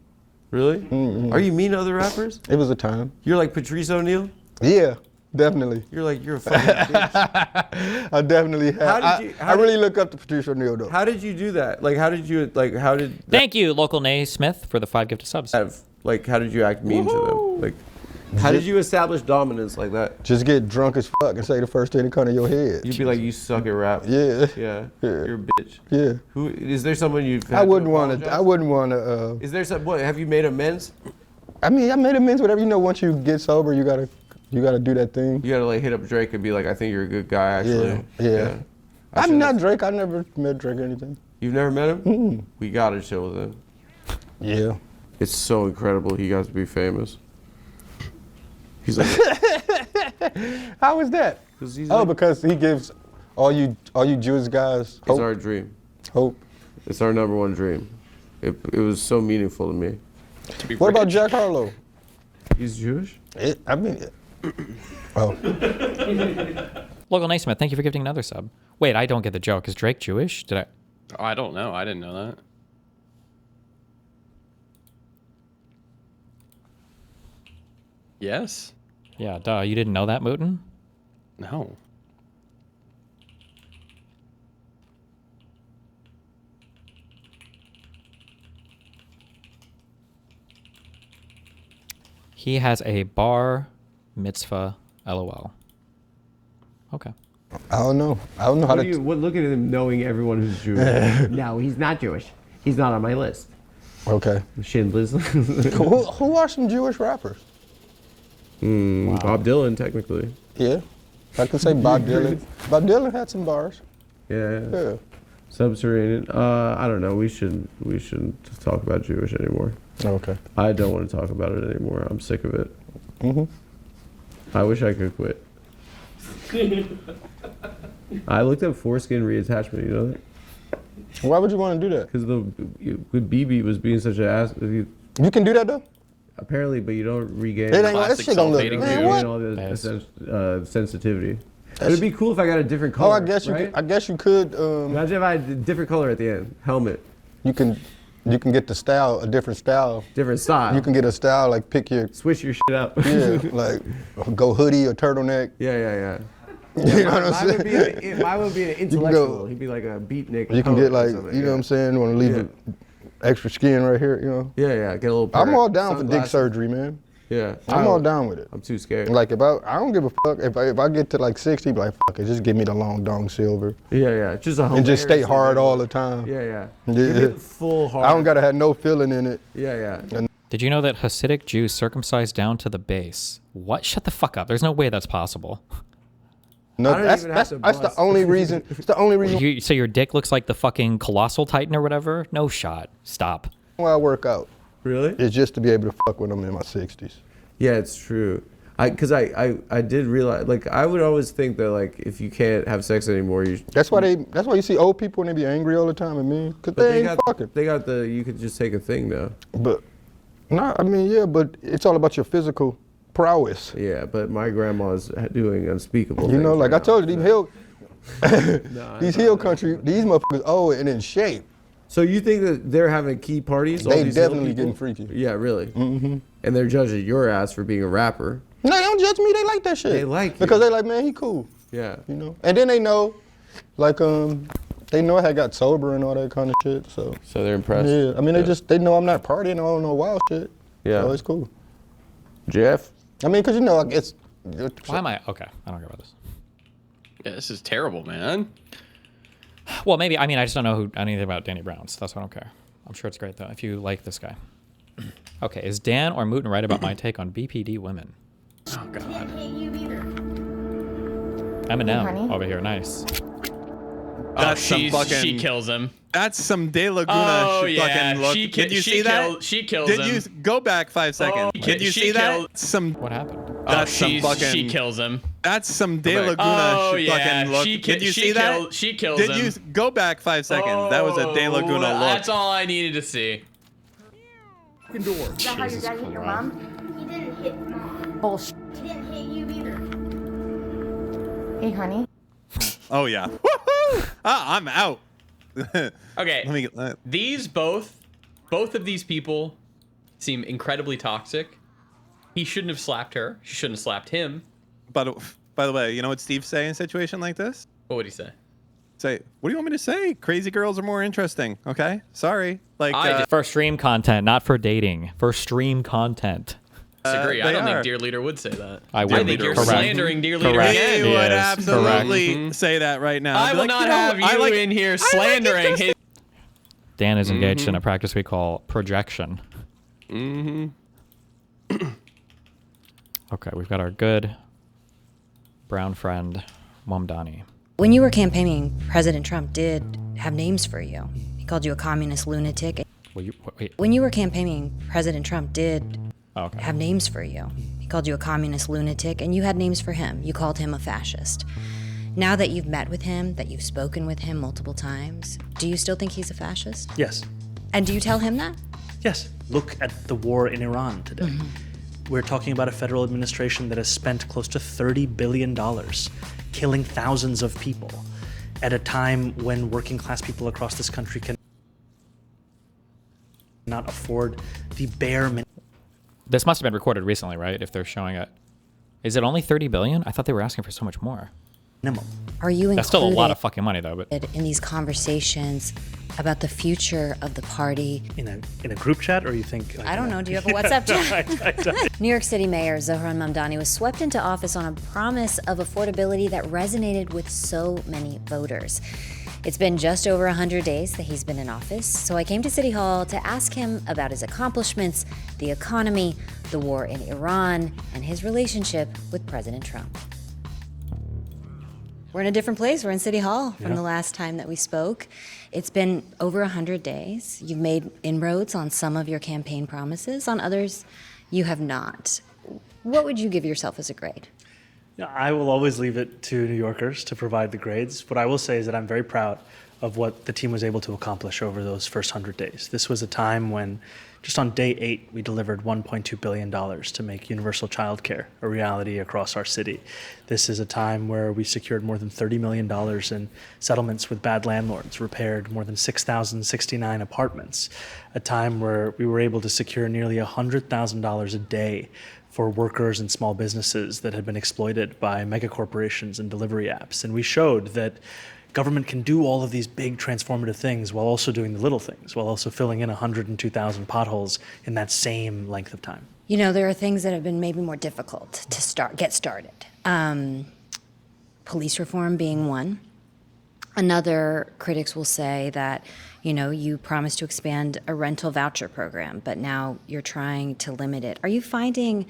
Really? Mm-hmm. Are you mean to other rappers? It was a time. You're like Patrice O'Neal? Yeah, definitely. You're a fucking bitch. I definitely have. I really look up to Patrice O'Neal though. How did you do that? Thank you, Local Nay Smith, for the 5 gifted subs. How did you act mean to them? Like, How did you establish dominance like that? Just get drunk as fuck and say the first thing that comes to your head. You'd be like, you suck at rap. Yeah. Yeah. You're a bitch. Yeah. Who is there someone you've? I wouldn't want to. I wouldn't want to. Is there some? What have you made amends? I mean, I made amends. Whatever, you know. Once you get sober, you gotta do that thing. You gotta like hit up Drake and be like, I think you're a good guy. Actually. Yeah. I'm not Drake. I never met Drake or anything. You've never met him? We gotta chill with him. Yeah. It's so incredible he got to be famous. He's like, how is that? Because he gives all you Jewish guys hope. It's our dream. Hope. It's our number 1 dream. It was so meaningful to me. What about Jack Harlow? He's Jewish? Local Naismith, thank you for gifting another sub. Wait, I don't get the joke. Is Drake Jewish? Did I? Oh, I don't know. I didn't know that. Yes. Yeah, duh. You didn't know that, Mooten? No. He has a bar mitzvah, LOL. Okay. I don't know. I don't know how to. Look at him knowing everyone who's Jewish. No, he's not Jewish. He's not on my list. Okay. Schindler's. who are some Jewish rappers? Bob Dylan, technically. Yeah. I can say Bob Dylan. Bob Dylan had some bars. Yeah. Subterranean. I don't know. We shouldn't talk about Jewish anymore. Okay. I don't want to talk about it anymore. I'm sick of it. I wish I could quit. I looked up foreskin reattachment. You know that? Why would you want to do that? Because BB was being such an ass. You can do that though. Apparently, but you don't regain. It ain't that shit gonna look. Man, what? All the sensitivity. It'd be cool if I got a different Oh, color. I guess you. Right? I guess you could. Imagine if I had a different color at the end. Helmet. You can get the style, a different style. Different style. You can get a style like pick your. Switch your shit up. Yeah, like go hoodie or turtleneck. Yeah. You know what I'm saying? Mine would be an intellectual. He'd be like a beatnik. You can get like, you know what I'm saying? Want to leave it extra skin right here, you know? Yeah. Get a little. I'm all down for dick surgery, man. Yeah. I'm all down with it. I'm too scared. Like I don't give a fuck if I get to like 60, be like fuck it, just give me the long dong silver. Yeah. Just a and just stay hard all the time. Yeah. Give it full hard. I don't gotta have no feeling in it. Yeah. And did you know that Hasidic Jews circumcised down to the base? What? Shut the fuck up. There's no way that's possible. No, that's the only reason. It's the only reason. So your dick looks like the fucking colossal titan or whatever? No shot. Stop. Why I work out. Really? It's just to be able to fuck when I'm in my 60s. Yeah, it's true. Because I did realize, like, I would always think that, like, if you can't have sex anymore, you. That's why you see old people when they be angry all the time and mean, because they ain't fucking. They got you could just take a thing now. But, no, I mean, yeah, but it's all about your physical prowess. Yeah, but my grandma's doing unspeakable things. You know, like I told you, these hill no. country, these motherfuckers old and in shape. So you think that they're having key parties? They definitely getting freaky. Yeah, really. Mm-hmm. And they're judging your ass for being a rapper. No, they don't judge me. They like that shit. They like you. Because they like, man, he cool. Yeah. You know. And then they know, like, they know I had got sober and all that kind of shit. So they're impressed. Yeah. I mean, they know I'm not partying. I don't know wild shit. Yeah. So it's cool. Jeff. I mean, because you know, it's. Why am I okay? I don't care about this. Yeah, this is terrible, man. Well, maybe. I mean, I just don't know anything about Danny Brown, so that's why I don't care. I'm sure it's great though. If you like this guy. Okay, is Dan or Mooten right about my take on BPD women? Oh God. Eminem over here, nice. That's she kills him. That's some De Laguna fucking look. Did you see that? She kills him. Did you go back 5 seconds? Did you see that? What happened? That's some fucking. She kills him. That's some De Laguna fucking look. Did you see that? She kills him. Did you go back 5 seconds? That was a De Laguna look. That's all I needed to see. Is that how your dad hit your mom? He didn't hit mom. Bullshit. He didn't hit you either. Hey, honey. Oh yeah. Woohoo! I'm out. Okay. These both of these people seem incredibly toxic. He shouldn't have slapped her. She shouldn't have slapped him. But by the way, you know what Steve say in a situation like this? What would he say? Say, what do you want me to say? Crazy girls are more interesting. Okay, sorry. Like for stream content, not for dating. For stream content. Disagree. I don't think Dear Leader would say that. I think you're slandering Dear Leader again. He would absolutely say that right now. I will not have you in here slandering his. Dan is engaged in a practice we call projection. Okay, we've got our good brown friend, Mamdani. When you were campaigning, President Trump did have names for you. He called you a communist lunatic. Wait. When you were campaigning, President Trump did have names for you. He called you a communist lunatic, and you had names for him. You called him a fascist. Now that you've met with him, that you've spoken with him multiple times, do you still think he's a fascist? Yes. And do you tell him that? Yes. Look at the war in Iran today. We're talking about a federal administration that has spent close to $30 billion killing thousands of people at a time when working class people across this country cannot afford the bare minimum. This must have been recorded recently, right? If they're showing it. Is it only 30 billion? I thought they were asking for so much more. Are you That's still a lot of fucking money, though. But in these conversations about the future of the party? In a group chat, or you think? I don't know. Do you have a WhatsApp chat? New York City Mayor Zohran Mamdani was swept into office on a promise of affordability that resonated with so many voters. It's been just over 100 days that he's been in office, so I came to City Hall to ask him about his accomplishments, the economy, the war in Iran, and his relationship with President Trump. We're in a different place. We're in City Hall from the last time that we spoke. It's been over 100 days. You've made inroads on some of your campaign promises. On others, you have not. What would you give yourself as a grade? I will always leave it to New Yorkers to provide the grades. What I will say is that I'm very proud of what the team was able to accomplish over those first 100 days. This was a time when, just on day 8, we delivered $1.2 billion to make universal childcare a reality across our city. This is a time where we secured more than $30 million in settlements with bad landlords, repaired more than 6,069 apartments, a time where we were able to secure nearly $100,000 a day for workers and small businesses that had been exploited by megacorporations and delivery apps. And we showed that government can do all of these big transformative things while also doing the little things, while also filling in 102,000 potholes in that same length of time. You know, there are things that have been maybe more difficult to get started. Police reform being one. Another, critics will say that, you know, you promised to expand a rental voucher program, but now you're trying to limit it. Are you finding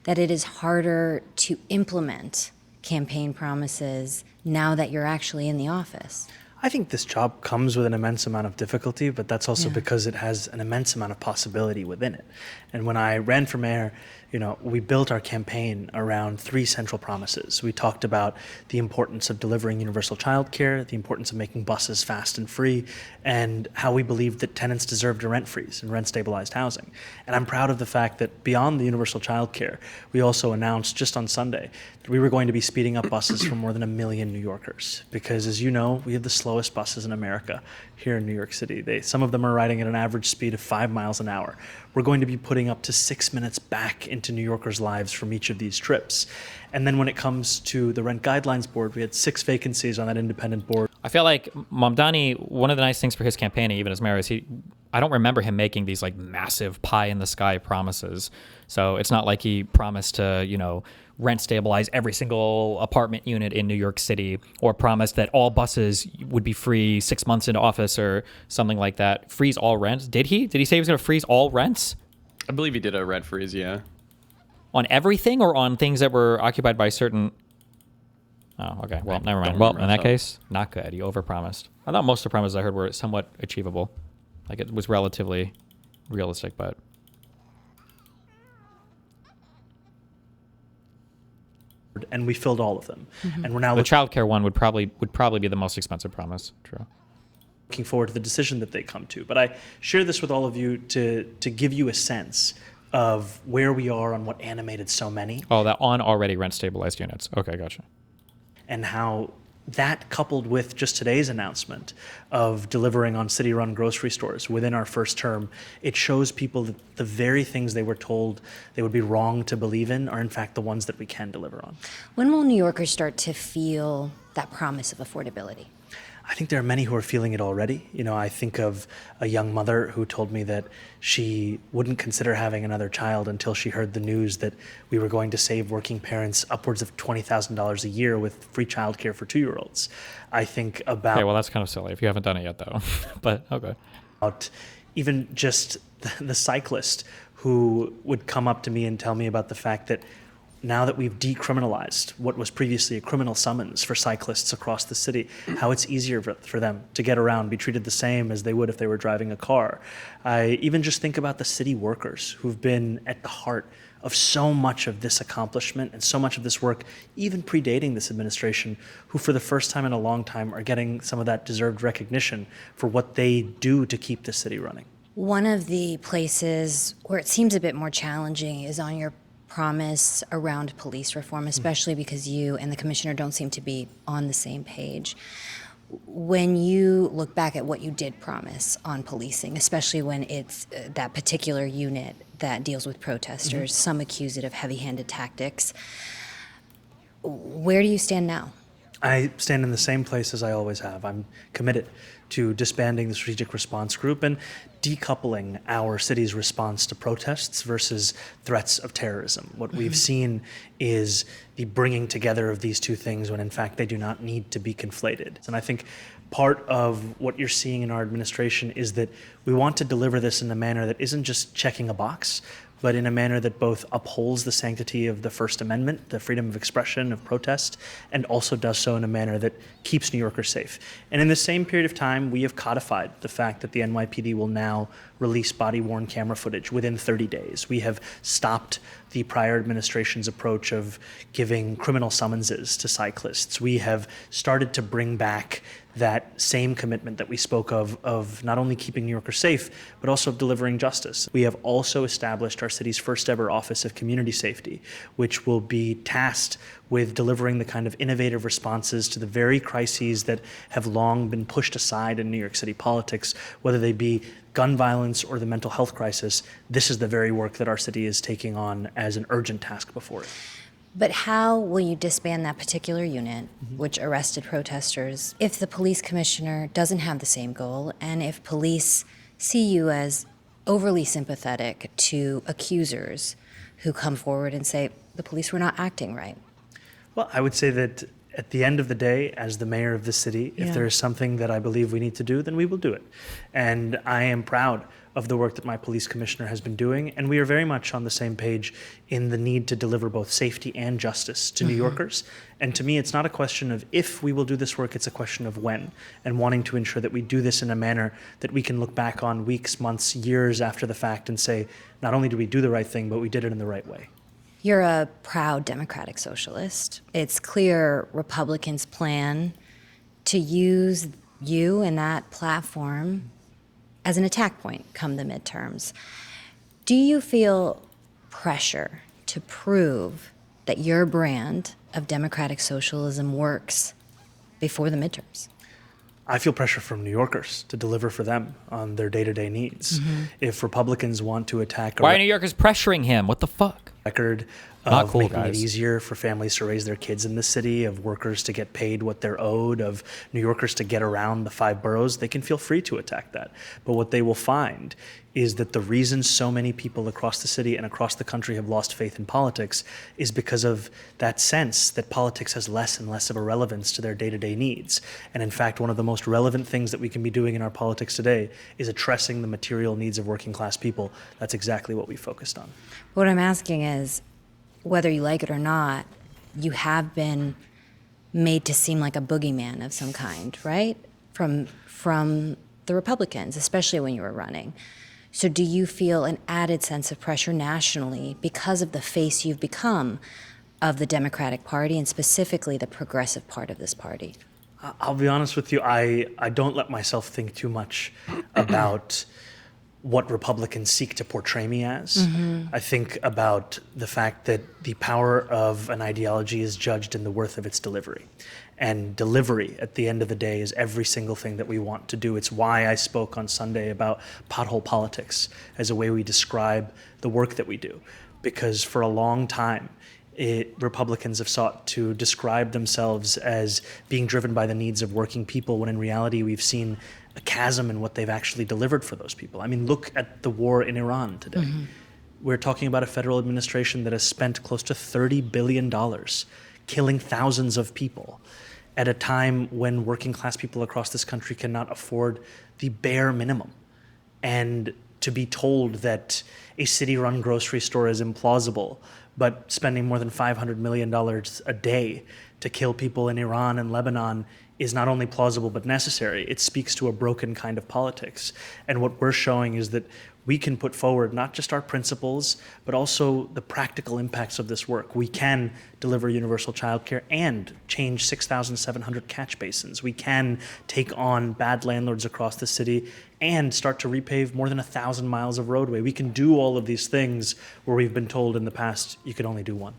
that it is harder to implement campaign promises now that you're actually in the office? I think this job comes with an immense amount of difficulty, but that's also because it has an immense amount of possibility within it. And when I ran for mayor, you know, we built our campaign around 3 central promises. We talked about the importance of delivering universal childcare, the importance of making buses fast and free, and how we believed that tenants deserved a rent freeze and rent stabilized housing. And I'm proud of the fact that beyond the universal childcare, we also announced just on Sunday that we were going to be speeding up buses for more than 1 million New Yorkers. Because as you know, we have the slowest buses in America here in New York City. Some of them are riding at an average speed of 5 miles an hour. We're going to be putting up to 6 minutes back into New Yorkers' lives from each of these trips. And then when it comes to the Rent Guidelines Board, we had 6 vacancies on that independent board. I feel like Mamdani, one of the nice things for his campaign, even as mayor, is I don't remember him making these like massive pie in the sky promises. So it's not like he promised to, you know, rent stabilize every single apartment unit in New York City, or promised that all buses would be free 6 months into office or something like that. Freeze all rents. Did he? Did he say he was going to freeze all rents? I believe he did a rent freeze, yeah. On everything, or on things that were occupied by certain... Oh, okay. Well, never mind. Well, in that case, not good. He overpromised. I thought most of the promises I heard were somewhat achievable. Like, it was relatively realistic, but... And we filled all of them. And we're now the childcare one would probably be the most expensive promise. True. Looking forward to the decision that they come to. But I share this with all of you to give you a sense of where we are on what animated so many. Oh, that on already rent stabilized units. Okay, gotcha. And how that, coupled with just today's announcement of delivering on city-run grocery stores within our first term, it shows people that the very things they were told they would be wrong to believe in are in fact the ones that we can deliver on. When will New Yorkers start to feel that promise of affordability? I think there are many who are feeling it already. You know, I think of a young mother who told me that she wouldn't consider having another child until she heard the news that we were going to save working parents upwards of $20,000 a year with free childcare for 2-year-olds. I think about... Okay, well, that's kind of silly if you haven't done it yet, though. But, okay. About even just the cyclist who would come up to me and tell me about the fact that now that we've decriminalized what was previously a criminal summons for cyclists across the city, how it's easier for them to get around, be treated the same as they would if they were driving a car. I even just think about the city workers who've been at the heart of so much of this accomplishment and so much of this work, even predating this administration, who for the first time in a long time are getting some of that deserved recognition for what they do to keep the city running. One of the places where it seems a bit more challenging is on your promise around police reform, especially because you and the commissioner don't seem to be on the same page. When you look back at what you did promise on policing, especially when it's that particular unit that deals with protesters, some accuse it of heavy-handed tactics, where do you stand now? I stand in the same place as I always have. I'm committed to disbanding the strategic response group and decoupling our city's response to protests versus threats of terrorism. What we've seen is the bringing together of these two things when in fact they do not need to be conflated. And I think part of what you're seeing in our administration is that we want to deliver this in a manner that isn't just checking a box, but in a manner that both upholds the sanctity of the First Amendment, the freedom of expression, of protest, and also does so in a manner that keeps New Yorkers safe. And in the same period of time, we have codified the fact that the NYPD will now release body-worn camera footage within 30 days. We have stopped the prior administration's approach of giving criminal summonses to cyclists. We have started to bring back that same commitment that we spoke of not only keeping New Yorkers safe, but also of delivering justice. We have also established our city's first ever Office of Community Safety, which will be tasked with delivering the kind of innovative responses to the very crises that have long been pushed aside in New York City politics, whether they be gun violence or the mental health crisis. This is the very work that our city is taking on as an urgent task before it. But how will you disband that particular unit, which arrested protesters, if the police commissioner doesn't have the same goal, and if police see you as overly sympathetic to accusers who come forward and say, the police were not acting right? Well, I would say that at the end of the day, as the mayor of the city, if there is something that I believe we need to do, then we will do it. And I am proud of the work that my police commissioner has been doing, and we are very much on the same page in the need to deliver both safety and justice to New Yorkers. And to me, it's not a question of if we will do this work, it's a question of when, and wanting to ensure that we do this in a manner that we can look back on weeks, months, years after the fact and say, not only did we do the right thing, but we did it in the right way. You're a proud democratic socialist. It's clear Republicans plan to use you and that platform as an attack point come the midterms. Do you feel pressure to prove that your brand of democratic socialism works before the midterms? I feel pressure from New Yorkers to deliver for them on their day-to-day needs. If Republicans want to attack Why are New Yorkers pressuring him? What the fuck? Record Not of cool, making guys. it easier for families to raise their kids in the city, of workers to get paid what they're owed, of New Yorkers to get around the 5 boroughs, they can feel free to attack that. But what they will find is that the reason so many people across the city and across the country have lost faith in politics is because of that sense that politics has less and less of a relevance to their day-to-day needs. And in fact, one of the most relevant things that we can be doing in our politics today is addressing the material needs of working class people. That's exactly what we focused on. What I'm asking is, whether you like it or not, you have been made to seem like a boogeyman of some kind, right? From the Republicans, especially when you were running. So do you feel an added sense of pressure nationally because of the face you've become of the Democratic Party and specifically the progressive part of this party? I'll be honest with you, I don't let myself think too much about what Republicans seek to portray me as. I think about the fact that the power of an ideology is judged in the worth of its delivery. And delivery, at the end of the day, is every single thing that we want to do. It's why I spoke on Sunday about pothole politics as a way we describe the work that we do. Because for a long time, Republicans have sought to describe themselves as being driven by the needs of working people, when in reality we've seen a chasm in what they've actually delivered for those people. I mean, look at the war in Iran today. Mm-hmm. We're talking about a federal administration that has spent close to $30 billion killing thousands of people at a time when working class people across this country cannot afford the bare minimum. And to be told that a city-run grocery store is implausible, but spending more than $500 million a day to kill people in Iran and Lebanon is not only plausible but necessary. It speaks to a broken kind of politics. And what we're showing is that we can put forward not just our principles, but also the practical impacts of this work. We can deliver universal childcare and change 6,700 catch basins. We can take on bad landlords across the city and start to repave more than 1,000 miles of roadway. We can do all of these things where we've been told in the past you could only do one.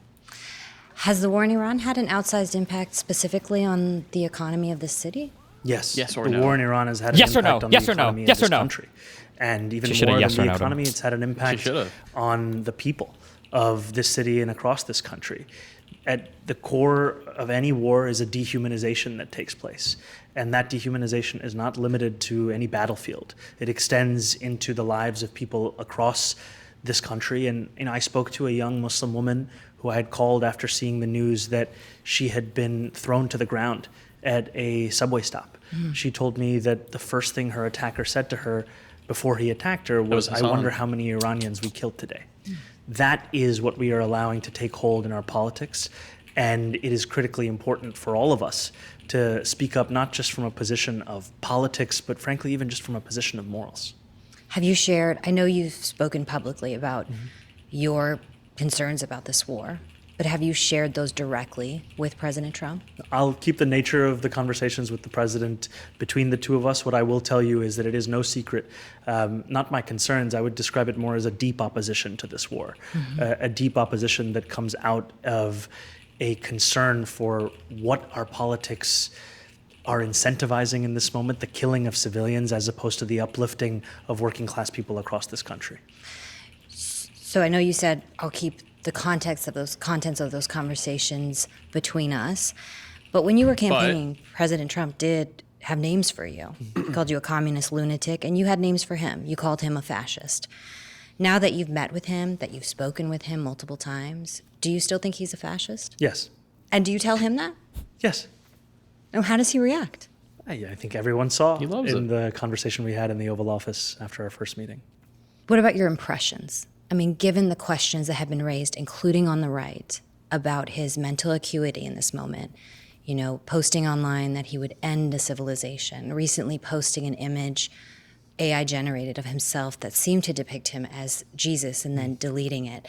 Has the war in Iran had an outsized impact specifically on the economy of the city? Yes. Yes or the no? war in Iran has had an impact on the economy of this country. And even more than the economy, it's had an impact on the people of this city and across this country. At the core of any war is a dehumanization that takes place. And that dehumanization is not limited to any battlefield. It extends into the lives of people across this country. And I spoke to a young Muslim woman who I had called after seeing the news that she had been thrown to the ground at a subway stop. Mm. She told me that the first thing her attacker said to her before he attacked her was, "I wonder how many Iranians we killed today." Mm. That is what we are allowing to take hold in our politics. And it is critically important for all of us to speak up, not just from a position of politics, but frankly, even just from a position of morals. Have you shared, I know you've spoken publicly about your concerns about this war, but have you shared those directly with President Trump? I'll keep the nature of the conversations with the president between the two of us. What I will tell you is that it is no secret, not my concerns, I would describe it more as a deep opposition to this war, a deep opposition that comes out of a concern for what our politics are incentivizing in this moment, the killing of civilians as opposed to the uplifting of working class people across this country. So I know you said I'll keep the contents of those conversations between us, but when you were campaigning, President Trump did have names for you. He called you a communist lunatic, and you had names for him. You called him a fascist. Now that you've met with him, that you've spoken with him multiple times, do you still think he's a fascist? Yes. And do you tell him that? Yes. And how does he react? I think everyone saw in the conversation we had in the Oval Office after our first meeting. What about your impressions? I mean, given the questions that have been raised, including on the right, about his mental acuity in this moment, you know, posting online that he would end a civilization, recently posting an image AI generated of himself that seemed to depict him as Jesus and then deleting it.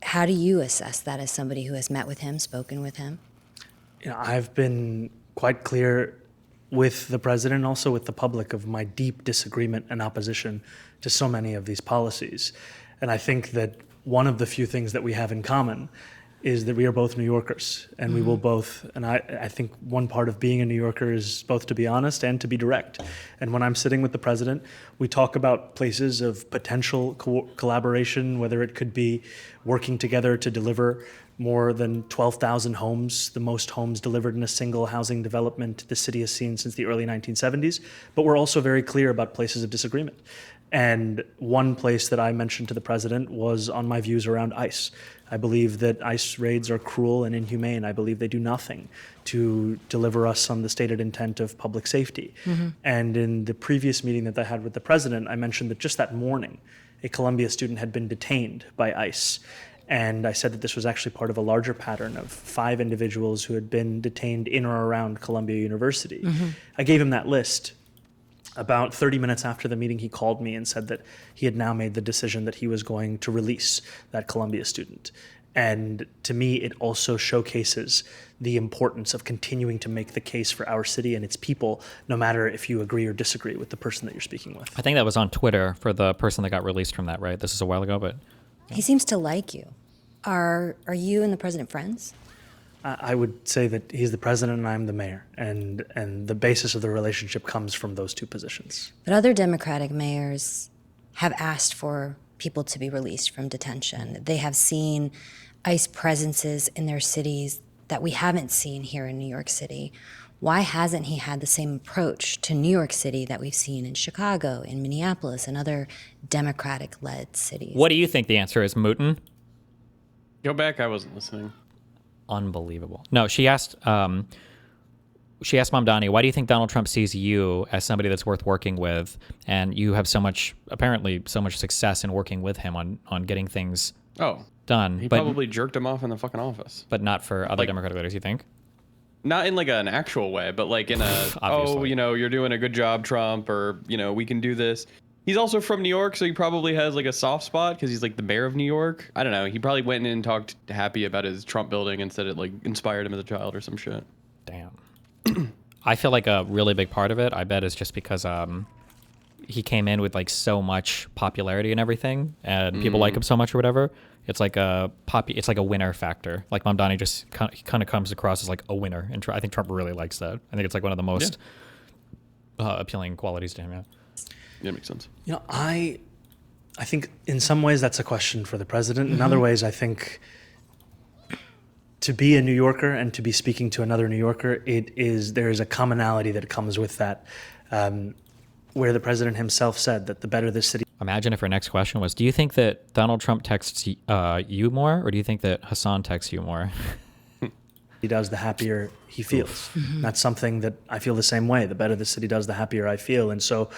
How do you assess that as somebody who has met with him, spoken with him? You know, I've been quite clear with the president, also with the public, of my deep disagreement and opposition to so many of these policies. And I think that one of the few things that we have in common is that we are both New Yorkers, and we will both, and I think one part of being a New Yorker is both to be honest and to be direct. And when I'm sitting with the president, we talk about places of potential collaboration, whether it could be working together to deliver more than 12,000 homes, the most homes delivered in a single housing development the city has seen since the early 1970s. But we're also very clear about places of disagreement. And one place that I mentioned to the president was on my views around ICE. I believe that ICE raids are cruel and inhumane. I believe they do nothing to deliver us on the stated intent of public safety. And in the previous meeting that I had with the president, I mentioned that just that morning, a Columbia student had been detained by ICE. And I said that this was actually part of a larger pattern of 5 individuals who had been detained in or around Columbia University. I gave him that list. About 30 minutes after the meeting, he called me and said that he had now made the decision that he was going to release that Columbia student. And to me, it also showcases the importance of continuing to make the case for our city and its people, no matter if you agree or disagree with the person that you're speaking with. I think that was on Twitter for the person that got released from that, right? This is a while ago, but... He seems to like you. Are you and the president friends? I would say that he's the president and I'm the mayor, and the basis of the relationship comes from those two positions. But other Democratic mayors have asked for people to be released from detention. They have seen ICE presences in their cities that we haven't seen here in New York City. Why hasn't he had the same approach to New York City that we've seen in Chicago, in Minneapolis, and other Democratic-led cities? What do you think the answer is, Mooten? Go back. I wasn't listening. Unbelievable. No, she asked Mamdani, why do you think Donald Trump sees you as somebody that's worth working with, and you have apparently so much success in working with him on getting things done? He probably jerked him off in the fucking office. But not for other Democratic leaders, you think? Not in like an actual way, but like in a, you're doing a good job, Trump, or, we can do this. He's also from New York, so he probably has like a soft spot because he's like the mayor of New York. I don't know. He probably went in and talked happy about his Trump building and said it like inspired him as a child or some shit. Damn. I feel like a really big part of it, I bet, is just because he came in with like so much popularity and everything, and people like him so much or whatever. It's like a winner factor. Like Mamdani just kind of comes across as like a winner, and I think Trump really likes that. I think it's like one of the most appealing qualities to him. Yeah. Yeah, makes sense. I think in some ways that's a question for the president. In other ways, I think to be a New Yorker and to be speaking to another New Yorker, there is a commonality that comes with that, where the president himself said that the better the city. Imagine if our next question was, do you think that Donald Trump texts you more, or do you think that Hasan texts you more? He does, the happier he feels. That's something that I feel the same way. The better the city does, the happier I feel. And so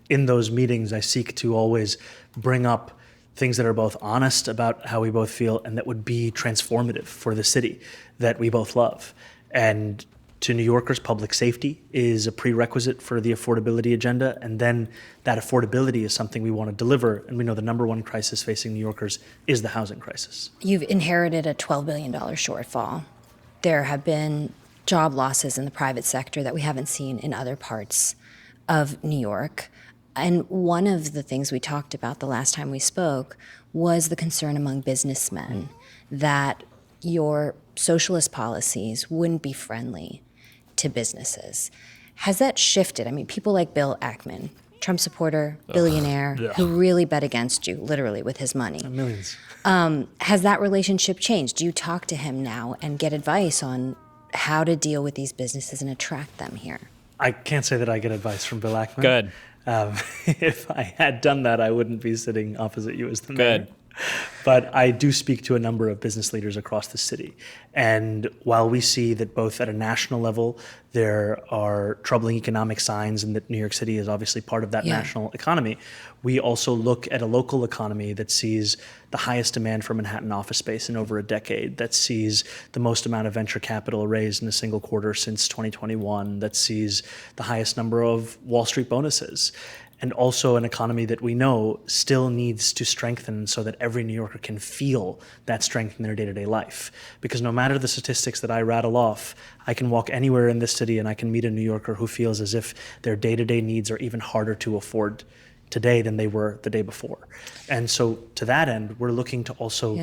in those meetings, I seek to always bring up things that are both honest about how we both feel and that would be transformative for the city that we both love. And to New Yorkers, public safety is a prerequisite for the affordability agenda. And then that affordability is something we want to deliver. And we know the number one crisis facing New Yorkers is the housing crisis. You've inherited a $12 billion shortfall. There have been job losses in the private sector that we haven't seen in other parts of New York. And one of the things we talked about the last time we spoke was the concern among businessmen that your socialist policies wouldn't be friendly to businesses. Has that shifted? I mean, people like Bill Ackman, Trump supporter, billionaire, who really bet against you, literally, with his money. Millions. Has that relationship changed? Do you talk to him now and get advice on how to deal with these businesses and attract them here? I can't say that I get advice from Bill Ackman. Good. If I had done that, I wouldn't be sitting opposite you as the mayor. But I do speak to a number of business leaders across the city. And while we see that both at a national level, there are troubling economic signs and that New York City is obviously part of that national economy, we also look at a local economy that sees the highest demand for Manhattan office space in over a decade, that sees the most amount of venture capital raised in a single quarter since 2021, that sees the highest number of Wall Street bonuses. And also an economy that we know still needs to strengthen so that every New Yorker can feel that strength in their day-to-day life. Because no matter the statistics that I rattle off, I can walk anywhere in this city and I can meet a New Yorker who feels as if their day-to-day needs are even harder to afford today than they were the day before. And so to that end, we're looking to also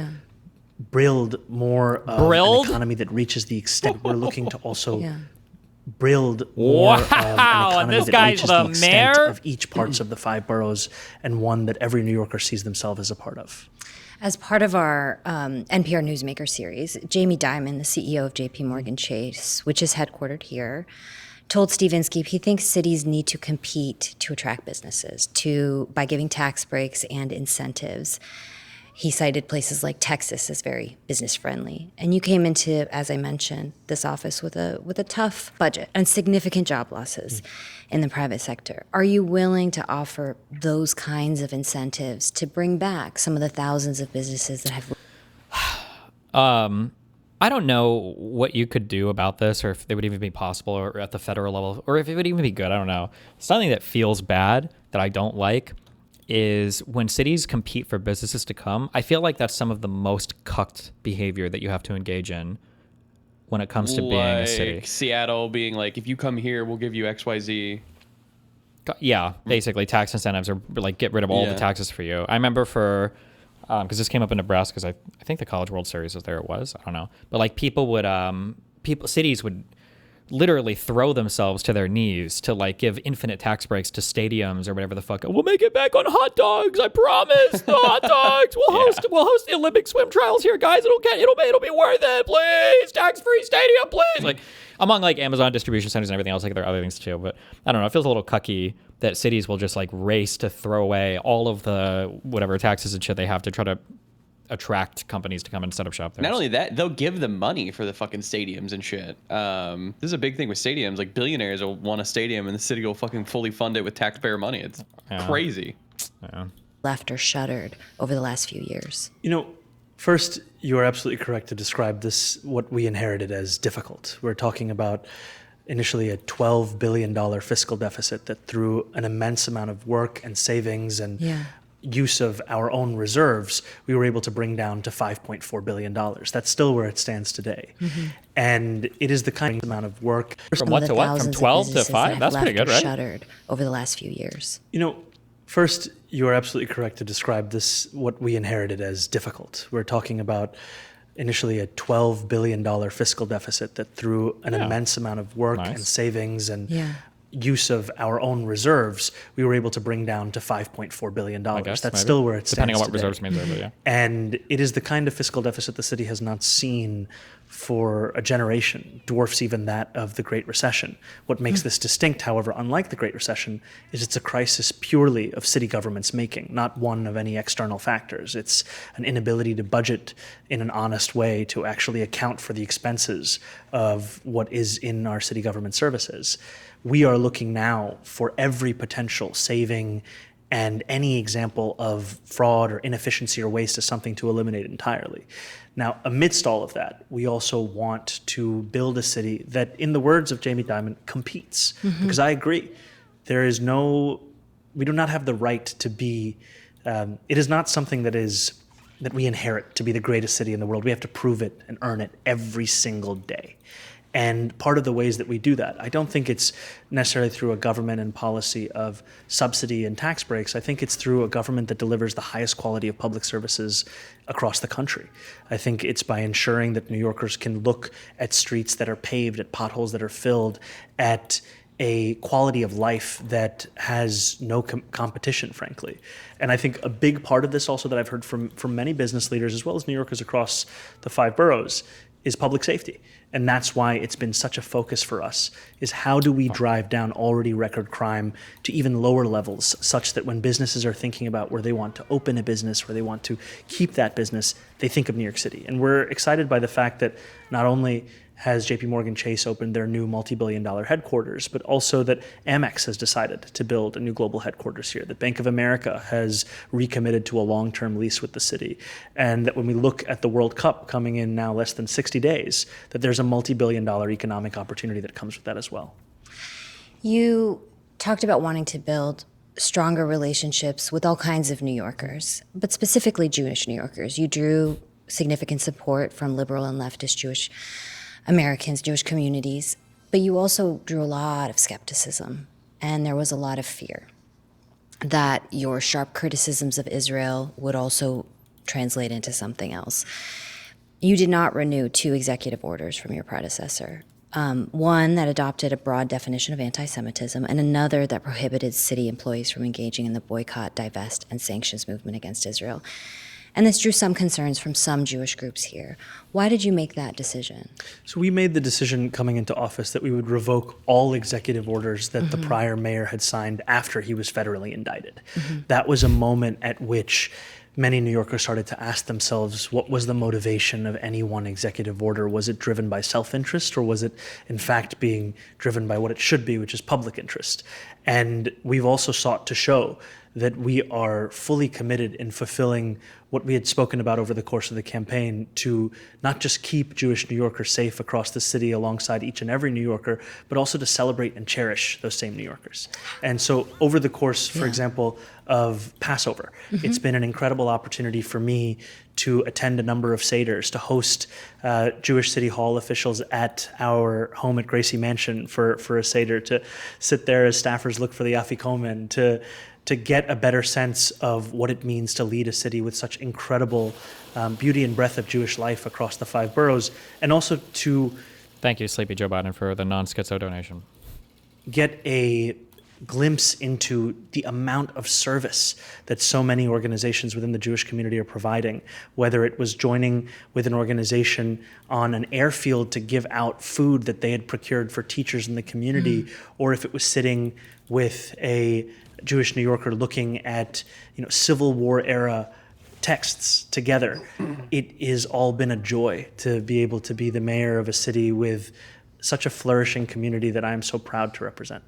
build more an economy that reaches the extent. We're looking to also build more an economy that reaches the extent of each parts of the 5 boroughs, and one that every New Yorker sees themselves as a part of. As part of our NPR Newsmaker series, Jamie Dimon, the CEO of JP Morgan Chase, which is headquartered here, told Steve Inskeep he thinks cities need to compete to attract businesses by giving tax breaks and incentives. He cited places like Texas as very business friendly. And you came into, as I mentioned, this office with a tough budget and significant job losses in the private sector. Are you willing to offer those kinds of incentives to bring back some of the thousands of businesses that have... I don't know what you could do about this, or if it would even be possible, or at the federal level, or if it would even be good. I don't know. Something that feels bad, that I don't like, is when cities compete for businesses to come. I feel like that's some of the most cucked behavior that you have to engage in when it comes to being a city. Seattle being like, if you come here, we'll give you XYZ. Yeah, basically tax incentives, or like get rid of all the taxes for you. I remember because this came up in Nebraska, because I think the College World Series was there. It was, I don't know, but like cities would literally throw themselves to their knees to like give infinite tax breaks to stadiums or whatever the fuck. We'll make it back on hot dogs. I promise. The hot dogs. We'll host the Olympic swim trials here, guys. It'll be worth it. Please, tax-free stadium, please. Like among like Amazon distribution centers and everything else, like there are other things too. But I don't know. It feels a little cucky that cities will just like race to throw away all of the whatever taxes and shit they have to try to attract companies to come and set up shop there. Not only that, they'll give them money for the fucking stadiums and shit. This is a big thing with stadiums. Like billionaires will want a stadium and the city will fucking fully fund it with taxpayer money. It's crazy. Yeah. Left or shuttered over the last few years. You know, first, you are absolutely correct to describe this, what we inherited, as difficult. We're talking about initially a $12 billion fiscal deficit that through an immense amount of work and savings and use of our own reserves, we were able to bring down to $5.4 billion. That's still where it stands today. And it is the kind of amount of work. From what to what? From 12 to 5? That's pretty good, right? Shuttered over the last few years. You know, first, you are absolutely correct to describe this, what we inherited, as difficult. We're talking about initially a $12 billion fiscal deficit that through an immense amount of work and savings and use of our own reserves, we were able to bring down to $5.4 billion. That's maybe still where it stands depending on what today. reserves means there, but yeah. And it is the kind of fiscal deficit the city has not seen for a generation, dwarfs even that of the Great Recession. What makes this distinct, however, unlike the Great Recession, is it's a crisis purely of city government's making, not one of any external factors. It's an inability to budget in an honest way to actually account for the expenses of what is in our city government services. We are looking now for every potential saving and any example of fraud or inefficiency or waste is something to eliminate entirely. Now, amidst all of that, we also want to build a city that, in the words of Jamie Dimon, competes. Because I agree, we do not have the right to be, it is not something that we inherit to be the greatest city in the world. We have to prove it and earn it every single day. And part of the ways that we do that, I don't think it's necessarily through a government and policy of subsidy and tax breaks. I think it's through a government that delivers the highest quality of public services across the country. I think it's by ensuring that New Yorkers can look at streets that are paved, at potholes that are filled, at a quality of life that has no competition, frankly. And I think a big part of this also that I've heard from many business leaders as well as New Yorkers across the 5 boroughs is public safety. And that's why it's been such a focus for us, is how do we drive down already record crime to even lower levels, such that when businesses are thinking about where they want to open a business, where they want to keep that business, they think of New York City. And we're excited by the fact that not only has JP Morgan Chase opened their new multi-billion-dollar headquarters, but also that Amex has decided to build a new global headquarters here, that Bank of America has recommitted to a long-term lease with the city, and that when we look at the World Cup coming in now less than 60 days, that there's a multi-billion-dollar economic opportunity that comes with that as well. You talked about wanting to build stronger relationships with all kinds of New Yorkers, but specifically Jewish New Yorkers. You drew significant support from liberal and leftist Jewish Americans, Jewish communities, but you also drew a lot of skepticism, and there was a lot of fear that your sharp criticisms of Israel would also translate into something else. You did not renew 2 executive orders from your predecessor. One that adopted a broad definition of anti-Semitism, and another that prohibited city employees from engaging in the boycott, divest, and sanctions movement against Israel. And this drew some concerns from some Jewish groups here. Why did you make that decision? So we made the decision coming into office that we would revoke all executive orders that the prior mayor had signed after he was federally indicted. That was a moment at which many New Yorkers started to ask themselves, what was the motivation of any one executive order? Was it driven by self-interest, or was it in fact being driven by what it should be, which is public interest? And we've also sought to show that we are fully committed in fulfilling what we had spoken about over the course of the campaign, to not just keep Jewish New Yorkers safe across the city alongside each and every New Yorker, but also to celebrate and cherish those same New Yorkers. And so over the course, for example, of Passover, it's been an incredible opportunity for me to attend a number of Seders, to host Jewish City Hall officials at our home at Gracie Mansion for a Seder, to sit there as staffers look for the Afikomen, to get a better sense of what it means to lead a city with such incredible beauty and breadth of Jewish life across the 5 boroughs, and also to Thank you, Sleepy Joe Biden, for the non-schizo donation. Get a glimpse into the amount of service that so many organizations within the Jewish community are providing, whether it was joining with an organization on an airfield to give out food that they had procured for teachers in the community, or if it was sitting with a Jewish New Yorker looking at, Civil War era texts together. It has all been a joy to be able to be the mayor of a city with such a flourishing community that I am so proud to represent.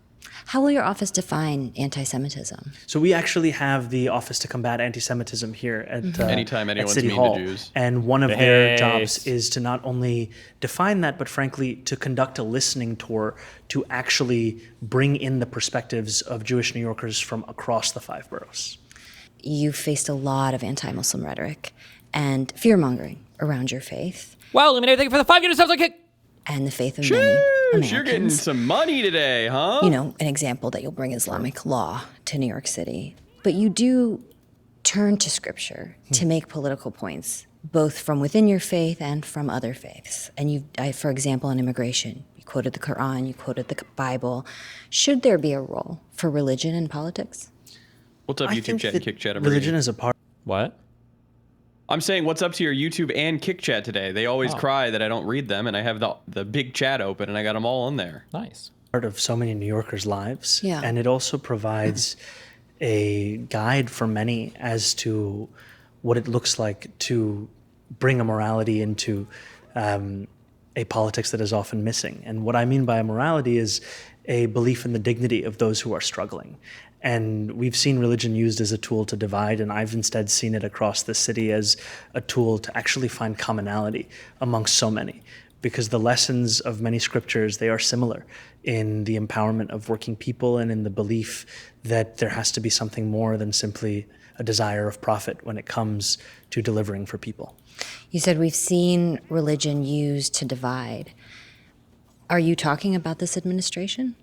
How will your office define anti-Semitism? So we actually have the Office to Combat Anti-Semitism here at Anytime at anyone's City mean Hall. to Jews. And one of their jobs is to not only define that, but frankly, to conduct a listening tour to actually bring in the perspectives of Jewish New Yorkers from across the 5 boroughs. You've faced a lot of anti-Muslim rhetoric and fear-mongering around your faith. Well, Illuminati, thank you for the 5 units. Sounds like kick. And the faith of many Americans. You're getting some money today, huh? An example that you'll bring Islamic law to New York City. But you do turn to scripture to make political points, both from within your faith and from other faiths. And for example, on immigration, you quoted the Quran, you quoted the Bible. Should there be a role for religion in politics? What's up, YouTube chat and Kick chat? Religion is a part. What? I'm saying, what's up to your YouTube and Kick chat today? They always cry that I don't read them, and I have the big chat open, and I got them all in there. Nice. Part of so many New Yorkers' lives. Yeah. And it also provides a guide for many as to what it looks like to bring a morality into a politics that is often missing. And what I mean by a morality is a belief in the dignity of those who are struggling. And we've seen religion used as a tool to divide, and I've instead seen it across the city as a tool to actually find commonality amongst so many. Because the lessons of many scriptures, they are similar in the empowerment of working people and in the belief that there has to be something more than simply a desire of profit when it comes to delivering for people. You said we've seen religion used to divide. Are you talking about this administration?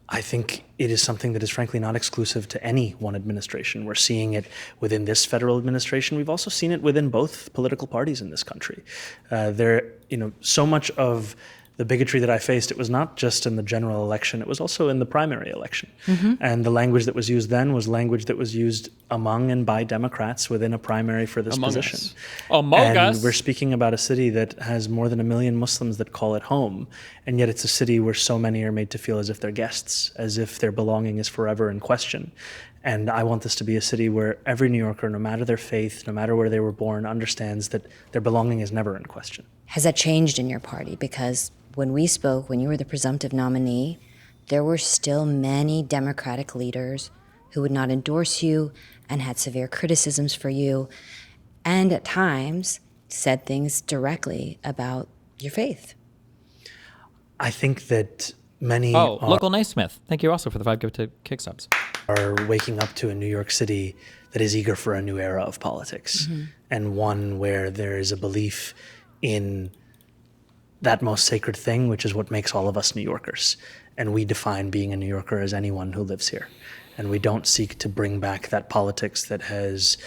I think it is something that is frankly not exclusive to any one administration. We're seeing it within this federal administration. We've also seen it within both political parties in this country. So much of the bigotry that I faced, it was not just in the general election, it was also in the primary election. And the language that was used then was language that was used among and by Democrats within a primary for this position. And we're speaking about a city that has more than 1 million Muslims that call it home, and yet it's a city where so many are made to feel as if they're guests, as if their belonging is forever in question. And I want this to be a city where every New Yorker, no matter their faith, no matter where they were born, understands that their belonging is never in question. Has that changed in your party? Because when we spoke, when you were the presumptive nominee, there were still many Democratic leaders who would not endorse you and had severe criticisms for you, and at times said things directly about your faith. I think that many Local Naismith. Thank you also for the 5 gifted kick subs. Are waking up to a New York City that is eager for a new era of politics, and one where there is a belief in that most sacred thing, which is what makes all of us New Yorkers. And we define being a New Yorker as anyone who lives here. And we don't seek to bring back that politics that has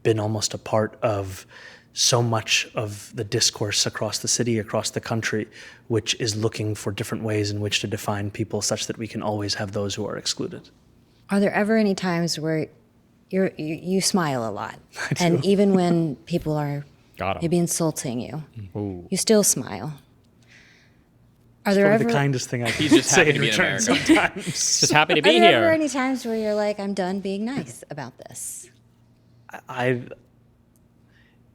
been almost a part of so much of the discourse across the city, across the country, which is looking for different ways in which to define people such that we can always have those who are excluded. Are there ever any times where you smile a lot? And even when people are maybe insulting you, you still smile? Are there ever the kindest thing I can He's just say happy in to be in return America. sometimes? Just happy to be Are there here. ever any times where you're like, I'm done being nice about this? It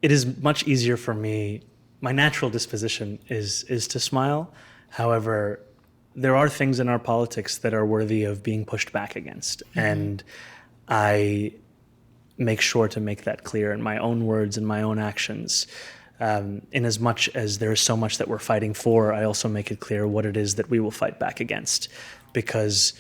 is much easier for me. My natural disposition is to smile. However, there are things in our politics that are worthy of being pushed back against. And I make sure to make that clear in my own words and my own actions. In as much as there is so much that we're fighting for, I also make it clear what it is that we will fight back against. Because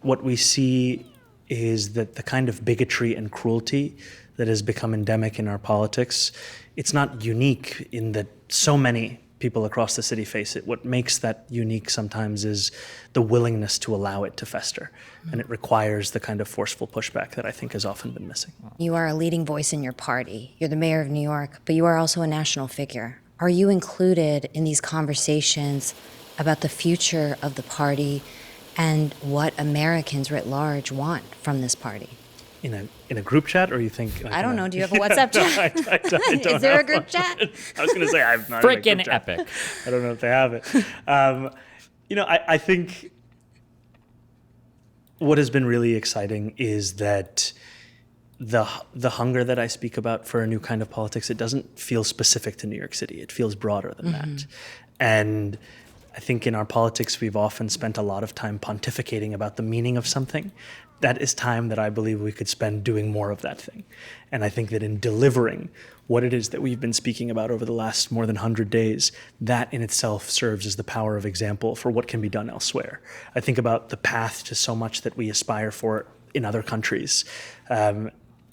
what we see is that the kind of bigotry and cruelty that has become endemic in our politics, it's not unique in that so many people across the city face it. What makes that unique sometimes is the willingness to allow it to fester. And it requires the kind of forceful pushback that I think has often been missing. You are a leading voice in your party. You're the mayor of New York, but you are also a national figure. Are you included in these conversations about the future of the party and what Americans writ large want from this party? In a group chat, or you think? I don't know. Do you have a WhatsApp chat? I don't Is there have a group one. chat? I was going to say I'm not. in a Freaking group chat. epic. I don't know if they have it. I think what has been really exciting is that the hunger that I speak about for a new kind of politics, it doesn't feel specific to New York City. It feels broader than that. And I think in our politics, we've often spent a lot of time pontificating about the meaning of something. That is time that I believe we could spend doing more of that thing. And I think that in delivering what it is that we've been speaking about over the last more than 100 days, that in itself serves as the power of example for what can be done elsewhere. I think about the path to so much that we aspire for in other countries.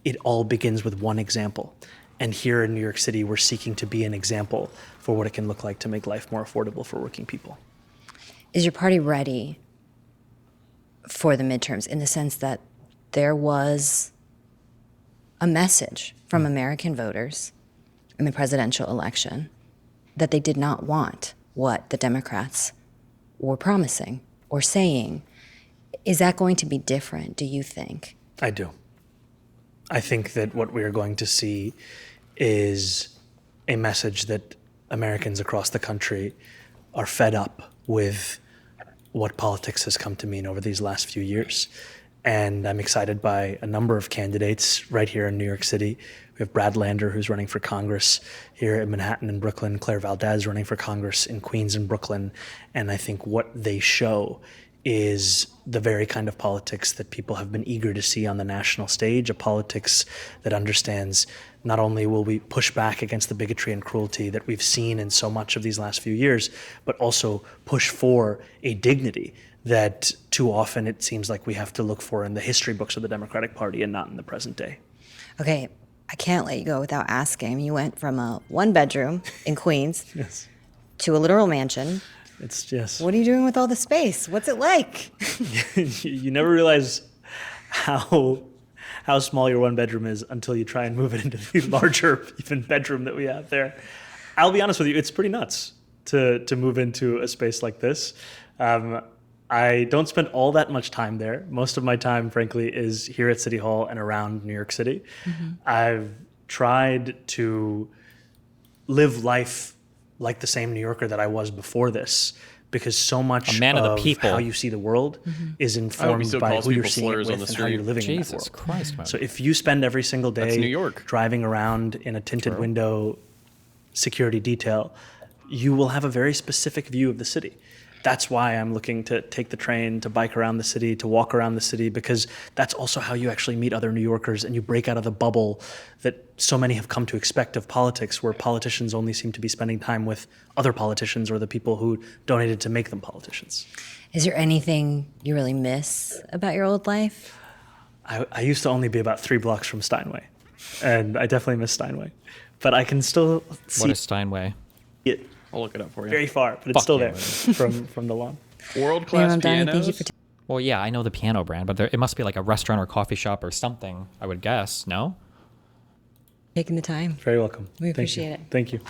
It all begins with one example. And here in New York City, we're seeking to be an example for what it can look like to make life more affordable for working people. Is your party ready for the midterms in the sense that there was a message from American voters in the presidential election that they did not want what the Democrats were promising or saying? Is that going to be different, do you think? I do. I think that what we are going to see is a message that Americans across the country are fed up with what politics has come to mean over these last few years. And I'm excited by a number of candidates right here in New York City. We have Brad Lander, who's running for Congress here in Manhattan and Brooklyn, Claire Valdez running for Congress in Queens and Brooklyn. And I think what they show is the very kind of politics that people have been eager to see on the national stage, a politics that understands not only will we push back against the bigotry and cruelty that we've seen in so much of these last few years, but also push for a dignity that too often it seems like we have to look for in the history books of the Democratic Party and not in the present day. Okay, I can't let you go without asking. You went from a one-bedroom in Queens Yes. to a literal mansion. It's just... What are you doing with all the space? What's it like? You never realize how small your one bedroom is until you try and move it into the larger even bedroom that we have there. I'll be honest with you, it's pretty nuts to move into a space like this. I don't spend all that much time there. Most of my time, frankly, is here at City Hall and around New York City. I've tried to live life like the same New Yorker that I was before this, because so much A man of the people. how you see the world is informed by who you're seeing it with and how you're living in that Jesus world. Christ, man. So if you spend every single day That's New York. driving around in a tinted window security detail, you will have a very specific view of the city. That's why I'm looking to take the train, to bike around the city, to walk around the city, because that's also how you actually meet other New Yorkers and you break out of the bubble that so many have come to expect of politics, where politicians only seem to be spending time with other politicians or the people who donated to make them politicians. Is there anything you really miss about your old life? I used to only be about 3 blocks from Steinway, and I definitely miss Steinway. But I can still see What is Steinway? it I'll look it up for you. very far, but it's Fuck still yeah, there from the lawn. World-class Mamdani, thank you pianos. for Well, yeah, I know the piano brand, but it must be like a restaurant or coffee shop or something, I would guess, no? taking the time. Very welcome. We Thank appreciate you. it. Thank you.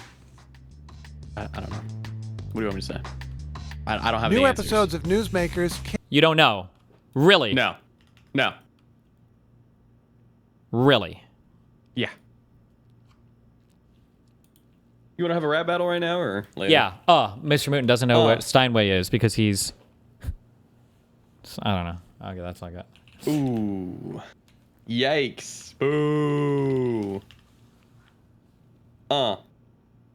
I don't know. What do you want me to say? I don't have New any answers. episodes of Newsmakers. You don't know. Really? No. Really? Yeah. You want to have a rap battle right now or later? Yeah. Mr. Mooten doesn't know what Steinway is because he's... I don't know. Okay, that's all I got. Ooh. Yikes. Boo.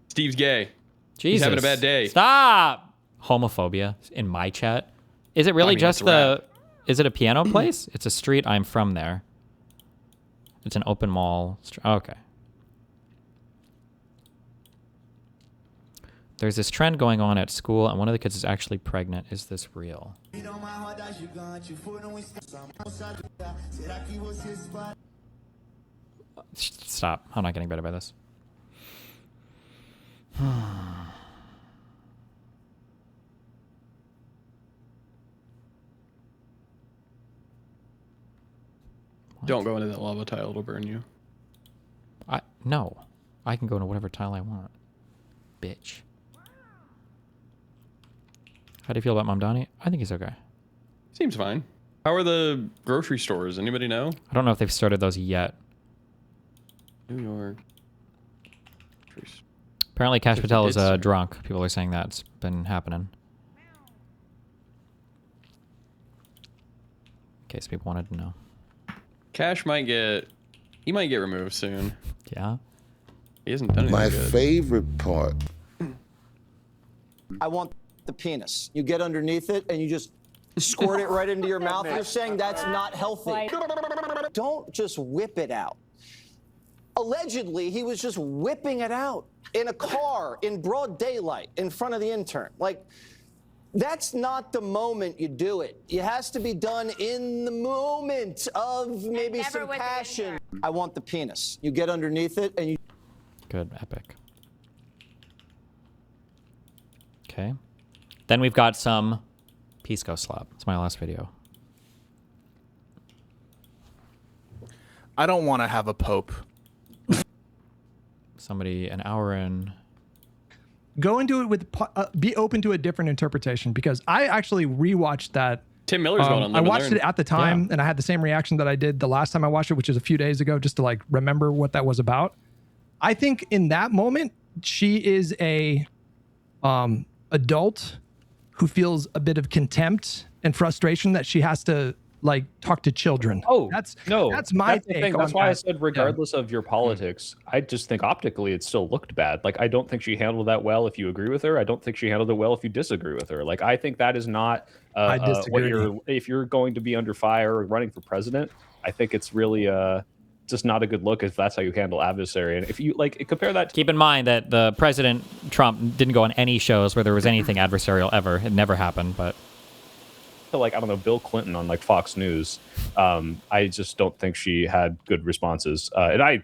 Steve's gay. Jesus. He's having a bad day. Stop! Homophobia in my chat. Is it really I mean, just it's a rap. Is it a piano place? It's a street. I'm from there. It's an open mall. Okay. There's this trend going on at school, and one of the kids is actually pregnant. Is this real? Stop. I'm not getting better by this. Don't go into that lava tile. It'll burn you. No. I can go into whatever tile I want. bitch. How do you feel about Mamdani? I think he's okay. Seems fine. How are the grocery stores? Anybody know? I don't know if they've started those yet. New York. Apparently Cash Patel is drunk. People are saying that's been happening. In case people wanted to know. Cash might get removed soon. Yeah. He hasn't done anything My good. favorite part. I want the penis. You get underneath it and you just squirt it right into your mouth. You're saying that's not healthy. Don't just whip it out. Allegedly, he was just whipping it out in a car in broad daylight in front of the intern. Like, that's not the moment you do it. It has to be done in the moment of maybe some passion. I want the penis. You get underneath it and you... Good, epic. Okay. Then we've got some Pisco slop. It's my last video. I don't want to have a pope. Somebody an hour in. Go into it with, be open to a different interpretation, because I actually rewatched that. Tim Miller's going on. I watched it at the time and I had the same reaction that I did the last time I watched it, which is a few days ago, just to like remember what that was about. I think in that moment, she is a adult who feels a bit of contempt and frustration that she has to like talk to children. Oh, that's the my thing. take. That's on why I that. said regardless of your politics, I just think optically it still looked bad. Like, I don't think she handled that well if you agree with her. I don't think she handled it well if you disagree with her. Like, I think that is not I disagree. if you're going to be under fire or running for president, I think it's really just not a good look if that's how you handle adversary. And if you like compare that Keep in mind that the President Trump didn't go on any shows where there was anything adversarial ever. It never happened, but to like, I don't know, Bill Clinton on like Fox News, I just don't think she had good responses. And I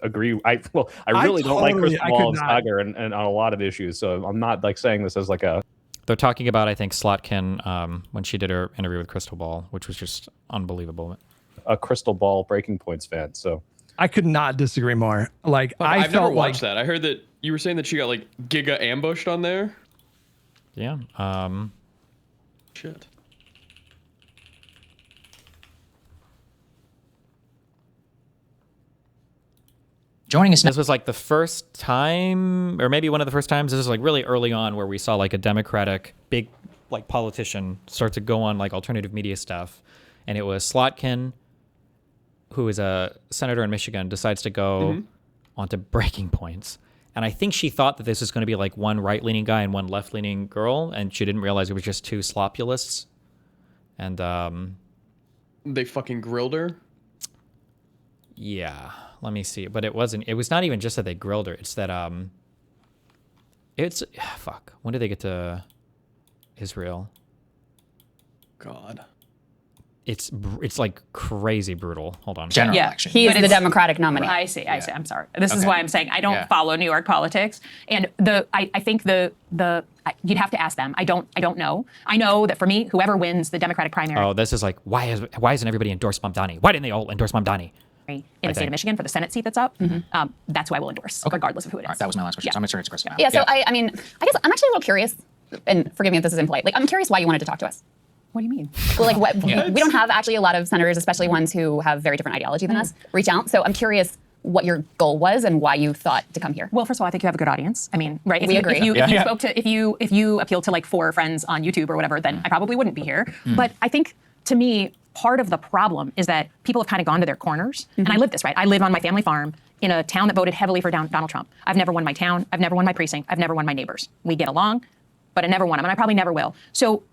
agree. I really don't like Chris Paul and Sagar and on a lot of issues. So I'm not like saying this as like a... They're talking about, I think, SLOKKUNO when she did her interview with Crystal Ball, which was just unbelievable. A Crystal Ball Breaking Points fan, so I could not disagree more. Like, I've never watched that. I heard that you were saying that she got like giga ambushed on there. Yeah. Shit. Joining us. This was like the first time, or maybe one of the first times. This is like really early on where we saw like a Democratic big like politician start to go on like alternative media stuff, and it was SLOKKUNO, who is a senator in Michigan, decides to go onto Breaking Points. And I think she thought that this was going to be like one right-leaning guy and one left-leaning girl, and she didn't realize it was just two slopulists. And they fucking grilled her? Yeah, let me see. But it wasn't, it was not even just that they grilled her. It's that, fuck. When did they get to Israel? God. It's like crazy brutal. Hold on. General election. He is the Democratic nominee. I see. I see. I'm sorry. This is why I'm saying I don't follow New York politics, and I think you'd have to ask them. I don't know. I know that for me, whoever wins the Democratic primary. Oh, this is like why isn't everybody endorsed Mamdani? Why didn't they all endorse Mamdani? In the state of Michigan for the Senate seat that's up, that's who I will endorse, regardless of who it is. That was my last question. So I'm sure it's a question. Yeah. So I mean, I guess I'm actually a little curious, and forgive me if this is impolite. Like, I'm curious why you wanted to talk to us. What do you mean? Well, like, we don't have actually a lot of senators, especially ones who have very different ideology than us, reach out. So I'm curious what your goal was and why you thought to come here. Well, first of all, I think you have a good audience. I mean, right? If you appeal to like 4 friends on YouTube or whatever, then I probably wouldn't be here. But I think, to me, part of the problem is that people have kind of gone to their corners. And I live this, right? I live on my family farm in a town that voted heavily for Donald Trump. I've never won my town. I've never won my precinct. I've never won my neighbors. We get along, but I never won them, and I probably never will. So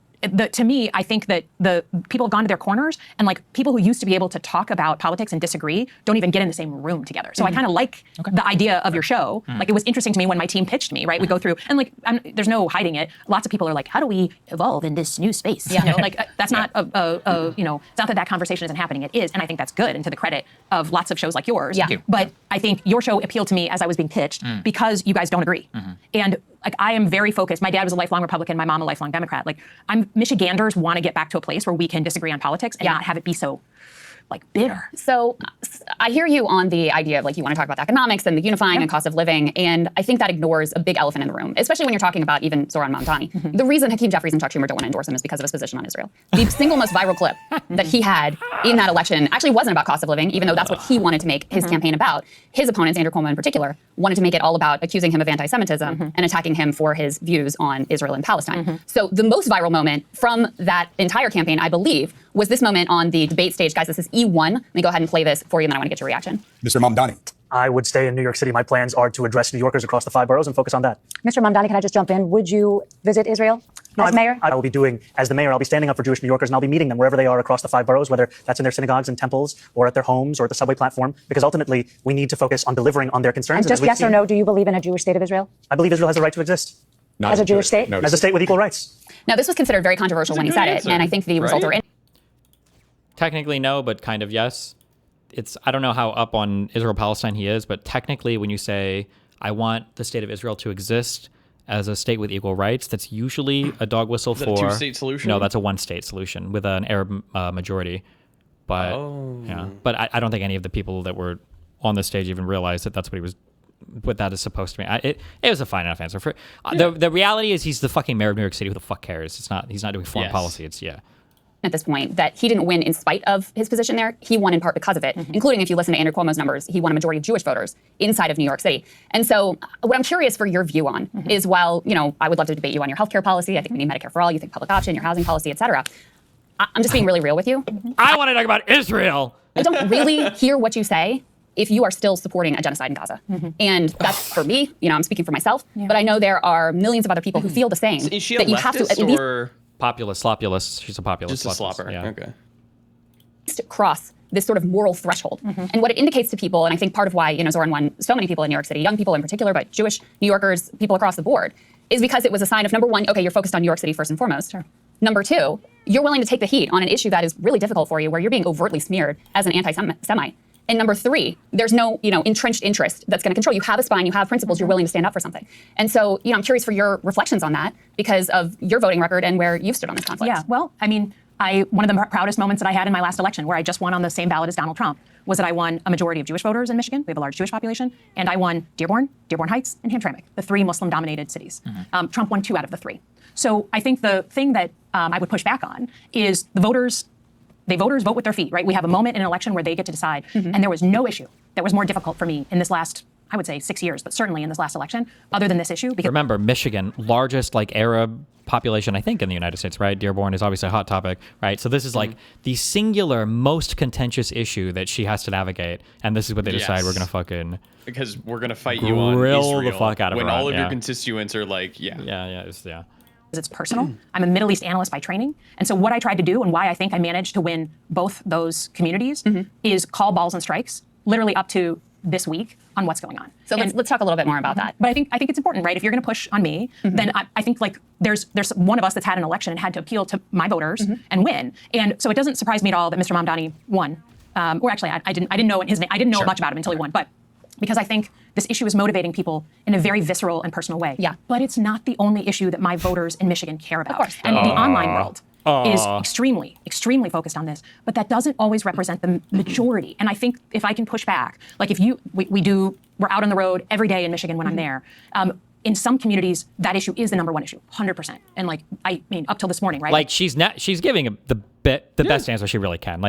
to me, I think that the people have gone to their corners, and like people who used to be able to talk about politics and disagree don't even get in the same room together. So I kind of like the idea of your show. Like, it was interesting to me when my team pitched me, right? We go through, and like, there's no hiding it. Lots of people are like, how do we evolve in this new space? You know, like that's not it's not that conversation isn't happening. It is, and I think that's good, and to the credit of lots of shows like yours. Yeah. But I think your show appealed to me as I was being pitched because you guys don't agree. And like, I am very focused. My dad was a lifelong Republican, my mom a lifelong Democrat. Like, Michiganders want to get back to a place where we can disagree on politics and not have it be so like bitter. So I hear you on the idea of like you want to talk about the economics and the unifying and cost of living, and I think that ignores a big elephant in the room, especially when you're talking about even Zohran Mamdani. The reason Hakeem Jeffries and Chuck Schumer don't want to endorse him is because of his position on Israel. The single most viral clip that he had in that election actually wasn't about cost of living, even though that's what he wanted to make his campaign about. His opponents, Andrew Cuomo in particular, wanted to make it all about accusing him of anti-Semitism and attacking him for his views on Israel and Palestine. So the most viral moment from that entire campaign, I believe, was this moment on the debate stage. Guys, this is E1. Let me go ahead and play this for you, and then I want to get your reaction. Mr. Mamdani. I would stay in New York City. My plans are to address New Yorkers across the 5 boroughs and focus on that. Mr. Mamdani, can I just jump in? Would you visit Israel as mayor? I will be doing, as the mayor, I'll be standing up for Jewish New Yorkers, and I'll be meeting them wherever they are across the 5 boroughs, whether that's in their synagogues and temples or at their homes or at the subway platform, because ultimately we need to focus on delivering on their concerns. And just yes or no, do you believe in a Jewish state of Israel? I believe Israel has the right to exist. Not as a Jewish state? As a state with equal rights. Now, this was considered very controversial when he said it, and I think the result are in. Technically no, but kind of yes. I don't know how up on Israel-Palestine he is, but technically when you say, I want the state of Israel to exist as a state with equal rights, that's usually a dog whistle Is that for... a two-state solution? No, that's a one-state solution with an Arab majority. But yeah, but I don't think any of the people that were on the stage even realized that that's what that is supposed to mean. It was a fine enough answer. For the reality is he's the fucking mayor of New York City. Who the fuck cares? He's not doing foreign policy. At this point, that he didn't win in spite of his position there. He won in part because of it, including if you listen to Andrew Cuomo's numbers, he won a majority of Jewish voters inside of New York City. And so what I'm curious for your view on is, while, I would love to debate you on your healthcare policy, I think we need Medicare for all, you think public option, your housing policy, et cetera. I'm just being really real with you. I want to talk about Israel. I don't really hear what you say if you are still supporting a genocide in Gaza. And that's for me, I'm speaking for myself, but I know there are millions of other people who feel the same. Is she a that you have to at least or populist, slopulist? She's a populist. Just a slopper. Yeah. Okay. Cross this sort of moral threshold. And what it indicates to people, and I think part of why, Zohran won so many people in New York City, young people in particular, but Jewish New Yorkers, people across the board, is because it was a sign of, number one, okay, you're focused on New York City first and foremost. Sure. Number two, you're willing to take the heat on an issue that is really difficult for you, where you're being overtly smeared as an anti-Semite. And number three, there's no, entrenched interest that's going to control. You have a spine, you have principles, you're willing to stand up for something. And so, I'm curious for your reflections on that because of your voting record and where you've stood on this conflict. Yeah, well, one of the proudest moments that I had in my last election, where I just won on the same ballot as Donald Trump, was that I won a majority of Jewish voters in Michigan. We have a large Jewish population. And I won Dearborn Heights, and Hamtramck, the 3 Muslim-dominated cities. Trump won 2 out of the 3. So I think the thing that I would push back on is the voters vote with their feet, right? We have a moment in an election where they get to decide. And there was no issue that was more difficult for me in this last, I would say 6 years, but certainly in this last election, other than this issue. Because remember, Michigan, largest Arab population, I think, in the United States, right? Dearborn is obviously a hot topic, right? So this is the singular most contentious issue that she has to navigate. And this is what they decide we're going to fucking... Because we're going to fight you on Israel the fuck out of when her all of yeah. your constituents are like, it's personal. I'm a Middle East analyst by training. And so what I tried to do and why I think I managed to win both those communities is call balls and strikes literally up to this week on what's going on. So let's talk a little bit more about that. But I think it's important, right? If you're going to push on me, then I think there's one of us that's had an election and had to appeal to my voters and win. And so it doesn't surprise me at all that Mr. Mamdani won. Or actually, I didn't know his name. I didn't know much about him until he won. But because I think this issue is motivating people in a very visceral and personal way. Yeah. But it's not the only issue that my voters in Michigan care about. Of course. And the online world is extremely, extremely focused on this. But that doesn't always represent the majority. And I think if I can push back, like we're out on the road every day in Michigan when I'm there. In some communities, that issue is the number one issue, 100%. And up till this morning, right? She's giving the best answer she really can.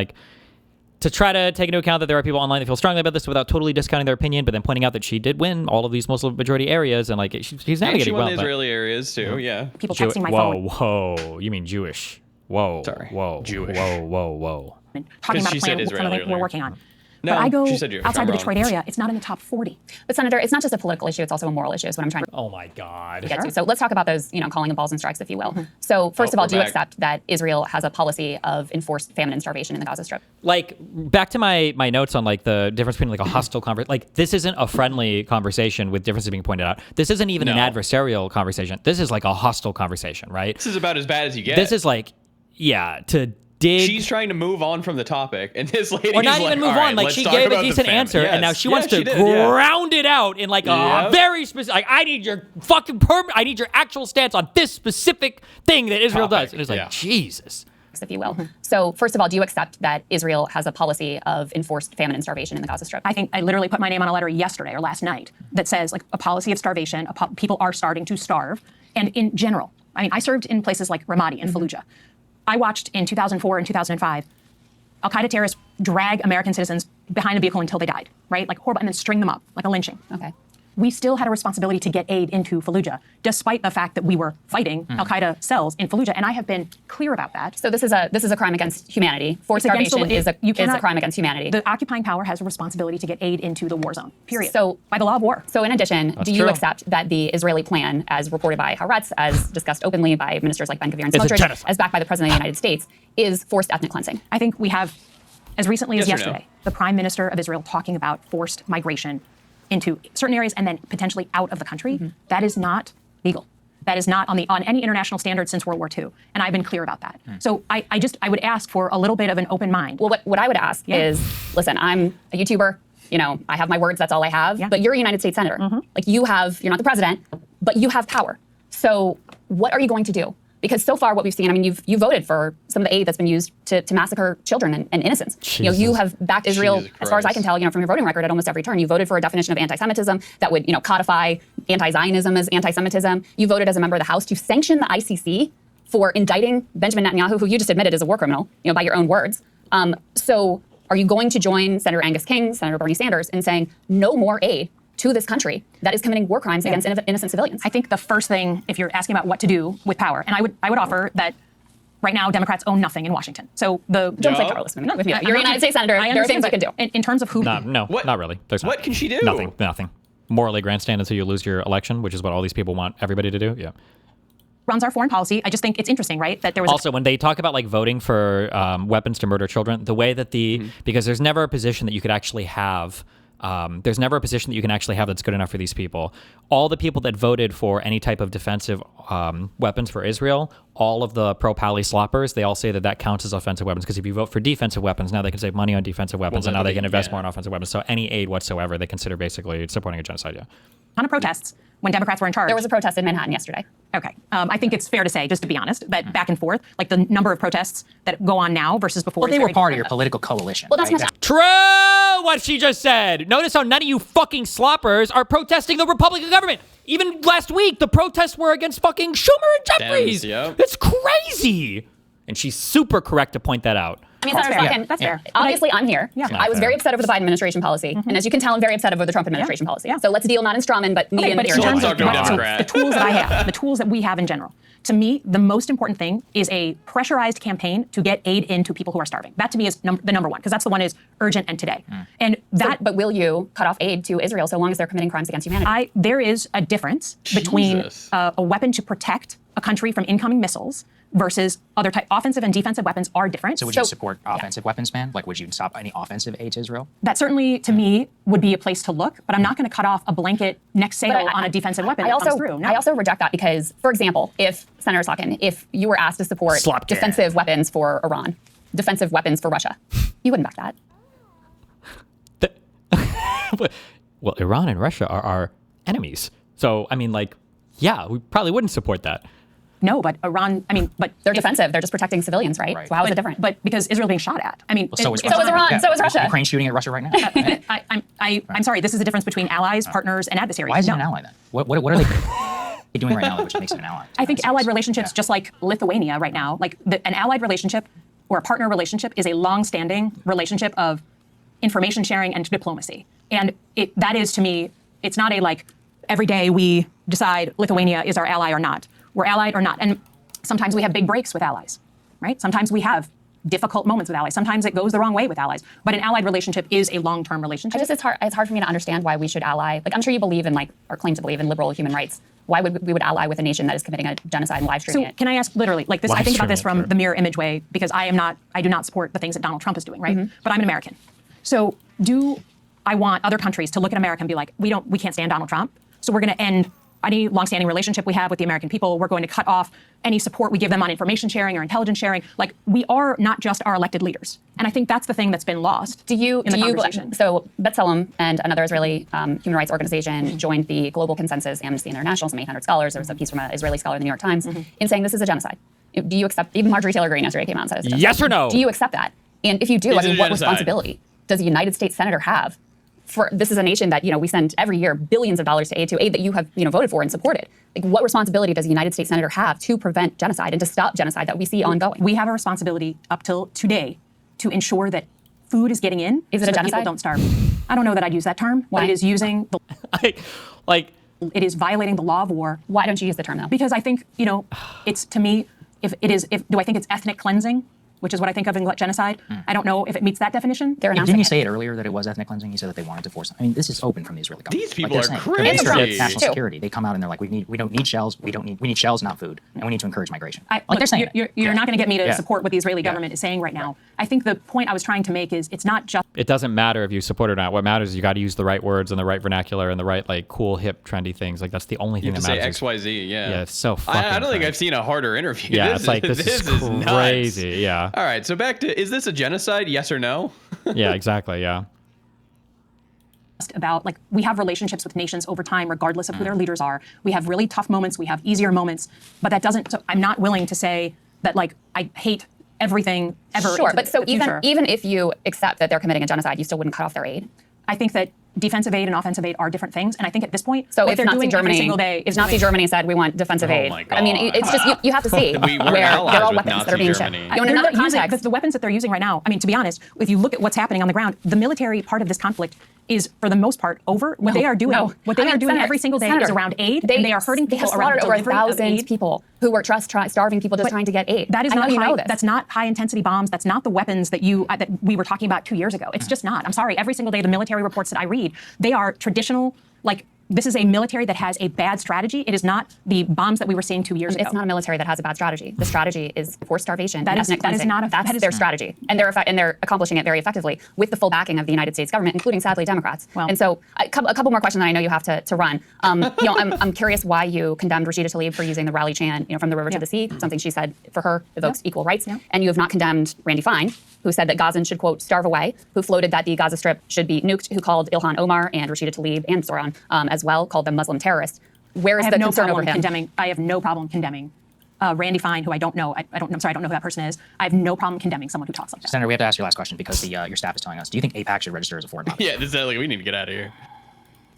To try to take into account that there are people online that feel strongly about this without totally discounting their opinion, but then pointing out that she did win all of these Muslim majority areas, and she's navigating she won well. Israeli areas too, yeah. People texting my phone. Whoa, you mean Jewish? Whoa, sorry, whoa, Jewish. Whoa. Talking about a plan we're working on. No, but I go she said Jewish. outside the Detroit area, it's not in the top 40. But Senator, it's not just a political issue, it's also a moral issue is what I'm trying to Oh my God. get to. So let's talk about those, calling them balls and strikes, if you will. So first of all, do you accept that Israel has a policy of enforced famine and starvation in the Gaza Strip? Back to my notes on the difference between a hostile conversation. this isn't a friendly conversation with differences being pointed out. This isn't even an adversarial conversation. This is a hostile conversation, right? This is about as bad as you get. This is to dig. She's trying to move on from the topic, and this lady or not even move on. She gave a decent answer, and now she wants to ground it out in a very specific. I need your fucking I need your actual stance on this specific thing that Israel does. And it's Jesus. box, if you will. So first of all, do you accept that Israel has a policy of enforced famine and starvation in the Gaza Strip? I think I literally put my name on a letter yesterday or last night that says like a policy of starvation, people are starting to starve. And in general, I mean, I served in places like Ramadi and Fallujah. I watched in 2004 and 2005, Al-Qaeda terrorists drag American citizens behind a vehicle until they died, right? Like horrible, and then string them up, like a lynching. Okay. We still had a responsibility to get aid into Fallujah, despite the fact that we were fighting Al-Qaeda cells in Fallujah, and I have been clear about that. So this is a crime against humanity. Forced starvation is a crime against humanity. The occupying power has a responsibility to get aid into the war zone, period. So by the law of war. So in addition, That's do you true. accept that the Israeli plan, as reported by Haaretz, as discussed openly by ministers like Ben-Gvir and Is a Smotrich, genocide. as backed by the President of the United States, is forced ethnic cleansing? I think we have, as recently as Yes or no? yesterday, the Prime Minister of Israel talking about forced migration into certain areas and then potentially out of the country. That is not legal. That is not on any international standard since World War II. And I've been clear about that. So I would ask for a little bit of an open mind. Well, what I would ask is, listen, I'm a YouTuber. You know, I have my words, that's all I have. But you're a United States Senator. Like you're not the president, but you have power. So what are you going to do? Because so far what we've seen, I mean, you voted for some of the aid that's been used to massacre children and innocents. You know, you have backed Israel, as far as I can tell, from your voting record at almost every turn. You voted for a definition of anti-Semitism that would, codify anti-Zionism as anti-Semitism. You voted as a member of the House to sanction the ICC for indicting Benjamin Netanyahu, who you just admitted is a war criminal, by your own words. So are you going to join Senator Angus King, Senator Bernie Sanders in saying no more aid to this country that is committing war crimes against innocent civilians? I think the first thing, if you're asking about what to do with power, and I would offer that right now Democrats own nothing in Washington. So don't play powerless with me. You're a United States Senator. There are things you can do. In terms of who... No, not really. There's What can she do? Nothing. Morally grandstand until you lose your election, which is what all these people want everybody to do. Yeah. runs our foreign policy. I just think it's interesting, right? That there was also when they talk about like voting for weapons to murder children, the way that because there's never a position that you could actually have. There's never a position that you can actually have that's good enough for these people. All the people that voted for any type of defensive weapons for Israel, all of the pro-Pally sloppers, they all say that that counts as offensive weapons because if you vote for defensive weapons, now they can save money on defensive weapons, and now they can invest more in offensive weapons. So any aid whatsoever, they consider basically supporting a genocide. Yeah. ton of protests when Democrats were in charge. There was a protest in Manhattan yesterday. Okay. I think it's fair to say, just to be honest, that back and forth, like the number of protests that go on now versus before. Well, they were part of your political coalition. Well, that's right? not True, what she just said. Notice how none of you fucking sloppers are protesting the Republican government. Even last week, the protests were against fucking Schumer and Jeffries. It's crazy. And she's super correct to point that out. I mean, Senator Slotkin, that's fair. Obviously, I'm here. Yeah. I was very upset over the Biden administration policy. And as you can tell, I'm very upset over the Trump administration policy. So let's deal not in strawman, but media but in in terms the of the tools that I have, the tools that we have in general, to me, the most important thing is a pressurized campaign to get aid into people who are starving. That to me is the number one, because that's the one is urgent and today. And that. But will you cut off aid to Israel so long as they're committing crimes against humanity? There is a difference between a weapon to protect a country from incoming missiles versus other offensive and defensive weapons are different. So would you support offensive weapons ban? Like, would you stop any offensive aid to Israel? That certainly, to me, would be a place to look, but I'm not going to cut off a blanket next sale on a defensive weapon that comes through. No. I also reject that because, for example, if, Senator Slotkin, if you were asked to support defensive weapons for Iran, defensive weapons for Russia, you wouldn't back that. Well, Iran and Russia are our enemies. So, I mean, like, yeah, we probably wouldn't support that. No, but Iran, but they're defensive. They're just protecting civilians, right? So how is it different? But because Israel being shot at. I mean, so is Iran. So is Russia. Ukraine shooting at Russia right now. I'm sorry. This is the difference between allies, partners, and adversaries. Why is it an ally then? What are they doing right now which makes it an ally? I think allied relationships, just like Lithuania right now, like an allied relationship or a partner relationship is a long-standing relationship of information sharing and diplomacy. And that is, to me, it's not a like every day we decide Lithuania is our ally or not. We're allied or not. And sometimes we have big breaks with allies, right? Sometimes we have difficult moments with allies. Sometimes it goes the wrong way with allies. But an allied relationship is a long-term relationship. It's hard for me to understand why we should ally. Like, I'm sure you believe in, like, or claim to believe in liberal human rights. Why would we ally with a nation that is committing a genocide and live streaming it? So can I ask literally, like this, I think about this from the mirror image way, because I do not support the things that Donald Trump is doing, right? But I'm an American. So do I want other countries to look at America and be like, we can't stand Donald Trump, so we're going to end any longstanding relationship we have with the American people. We're going to cut off any support we give them on information sharing or intelligence sharing. Like, we are not just our elected leaders. And I think that's the thing that's been lost in the conversation. So B'Tselem and another Israeli human rights organization joined the Global Consensus Amnesty International, some 800 scholars. There was a piece from an Israeli scholar in the New York Times in saying this is a genocide. Do you accept, even Marjorie Taylor Greene yesterday came out and said it's genocide. Yes or no? Do you accept that? And if you do, Is it a what genocide? responsibility does a United States senator have? For this is a nation that, we send every year billions of dollars to aid that you have, voted for and supported. Like, what responsibility does a United States senator have to prevent genocide and to stop genocide that we see ongoing? We have a responsibility up till today to ensure that food is getting in. Is it so a that genocide? People don't starve. I don't know that I'd use that term. Why? But it is using the it is violating the law of war. Why don't you use the term though? Because I think, it's, to me, do I think it's ethnic cleansing, which is what I think of in genocide? I don't know if it meets that definition. They're Didn't announcing you it. say it earlier that it was ethnic cleansing? You said that they wanted to force it. I mean, this is open from the Israeli government. These people they're are saying, crazy. They're concerned with It's national true. security. They come out and they're like, we don't need shells. We need shells, not food, and we need to encourage migration. Look, they're saying. you're not going to get me to Yeah. support what the Israeli government is saying right now. I think the point I was trying to make is it's not just. It doesn't matter if you support it or not. What matters is you got to use the right words and the right vernacular and the right cool, hip, trendy things. Like that's the only You thing have that to matters. say XYZ, yeah. Yeah, it's so fucking. I don't think I've seen a harder interview. Yeah, this it's like this is nuts. crazy. Yeah. All right, so back to, is this a genocide? Yes or no? Yeah, exactly. Yeah. About we have relationships with nations over time, regardless of who their leaders are. We have really tough moments. We have easier moments, but that doesn't. So I'm not willing to say that I hate everything ever. Sure, into but so the future. even if you accept that they're committing a genocide, you still wouldn't cut off their aid. I think that defensive aid and offensive aid are different things, and I think at this point, So what if they're Nazi doing every Germany, single day, if Nazi Germany said we want defensive aid, my I mean, it's just you have to see We weren't where allies they're all with weapons that are Nazi being Germany. shipped. In another context, the weapons that they're using right now. I mean, to be honest, if you look at what's happening on the ground, the military part of this conflict is, for the most part, over. What they are doing, Senator, every single day is around aid, and they are hurting They people have around slaughtered over delivery of 1,000 aid. people who were starving people just trying to get aid. That is I not know you high, know this. That's not high intensity bombs. That's not the weapons that that we were talking about 2 years ago. It's just not. I'm sorry. Every single day, the military reports that I read, they are traditional. This is a military that has a bad strategy. It is not the bombs that we were seeing 2 years ago. It's not a military that has a bad strategy. The strategy is forced starvation. That and is- ethnic that is cleansing. not a- That's that is- their strategy, and they're accomplishing it very effectively with the full backing of the United States government, including sadly Democrats. And so a couple more questions that I know you have to run. I'm curious why you condemned Rashida Tlaib for using the rally chant, from the river to the sea, something she said for her evokes equal rights, and you have not condemned Randy Fine, who said that Gazans should, quote, starve away, who floated that the Gaza Strip should be nuked, who called Ilhan Omar and Rashida Tlaib and Zohran as well, called them Muslim terrorists. Where is the concern over him? I have no problem condemning Randy Fine, who I don't know. I'm sorry, I don't know who that person is. I have no problem condemning someone who talks like that. Senator, we have to ask your last question because your staff is telling us. Do you think AIPAC should register as a foreign body? Yeah, this is we need to get out of here.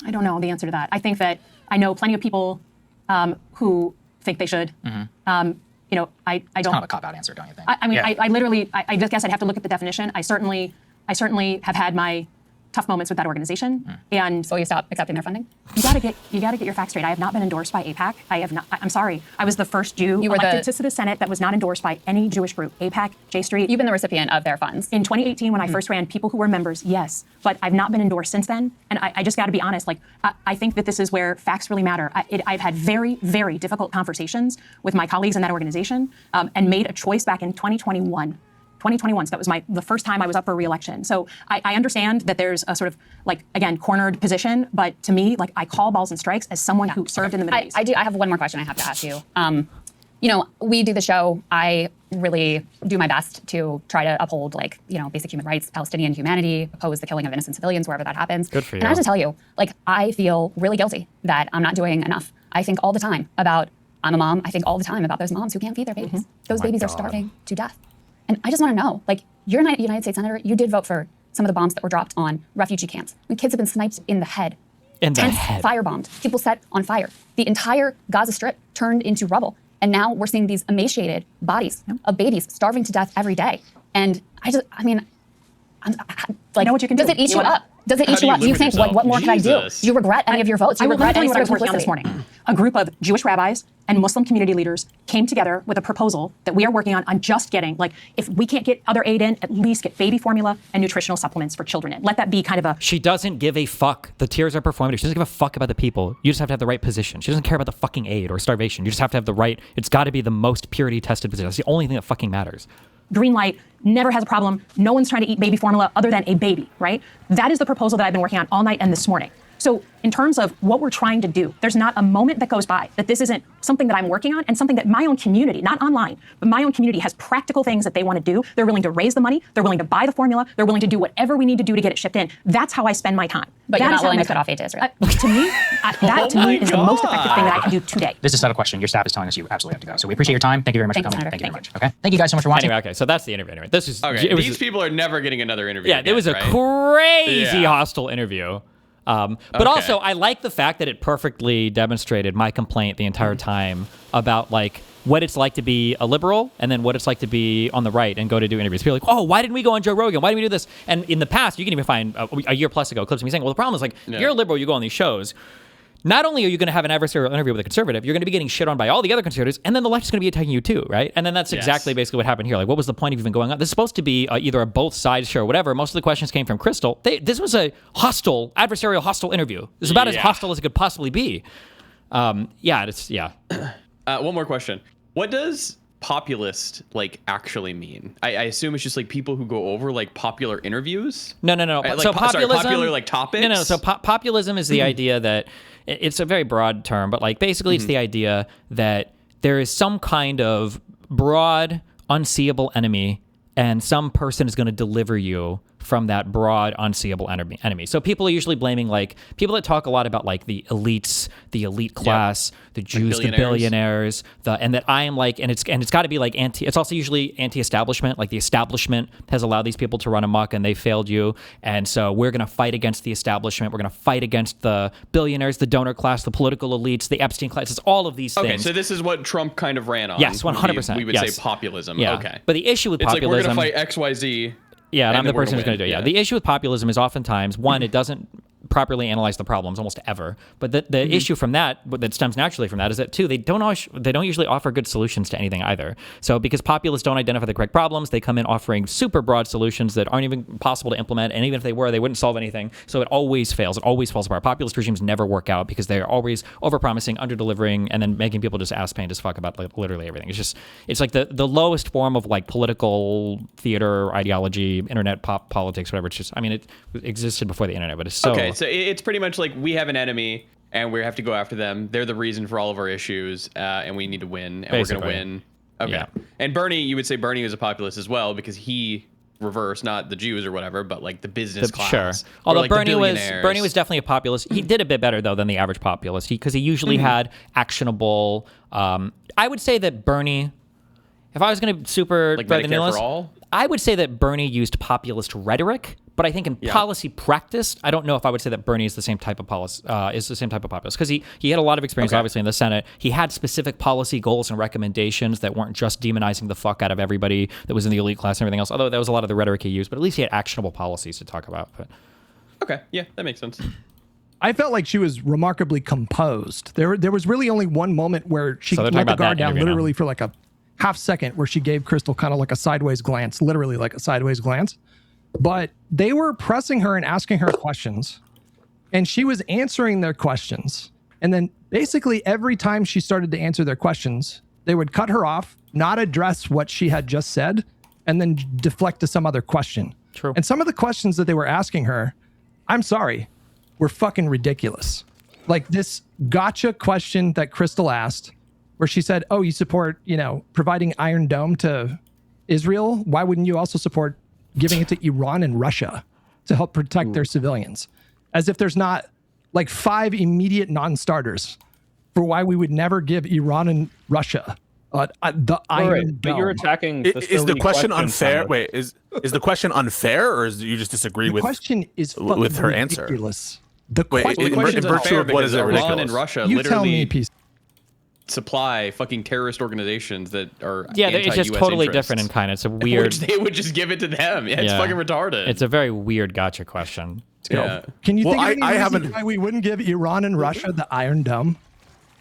I don't know the answer to that. I think that I know plenty of people who think they should. I don't. It's kind of a cop-out answer, don't you think? I mean, I literally, I just guess I'd have to look at the definition. I certainly have had my tough moments with that organization. And so you stop accepting their funding? You gotta get your facts straight. I have not been endorsed by AIPAC. I have not. I'm sorry. I was the first Jew elected to the Senate that was not endorsed by any Jewish group. AIPAC, J Street. You've been the recipient of their funds. In 2018, when I first ran, people who were members, yes, but I've not been endorsed since then. And I just got to be honest. I think that this is where facts really matter. I've had very, very difficult conversations with my colleagues in that organization, and made a choice back in 2021. So that was the first time I was up for re-election. So I understand that there's a sort of again, cornered position, but to me, I call balls and strikes as someone who served in the Middle East. I have one more question I have to ask you. We do the show. I really do my best to try to uphold basic human rights, Palestinian humanity, oppose the killing of innocent civilians wherever that happens. Good for you. And I have to tell you, I feel really guilty that I'm not doing enough. I think all the time about, I'm a mom, I think all the time about those moms who can't feed their babies. Those babies are starving to death. And I just want to know, you're a United States Senator, you did vote for some of the bombs that were dropped on refugee camps. When kids have been sniped in the head. Tents firebombed, people set on fire. The entire Gaza Strip turned into rubble. And now we're seeing these emaciated bodies of babies starving to death every day. And I know what you can do. Does it eat you up? Does it eat you up? Do you think, what more can I do? Do you regret any of your votes? Do you regret any what I was sort of working on this morning? A group of Jewish rabbis and Muslim community leaders came together with a proposal that we are working on just getting, if we can't get other aid in, at least get baby formula and nutritional supplements for children in. Let that be kind of a... She doesn't give a fuck. The tears are performative. She doesn't give a fuck about the people. You just have to have the right position. She doesn't care about the fucking aid or starvation. You just have to have the right... It's got to be the most purity tested position. That's the only thing that fucking matters. Green light, never has a problem. No one's trying to eat baby formula other than a baby, right? That is the proposal that I've been working on all night and this morning. So in terms of what we're trying to do, there's not a moment that goes by that this isn't something that I'm working on and something that my own community, not online, but my own community has practical things that they want to do. They're willing to raise the money. They're willing to buy the formula. They're willing to do whatever we need to do to get it shipped in. That's how I spend my time. But you're not willing to cut off aid to Israel. To me, that to me is the most effective thing that I can do today. This is not a question. Your staff is telling us you absolutely have to go. So we appreciate your time. Thank you very much for coming. Thank you very much. Okay. Thank you guys so much for watching. Anyway, okay, so that's the interview. Anyway, this is Okay, these people are never getting another interview. Yeah, again, it was a right? crazy Yeah. hostile interview. But also, I like the fact that it perfectly demonstrated my complaint the entire time about like what it's like to be a liberal and then what it's like to be on the right and go to do interviews. People are like, oh, why didn't we go on Joe Rogan? Why didn't we do this? And in the past, you can even find a year plus ago clips of me saying, well, the problem is like, you're a liberal, you go on these shows. Not only are you going to have an adversarial interview with a conservative, you're going to be getting shit on by all the other conservatives, and then the left is going to be attacking you too, right? And then that's exactly basically what happened here. Like, what was the point of even going on? This is supposed to be either a both sides show or whatever. Most of the questions came from Crystal. This was a hostile, adversarial hostile interview. This is about as hostile as it could possibly be. One more question. What does populist like actually mean? I assume it's just like people who go over like popular interviews. No. Like, So populism, popular like topics. No. So populism is the idea that it's a very broad term, but like basically it's the idea that there is some kind of broad, unseeable enemy, and some person is going to deliver you from that broad, unseeable enemy. So people are usually blaming like people that talk a lot about like the elites, the elite class, the Jews, the billionaires, and that I am like, and it's got to be like it's also usually anti-establishment. Like the establishment has allowed these people to run amok and they failed you. And so we're going to fight against the establishment. We're going to fight against the billionaires, the donor class, the political elites, the Epstein class. It's all of these things. Okay, so this is what Trump kind of ran on. Yes, 100%. We would say populism. Yeah. Okay. But the issue with it's populism, like we're going to fight XYZ. Yeah, and I'm the person who's going to do it. Yeah. The issue with populism is oftentimes, one, it doesn't properly analyze the problems almost ever. But the issue from that stems naturally from that is that, two, they don't usually offer good solutions to anything either. So because populists don't identify the correct problems, they come in offering super broad solutions that aren't even possible to implement. And even if they were, they wouldn't solve anything. So it always fails. It always falls apart. Populist regimes never work out because they're always overpromising, under-delivering, and then making people just ass pain as fuck about like, literally everything. It's like the lowest form of like political theater, ideology, internet politics, whatever. It's just, I mean, it existed before the internet, but it's so... Okay, so it's pretty much like we have an enemy and we have to go after them. They're the reason for all of our issues, and we need to win, and Basically. we're going to win. Okay. Yeah. And Bernie, you would say Bernie was a populist as well because he reversed not the Jews or whatever, but like the business class. Sure. Or, Although like, Bernie the was billionaires. definitely a populist. He did a bit better though than the average populist because he usually had actionable. I would say that Bernie, if I was going to super Like thread the Medicare needle, for all? I would say that Bernie used populist rhetoric. But I think in policy practice, I don't know if I would say that Bernie is the same type of populist because he had a lot of experience, obviously, in the Senate. He had specific policy goals and recommendations that weren't just demonizing the fuck out of everybody that was in the elite class and everything else. Although that was a lot of the rhetoric he used, but at least he had actionable policies to talk about. But Okay, yeah, that makes sense. I felt like she was remarkably composed. There was really only one moment where she So they're let talking the about that guard down interview now. literally for like a half second where she gave Crystal kind of like a sideways glance, literally like a sideways glance. But they were pressing her and asking her questions, and she was answering their questions. And then basically every time she started to answer their questions, they would cut her off, not address what she had just said, and then deflect to some other question. True. And some of the questions that they were asking her, I'm sorry, were fucking ridiculous. Like this gotcha question that Crystal asked, where she said, oh, you support, providing Iron Dome to Israel? Why wouldn't you also support giving it to Iran and Russia to help protect their civilians? As if there's not like 5 immediate non-starters for why we would never give Iran and Russia the Iron Dome. But you're attacking. Is the question unfair? Simon. Wait, is the question unfair, or is you just disagree The with question is with her answer? ridiculous. The Wait, question, in virtue of what is it Iran ridiculous? and Russia you literally tell me, piece. supply fucking terrorist organizations that are yeah, it's just anti-US totally interests. different in kind. It's a weird. Which they would just give it to them. Yeah, it's fucking retarded. It's a very weird gotcha question. Yeah. Can you Well, think of any I reason haven't- why we wouldn't give Iran and Russia the Iron Dome?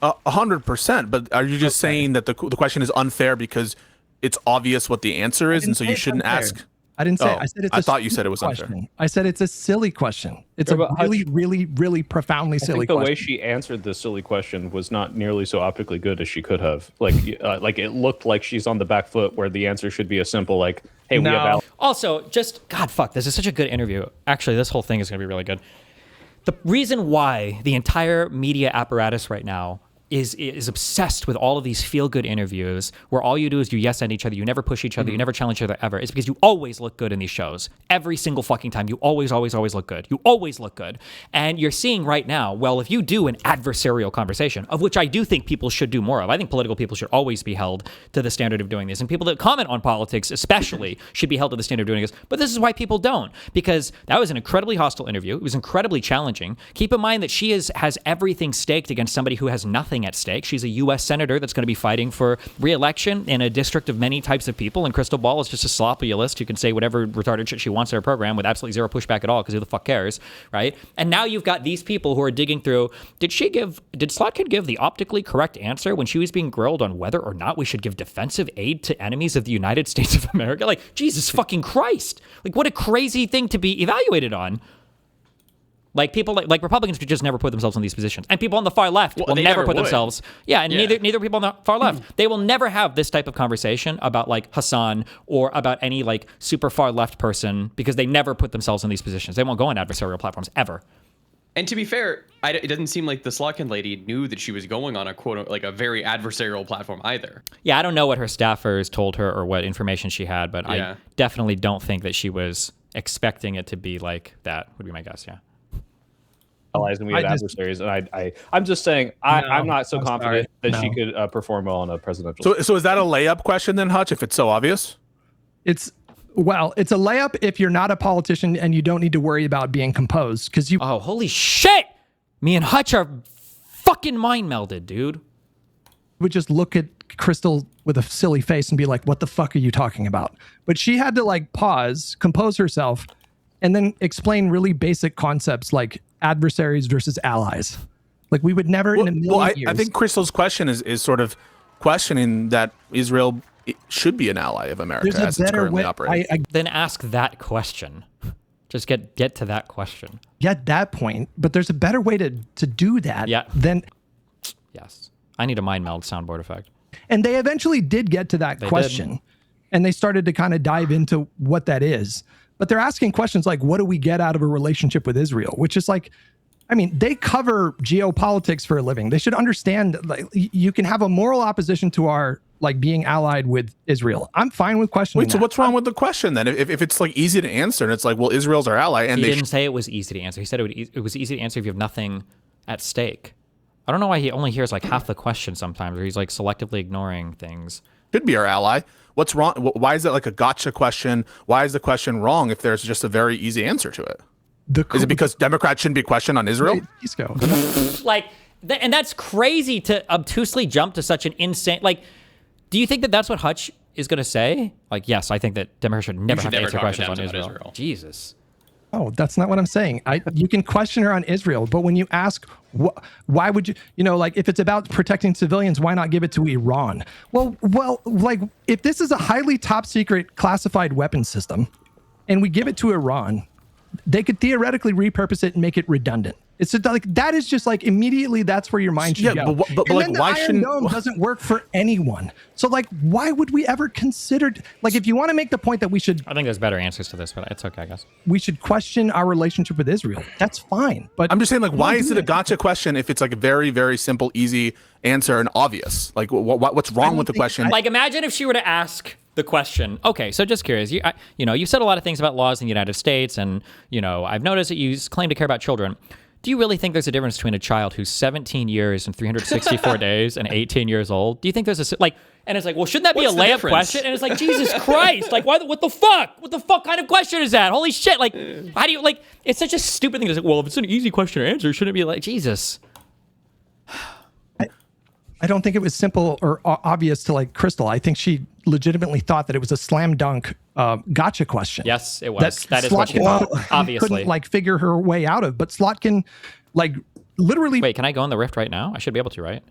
100%. But are you just saying that the question is unfair because it's obvious what the answer is, and so you shouldn't ask? I didn't say. Oh, I said it's. I a thought you said it stupid was unfair. question. I said it's a silly question. It's Yeah, a but how- really, really, really profoundly I silly think the question. way she answered the silly question was not nearly so optically good as she could have. Like it looked like she's on the back foot where the answer should be a simple like, "Hey, we have." Also, just God, fuck. This is such a good interview. Actually, this whole thing is going to be really good. the reason why the entire media apparatus right now is obsessed with all of these feel-good interviews where all you do is you yes-and each other, you never push each other, you never challenge each other ever. It's because you always look good in these shows. Every single fucking time. You always look good. You always look good. And you're seeing right now, well, if you do an adversarial conversation, of which I do think people should do more of, I think political people should always be held to the standard of doing this. And people that comment on politics especially should be held to the standard of doing this. But this is why people don't. Because that was an incredibly hostile interview. It was incredibly challenging. Keep in mind that she has everything staked against somebody who has nothing at stake. She's a U.S. senator that's going to be fighting for re-election in a district of many types of people, and Crystal Ball is just a sloppy list who can say whatever retarded shit she wants in her program with absolutely zero pushback at all, because who the fuck cares, right? And now you've got these people who are digging through, did Slotkin give the optically correct answer when she was being grilled on whether or not we should give defensive aid to enemies of the United States of America? Like, Jesus fucking Christ. Like, what a crazy thing to be evaluated on. Like people like Republicans could just never put themselves in these positions, and people on the far left will never put themselves. Yeah, and neither people on the far left. They will never have this type of conversation about like Hasan or about any like super far left person, because they never put themselves in these positions. They won't go on adversarial platforms ever. And to be fair, it doesn't seem like the Slotkin lady knew that she was going on a very adversarial platform either. Yeah, I don't know what her staffers told her or what information she had, but I definitely don't think that she was expecting it to be like that. Would be my guess. Yeah. Allies and we have adversaries, and I'm just saying I'm not so confident that she could perform well on a presidential. So is that a layup question then, Hutch? If it's so obvious, it's a layup if you're not a politician and you don't need to worry about being composed, because you. Oh, holy shit! Me and Hutch are fucking mind melded, dude. Would just look at Crystal with a silly face and be like, "What the fuck are you talking about?" But she had to like pause, compose herself, and then explain really basic concepts like adversaries versus allies. Like we would never in a million years. I think Crystal's question is sort of questioning that Israel should be an ally of America as it's currently operating. Then ask that question. Just get to that question. Get that point, but there's a better way to do that. Yeah. Yes. I need a mind meld soundboard effect. And they eventually did get to that question, and they started to kind of dive into what that is. But they're asking questions like, what do we get out of a relationship with Israel? Which is like, I mean, they cover geopolitics for a living. They should understand, like, you can have a moral opposition to our, like, being allied with Israel. I'm fine with questioning Wait, so what's wrong with the question then? If it's like easy to answer, and it's like, well, Israel's our ally. And he didn't say it was easy to answer. He said it was easy to answer if you have nothing at stake. I don't know why he only hears like half the question sometimes, or he's like selectively ignoring things. Should be our ally. What's wrong? Why is it like a gotcha question? Why is the question wrong if there's just a very easy answer to it? Is it because Democrats shouldn't be questioned on Israel? And that's crazy to obtusely jump to such an insane, like, do you think that that's what Hutch is going to say? Like, yes, I think that Democrats should never have to answer questions on Israel. Jesus. Oh, that's not what I'm saying. You can question her on Israel, but when you ask, why would you, like if it's about protecting civilians, why not give it to Iran? Well, like if this is a highly top secret classified weapon system and we give it to Iran, they could theoretically repurpose it and make it redundant. It's like, that is just like immediately that's where your mind should go. But and like, then the why Iron shouldn't Dome doesn't work for anyone. So like, why would we ever consider, like, if you want to make the point that we should, I think there's better answers to this, but it's okay, I guess. We should question our relationship with Israel. That's fine. But I'm just saying, like, why is it a gotcha question if it's like a very, very simple, easy answer and obvious? Like, what's wrong with the question? Like, imagine if she were to ask the question, okay, so just curious, you've said a lot of things about laws in the United States, and, I've noticed that you claim to care about children. Do you really think there's a difference between a child who's 17 years and 364 days and 18 years old? Do you think there's and it's like, well, shouldn't that be a layup question? And it's like, Jesus Christ, like, what the fuck? What the fuck kind of question is that? Holy shit, like, how do you, like, it's such a stupid thing. It's like, well, if it's an easy question to answer, shouldn't it be like, Jesus? I don't think it was simple or obvious to like Crystal. I think she legitimately thought that it was a slam dunk gotcha question. Yes, it was. That is what she thought, obviously. Couldn't like figure her way out of. But Slotkin, like, literally. Wait, can I go in the rift right now? I should be able to, right?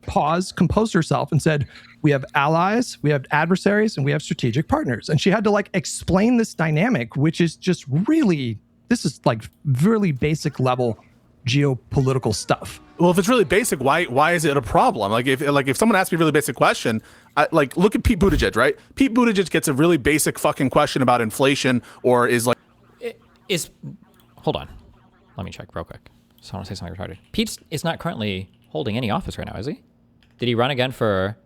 Paused, composed herself, and said, "We have allies, we have adversaries, and we have strategic partners." And she had to like explain this dynamic, which is just really, this is like really basic level geopolitical stuff. Well, if it's really basic, why is it a problem? Like if someone asks me a really basic question, like look at Pete Buttigieg, right? Pete Buttigieg gets a really basic fucking question about inflation, or is like, hold on. Let me check real quick. So I want to say something retarded. Pete is not currently holding any office right now, is he? Did he run again for...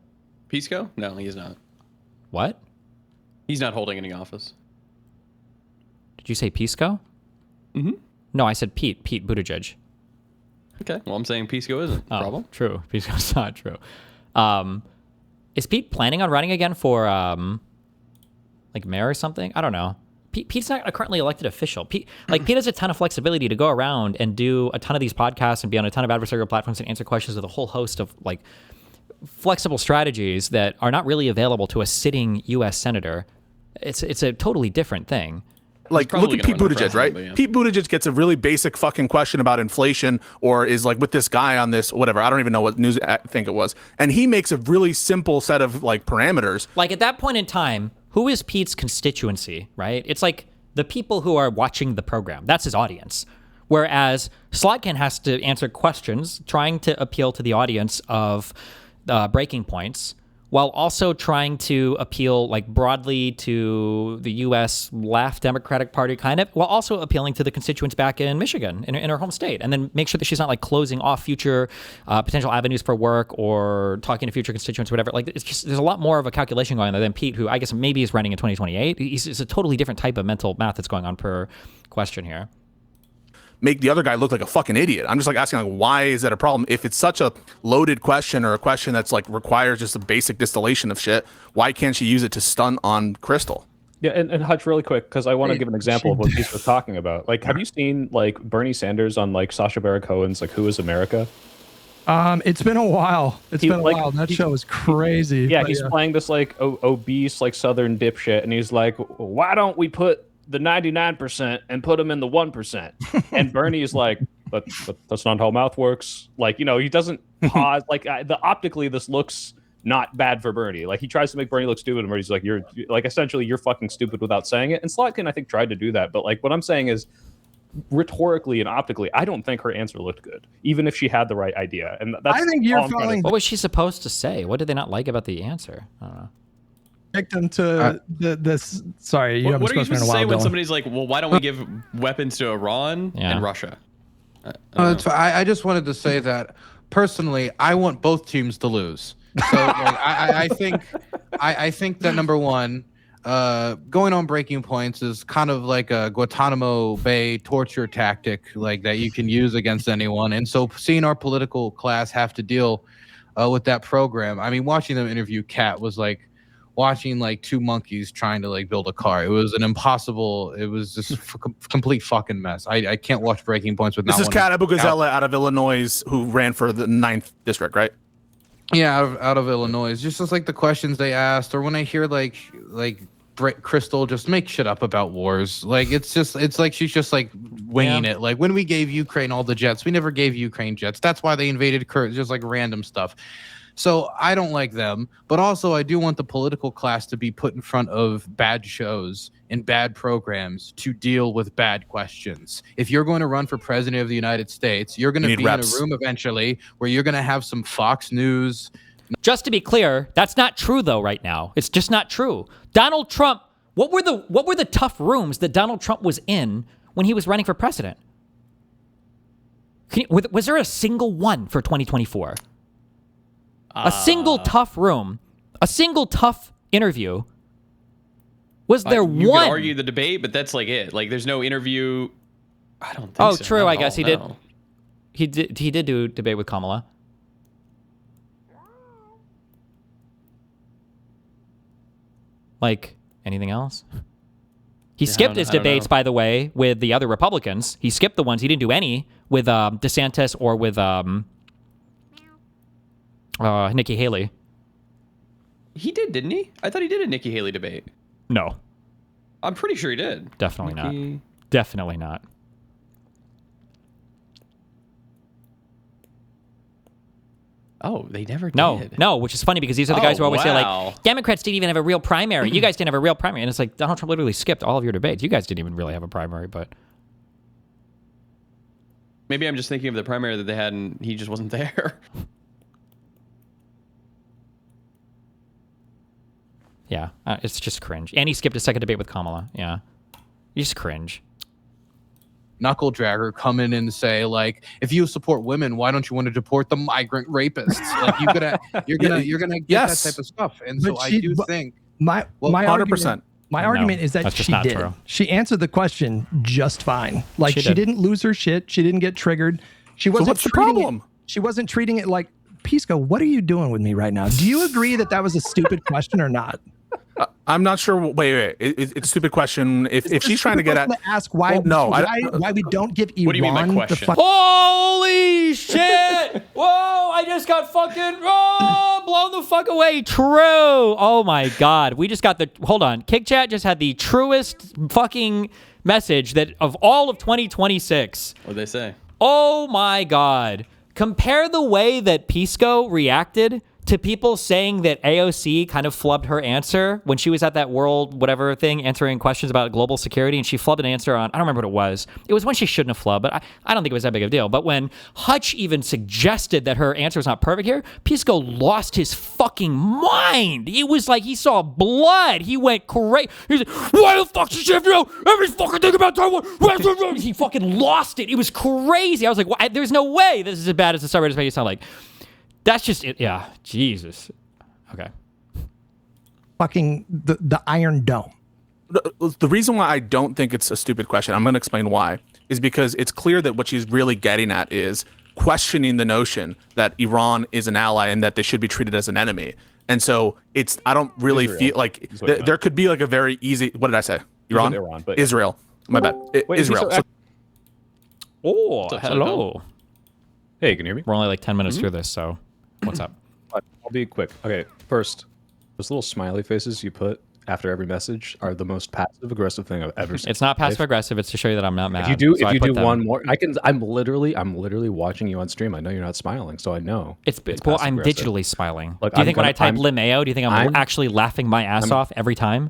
Pisco? No, he is not. What? He's not holding any office. Did you say Pisco? Mm-hmm. No, I said Pete Buttigieg. Okay, well, I'm saying Pisco isn't a problem. True. Pisco's not true. Is Pete planning on running again for, like, mayor or something? I don't know. Pete's not a currently elected official. Pete has a ton of flexibility to go around and do a ton of these podcasts and be on a ton of adversarial platforms and answer questions with a whole host of, like, flexible strategies that are not really available to a sitting U.S. senator. It's a totally different thing. Like, look at Pete Buttigieg, right? Yeah. Pete Buttigieg gets a really basic fucking question about inflation, or is like with this guy on this, whatever. I don't even know what news I think it was. And he makes a really simple set of like parameters. Like at that point in time, who is Pete's constituency, right? It's like the people who are watching the program. That's his audience. Whereas SLOKKUNO has to answer questions trying to appeal to the audience of breaking points, while also trying to appeal like broadly to the U.S. left Democratic Party kind of, while also appealing to the constituents back in Michigan, in her home state, and then make sure that she's not like closing off future potential avenues for work or talking to future constituents or whatever. Like it's just, there's a lot more of a calculation going on there than Pete, who I guess maybe is running in 2028. It's a totally different type of mental math that's going on per question here. Make the other guy look like a fucking idiot. I'm just like asking, like, why is that a problem? If it's such a loaded question or a question that's like requires just a basic distillation of shit, why can't she use it to stun on Crystal? Yeah, and Hutch, really quick, because I want to give an example of what Peace was talking about. Like, have you seen like Bernie Sanders on like Sacha Baron Cohen's like Who Is America? It's been a while. It's been a while. That show is crazy. Yeah, he's playing this like obese like Southern dipshit, and he's like, why don't we put the 99% and put them in the 1%? And Bernie is like, but that's not how math works. Like, you know, he doesn't pause. Like, optically, this looks not bad for Bernie. Like, he tries to make Bernie look stupid, and Bernie's like, you're like, essentially, you're fucking stupid without saying it. And SLOKKUNO, I think, tried to do that. But like, what I'm saying is, rhetorically and optically, I don't think her answer looked good, even if she had the right idea. And that's I think you're falling. What was she supposed to say? What did they not like about the answer? I don't know. Victim to this. Sorry, you what are you supposed to say when somebody's like, well, why don't we give weapons to Iran and Russia? I just wanted to say that personally, I want both teams to lose. So like, I think that number one, going on breaking points is kind of like a Guantanamo Bay torture tactic, like that you can use against anyone. And so seeing our political class have to deal with that program, I mean, watching them interview Kat was like watching like two monkeys trying to like build a car. It was an impossible. It was just complete fucking mess. I can't watch breaking points with. This is Kat Abou-Gazella out of Illinois, who ran for the 9th district, right? Yeah, out of Illinois. Just like the questions they asked, or when I hear like Crystal just make shit up about wars. Like it's like she's just like winging it. Like when we gave Ukraine all the jets, we never gave Ukraine jets. That's why they invaded Kirk. Just like random stuff. So I don't like them, but also I do want the political class to be put in front of bad shows and bad programs to deal with bad questions. If you're going to run for president of the United States, you're going to be in a room eventually where you're going to have some Fox News. Just to be clear, that's not true though right now. It's just not true. Donald Trump, what were the tough rooms that Donald Trump was in when he was running for president? Was there a single one for 2024? A single tough room, a single tough interview. Was there one? You could argue the debate, but that's like it. Like, there's no interview. I don't think so. Oh, true. I guess he did. No. He did do a debate with Kamala. Like, anything else? He skipped his debates, by the way, with the other Republicans. He skipped the ones. He didn't do any with DeSantis or with Nikki Haley. He did, didn't he? I thought he did a Nikki Haley debate. No. I'm pretty sure he did. Definitely not. Definitely not. Oh, they never did. No, which is funny because these are the guys who always say, like, Democrats didn't even have a real primary. You guys didn't have a real primary. And it's like, Donald Trump literally skipped all of your debates. You guys didn't even really have a primary, but... Maybe I'm just thinking of the primary that they had and he just wasn't there. Yeah, it's just cringe. And he skipped a second debate with Kamala. Yeah. You just cringe. knuckle dragger come in and say like, if you support women, why don't you want to deport the migrant rapists? Like you're gonna get that type of stuff. And so I do think my 100%. My argument is that that's just she not did. true. She answered the question just fine. Like She she did. didn't lose her shit. She didn't get triggered. She wasn't. what's the treating problem? It, she wasn't treating it like Pisco. What are you doing with me right now? Do you agree that that was a stupid question or not? I'm not sure. Wait. It's a stupid question. If she's trying to get at, ask why. Why we don't give Iran What do you mean by the question? fuck. Holy shit! Whoa! I just got fucking blown the fuck away. True. Oh my god. We just got the. Hold on. Kick Chat just had the truest fucking message that of all of 2026. What'd they say? Oh my god. Compare the way that Pisco reacted to people saying that AOC kind of flubbed her answer when she was at that world whatever thing answering questions about global security, and she flubbed an answer on, I don't remember what it was. It was when she shouldn't have flubbed, but I don't think it was that big of a deal. But when Hutch even suggested that her answer was not perfect here, Pisco lost his fucking mind. It was like he saw blood. He went crazy. He's like, why the fuck does she have to know every fucking thing about Taiwan? He fucking lost it. It was crazy. I was like, well, there's no way this is as bad as the subreddits make it sound like. That's just it. Yeah. Jesus. Okay. Fucking the Iron Dome. The reason why I don't think it's a stupid question, I'm going to explain why, is because it's clear that what she's really getting at is questioning the notion that Iran is an ally and that they should be treated as an enemy. And so I don't really feel like there could be like a very easy, what did I say? Iran? But Israel. My bad. Israel. Hello. Hey, can you hear me? We're only like 10 minutes through this, so what's up? I'll be quick. Okay, first, those little smiley faces you put after every message are the most passive aggressive thing I've ever seen. It's not passive aggressive. It's to show you that I'm not mad. If you So I do put them. one more, I'm literally watching you on stream. I know you're not smiling, so I know Well, I'm passive-aggressive. digitally smiling. Look, Do you think when I type I'm- Limeo, do you think I'm actually laughing my ass off every time?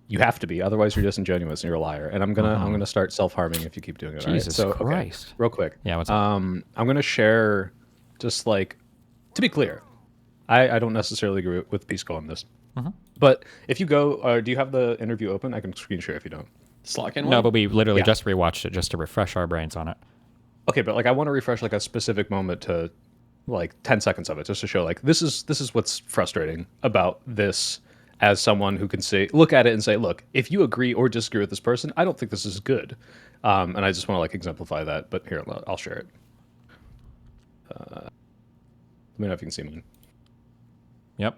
You have to be, otherwise you're disingenuous and you're a liar. And I'm gonna start self-harming if you keep doing it. Jesus all right? So, Christ. Okay, real quick. Yeah, what's up? I'm gonna share, just like, to be clear, I don't necessarily agree with Pisco on this. But if you go, do you have the interview open? I can screen share if you don't. SLOKKUNO? No, but we literally just rewatched it just to refresh our brains on it. Okay, but like I want to refresh like a specific moment to like 10 seconds of it just to show like this is what's frustrating about this as someone who can say look at it and say, look, if you agree or disagree with this person, I don't think this is good. And I just want to like exemplify that, but here I'll share it. Let me know if you can see mine. Yep.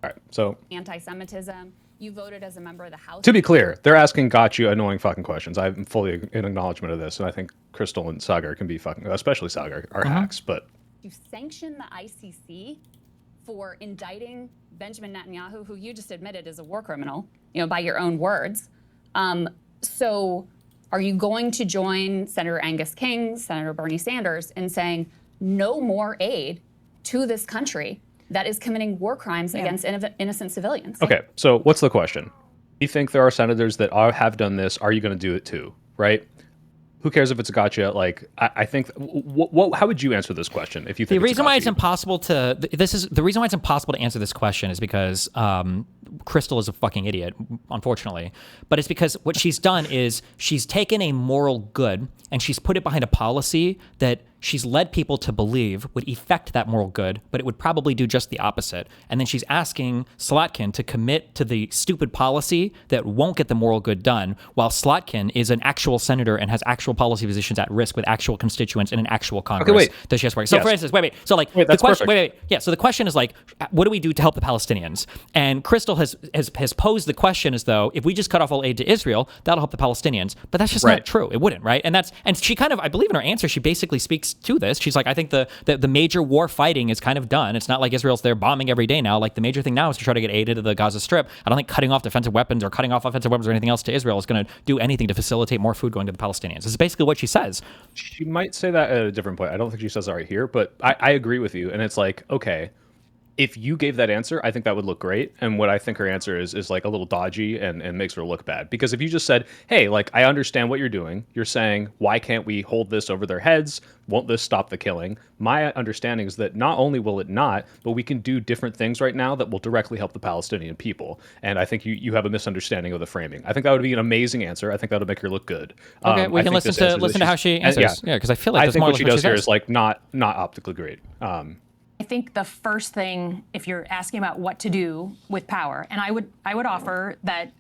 All right, so Anti-Semitism. You voted as a member of the House. to be clear, they're asking got you annoying fucking questions. I'm fully in acknowledgement of this, and I think Crystal and Sagar can be fucking, especially Sagar, are hacks. But To sanction the ICC for indicting Benjamin Netanyahu, who you just admitted is a war criminal, by your own words. So are you going to join Senator Angus King, Senator Bernie Sanders in saying no more aid to this country that is committing war crimes against innocent civilians? okay, so what's the question? You think there are senators that have done this? Are you going to do it too? Right? Who cares if it's a gotcha? Like, I think, how would you answer this question if you think The reason why it's impossible to the reason why it's impossible to answer this question is because Crystal is a fucking idiot, unfortunately. But it's because what she's done is she's taken a moral good and she's put it behind a policy that she's led people to believe would effect that moral good, but it would probably do just the opposite. And then she's asking Slotkin to commit to the stupid policy that won't get the moral good done, while Slotkin is an actual senator and has actual policy positions at risk with actual constituents in an actual Congress. Okay, wait. That she has to work. So Yes. for instance, wait. So like Wait, the that's question, perfect. yeah. So the question is like, what do we do to help the Palestinians? And Crystal has posed the question as though if we just cut off all aid to Israel, that'll help the Palestinians. But that's just not true. It wouldn't, right? And she kind of, I believe in her answer, she basically speaks to this. She's like, I think the major war fighting is kind of done. It's not like Israel's there bombing every day now. Like the major thing now is to try to get aid into the Gaza Strip. I don't think cutting off defensive weapons or cutting off offensive weapons or anything else to Israel is going to do anything to facilitate more food going to the Palestinians. This is basically what she says. She might say that at a different point. I don't think she says that right here, but I agree with you. And it's like, okay, if you gave that answer, I think that would look great. And what I think her answer is like a little dodgy and makes her look bad. Because if you just said, hey, like, I understand what you're doing. You're saying, why can't we hold this over their heads? Won't this stop the killing? My understanding is that not only will it not, but we can do different things right now that will directly help the Palestinian people. And I think you have a misunderstanding of the framing. I think that would be an amazing answer. I think that would make her look good. Okay, we can listen to how she answers. Yeah, because I feel like I think what she does here is like not optically great. I think the first thing, if you're asking about what to do with power, and I would offer that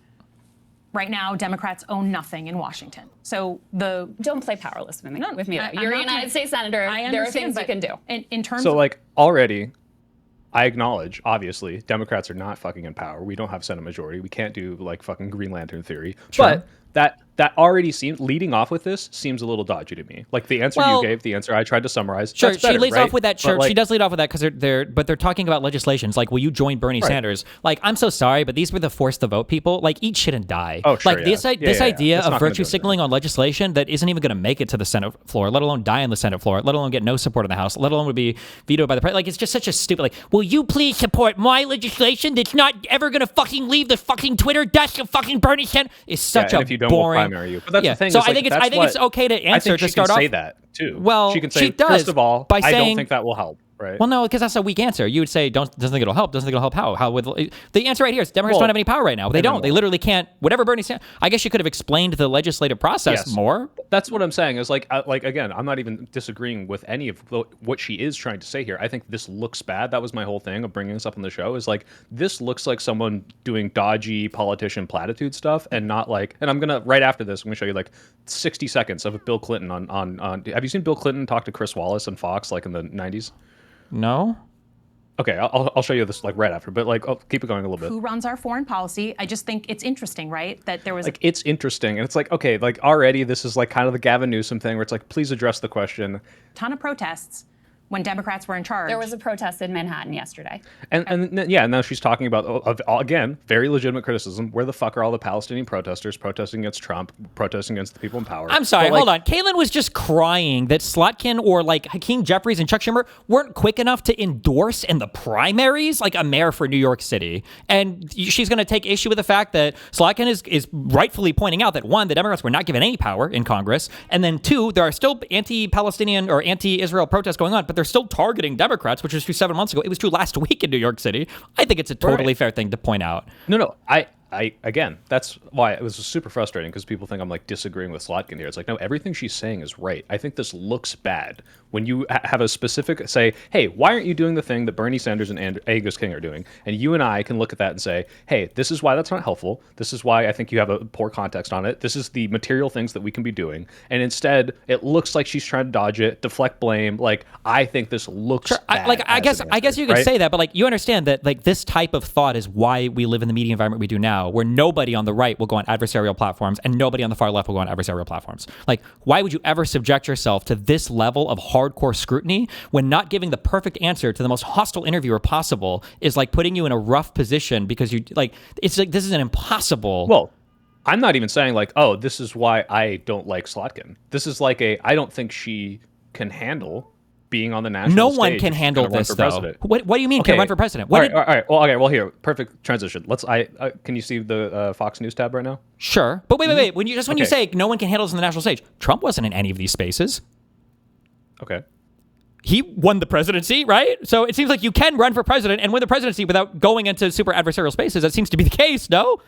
right now Democrats own nothing in Washington. So don't play powerless with me. Though. You're a United States senator. There are things you can do. In terms so of, like already, I acknowledge obviously Democrats are not fucking in power. We don't have Senate majority. We can't do like fucking Green Lantern theory. Sure. But that already seems, leading off with this seems a little dodgy to me. Like the answer you gave, the answer I tried to summarize. Sure, that's better, she leads right? off with that. Sure, like, she does lead off with that because they're talking about legislations. Like, will you join Bernie Sanders? Like, I'm so sorry, but these were the force to vote people. Like, eat shit and die. Oh, sure, like this idea It's of not gonna virtue signaling on legislation that isn't even going to make it to the Senate floor, let alone die on the Senate floor, let alone get no support in the House, let alone would be vetoed by the president. Like, it's just such a stupid. Like, will you please support my legislation that's not ever going to fucking leave the fucking Twitter desk of fucking Bernie Sanders? It's such a if you don't, boring. we'll primary you. But that's the thing. So is, I think it's okay to answer to start off. off. Say that too. Well, she can say, she does first of all, by I saying, don't think that will help. Right. Well, no, because that's a weak answer. You would say, doesn't think it'll help. Doesn't think it'll help. How would the answer right here is Democrats don't have any power right now. They don't. They literally can't. Whatever Bernie Sanders. I guess you could have explained the legislative process more. That's what I'm saying. Is like again, I'm not even disagreeing with any of what she is trying to say here. I think this looks bad. That was my whole thing of bringing this up on the show. Is like this looks like someone doing dodgy politician platitude stuff, and not like. And I'm gonna right after this, I'm gonna show you like 60 seconds of Bill Clinton on. Have you seen Bill Clinton talk to Chris Wallace on Fox like in the 90s? No. Okay, I'll show you this like right after, but like I'll keep it going a little bit. who runs our foreign policy? I just think it's interesting, right? That there was like it's interesting, and it's like okay, like already this is like kind of the Gavin Newsom thing where it's like please address the question. Ton of protests when Democrats were in charge. There was a protest in Manhattan yesterday. And now she's talking about, again, very legitimate criticism. Where the fuck are all the Palestinian protesters protesting against Trump, protesting against the people in power? I'm sorry, hold on. Caitlin was just crying that Slotkin or like Hakeem Jeffries and Chuck Schumer weren't quick enough to endorse in the primaries like a mayor for New York City. And she's going to take issue with the fact that Slotkin is rightfully pointing out that one, the Democrats were not given any power in Congress. And then two, there are still anti-Palestinian or anti-Israel protests going on, but they're still targeting Democrats, which was true 7 months ago. It was true last week in New York City. I think it's a totally fair thing to point out. No, I again, that's why it was super frustrating because people think I'm like disagreeing with Slotkin here. It's like, no, everything she's saying is right. I think this looks bad when you have a specific say, hey, why aren't you doing the thing that Bernie Sanders and Angus King are doing? And you and I can look at that and say, hey, this is why that's not helpful. This is why I think you have a poor context on it. This is the material things that we can be doing. And instead, it looks like she's trying to dodge it, deflect blame. Like, I think this looks bad. I guess you could say that, but like you understand that like this type of thought is why we live in the media environment we do now, where nobody on the right will go on adversarial platforms and nobody on the far left will go on adversarial platforms. Like, why would you ever subject yourself to this level of hardcore scrutiny when not giving the perfect answer to the most hostile interviewer possible is like putting you in a rough position because you like, it's like, this is an impossible. Well, I'm not even saying like, oh, this is why I don't like Slotkin. This is like I don't think she can handle being on the national No stage. one can handle this, though. What do you mean can run for president? All right. Well, here, perfect transition. Can you see the Fox News tab right now? Sure. But wait. When you say no one can handle this on the national stage, Trump wasn't in any of these spaces. Okay. He won the presidency, right? So it seems like you can run for president and win the presidency without going into super adversarial spaces. That seems to be the case, no?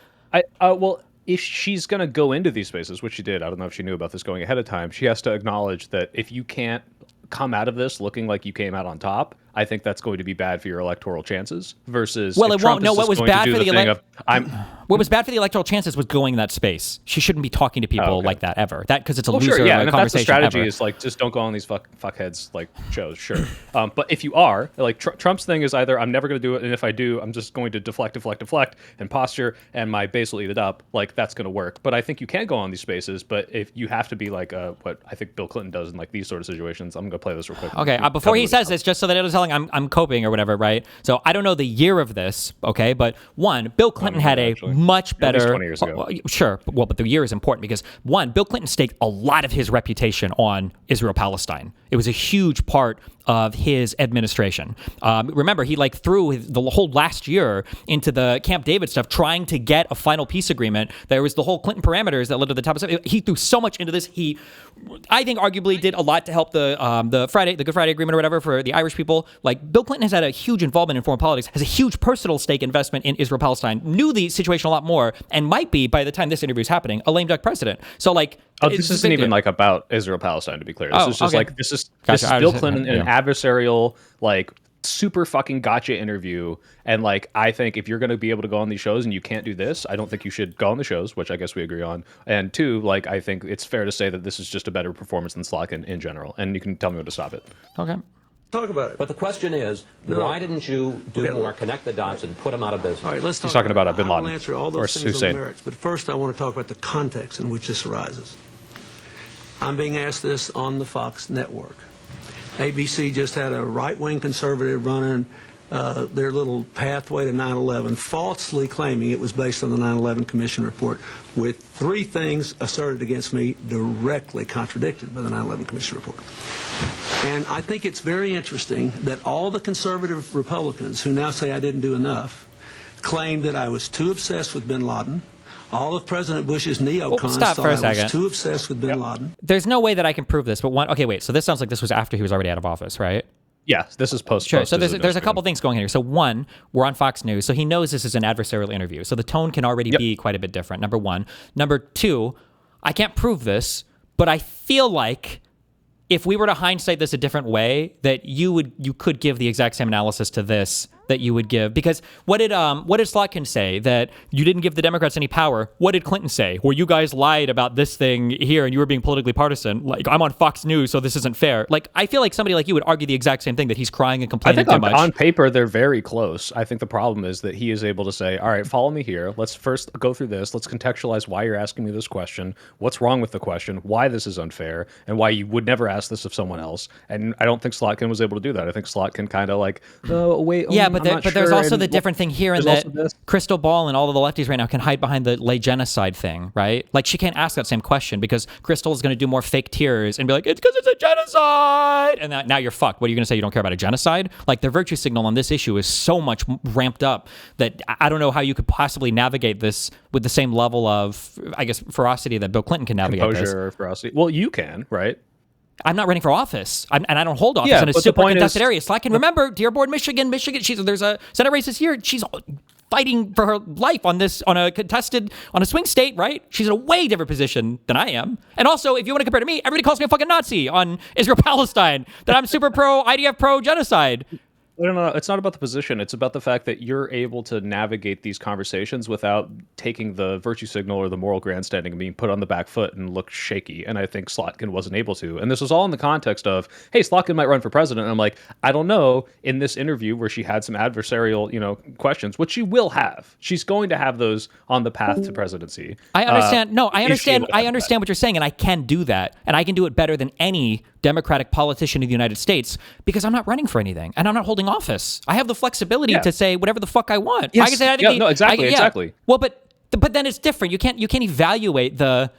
Well, if she's going to go into these spaces, which she did, I don't know if she knew about this going ahead of time, she has to acknowledge that if you can't come out of this looking like you came out on top, I think that's going to be bad for your electoral chances versus well, it Trump won't. No, what was bad for the what was bad for the electoral chances was going in that space. She shouldn't be talking to people like that ever. That because it's a loser sure, yeah. And if that's the conversation strategy ever. is like just don't go on these fuckheads like shows, sure. But if you are like Trump's thing is either I'm never going to do it, and if I do, I'm just going to deflect, and posture, and my base will eat it up. Like that's going to work. But I think you can go on these spaces. But if you have to be like what I think Bill Clinton does in like these sort of situations, I'm going to play this real quick. Okay, before he says this, just so that it was telling I'm coping or whatever, right? So I don't know the year of this, okay? But one, Bill Clinton had a much better. 20 years ago. Sure, but the year is important because one, Bill Clinton staked a lot of his reputation on Israel-Palestine. It was a huge part of his administration. Remember, he like threw the whole last year into the Camp David stuff, trying to get a final peace agreement. There was the whole Clinton parameters that led to the top of stuff. He threw so much into this. He, I think, arguably did a lot to help the Good Friday Agreement or whatever for the Irish people. Like, Bill Clinton has had a huge involvement in foreign politics, has a huge personal stake investment in Israel-Palestine, knew the situation a lot more, and might be, by the time this interview is happening, a lame duck president. So like, this isn't even like about Israel-Palestine, to be clear. This is just like this is Bill Clinton in an adversarial, like, super fucking gotcha interview. And like, I think if you're going to be able to go on these shows and you can't do this, I don't think you should go on the shows, which I guess we agree on. And two, like, I think it's fair to say that this is just a better performance than Slotkin in general. And you can tell me when to stop it. Okay. Talk about it. But the question is, why didn't you do more, connect the dots, and put them out of business? All right, let's talk. He's talking about Bin Laden. I'll answer all those things on the merits, but first I want to talk about the context in which this arises. I'm being asked this on the Fox network. ABC just had a right-wing conservative running their little pathway to 9/11, falsely claiming it was based on the 9/11 Commission report, with 3 things asserted against me directly contradicted by the 9/11 Commission report. And I think it's very interesting that all the conservative Republicans who now say I didn't do enough claim that I was too obsessed with bin Laden. All of President Bush's neocons thought I was too obsessed with bin Laden. There's no way that I can prove this, but okay, wait. So this sounds like this was after he was already out of office, right? Yes, this is post. Sure. So there's a couple things going here. So one, we're on Fox News, so he knows this is an adversarial interview. So the tone can already be quite a bit different. Number one. Number two, I can't prove this, but I feel like if we were to hindsight this a different way, that you could give the exact same analysis to this that you would give. Because what did Slotkin say? That you didn't give the Democrats any power. What did Clinton say? Well, you guys lied about this thing here and you were being politically partisan. Like, I'm on Fox News, so this isn't fair. Like, I feel like somebody like you would argue the exact same thing, that he's crying and complaining too much. On paper, they're very close. I think the problem is that he is able to say, all right, follow me here. Let's first go through this. Let's contextualize why you're asking me this question. What's wrong with the question? Why this is unfair? And why you would never ask this of someone else. And I don't think Slotkin was able to do that. I think Slotkin kind of like, oh, wait. Yeah, but there's also the different thing here in that Crystal Ball and all of the lefties right now can hide behind the lay genocide thing, right? Like, she can't ask that same question because Crystal is going to do more fake tears and be like, it's because it's a genocide. And now you're fucked. What are you going to say? You don't care about a genocide? Like, their virtue signal on this issue is so much ramped up that I don't know how you could possibly navigate this with the same level of, I guess, ferocity that Bill Clinton can navigate this. Composure or ferocity. Well, you can, right? I'm not running for office, and I don't hold office in a super contested area. So I can remember Dearborn, Michigan. There's a Senate race this year. She's fighting for her life on a swing state, right? She's in a way different position than I am. And also, if you want to compare to me, everybody calls me a fucking Nazi on Israel-Palestine, that I'm super IDF pro genocide. No, it's not about the position. It's about the fact that you're able to navigate these conversations without taking the virtue signal or the moral grandstanding and being put on the back foot and look shaky. And I think Slotkin wasn't able to. And this was all in the context of, hey, Slotkin might run for president. And I'm like, I don't know. In this interview where she had some adversarial, questions, which she will have. She's going to have those on the path to presidency. I understand. I understand what you're saying, and I can do that, and I can do it better than any Democratic politician in the United States because I'm not running for anything and I'm not holding office. I have the flexibility to say whatever the fuck I want. Yes. I can say exactly. Well, but then it's different. You can't evaluate the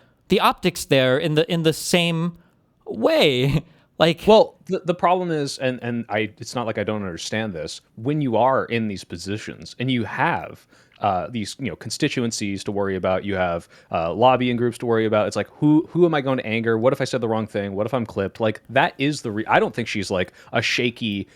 optics there in the same way. Like, well, the problem is, and it's not like I don't understand this. When you are in these positions and you have these constituencies to worry about, you have lobbying groups to worry about. It's like, who am I going to anger? What if I said the wrong thing? What if I'm clipped? Like, that is I don't think she's like a shaky,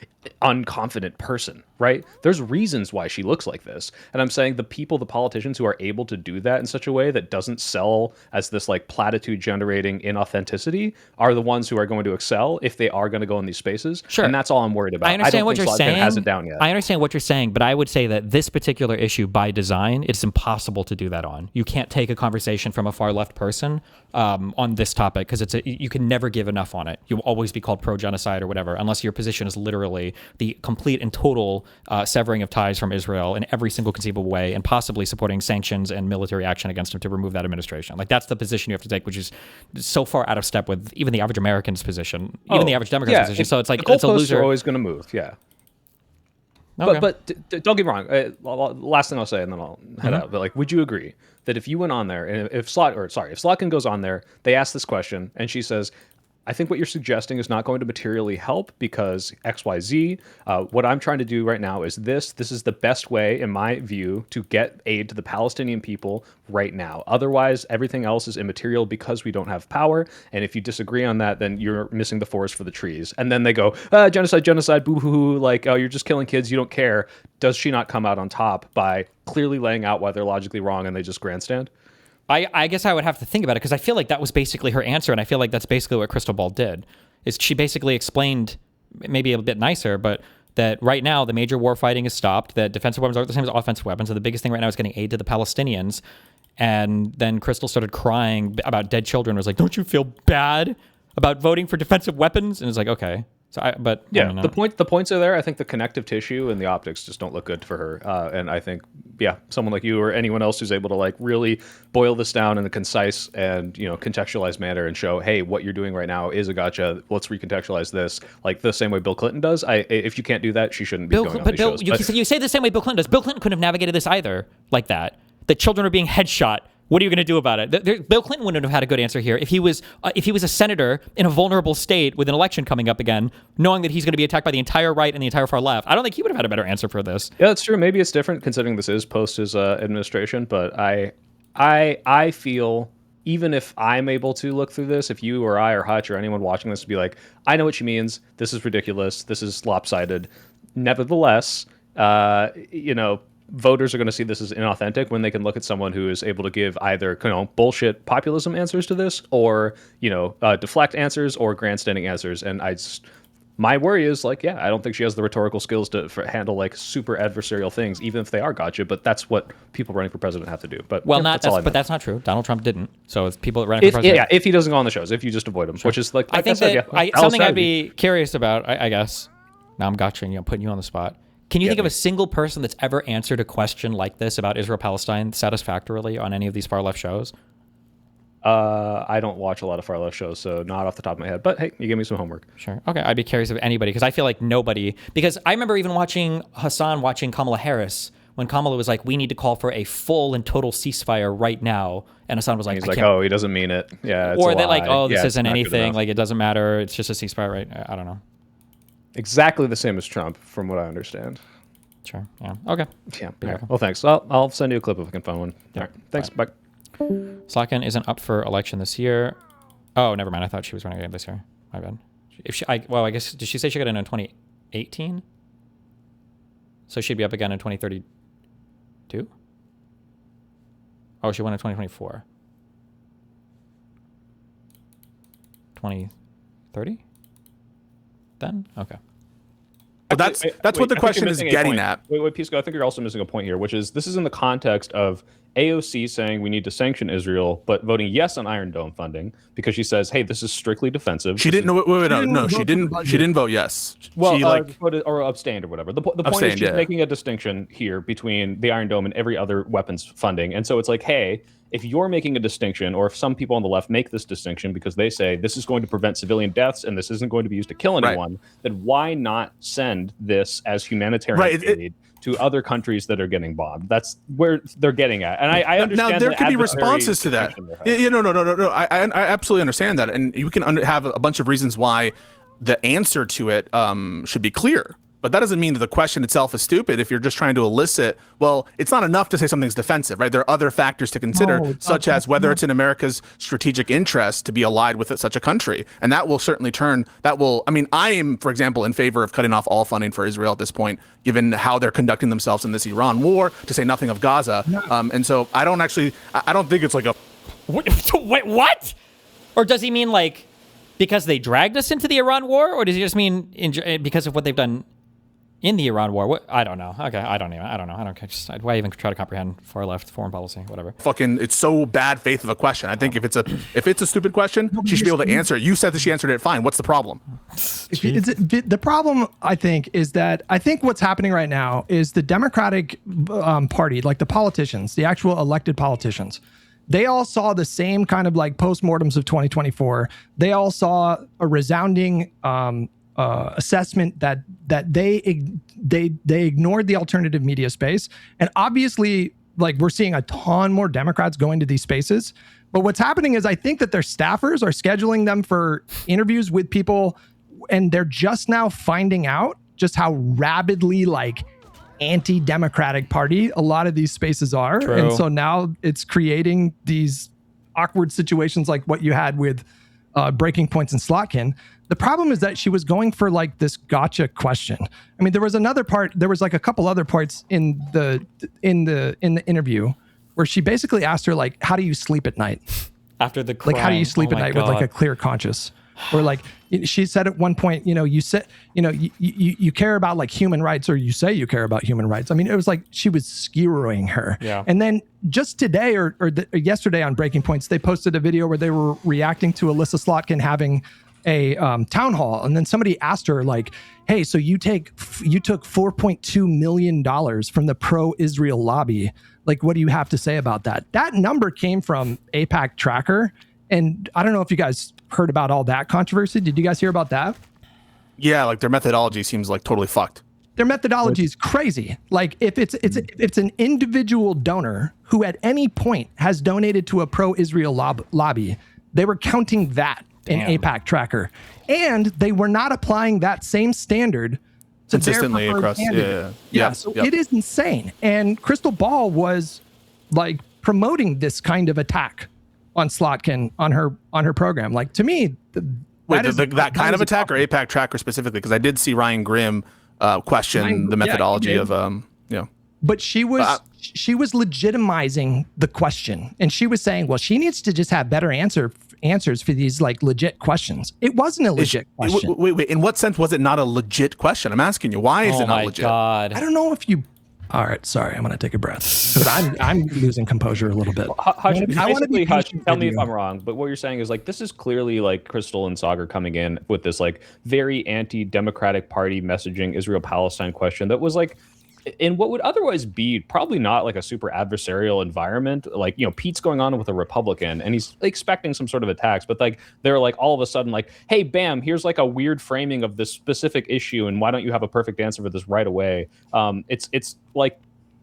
unconfident person, right? There's reasons why she looks like this. And I'm saying the politicians who are able to do that in such a way that doesn't sell as this like platitude generating inauthenticity are the ones who are going to excel if they are going to go in these spaces. Sure. And that's all I'm worried about. I understand what you're saying. Has it down yet. I understand what you're saying, but I would say that this particular issue by design, it's impossible to do that on. You can't take a conversation from a far left person on this topic because you can never give enough on it. You'll always be called pro-genocide or whatever, unless your position is literally the complete and total severing of ties from Israel in every single conceivable way and possibly supporting sanctions and military action against them to remove that administration. Like, that's the position you have to take, which is so far out of step with even the average American's position, even the average Democrat's position. So it's like, it's a loser. Are always going to move, yeah. Okay. But don't get me wrong. Last thing I'll say, and then I'll head out. But like, would you agree that if you went on there, and if Slotkin goes on there, they ask this question, and she says, I think what you're suggesting is not going to materially help because XYZ. What I'm trying to do right now is this. This is the best way, in my view, to get aid to the Palestinian people right now. Otherwise, everything else is immaterial because we don't have power. And if you disagree on that, then you're missing the forest for the trees. And then they go, genocide, genocide, boo-hoo-hoo, like, oh, you're just killing kids, you don't care. Does she not come out on top by clearly laying out why they're logically wrong and they just grandstand? I guess I would have to think about it because I feel like that was basically her answer, and I feel like that's basically what Crystal Ball did. Is she basically explained, maybe a bit nicer, but that right now the major war fighting is stopped, that defensive weapons aren't the same as offensive weapons, and the biggest thing right now is getting aid to the Palestinians. And then Crystal started crying about dead children. Was like, "Don't you feel bad about voting for defensive weapons?" And it's like, okay. So yeah, the points are there. I think the connective tissue and the optics just don't look good for her. And I think, yeah, someone like you or anyone else who's able to like really boil this down in a concise and contextualized manner and show, hey, what you're doing right now is a gotcha. Let's recontextualize this, like the same way Bill Clinton does. If you can't do that, she shouldn't be going on these shows. You say the same way Bill Clinton does. Bill Clinton couldn't have navigated this either, like that. The children are being headshot. What are you going to do about it? Bill Clinton wouldn't have had a good answer here if he was a senator in a vulnerable state with an election coming up again, knowing that he's going to be attacked by the entire right and the entire far left. I don't think he would have had a better answer for this. Yeah, that's true. Maybe it's different considering this is post his administration, but I feel even if I'm able to look through this, if you or I or Hutch or anyone watching this would be like, I know what she means. This is ridiculous. This is lopsided. Nevertheless, voters are going to see this as inauthentic when they can look at someone who is able to give either bullshit populism answers to this, or deflect answers or grandstanding answers. And my worry is like, yeah, I don't think she has the rhetorical skills to handle like super adversarial things, even if they are gotcha. But that's what people running for president have to do. But that's not true. Donald Trump didn't. So it's people running for president. Yeah, if he doesn't go on the shows, if you just avoid him, which is like I think something I'd be curious about. I guess now I'm gotching, putting you on the spot. Can you think of a single person that's ever answered a question like this about Israel-Palestine satisfactorily on any of these far-left shows? I don't watch a lot of far-left shows, so not off the top of my head. But hey, you give me some homework. Sure. Okay, I'd be curious of anybody, because I feel like nobody... Because I remember even watching Kamala Harris, when Kamala was like, we need to call for a full and total ceasefire right now. And Hassan was like, he's like, oh, he doesn't mean it. Yeah, it's or a they're lie. like, oh, this Yeah, isn't it's not good anything. enough. Like, it doesn't matter. It's just a ceasefire, right? I don't know. Exactly the same as Trump, from what I understand. Sure. Yeah. Okay. Yeah. All right. Well, thanks. I'll send you a clip if I can find one. Yeah. All right. Thanks. Bye. SLOKKUNO isn't up for election this year. Oh, never mind. I thought she was running again this year. My bad. I guess, did she say she got in 2018? So she'd be up again in 2032? Oh, she won in 2024. 2030? Then? Okay. But that's what the question is getting at. Wait, Pisco, I think you're also missing a point here, which is this is in the context of AOC saying we need to sanction Israel, but voting yes on Iron Dome funding because she says, "Hey, this is strictly defensive." She didn't know. No, she didn't. She didn't vote yes. Well, she or abstained or whatever. The point is she's making a distinction here between the Iron Dome and every other weapons funding, and so it's like, hey, if you're making a distinction, or if some people on the left make this distinction because they say this is going to prevent civilian deaths and this isn't going to be used to kill anyone, then why not send this as humanitarian aid to other countries that are getting bombed? That's where they're getting at. And I understand. Now, there could be responses to that. No. I absolutely understand that. And you can have a bunch of reasons why the answer to it should be clear. But that doesn't mean that the question itself is stupid if you're just trying to elicit, well, it's not enough to say something's defensive, right? There are other factors to consider, such as whether it's in America's strategic interest to be allied with such a country. And that will certainly I am, for example, in favor of cutting off all funding for Israel at this point, given how they're conducting themselves in this Iran war, to say nothing of Gaza. And so I don't think it's like a... Wait, what? Or does he mean like because they dragged us into the Iran war? Or does he just mean because of what they've done in the Iran war? What? I don't know. Okay, I don't know. I don't care. Why even try to comprehend far left foreign policy? Whatever. It's so bad faith of a question. I think if it's a stupid question, she should be able to answer it. You said that she answered it fine. What's the problem? The problem, I think, is that I think what's happening right now is the Democratic Party, like the politicians, the actual elected politicians, they all saw the same kind of like postmortems of 2024. They all saw a resounding assessment that they ignored the alternative media space, and obviously like we're seeing a ton more Democrats going to these spaces. But what's happening is I think that their staffers are scheduling them for interviews with people, and they're just now finding out just how rabidly like anti-democratic party a lot of these spaces are. True. And so now it's creating these awkward situations like what you had with Breaking Points and SLOKKUNO. The problem is that she was going for like this gotcha question. I mean, there was another part, there was like a couple other parts in the interview where she basically asked her like, how do you sleep at night? After the crying. Like, how do you sleep at night with like a clear conscience? Or like she said at one point, you said, you care about like human rights, or you say you care about human rights. I mean, it was like she was skewering her. Yeah. And then just today or yesterday on Breaking Points, they posted a video where they were reacting to Alyssa Slotkin having a town hall, and then somebody asked her like, hey, so you took $4.2 million from the pro-Israel lobby. Like, what do you have to say about that? That number came from AIPAC Tracker. And I don't know if you guys heard about all that controversy. Did you guys hear about that? Yeah, like their methodology seems like totally fucked. Their methodology is crazy. Like if it's an individual donor who at any point has donated to a pro-Israel lobby, they were counting that in AIPAC Tracker. And they were not applying that same standard to consistently their across. candidate. Yeah. So it is insane. And Crystal Ball was like promoting this kind of attack on Slotkin on her program. Like, to me, that kind of attack, or AIPAC Tracker specifically, because I did see Ryan Grimm question the methodology of But she was legitimizing the question, and she was saying, well, she needs to just have better answers for these like legit questions. It wasn't a legit question. Wait, in what sense was it not a legit question? I'm asking you, why is it not legit? God. I don't know if you. All right, sorry, I'm gonna take a breath because I'm losing composure a little bit. Hutch, tell me if I'm wrong, but what you're saying is like this is clearly like Crystal and Sagar coming in with this like very anti-democratic party messaging Israel-Palestine question that was like in what would otherwise be probably not like a super adversarial environment. Like, Pete's going on with a Republican and he's expecting some sort of attacks, but like they're like all of a sudden like, hey, bam, here's like a weird framing of this specific issue, and why don't you have a perfect answer for this right away? It's like,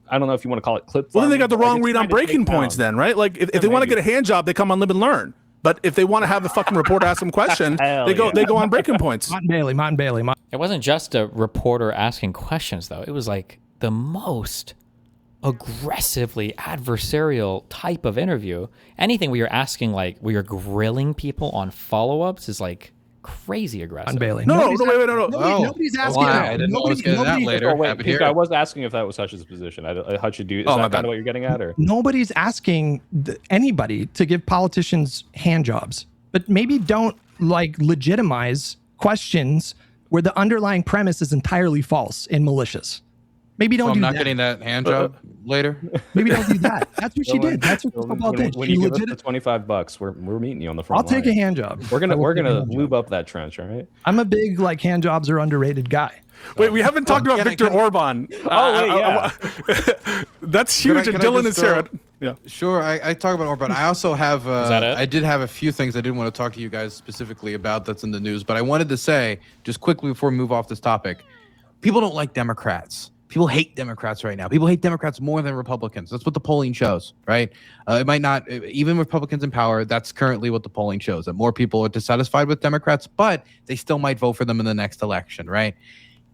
I don't know if you want to call it clip. Well, then they got the wrong read on Breaking Points then, right? Like if they want to get a hand job, they come on Live and Learn. But if they want to have the fucking reporter ask them question, they go on Breaking Points. Martin Bailey. It wasn't just a reporter asking questions, though. It was like the most aggressively adversarial type of interview. Anything where you're asking, like, where you're grilling people on follow-ups is like crazy aggressive. On Bailey. No. Nobody's asking. I didn't know I was getting that later. I was asking if that was Hutch's position. Hutch, is that kind of what you're getting at? Or Nobody's asking anybody to give politicians hand jobs, but maybe don't like legitimize questions where the underlying premise is entirely false and malicious. Maybe don't do that. I'm not getting that hand job later. Maybe don't do that. That's what she did. That's what Crystal Ball did. When you give us the $25, we're meeting you on the front. I'll take a hand job. We're gonna lube up that trench, all right? I'm a big like hand jobs are underrated guy. Wait, we haven't talked about Viktor Orban. That's huge. And Dylan is here. Yeah. Sure, I talk about Orban. I also have. Is that it? I did have a few things I didn't want to talk to you guys specifically about that's in the news, but I wanted to say just quickly before we move off this topic, people don't like Democrats. People hate Democrats right now. People hate Democrats more than Republicans. That's what the polling shows, right? It might not, even Republicans in power, that's currently what the polling shows, that more people are dissatisfied with Democrats, but they still might vote for them in the next election, right?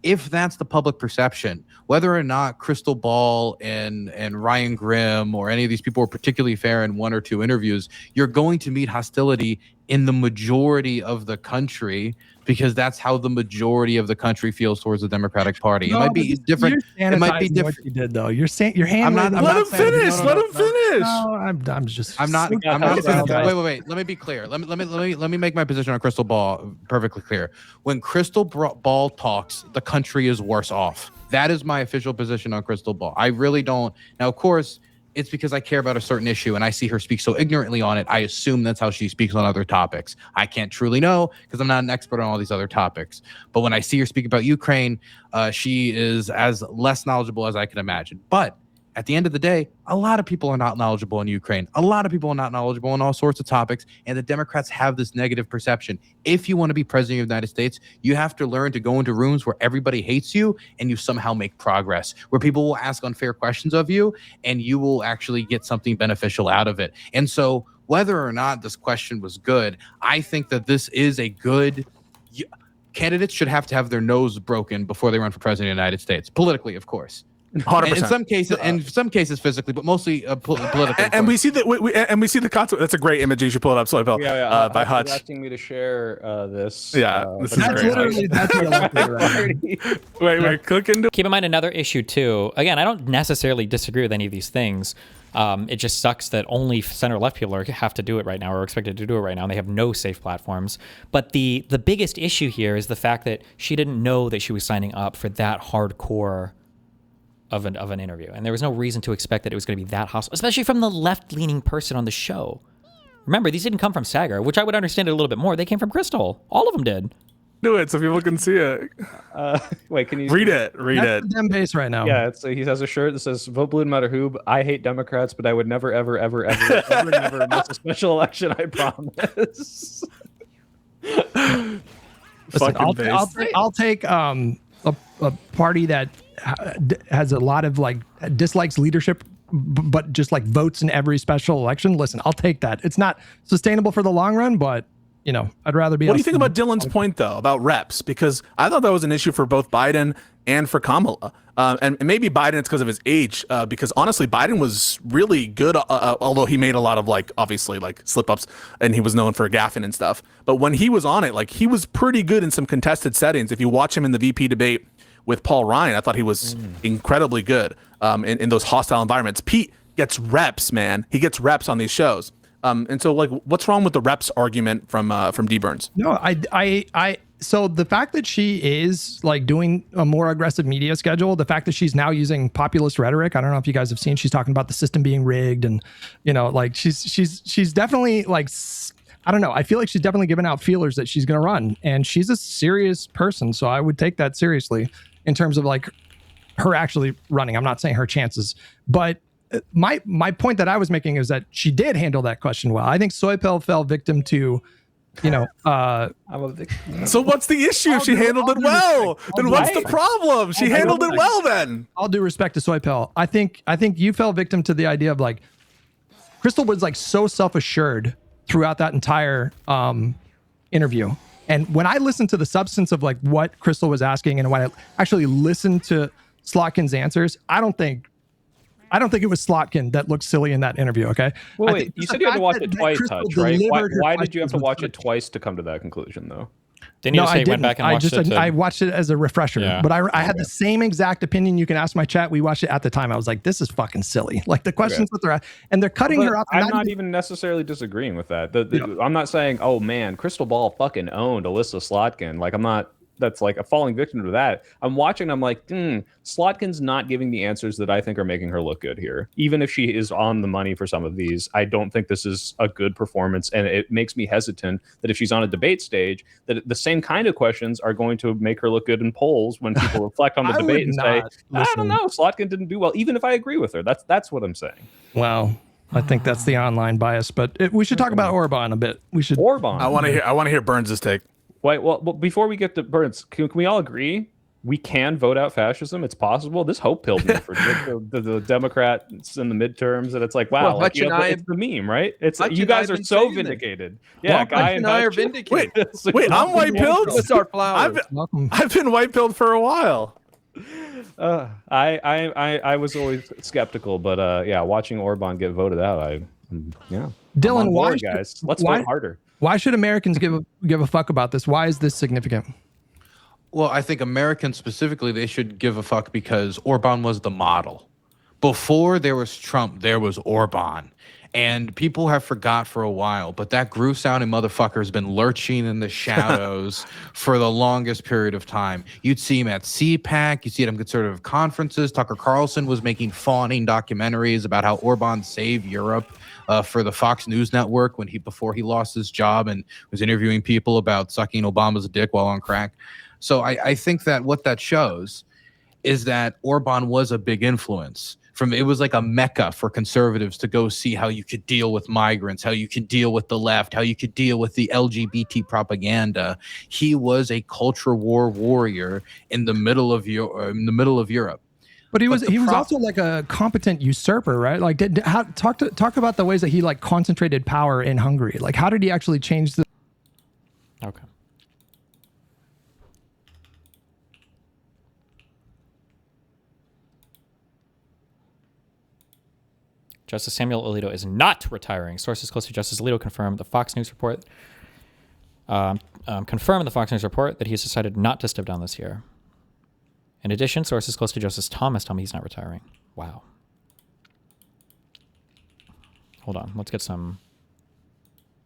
If that's the public perception, whether or not Crystal Ball and Ryan Grimm or any of these people were particularly fair in one or two interviews, you're going to meet hostility in the majority of the country because that's how the majority of the country feels towards the Democratic Party. It might be different. It might be different. What you did though. You're saying your hand. Let him finish. Let him finish. No, I'm just. I'm not. Wait. Let me be clear. Let me make my position on Crystal Ball perfectly clear. When Crystal Ball talks, the country is worse off. That is my official position on Crystal Ball. I really don't. Now, of course, it's because I care about a certain issue and I see her speak so ignorantly on it. I assume that's how she speaks on other topics. I can't truly know because I'm not an expert on all these other topics. But when I see her speak about Ukraine, she is as less knowledgeable as I can imagine. But at the end of the day, a lot of people are not knowledgeable in Ukraine. A lot of people are not knowledgeable on all sorts of topics. And the Democrats have this negative perception. If you want to be president of the United States, you have to learn to go into rooms where everybody hates you and you somehow make progress, where people will ask unfair questions of you and you will actually get something beneficial out of it. And so whether or not this question was good, I think that this is a good... Candidates should have to have their nose broken before they run for president of the United States, politically, of course. 100%. And in some cases physically, but mostly politically. And we see that we see the consequence. That's a great image. You should pull it up, Soy Pill, by Hutch. Asking me to share this. Yeah, this is great. Literally, that's what I'm Wait, click into. Keep in mind another issue too. Again, I don't necessarily disagree with any of these things. It just sucks that only center-left people have to do it right now, or are expected to do it right now, and they have no safe platforms. But the biggest issue here is the fact that she didn't know that she was signing up for that hardcore of an interview, and there was no reason to expect that it was going to be that hostile, especially from the left-leaning person on the show. Remember, these didn't come from Sagar, which I would understand it a little bit more. They came from Crystal. All of them did. Do it so people can see it. Wait, can you read it? That's the damn base right now. Yeah, he has a shirt that says "Vote blue no matter who." I hate Democrats, but I would never, ever, ever, ever, ever, never miss a special election. I promise. Listen, I'll take a party that has a lot of like dislikes leadership, but just like votes in every special election. Listen, I'll take that. It's not sustainable for the long run, but you know, I'd rather be. What do you think about Dylan's point though about reps? Because I thought that was an issue for both Biden and for Kamala, and maybe Biden it's because of his age. Because honestly, Biden was really good, although he made a lot of obviously slip ups, and he was known for gaffing and stuff. But when he was on it, he was pretty good in some contested settings. If you watch him in the VP debate with Paul Ryan, I thought he was incredibly good in those hostile environments. Pete gets reps, man. He gets reps on these shows. And so, what's wrong with the reps argument from D Burns? No, so the fact that she is doing a more aggressive media schedule, the fact that she's now using populist rhetoric, I don't know if you guys have seen, she's talking about the system being rigged, and she's definitely I don't know. I feel like she's definitely giving out feelers that she's going to run, and she's a serious person, so I would take that seriously in terms of her actually running. I'm not saying her chances, but my point that I was making is that she did handle that question well. I think Soypel fell victim to, I'm a victim. So what's the issue if she handled it well? Then what's the problem? She handled it well then. All due respect to Soypel, I think you fell victim to the idea of Crystal was so self-assured throughout that entire interview. And when I listened to the substance of what Crystal was asking, and when I actually listened to Slotkin's answers, I don't think it was Slotkin that looked silly in that interview, okay? Well, wait, you said you had to watch it twice, Hutch, right? Why did you have to watch it twice to come to that conclusion, though? Didn't you say you went back and watched it? I watched it as a refresher, Yeah. but I had the same exact opinion. You can ask my chat. We watched it at the time. I was like, this is fucking silly. The questions that they're and they're cutting her up. I'm not even necessarily disagreeing with that. I'm not saying, oh man, Crystal Ball fucking owned Alyssa Slotkin. I'm not. That's a falling victim to that. I'm watching. I'm like, Slotkin's not giving the answers that I think are making her look good here. Even if she is on the money for some of these, I don't think this is a good performance. And it makes me hesitant that if she's on a debate stage, that the same kind of questions are going to make her look good in polls when people reflect on the debate and say, I don't know, Slotkin didn't do well, even if I agree with her. That's what I'm saying. Well, I think that's the online bias, but we should talk about Orban a bit. We should. Orban. I want to hear Burns' take. Wait, well, before we get to Burns, can we all agree we can vote out fascism? It's possible. This hope pilled me for the Democrats in the midterms, and it's wow, it's the meme, right? It's you guys are so vindicated. Yeah, Guy and I are vindicated. Wait, I'm white pilled. It's our flowers. I've been white pilled for a while. I was always skeptical, but watching Orban get voted out, Dylan, why, guys? Let's vote harder. Why should Americans give a fuck about this? Why is this significant? Well, I think Americans specifically, they should give a fuck because Orban was the model. Before there was Trump, there was Orban. And people have forgot for a while, but that groove-sounding motherfucker has been lurching in the shadows for the longest period of time. You'd see him at CPAC, you'd see him at conservative conferences. Tucker Carlson was making fawning documentaries about how Orban saved Europe for the Fox News network before he lost his job and was interviewing people about sucking Obama's dick while on crack. So I think that what that shows is that Orban was a big influence. it was like a mecca for conservatives to go see how you could deal with migrants, how you could deal with the left, how you could deal with the LGBT propaganda. He was a culture war warrior in the middle of Europe. But he was also like a competent usurper, right? Like, talk about the ways that he like concentrated power in Hungary. Like, how did he actually change the? Okay. Justice Samuel Alito is not retiring. Sources close to Justice Alito confirmed the Fox News report. Confirmed the Fox News report that he has decided not to step down this year. In addition, sources close to Justice Thomas tell me he's not retiring. Wow. Hold on, let's get some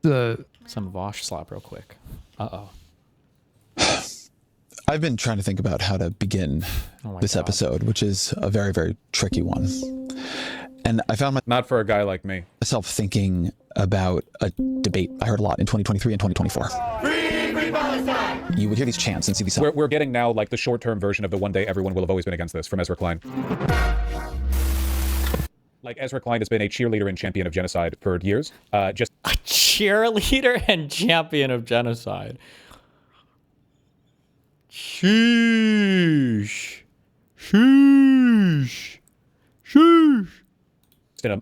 Vosh slop real quick. Uh-oh. I've been trying to think about how to begin this episode, which is a very, very tricky one. And I found not for a guy like me. Myself thinking about a debate I heard a lot in 2023 and 2024. Free Palestine! You would hear these chants and see these. We're getting now like the short-term version of the one day everyone will have always been against this from Ezra Klein. Like Ezra Klein has been a cheerleader and champion of genocide for years. Just a cheerleader and champion of genocide. Sheesh. Sheesh. Sheesh.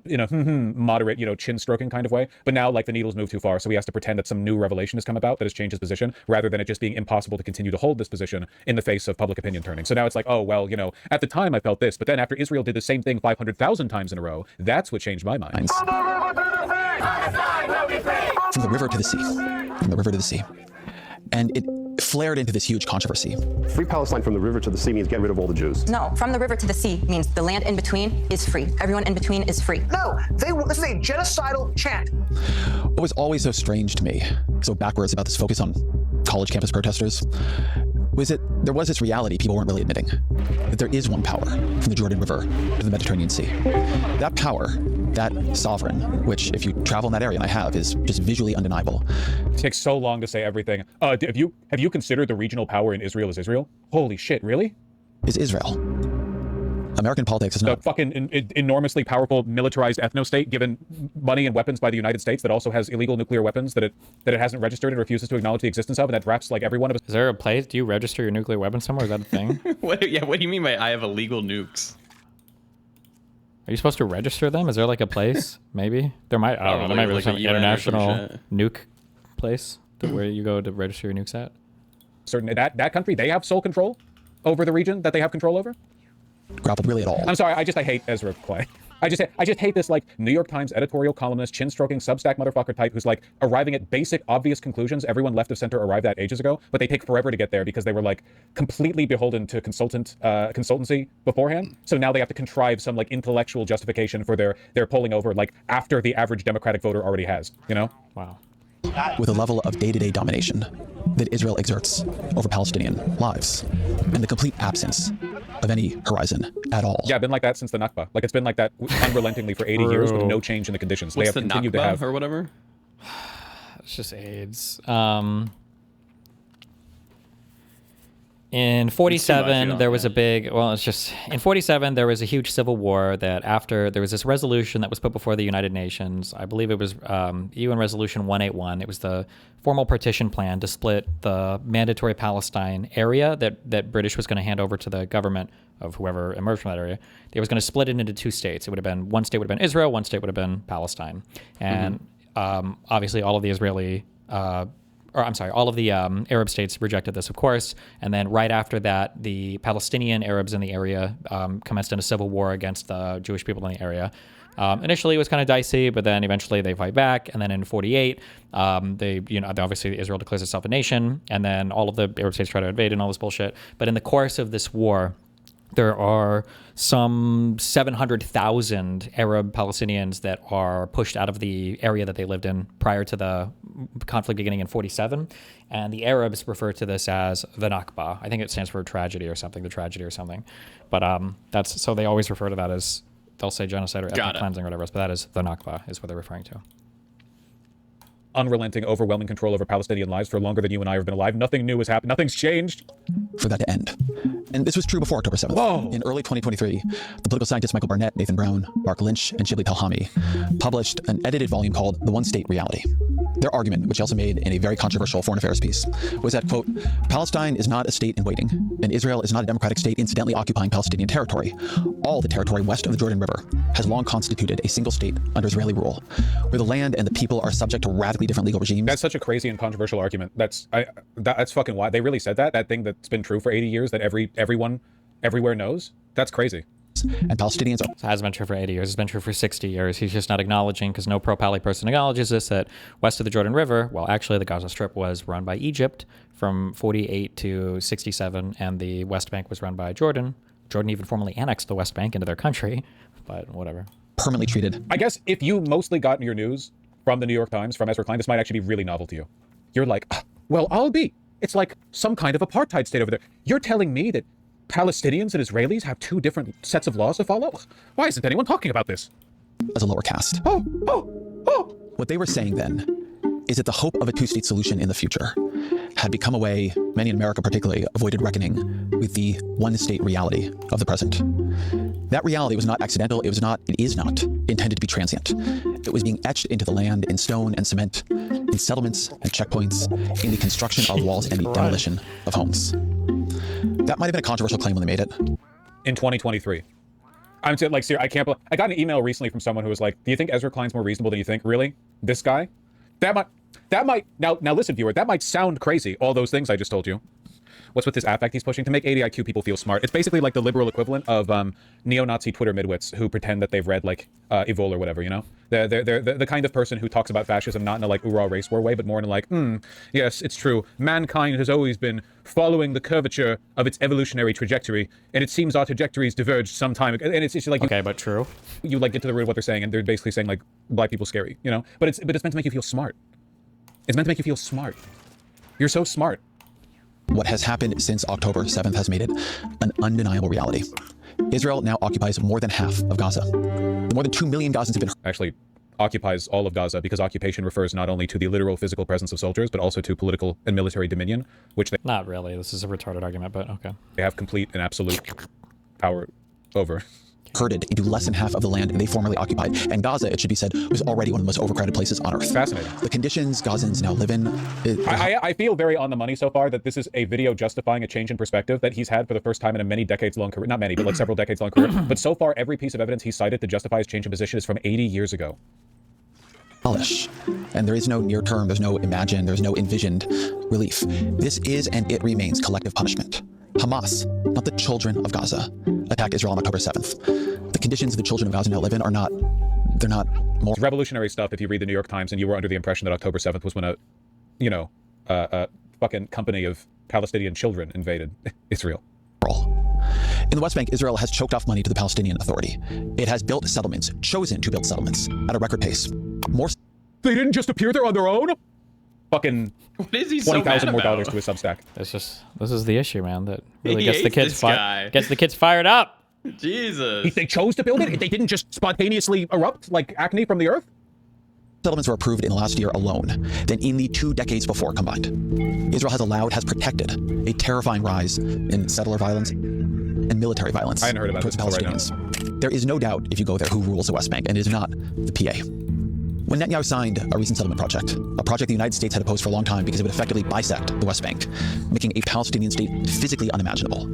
In a moderate, chin stroking kind of way. But now, like, the needle's moved too far, so he has to pretend that some new revelation has come about that has changed his position, rather than it just being impossible to continue to hold this position in the face of public opinion turning. So now it's like, oh, well, at the time I felt this, but then after Israel did the same thing 500,000 times in a row, that's what changed my mind. From the river to the sea. From the river to the sea. And it flared into this huge controversy. Free Palestine from the river to the sea means get rid of all the Jews. No, from the river to the sea means the land in between is free. Everyone in between is free. No, this is a genocidal chant. What was always so strange to me, so backwards about this focus on college campus protesters, was that there was this reality people weren't really admitting, that there is one power from the Jordan River to the Mediterranean Sea. That power, that sovereign, which if you travel in that area, and I have, is just visually undeniable. It takes so long to say everything. Have you considered the regional power in Israel as Israel? Holy shit, really? Is Israel. American politics is not. The fucking enormously powerful militarized ethno-state given money and weapons by the United States that also has illegal nuclear weapons that it hasn't registered and refuses to acknowledge the existence of, and that drafts like every one of us. Is there a place? Do you register your nuclear weapon somewhere? Is that a thing? What do you mean by I have illegal nukes? Are you supposed to register them? Is there like a place? Maybe there might. I don't know. There might be some international nuke place where you go to register your nukes at. Certain that country, they have sole control over the region that they have control over. Grappled really at all. I'm sorry. I hate Ezra Klein. I just hate this like New York Times editorial columnist, chin stroking Substack motherfucker type who's like arriving at basic obvious conclusions everyone left of center arrived at ages ago, but they take forever to get there because they were like completely beholden to consultancy beforehand. So now they have to contrive some like intellectual justification for their polling over like after the average Democratic voter already has. Wow. With a level of day-to-day domination that Israel exerts over Palestinian lives, and the complete absence of any horizon at all. Yeah, been like that since the Nakba. Like it's been like that unrelentingly for 80 years with no change in the conditions. What's they have the continued Nakba to have or whatever. It's just AIDS. In 47, there was a big, in 47, there was a huge civil war that after there was this resolution that was put before the United Nations. I believe it was UN Resolution 181. It was the formal partition plan to split the mandatory Palestine area that British was going to hand over to the government of whoever emerged from that area. They was going to split it into two states. It would have been, one state would have been Israel, one state would have been Palestine. And obviously all of the all of the Arab states rejected this, of course. And then right after that, the Palestinian Arabs in the area commenced in a civil war against the Jewish people in the area. Initially, it was kind of dicey, but then eventually they fight back. And then in 48, obviously Israel declares itself a nation, and then all of the Arab states try to invade and all this bullshit. But in the course of this war, there are some 700,000 Arab Palestinians that are pushed out of the area that they lived in prior to the conflict beginning in 47. And the Arabs refer to this as the Nakba. I think it stands for tragedy or something, the tragedy or something. But so they always refer to that as, they'll say genocide or ethnic cleansing or whatever, but that is the Nakba is what they're referring to. unrelenting, overwhelming control over Palestinian lives for longer than you and I have been alive. Nothing new has happened. Nothing's changed. For that to end. And this was true before October 7th. Whoa. In early 2023, the political scientists Michael Barnett, Nathan Brown, Mark Lynch, and Shibli Pelhami published an edited volume called The One-State Reality. Their argument, which also made in a very controversial foreign affairs piece, was that, quote, Palestine is not a state in waiting, and Israel is not a democratic state incidentally occupying Palestinian territory. All the territory west of the Jordan River has long constituted a single state under Israeli rule, where the land and the people are subject to radically different legal regimes. That's such a crazy and controversial argument. That's fucking why they really said that. That thing that's been true for 80 years that everyone everywhere knows. That's crazy. And Palestinians are... It hasn't been true for 80 years. It's been true for 60 years. He's just not acknowledging, because no pro-Pali person acknowledges this, that west of the Jordan River, well, actually the Gaza Strip was run by Egypt from 48 to 67, and the West Bank was run by Jordan. Jordan even formally annexed the West Bank into their country, but whatever. Permanently treated. I guess if you mostly got your news from the New York Times, from Ezra Klein, this might actually be really novel to you. You're like, well, I'll be. It's like some kind of apartheid state over there. You're telling me that Palestinians and Israelis have two different sets of laws to follow? Why isn't anyone talking about this? As a lower caste. What they were saying then is that the hope of a two-state solution in the future had become a way, many in America particularly, avoided reckoning with the one-state reality of the present. That reality was not accidental, it is not intended to be transient. It was being etched into the land in stone and cement, in settlements and checkpoints, in the construction of walls and the demolition of homes. That might have been a controversial claim when they made it. In 2023. I'm saying, like, seriously, I can't believe... I got an email recently from someone who was like, do you think Ezra Klein's more reasonable than you think? Really? This guy? That might... Now listen, viewer, that might sound crazy, all those things I just told you. What's with this affect he's pushing? To make 80 IQ people feel smart. It's basically like the liberal equivalent of neo-Nazi Twitter midwits who pretend that they've read, like, Evol or whatever, you know? They're the kind of person who talks about fascism not in a, like, oorah race war way, but more in a, like, yes, it's true. Mankind has always been following the curvature of its evolutionary trajectory, and it seems our trajectories diverged sometime ago. And it's like... Okay, but true. You, like, get to the root of what they're saying, and they're basically saying, like, black people scary, you know? But it's meant to make you feel smart. It's meant to make you feel smart. You're so smart. What has happened since October 7th has made it an undeniable reality. Israel now occupies more than half of Gaza. The more than 2 million Gazans have been... Actually, occupies all of Gaza, because occupation refers not only to the literal physical presence of soldiers, but also to political and military dominion, which they... Not really. This is a retarded argument, but okay. They have complete and absolute power over. Herded into less than half of the land they formerly occupied. And Gaza, it should be said, was already one of the most overcrowded places on Earth. Fascinating. The conditions Gazans now live in... I feel very on the money so far that this is a video justifying a change in perspective that he's had for the first time in a many decades-long career. Not many, but like several decades-long career. But so far, every piece of evidence he cited to justify his change in position is from 80 years ago. And there is no near term, there's no imagined, there's no envisioned relief. This is and it remains collective punishment. Hamas, not the children of Gaza, attacked Israel on October 7th. The conditions the children of Gaza now live in are not, they're not more... It's revolutionary stuff if you read the New York Times and you were under the impression that October 7th was when a fucking company of Palestinian children invaded Israel. In the West Bank, Israel has choked off money to the Palestinian Authority. It has built settlements, chosen to build settlements, at a record pace. They didn't just appear there on their own? Fucking $20,000 more dollars to a Substack. This is the issue, man. That really He gets the hates kids this guy. fired up. Jesus. If they chose to build it, if they didn't just spontaneously erupt like acne from the earth? Settlements were approved in the last year alone than in the 2 decades before combined. Israel has protected a terrifying rise in settler violence and military violence I hadn't heard about towards this Palestinians. Right. There is no doubt, if you go there, who rules the West Bank, and it is not the PA. When Netanyahu signed a recent settlement project, a project the United States had opposed for a long time because it would effectively bisect the West Bank, making a Palestinian state physically unimaginable.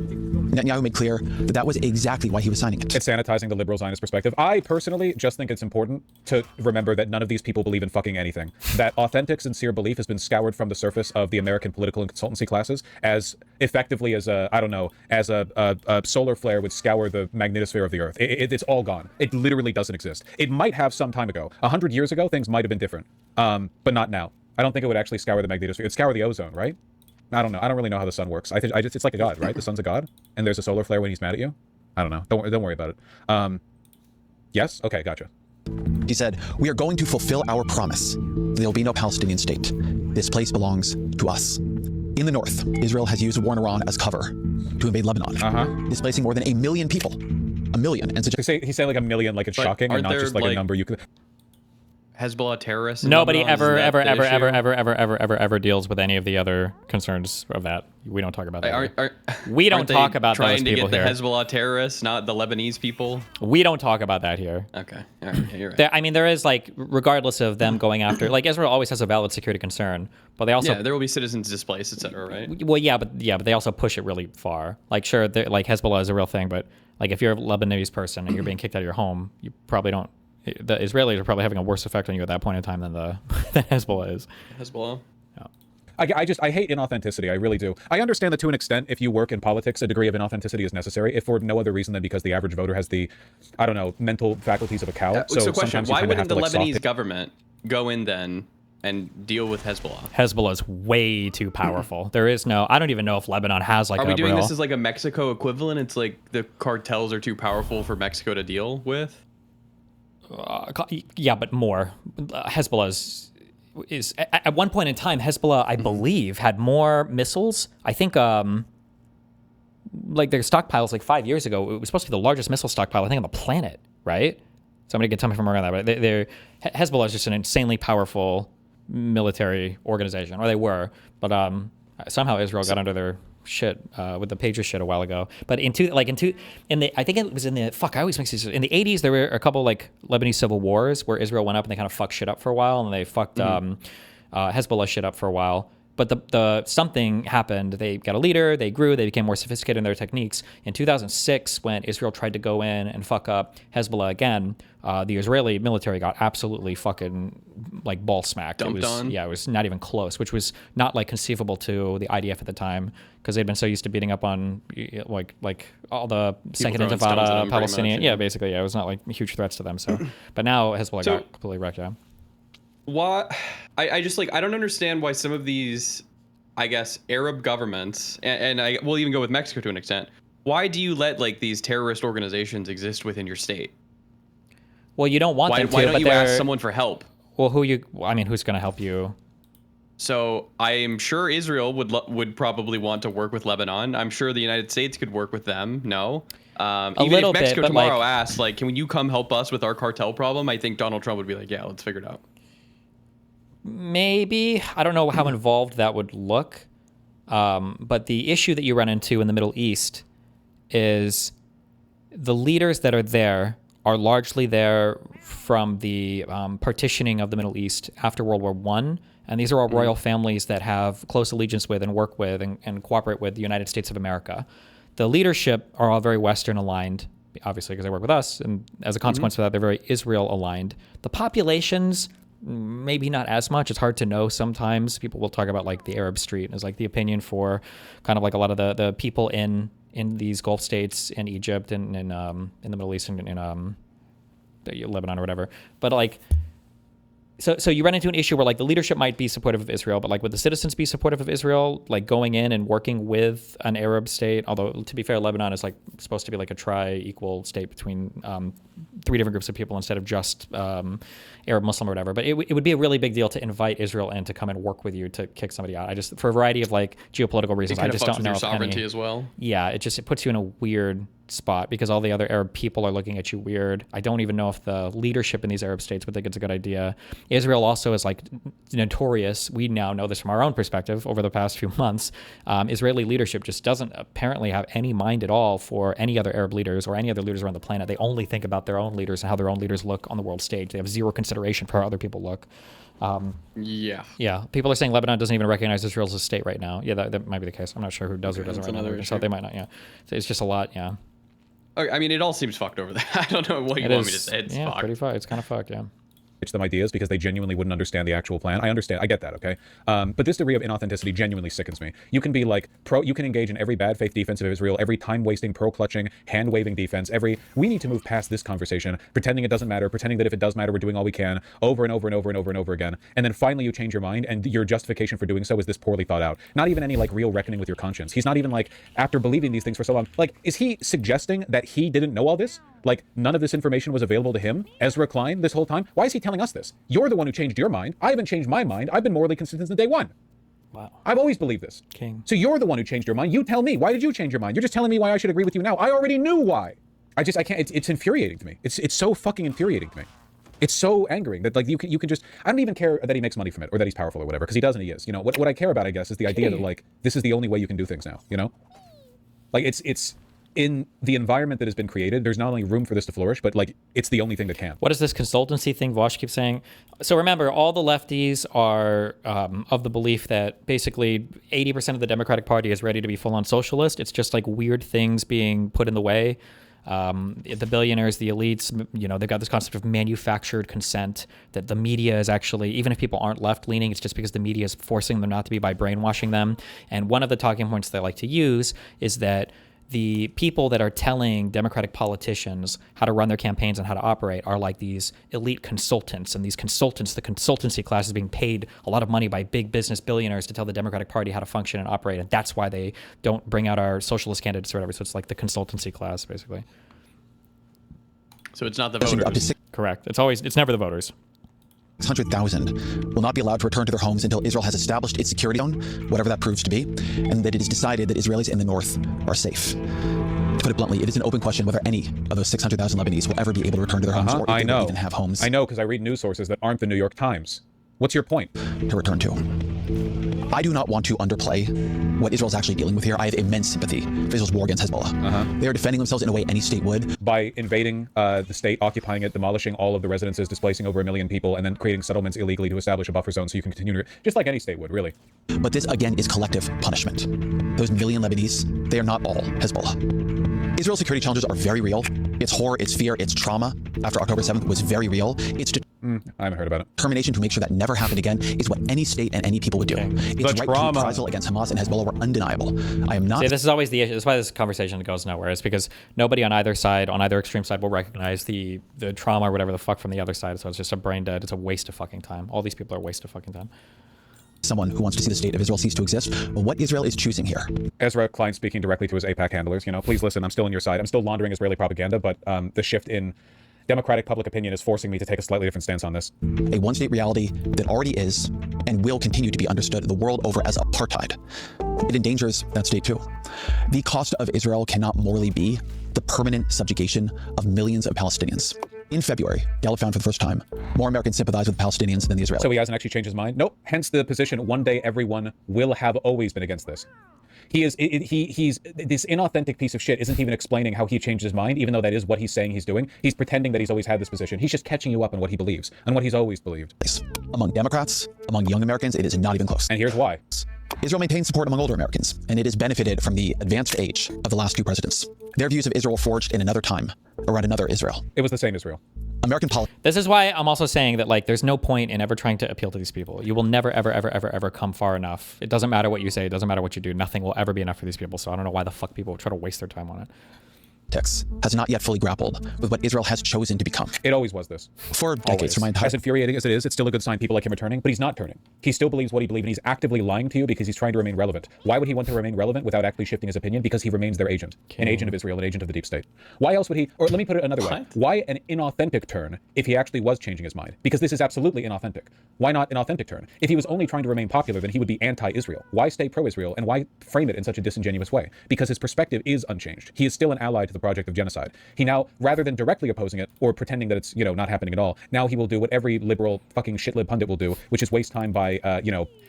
Netanyahu made clear that that was exactly why he was signing it. It's sanitizing the liberal Zionist perspective. I personally just think it's important to remember that none of these people believe in fucking anything. That authentic, sincere belief has been scoured from the surface of the American political and consultancy classes as effectively as a solar flare would scour the magnetosphere of the Earth. It's all gone. It literally doesn't exist. It might have some time ago. 100 years ago, things might have been different, but not now. I don't think it would actually scour the magnetosphere. It'd scour the ozone, right? I don't know. I don't really know how the sun works. It's like a god, right? The sun's a god, and there's a solar flare when he's mad at you. I don't know. Don't worry about it. Yes? Okay, gotcha. He said, "We are going to fulfill our promise. There will be no Palestinian state. This place belongs to us." In the north, Israel has used war in Iran as cover to invade Lebanon, displacing more than 1 million people. 1 million. And he said like 1 million, like it's shocking, and not just like a number you could... Hezbollah terrorists? in Nobody Lebanon? ever, Isn't that ever, the ever, issue? ever, ever, ever, ever, ever, ever deals with any of the other concerns of that. We don't talk about that. We don't Aren't they talk about trying those to people get here. the Hezbollah terrorists, not the Lebanese people. We don't talk about that here. Okay, all right, yeah, you're right. I mean, there is like, regardless of them going after, like Israel always has a valid security concern, but they also, Yeah, there will be citizens displaced, etc. Right? well, yeah, but they also push it really far. Like, sure, like Hezbollah is a real thing, but like if you're a Lebanese person and you're being kicked out of your home, you probably don't. The Israelis are probably having a worse effect on you at that point in time than than Hezbollah is. Hezbollah. I hate inauthenticity. I really do. I understand that to an extent, if you work in politics, a degree of inauthenticity is necessary, if for no other reason than because the average voter has the, I don't know, mental faculties of a cow. So question, sometimes you why kinda wouldn't have the to, like, Lebanese government go in then and deal with Hezbollah? Hezbollah is way too powerful. There is no, I don't even know if Lebanon has like Are we doing real, this as like a Mexico equivalent? It's like the cartels are too powerful for Mexico to deal with? yeah, but more. Hezbollah is at one point in time, Hezbollah, I believe, had more missiles. I think like their stockpiles like 5 years ago, it was supposed to be the largest missile stockpile I think on the planet, right? Somebody can tell me if I'm wrong on that, but Hezbollah is just an insanely powerful military organization, or they were, but somehow Israel got under their shit with the pager shit a while ago. But I think it was in the I always mix these. In the 80s, there were a couple like Lebanese civil wars where Israel went up and they kind of fucked shit up for a while, and they fucked Hezbollah shit up for a while. But the something happened. They got a leader. They grew. They became more sophisticated in their techniques. In 2006, when Israel tried to go in and fuck up Hezbollah again, the Israeli military got absolutely fucking like ball smacked. Dumped on? Yeah, it was not even close, which was not like conceivable to the IDF at the time because they'd been so used to beating up on like all the Second throwing stones at Intifada, them, pretty Palestinian. much, Yeah, basically, yeah, it was not like huge threats to them. So, but now Hezbollah got completely wrecked. Yeah. Why? I just like I don't understand why some of these, I guess, Arab governments, and we'll even go with Mexico to an extent. Why do you let like these terrorist organizations exist within your state? Well, you don't want them to. Why don't but you ask someone for help? Well, who's going to help you? So I'm sure Israel would probably want to work with Lebanon. I'm sure the United States could work with them. No. Even if Mexico tomorrow asked, like, can you come help us with our cartel problem? I think Donald Trump would be like, yeah, let's figure it out. Maybe. I don't know how involved that would look. But the issue that you run into in the Middle East is the leaders that are there are largely there from the partitioning of the Middle East after World War I. And these are all royal families that have close allegiance with and work with and cooperate with the United States of America. The leadership are all very Western aligned, obviously, because they work with us. And as a consequence of that, they're very Israel aligned. The populations, maybe not as much. It's hard to know sometimes. People will talk about like the Arab Street as like the opinion for kind of like a lot of the people in these Gulf states, in Egypt, and in the Middle East, and in Lebanon or whatever. But like, so you run into an issue where like the leadership might be supportive of Israel, but like would the citizens be supportive of Israel, like going in and working with an Arab state? Although to be fair, Lebanon is like supposed to be like a tri-equal state between three different groups of people instead of just Arab, Muslim, or whatever. But it would be a really big deal to invite Israel in to come and work with you to kick somebody out. I just, for a variety of like geopolitical reasons, I just don't know. Your sovereignty as well. Yeah, it puts you in a weird spot because all the other Arab people are looking at you weird. I don't even know if the leadership in these Arab states would think it's a good idea. Israel also is like notorious. We now know this from our own perspective over the past few months. Israeli leadership just doesn't apparently have any mind at all for any other Arab leaders or any other leaders around the planet. They only think about their own leaders and how their own leaders look on the world stage. They have zero consideration for how other people look. Yeah. People are saying Lebanon doesn't even recognize Israel as a state right now. Yeah, that might be the case. I'm not sure who does or doesn't right now. So they might not. Yeah, so it's just a lot. Yeah. I mean, it all seems fucked over there. I don't know what you want me to say. It's fucked. Pretty fucked. It's kind of fucked. Yeah. Pitch them ideas because they genuinely wouldn't understand the actual plan. I understand. I get that. Okay. But this degree of inauthenticity genuinely sickens me. You can be like you can engage in every bad faith defense of Israel, every time wasting, pearl clutching, hand waving defense, we need to move past this conversation, pretending it doesn't matter, pretending that if it does matter, we're doing all we can over and over and over and over and over again. And then finally you change your mind and your justification for doing so is this poorly thought out. Not even any like real reckoning with your conscience. He's not even like, after believing these things for so long, like, is he suggesting that he didn't know all this? Like none of this information was available to him, Ezra Klein, this whole time? Why is he telling us this? You're the one who changed your mind. I haven't changed my mind. I've been morally consistent since day one. Wow. I've always believed this. King. So you're the one who changed your mind. You tell me, why did you change your mind? You're just telling me why I should agree with you now. I already knew why. I can't, it's infuriating to me. It's so fucking infuriating to me. It's so angering that like you can just, I don't even care that he makes money from it or that he's powerful or whatever, because he doesn't, he is. You know, what I care about, I guess, is the idea that like this is the only way you can do things now, you know? Like it's in the environment that has been created, there's not only room for this to flourish, but like it's the only thing that can. What is this consultancy thing Vosh keeps saying? So remember, all the lefties are of the belief that basically 80% of the Democratic Party is ready to be full-on socialist. It's just like weird things being put in the way. The billionaires, the elites, you know, they've got this concept of manufactured consent, that the media is actually, even if people aren't left-leaning, it's just because the media is forcing them not to be by brainwashing them. And one of the talking points they like to use is that the people that are telling Democratic politicians how to run their campaigns and how to operate are like these elite consultants. And these consultants, the consultancy class is being paid a lot of money by big business billionaires to tell the Democratic Party how to function and operate. And that's why they don't bring out our socialist candidates or whatever. So it's like the consultancy class, basically. So it's not the voters. Correct. It's never the voters. 600,000 will not be allowed to return to their homes until Israel has established its security zone, whatever that proves to be, and that it is decided that Israelis in the north are safe. To put it bluntly, it is an open question whether any of those 600,000 Lebanese will ever be able to return to their homes or if they will even have homes. I know, because I read news sources that aren't the New York Times. What's your point? To return to. I do not want to underplay what Israel's actually dealing with here. I have immense sympathy for Israel's war against Hezbollah. They are defending themselves in a way any state would. By invading the state, occupying it, demolishing all of the residences, displacing over 1 million people, and then creating settlements illegally to establish a buffer zone so you can continue, just like any state would, really. But this, again, is collective punishment. Those 1 million Lebanese, they are not all Hezbollah. Israel's security challenges are very real. Its horror, its fear, its trauma after October 7th was very real. Its I haven't heard about it. Determination to make sure that never happened again is what any state and any people would do. Its right to reprisal against Hamas and Hezbollah were undeniable. I am not. See, this is always the issue. That's why this conversation goes nowhere. It's because nobody on either side, on either extreme side, will recognize the trauma or whatever the fuck from the other side. So it's just a brain dead. It's a waste of fucking time. All these people are a waste of fucking time. Someone who wants to see the state of Israel cease to exist. But what Israel is choosing here. Ezra Klein speaking directly to his AIPAC handlers. You know, please listen. I'm still on your side. I'm still laundering Israeli propaganda, but the shift in Democratic public opinion is forcing me to take a slightly different stance on this. A one-state reality that already is and will continue to be understood the world over as apartheid. It endangers that state too. The cost of Israel cannot morally be the permanent subjugation of millions of Palestinians. In February, Gallup found for the first time more Americans sympathize with the Palestinians than the Israelis. So he hasn't actually changed his mind? Nope. Hence the position, one day everyone will have always been against this. He's this inauthentic piece of shit isn't even explaining how he changed his mind, even though that is what he's saying he's doing. He's pretending that he's always had this position. He's just catching you up on what he believes and what he's always believed. Among Democrats, among young Americans, it is not even close. And here's why. Israel maintains support among older Americans, and it has benefited from the advanced age of the last two presidents. Their views of Israel were forged in another time, around another Israel. It was the same Israel. American politics. This is why I'm also saying that like there's no point in ever trying to appeal to these people. You will never, ever, ever, ever, ever come far enough. It doesn't matter what you say. It doesn't matter what you do. Nothing will ever be enough for these people. So I don't know why the fuck people try to waste their time on it. Has not yet fully grappled with what Israel has chosen to become. It always was this. For decades, for my entire... As infuriating as it is, it's still a good sign people like him are turning, but he's not turning. He still believes what he believes, and he's actively lying to you because he's trying to remain relevant. Why would he want to remain relevant without actually shifting his opinion? Because he remains their agent, an agent of Israel, an agent of the deep state. Why else would he, or let me put it another way, why an inauthentic turn if he actually was changing his mind? Because this is absolutely inauthentic. Why not an authentic turn? If he was only trying to remain popular, then he would be anti-Israel. Why stay pro-Israel, and why frame it in such a disingenuous way? Because his perspective is unchanged. He is still an ally to the project of genocide. He now, rather than directly opposing it or pretending that it's, not happening at all, now he will do what every liberal fucking shitlib pundit will do, which is waste time by,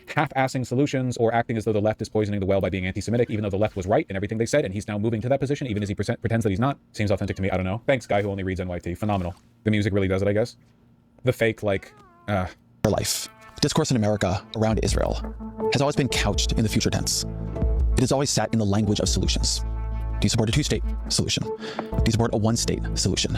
half-assing solutions or acting as though the left is poisoning the well by being anti-Semitic, even though the left was right in everything they said, and he's now moving to that position, even as he pretends that he's not. Seems authentic to me. I don't know. Thanks, guy who only reads NYT. Phenomenal. The music really does it, I guess. The fake, For life. Discourse in America around Israel has always been couched in the future tense. It has always sat in the language of solutions. Do you support a two-state solution? Do you support a one-state solution?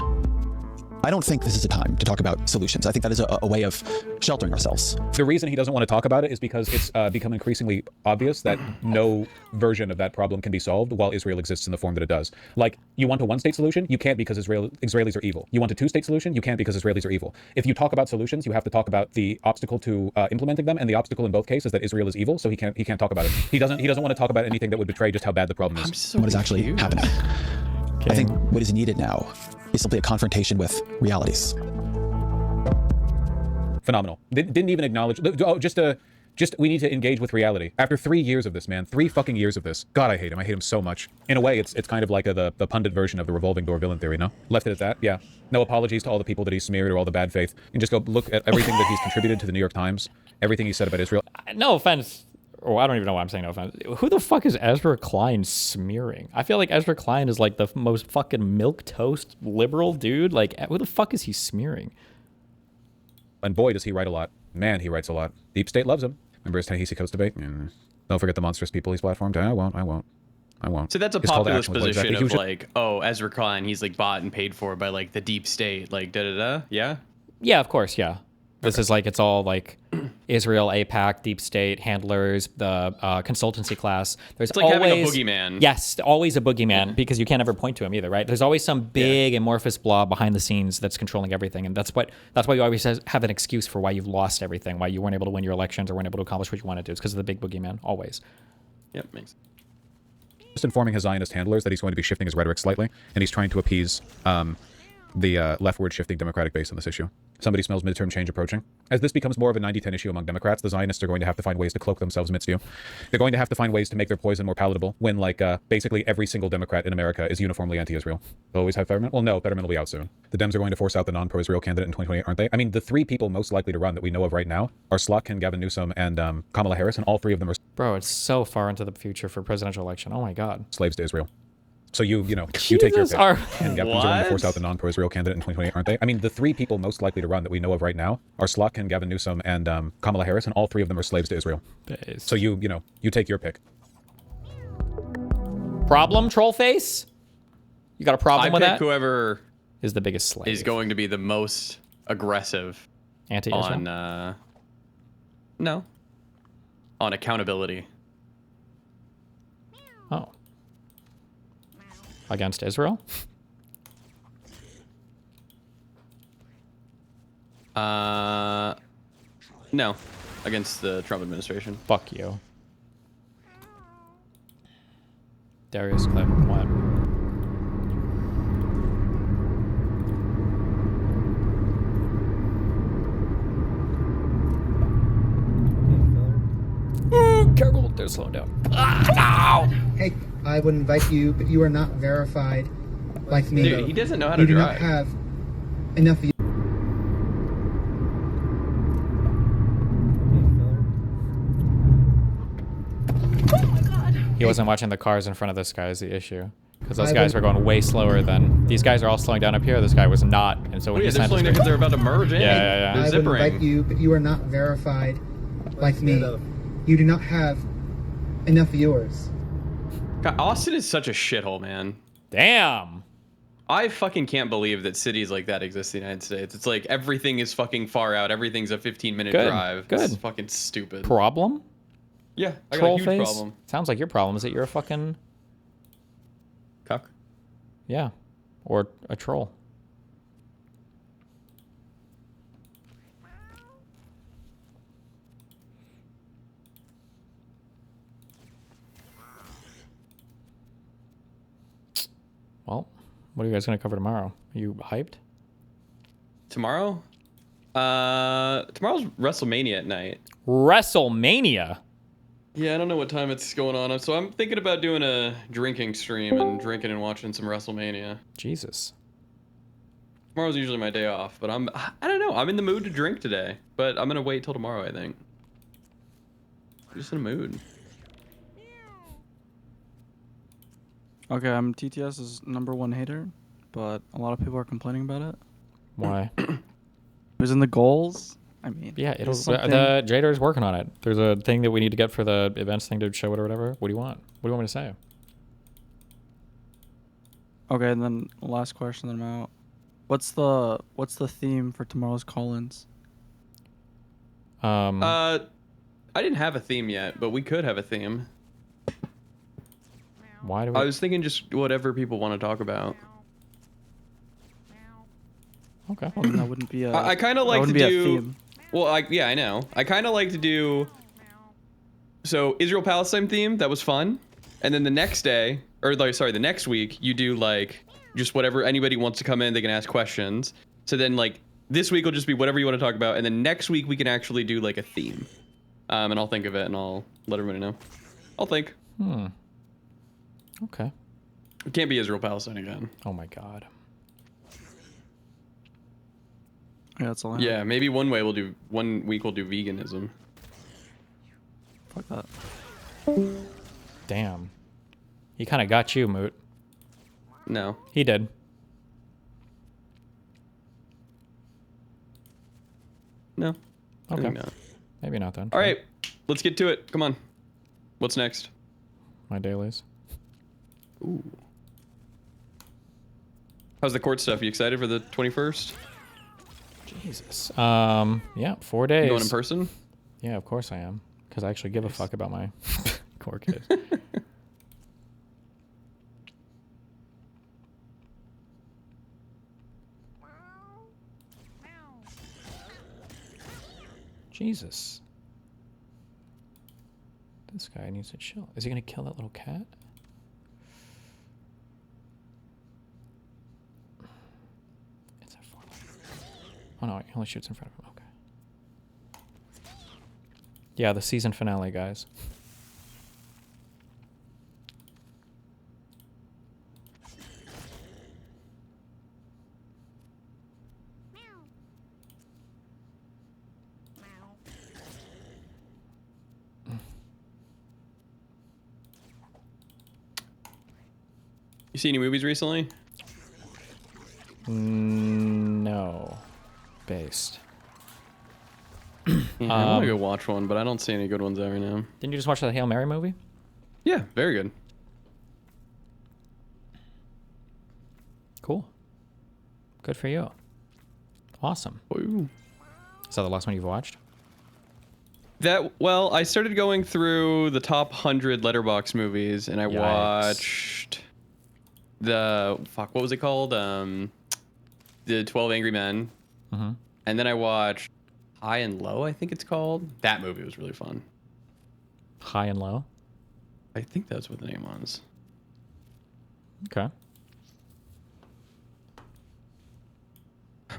I don't think this is a time to talk about solutions. I think that is a way of sheltering ourselves. The reason he doesn't want to talk about it is because it's become increasingly obvious that no version of that problem can be solved while Israel exists in the form that it does. Like, you want a one-state solution? You can't because Israelis are evil. You want a two-state solution? You can't because Israelis are evil. If you talk about solutions, you have to talk about the obstacle to implementing them, and the obstacle in both cases is that Israel is evil, so he can't talk about it. He doesn't want to talk about anything that would betray just how bad the problem is. What is actually happening? Okay. I think what is needed now is simply a confrontation with realities. Phenomenal. Didn't even acknowledge. Oh, just to Just, we need to engage with reality. After 3 years of this, man, 3 fucking years of this. God, I hate him. I hate him so much. In a way, it's kind of like the pundit version of the revolving door villain theory, no? Left it at that, yeah. No apologies to all the people that he smeared or all the bad faith. And just go look at everything that he's contributed to the New York Times, everything he said about Israel. No offense. Oh, I don't even know why I'm saying no offense. Who the fuck is Ezra Klein smearing? I feel like Ezra Klein is like the most fucking milquetoast liberal dude. Like, who the fuck is he smearing? And boy, does he write a lot. Man, he writes a lot. Deep State loves him. Remember his Ta-Nehisi Coast debate? Don't forget the monstrous people he's platformed. I won't. So that's a His call to populist action was position exactly- of like, oh, Ezra Klein, he's like bought and paid for by like the deep state, like da-da-da, yeah? Yeah, of course, yeah. This is like, it's all like Israel, AIPAC, deep state, handlers, the consultancy class. There's It's like always having a boogeyman. Yes, always a boogeyman because you can't ever point to him either, right? There's always some big amorphous blob behind the scenes that's controlling everything, and that's why you always have an excuse for why you've lost everything, why you weren't able to win your elections or weren't able to accomplish what you wanted to. It's because of the big boogeyman, always. Yep, makes sense. Just informing his Zionist handlers that he's going to be shifting his rhetoric slightly, and he's trying to appease the leftward shifting Democratic base on this issue. Somebody smells midterm change approaching. As this becomes more of a 90-10 issue among Democrats, the Zionists are going to have to find ways to cloak themselves amidst you. They're going to have to find ways to make their poison more palatable when, like, basically every single Democrat in America is uniformly anti-Israel. They'll always have Fetterman? Well, no, Fetterman will be out soon. The Dems are going to force out the non-pro-Israel candidate in 2028, aren't they? I mean, the 3 people most likely to run that we know of right now are SLOKKUNO, Gavin Newsom, and Kamala Harris, and all 3 of them are... Bro, it's so far into the future for presidential election. Oh my God. ...slaves to Israel. So you take your pick. And Gavin are going to force out the non-pro-Israel candidate in 2028, aren't they? I mean, the 3 people most likely to run that we know of right now are SLOKKUNO, Gavin Newsom, and Kamala Harris, and all 3 of them are slaves to Israel. So you take your pick. Problem, Trollface? You got a problem with that? Whoever is the biggest slave is going to be the most aggressive anti-Israel? On accountability. Oh. Against Israel? No. Against the Trump administration. Fuck you. Darius Clip, what? Careful, they're slowing down. Hey, I would invite you, but you are not verified like me. Dude, he doesn't know how to you drive. do not have enough. He wasn't watching the cars in front of this guy is the issue. Because those guys were going way slower than... These guys are all slowing down up here. This guy was not. And so when he they're sent slowing down because they're about to merge in. Yeah. I would invite you, but you are not verified like me. You do not have enough of yours. God, Austin is such a shithole, man. Damn. I fucking can't believe that cities like that exist in the United States. It's like everything is fucking far out. Everything's a 15-minute drive. Good. It's fucking stupid. Problem? Yeah, I got a huge Trollface? problem. Sounds like your problem is that you're a fucking... Cuck? Yeah. Or a troll. Well, what are you guys going to cover tomorrow? Are you hyped? Tomorrow? Tomorrow's WrestleMania at night. WrestleMania? Yeah, I don't know what time it's going on. So I'm thinking about doing a drinking stream and drinking and watching some WrestleMania. Jesus. Tomorrow's usually my day off, but I don't know. I'm in the mood to drink today, but I'm going to wait till tomorrow, I think. I'm just in a mood. Okay, I'm TTS's #1 hater, but a lot of people are complaining about it. Why? It was in the goals. I mean, Yeah, it'll. it's something- The Jader is working on it. There's a thing that we need to get for the events thing to show it or whatever. What do you want? What do you want me to say? Okay, and then last question, then I'm out. What's the theme for tomorrow's call-ins? I didn't have a theme yet, but we could have a theme. Why do we? I was thinking just whatever people want to talk about. Okay. Well, then that wouldn't be a. I kind of like to do. Well, yeah, I know. I kind of like to do. So Israel-Palestine theme, that was fun, and then the next day, or like, sorry, the next week, you do like just whatever anybody wants to come in, they can ask questions. So then like this week will just be whatever you want to talk about, and then next week we can actually do like a theme. And I'll think of it and I'll let everybody know. I'll think. Okay. It can't be Israel-Palestine again. Oh my God. Yeah, that's all. Yeah, maybe one week we'll do veganism. Fuck that. Damn. He kind of got you, Moot. No. He did. No. I Okay. think not. Maybe not then. All right, let's get to it. Come on. What's next? My dailies. Ooh. How's the court stuff? You excited for the 21st? Jesus. Yeah, 4 days. You going in person? Yeah, of course I am. Because I actually give a fuck about my court case. Jesus. This guy needs to chill. Is he gonna kill that little cat? It's F4. Oh no, he only shoots in front of him. Okay. Yeah, the season finale, guys. You see any movies recently? No. Based. Yeah, I want to go watch one, but I don't see any good ones out right now. Didn't you just watch that Hail Mary movie? Yeah, very good. Cool. Good for you. Awesome. Ooh. Is that the last one you've watched? Well, I started going through the top 100 Letterboxd movies, and I watched what was it called? The 12 Angry Men. And then I watched High and Low, I think it's called. That movie was really fun. High and Low? I think that's what the name was. Okay.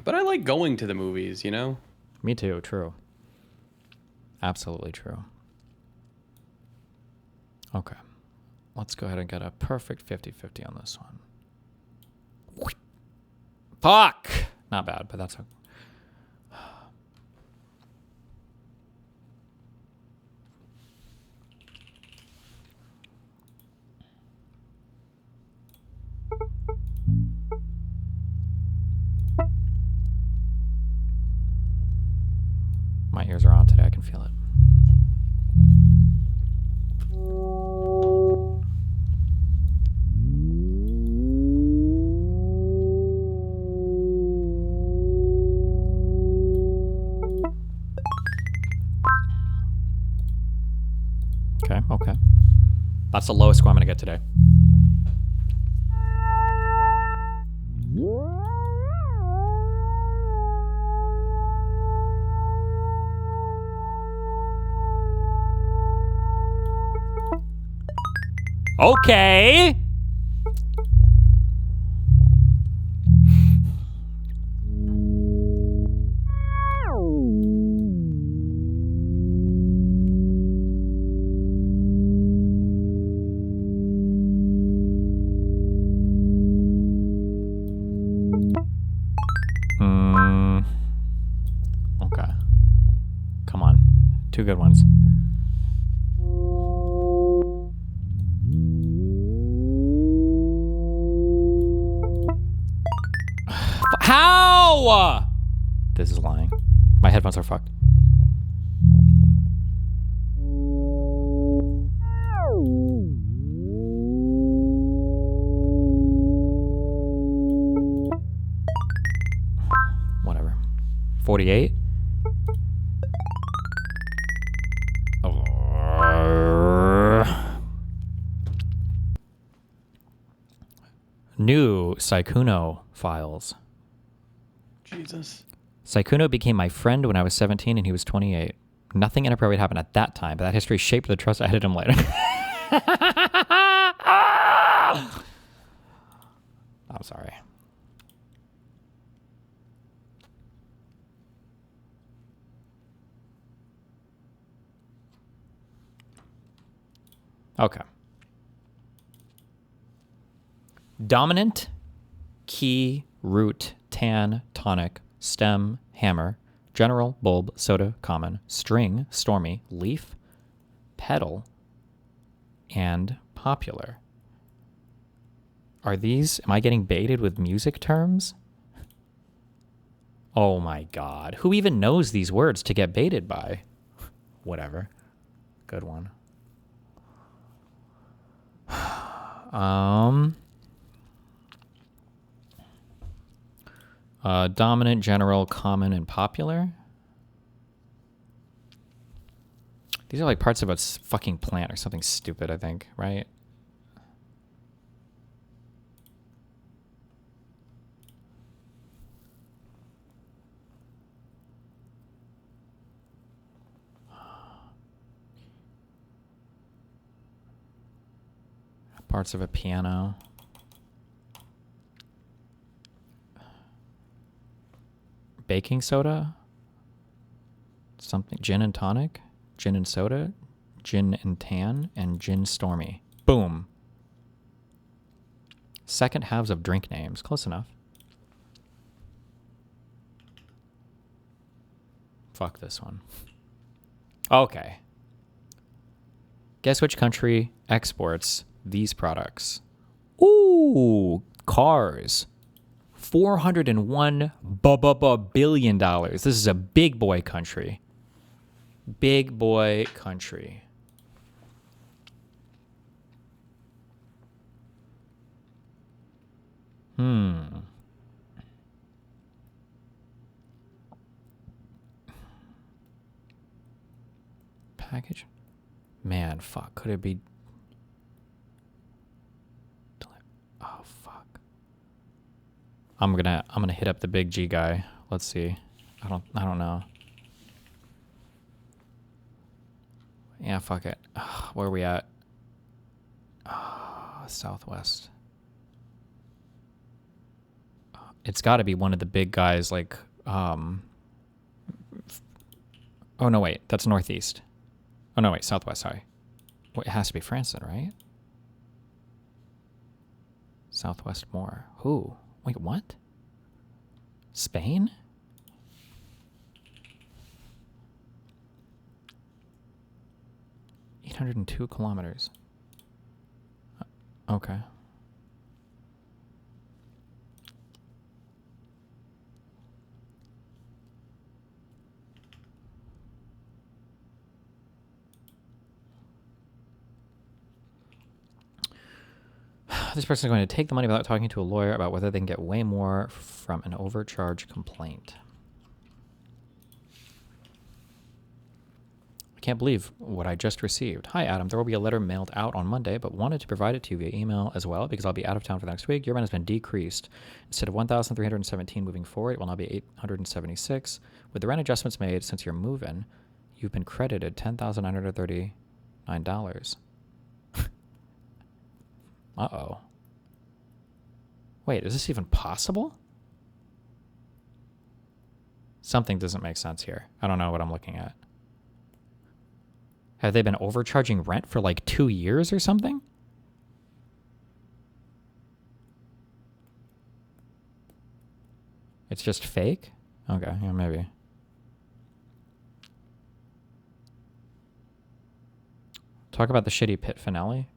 But I like going to the movies, you know? Me too, true. Absolutely true. Okay. Let's go ahead and get a perfect 50-50 on this one. Fuck! Not bad, but that's okay. My ears are on today, I can feel it. Okay, okay. That's the lowest score I'm gonna get today. Okay. Okay. Come on. Two good ones. How? This is lying. My headphones are fucked. Whatever. 48? New Sykkuno files. Jesus. Sykkuno became my friend when I was 17 and he was 28. Nothing inappropriate happened at that time, but that history shaped the trust I had in him later. I'm sorry. Okay. Dominant, key, root, tan, tonic, stem, hammer, general, bulb, soda, common, string, stormy, leaf, petal, and popular. Are these, am I getting baited with music terms? Oh my God. Who even knows these words to get baited by? Whatever. Good one. Dominant, general, common, and popular. These are like parts of a fucking plant or something stupid, I think, right? Parts of a piano. Baking soda. Something. Gin and tonic. Gin and soda. Gin and tan. And gin stormy. Boom. Second halves of drink names. Close enough. Fuck this one. Okay. Guess which country exports these products? Ooh, cars. $401 billion. This is a big boy country. Big boy country. Package. Man, fuck. Could it be? Oh fuck. I'm gonna hit up the big G guy. Let's see. I don't know. Yeah, fuck it. Where are we at? Southwest. It's got to be one of the big guys, like. Oh no, wait. That's northeast. Oh no, wait. Southwest. Sorry. Wait, it has to be France then, right? Southwest more. Who? Wait, what? Spain? $802 kilometers. Okay. This person is going to take the money without talking to a lawyer about whether they can get way more from an overcharge complaint. I can't believe what I just received. Hi, Adam. There will be a letter mailed out on Monday, but wanted to provide it to you via email as well because I'll be out of town for the next week. Your rent has been decreased. Instead of 1,317 moving forward, it will now be 876. With the rent adjustments made since you're moving, you've been credited $10,939. Uh-oh. Wait, is this even possible? Something doesn't make sense here. I don't know what I'm looking at. Have they been overcharging rent for like 2 years or something? It's just fake? Okay, yeah, maybe. Talk about the shitty pit finale.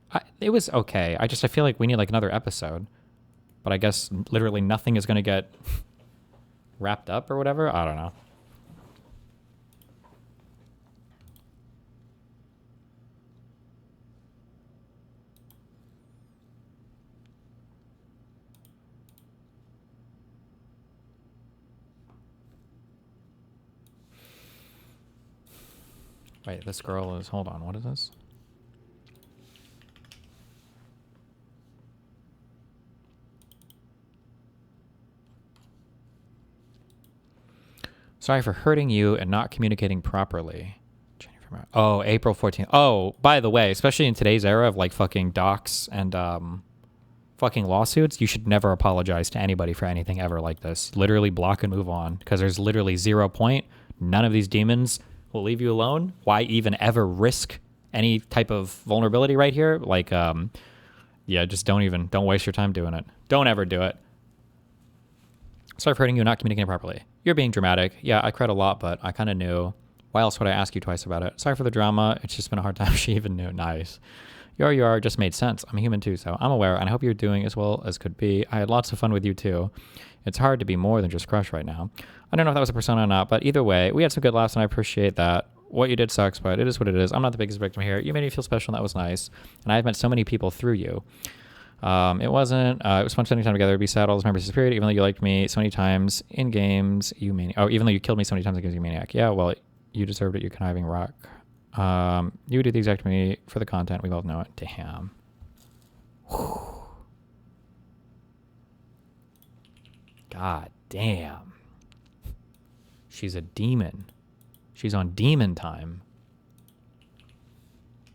It was okay. I feel like we need like another episode. But I guess literally nothing is going to get wrapped up or whatever. I don't know. Wait, this girl is... Hold on, what is this? Sorry for hurting you and not communicating properly. Oh, April 14th. Oh, by the way, especially in today's era of like fucking docs and fucking lawsuits, you should never apologize to anybody for anything ever like this. Literally block and move on because there's literally 0 point. None of these demons will leave you alone. Why even ever risk any type of vulnerability right here, like, yeah, just don't waste your time doing it. Don't ever do it. Sorry for hurting you and not communicating properly. You're being dramatic. Yeah, I cried a lot, but I kind of knew. Why else would I ask you twice about it? Sorry for the drama. It's just been a hard time. She even knew. Nice. You are just made sense. I'm a human too, so I'm aware, and I hope you're doing as well as could be. I had lots of fun with you too. It's hard to be more than just crush right now. I don't know if that was a persona or not, but either way, we had some good laughs, and I appreciate that. What you did sucks, but it is what it is. I'm not the biggest victim here. You made me feel special, and that was nice. And I've met so many people through you. It was fun spending time together. It'd be sad all those members disappeared, even though you liked me so many times in games, you maniac. Oh, even though you killed me so many times in games, you maniac. Yeah, well, you deserved it, you conniving rock. You would do the exact to me for the content. We both know it. Damn. Whew. God damn. She's a demon. She's on demon time.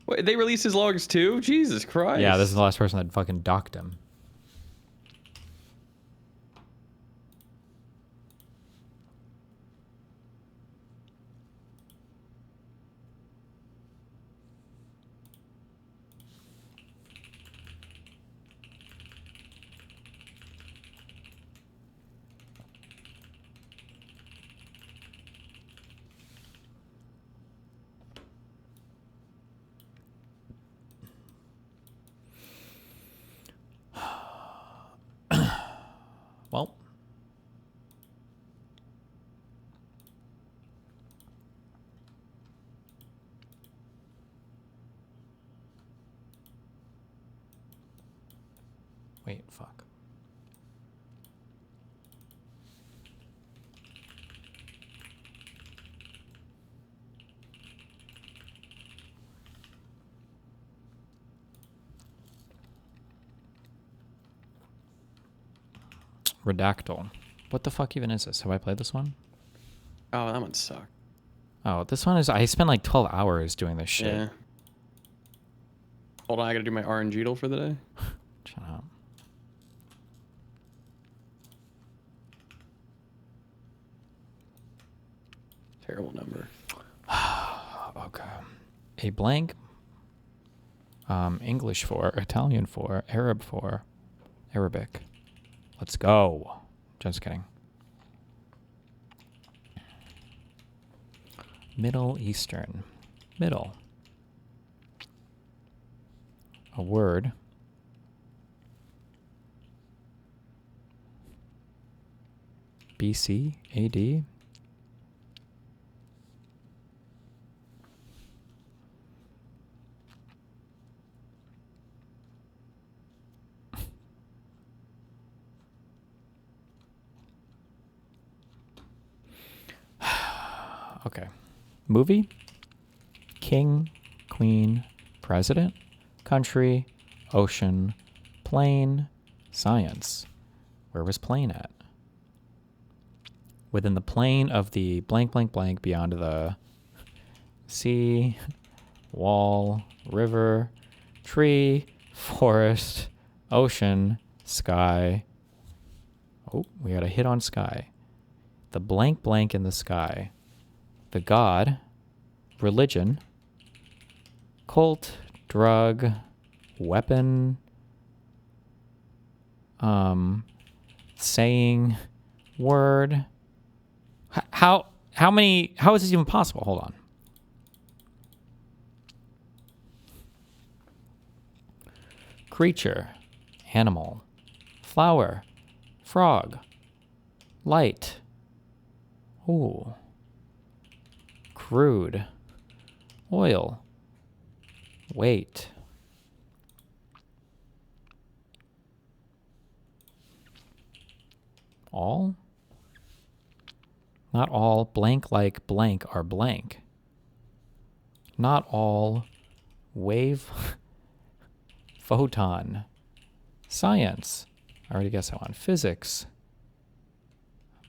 Wait, they released his logs too? Jesus Christ. Yeah, this is the last person that fucking docked him. Well, wait, fuck. Redactyl. What the fuck even is this? Have I played this one? Oh, that one sucked. Oh, this one is... I spent like 12 hours doing this shit. Yeah. Hold on, I gotta do my RNG for the day. Shut up. Terrible number. Okay. A blank. English for, Italian for, Arab for, Arabic. Let's go. Just kidding. Middle Eastern. Middle. A word. BC, AD. Okay. Movie, king, queen, president, country, ocean, plane, science. Where was plane at? Within the plane of the blank, blank, blank, beyond the sea, wall, river, tree, forest, ocean, sky. Oh, we got a hit on sky. The blank, blank in the sky. The god, religion, cult, drug, weapon, saying, word. How is this even possible? Hold on. Creature, animal, flower, frog, light. Ooh. Crude, oil, weight. All? Not all blank like blank are blank. Not all wave, photon, science. I already guessed that one. Physics,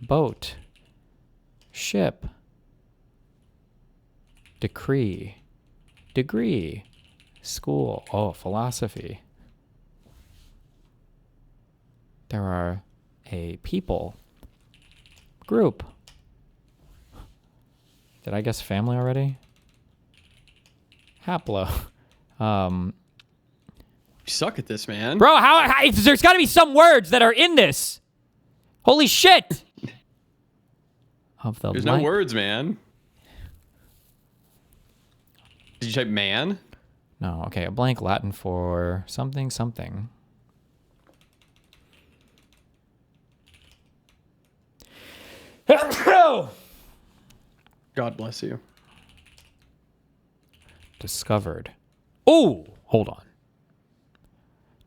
boat, ship. Decree, degree, school, oh, philosophy. There are a people, group. Did I guess family already? Haplo. You suck at this, man. Bro, how there's got to be some words that are in this. Holy shit. Of the There's no words, man. Did you type man? No, okay, a blank Latin for something something. God bless you. Discovered. Oh, hold on.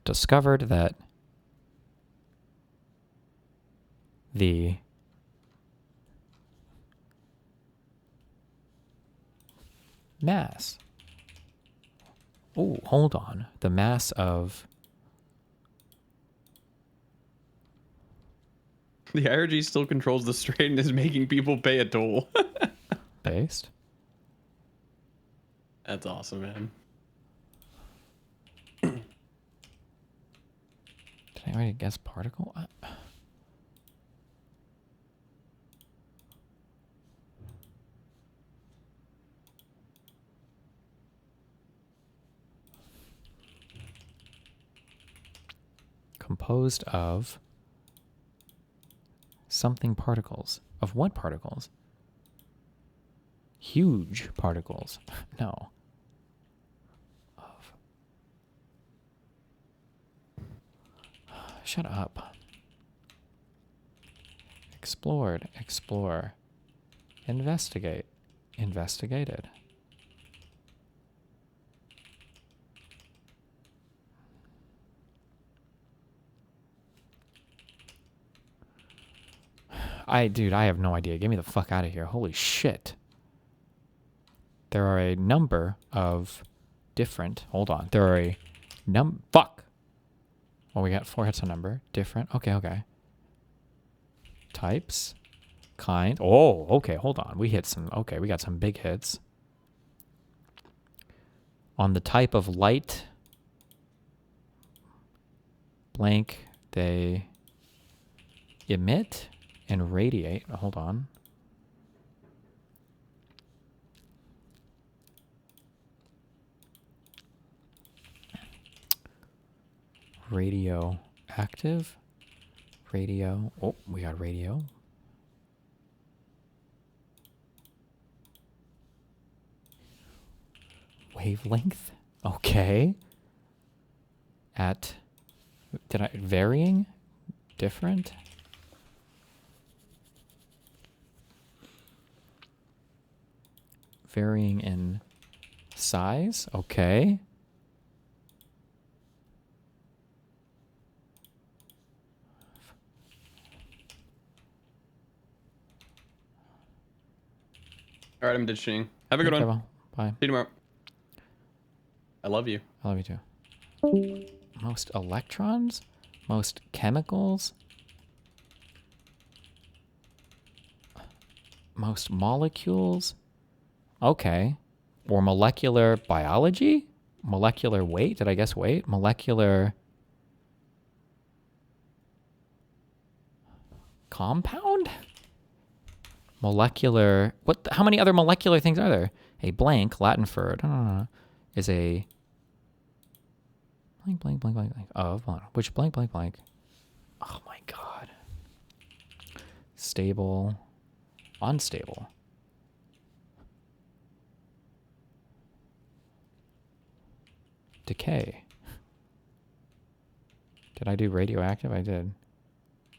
Discovered that the mass. Oh, hold on. The mass of The IRG still controls the strait and is making people pay a toll. based. That's awesome, man. Did anybody guess particle? Composed of something particles. Of what particles? Huge particles. No. Of. Shut up. Explored. Explore. Investigate. Investigated. Dude, I have no idea. Get me the fuck out of here. Holy shit. There are a number of different, hold on. There are a fuck. Well, we got 4 hits on number. Different. Okay. Types. Kind. Oh, okay, hold on. We hit some, okay, we got some big hits. On the type of light, blank, they emit and radiate. Hold on. Radioactive. Radio. Oh, we got radio. Wavelength. Okay. At. Varying? Different? Varying in size. Okay. All right, I'm ditching. Have a good one. Well, bye. See you tomorrow. I love you. I love you too. Most electrons? Most chemicals? Most molecules? Okay. Or molecular biology? Molecular weight? Did I guess weight? Molecular compound? Molecular, how many other molecular things are there? A blank, Latin for, is a blank of, which blank. Oh my God. Stable, unstable. Decay. Did I do radioactive? I did.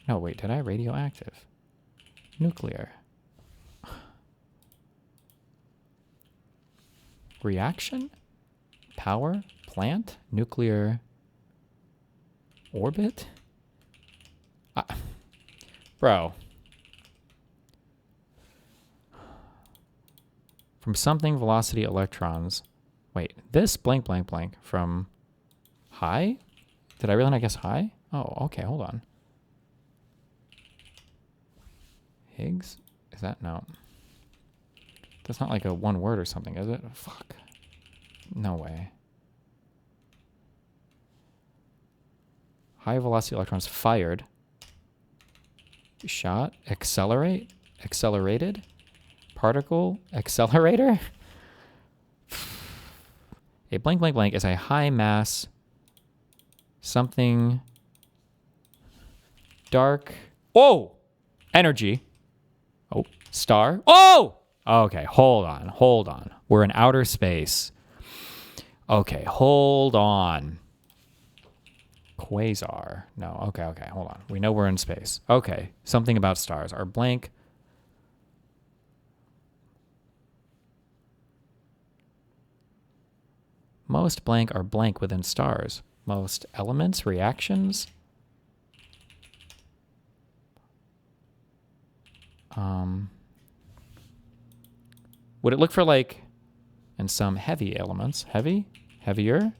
No, wait, did I radioactive? Nuclear. Reaction? Power? Plant? Nuclear? Orbit? Bro. From something, velocity, electrons. Wait, this blank from high? Did I really not guess high? Oh, okay, hold on. Higgs? Is that? No. That's not like a one word or something, is it? Fuck. No way. High velocity electrons fired. Shot. Accelerate. Accelerated. Particle. Accelerator. A blank blank blank is a high mass something dark. Oh! Energy. Oh, star. Oh! Okay, hold on. We're in outer space. Okay, hold on. Quasar. No, okay, hold on. We know we're in space. Okay, something about stars. Are blank. Most blank are blank within stars. Most elements, reactions. Would it look for like, and some heavy elements? Heavy? Heavier?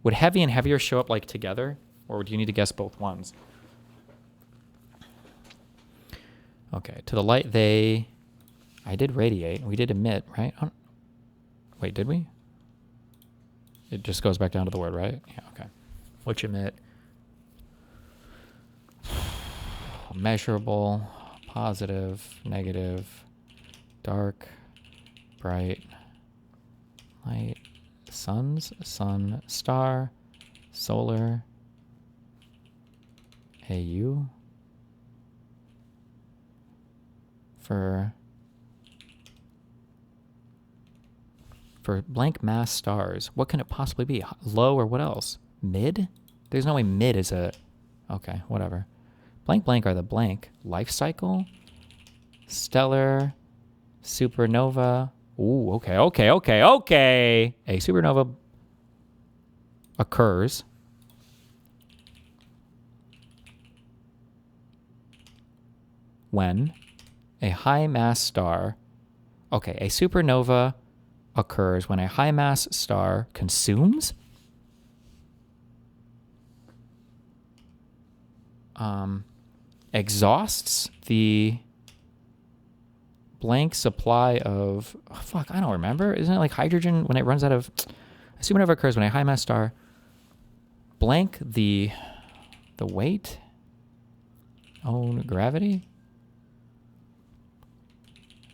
Would heavy and heavier show up like together? Or would you need to guess both ones? Okay, to the light I did radiate. We did emit, right? Wait, did we? It just goes back down to the word, right? Yeah, okay. Which emit? Measurable, positive, negative, dark, bright, light, sun, star, solar, AU, for blank mass stars. What can it possibly be? Low or what else? Mid? There's no way mid is a... Okay, whatever. Blank blank are the blank. Life cycle? Stellar, supernova. Ooh, okay. A supernova occurs when a high mass star... Okay, a supernova occurs when a high mass star consumes exhausts the blank supply of I don't remember. Isn't it like hydrogen when it runs out of... A supernova occurs when a high mass star blank the weight own gravity.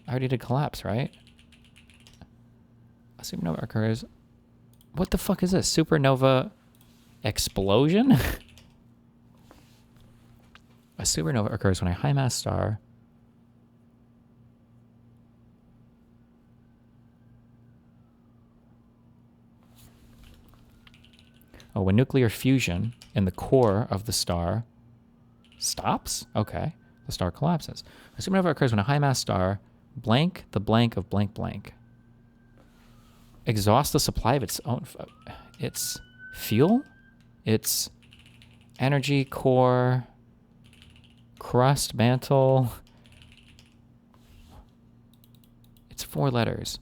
I already did collapse, right? A supernova occurs... What the fuck is this? Supernova explosion? A supernova occurs when a high mass star when nuclear fusion in the core of the star stops? Okay. The star collapses. A supernova occurs when a high mass star blank the blank of blank blank exhausts the supply of its own... its fuel? Its energy, core, crust, mantle. It's 4 letters.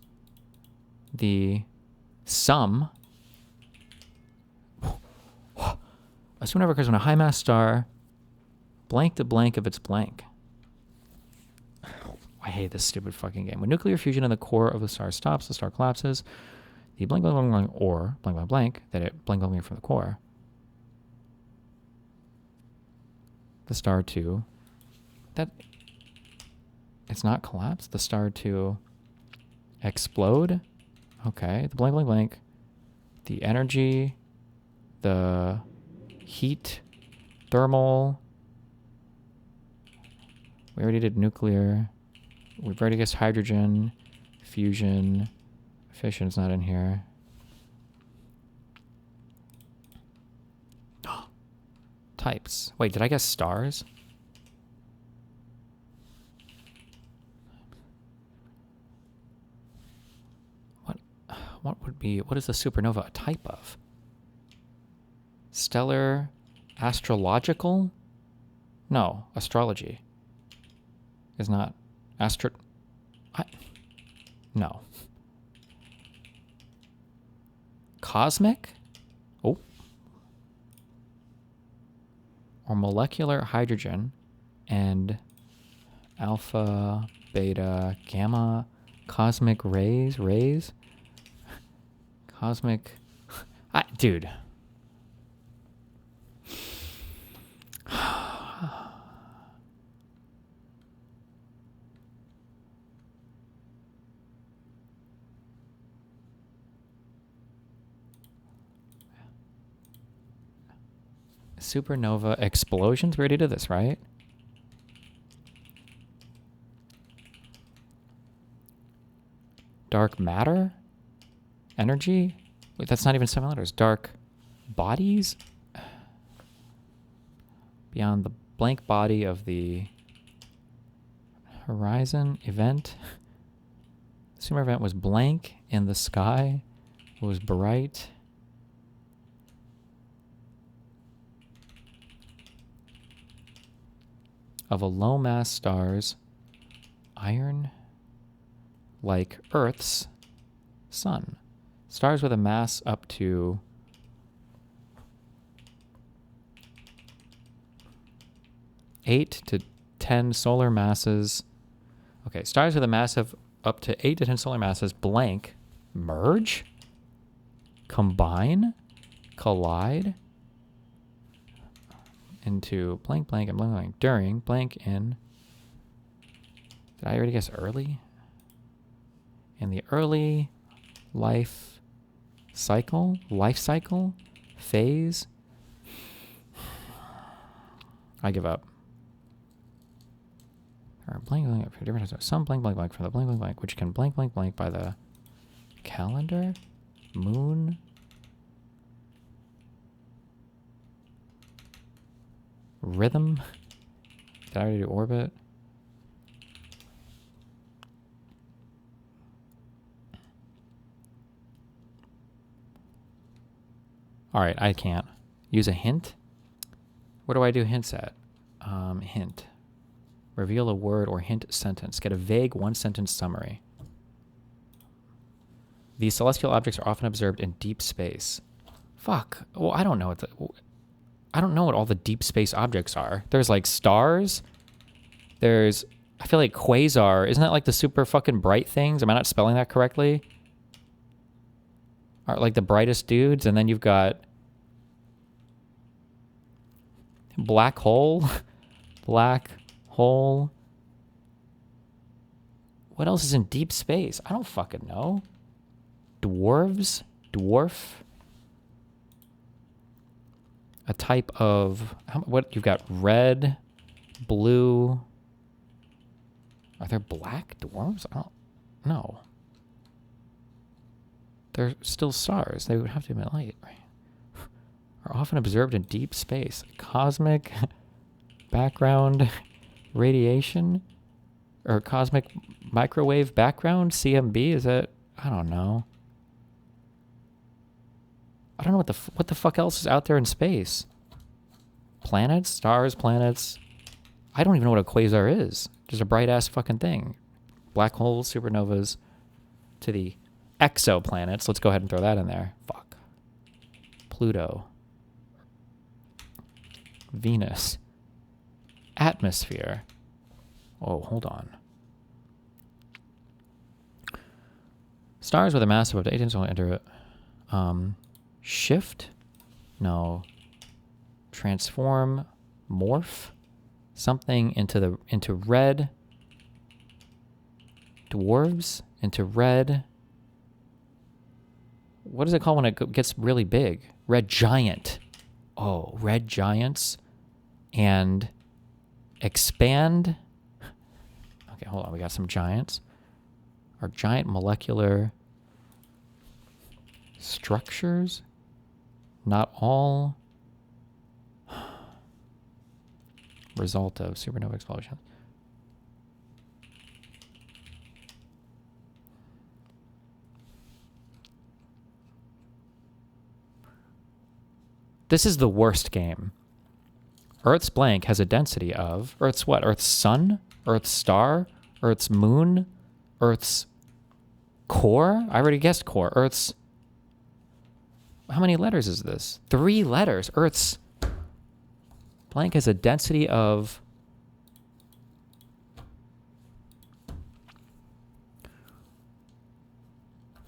The sum... A supernova occurs when a high mass star blank the blank of its blank. I hate this stupid fucking game. When nuclear fusion in the core of the star stops, the star collapses. The blank blank blank blank or blank blank blank that it blank blank from the core. The star to... That... It's not collapse. The star to explode. Okay. The blank blank blank. The energy. The heat. Thermal. We already did nuclear. We've already guessed hydrogen. Fusion. Fission's not in here. Types. Wait, did I guess stars? What would be... What is the supernova a type of? Stellar... Astrological? No, astrology. Is not... No. Cosmic? Oh. Or molecular hydrogen and alpha, beta, gamma, cosmic rays, cosmic... Dude. Supernova explosions. We already did this, right? Dark matter? Energy? Wait, that's not even 7 letters. Dark bodies? Beyond the blank body of the horizon event. The super event was blank in the sky. It was bright. Of a low mass stars, iron, like Earth's sun. Stars with a mass up to 8 to 10 solar masses. Okay, stars with a mass of up to 8 to 10 solar masses blank, merge, combine, collide into blank, blank, and blank, blank during blank in. Did I already guess early? In the early life cycle, phase. I give up. Or blank, blank, for different times. Some blank, blank, blank from the blank, blank, blank, which can blank, blank, blank by the calendar, moon. Rhythm. Did I already do orbit? Alright, I can't. Use a hint? Where do I do hints at? Hint. Reveal a word or hint sentence. Get a vague one-sentence summary. These celestial objects are often observed in deep space. Fuck. Well, I don't know what I don't know what all the deep space objects are. There's like stars. There's, I feel like quasar. Isn't that like the super fucking bright things? Am I not spelling that correctly? Are like the brightest dudes, and then you've got black hole. Black hole. What else is in deep space? I don't fucking know. Dwarves? Dwarf? A type of, what, you've got red, blue. Are there black dwarves? I don't know. They're still stars. They would have to emit light, right? Are often observed in deep space. Cosmic background radiation? Or cosmic microwave background? CMB? Is that, I don't know. I don't know what the fuck else is out there in space. Planets, stars, planets. I don't even know what a quasar is. Just a bright ass fucking thing. Black holes, supernovas. To the exoplanets. Let's go ahead and throw that in there. Fuck. Pluto. Venus. Atmosphere. Oh, hold on. Stars with a mass of up to 18 will enter it. Shift? No. Transform, morph something into red. Dwarves into red. What is it called when it gets really big? Red giant. Oh, red giants. And expand. Okay, hold on. We got some giants. Our giant molecular structures. Not all result of supernova explosion. This is the worst game. Earth's blank has a density of Earth's what? Earth's sun? Earth's star? Earth's moon? Earth's core? I already guessed core. Earth's, how many letters is this? 3 letters. Earth's blank has a density of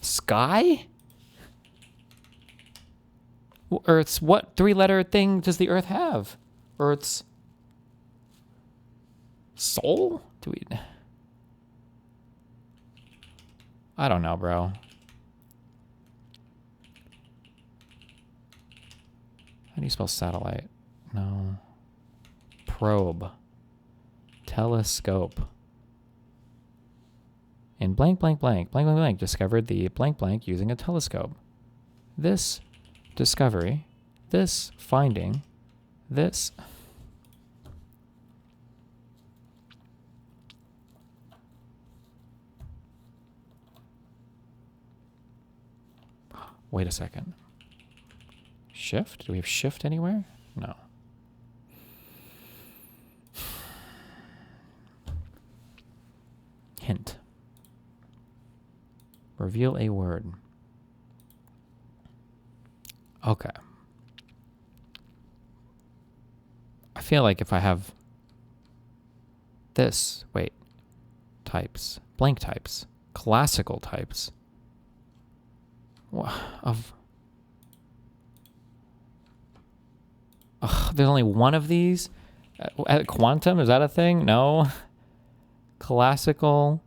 sky? Earth's what 3-letter thing does the Earth have? Earth's soul? Do we? I don't know, bro. How do you spell satellite? No. Probe. Telescope. In blank, blank, blank, blank, blank, blank, discovered the blank, blank using a telescope. This discovery, this finding, this... Wait a second. Shift? Do we have shift anywhere? No. Hint. Reveal a word. Okay. I feel like if I have this, wait, types, blank types, classical types, there's only one of these? Quantum, is that a thing? No. Classical,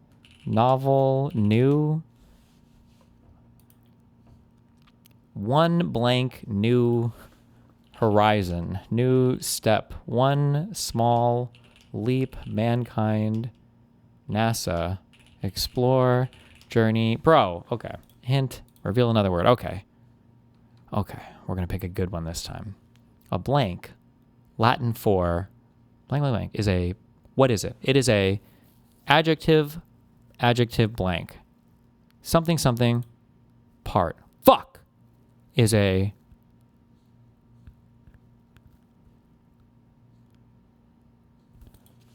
novel, new. One blank, new horizon, new step, one small leap, mankind, NASA, explore, journey. Bro, okay. Hint, reveal another word. Okay. Okay, we're going to pick a good one this time. A blank, Latin for blank, blank, blank, is a, what is it? It is a adjective, adjective blank. Something, something, part. Fuck! Is a...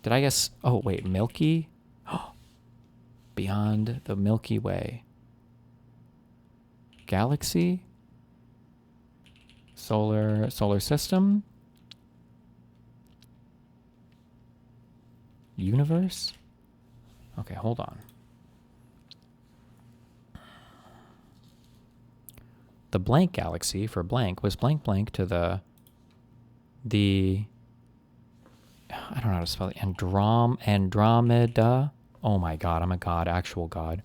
Did I guess... Oh, wait, Milky? Beyond the Milky Way. Galaxy? Solar system? Universe? Okay, hold on. The blank galaxy for blank was blank blank to the I don't know how to spell it. Andromeda. Oh my god, I'm a god, actual god.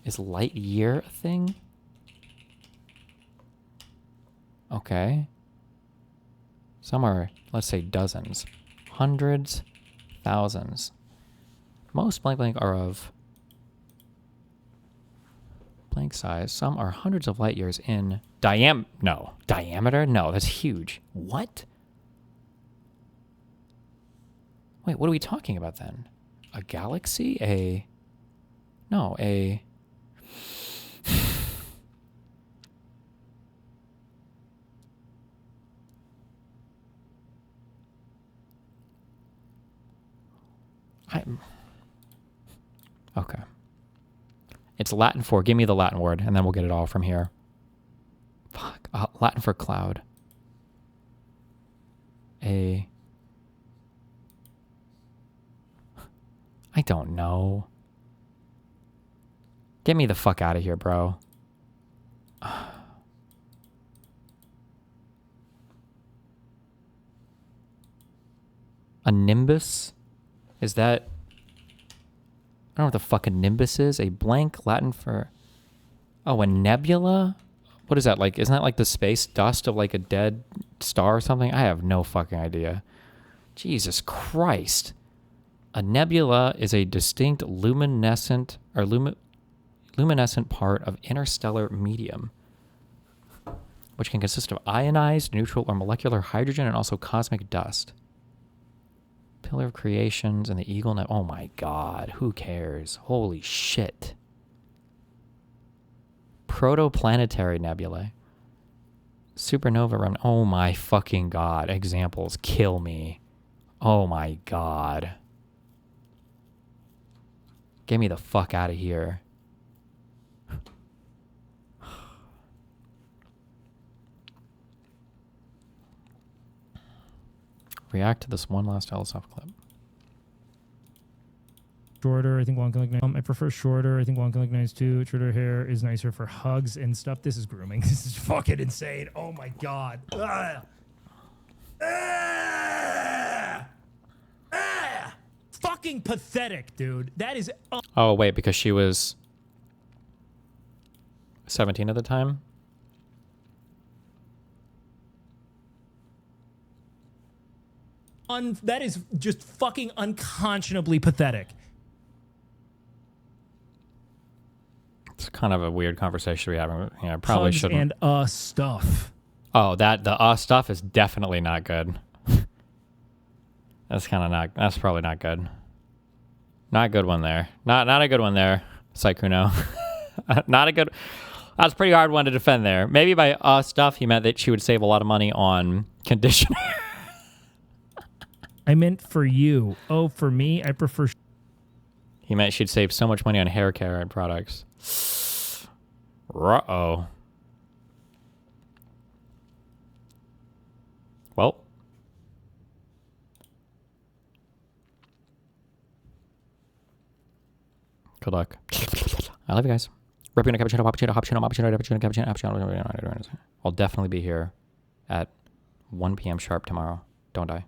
Is light year a thing? Okay. Some are, let's say, dozens, hundreds, thousands. Most blank blank are of blank size. Some are hundreds of light years in diameter? No, that's huge. What? Wait, what are we talking about then? A galaxy? Okay. It's Latin for, give me the Latin word, and then we'll get it all from here. Fuck. Latin for cloud. I don't know. Get me the fuck out of here, bro. A nimbus? Is that... I don't know what the fuck a nimbus is. A blank Latin for... Oh, a nebula? What is that like? Isn't that like the space dust of like a dead star or something? I have no fucking idea. Jesus Christ. A nebula is a distinct luminescent or luminescent part of interstellar medium, which can consist of ionized, neutral, or molecular hydrogen and also cosmic dust. Pillar of Creations and the Eagle. Oh my god, who cares? Holy shit. Protoplanetary nebulae. Supernova. Oh my fucking god. Examples kill me. Oh my god. Get me the fuck out of here. React to this one last HASLOP clip. Shorter, I think long can look nice. I prefer shorter. I think long can look nice too. Shorter hair is nicer for hugs and stuff. This is grooming. This is fucking insane. Oh my god. Fucking pathetic, dude. That is. Oh wait, because she was 17 at the time. that is just fucking unconscionably pathetic. It's kind of a weird conversation we having. Yeah, I probably Hugs shouldn't. and stuff. Oh, the stuff is definitely not good. That's kind of not. That's probably not good. Not a good one there. Not a good one there, Sykkuno. Not a good. That's a pretty hard one to defend there. Maybe by stuff he meant that she would save a lot of money on conditioner. I meant for you. Oh, for me, I prefer. He meant she'd save so much money on hair care and products. Uh-oh. Well. Good luck. I love you guys. Rapino, cappuccino, cappuccino, cappuccino. I'll definitely be here at 1 p.m. sharp tomorrow. Don't die.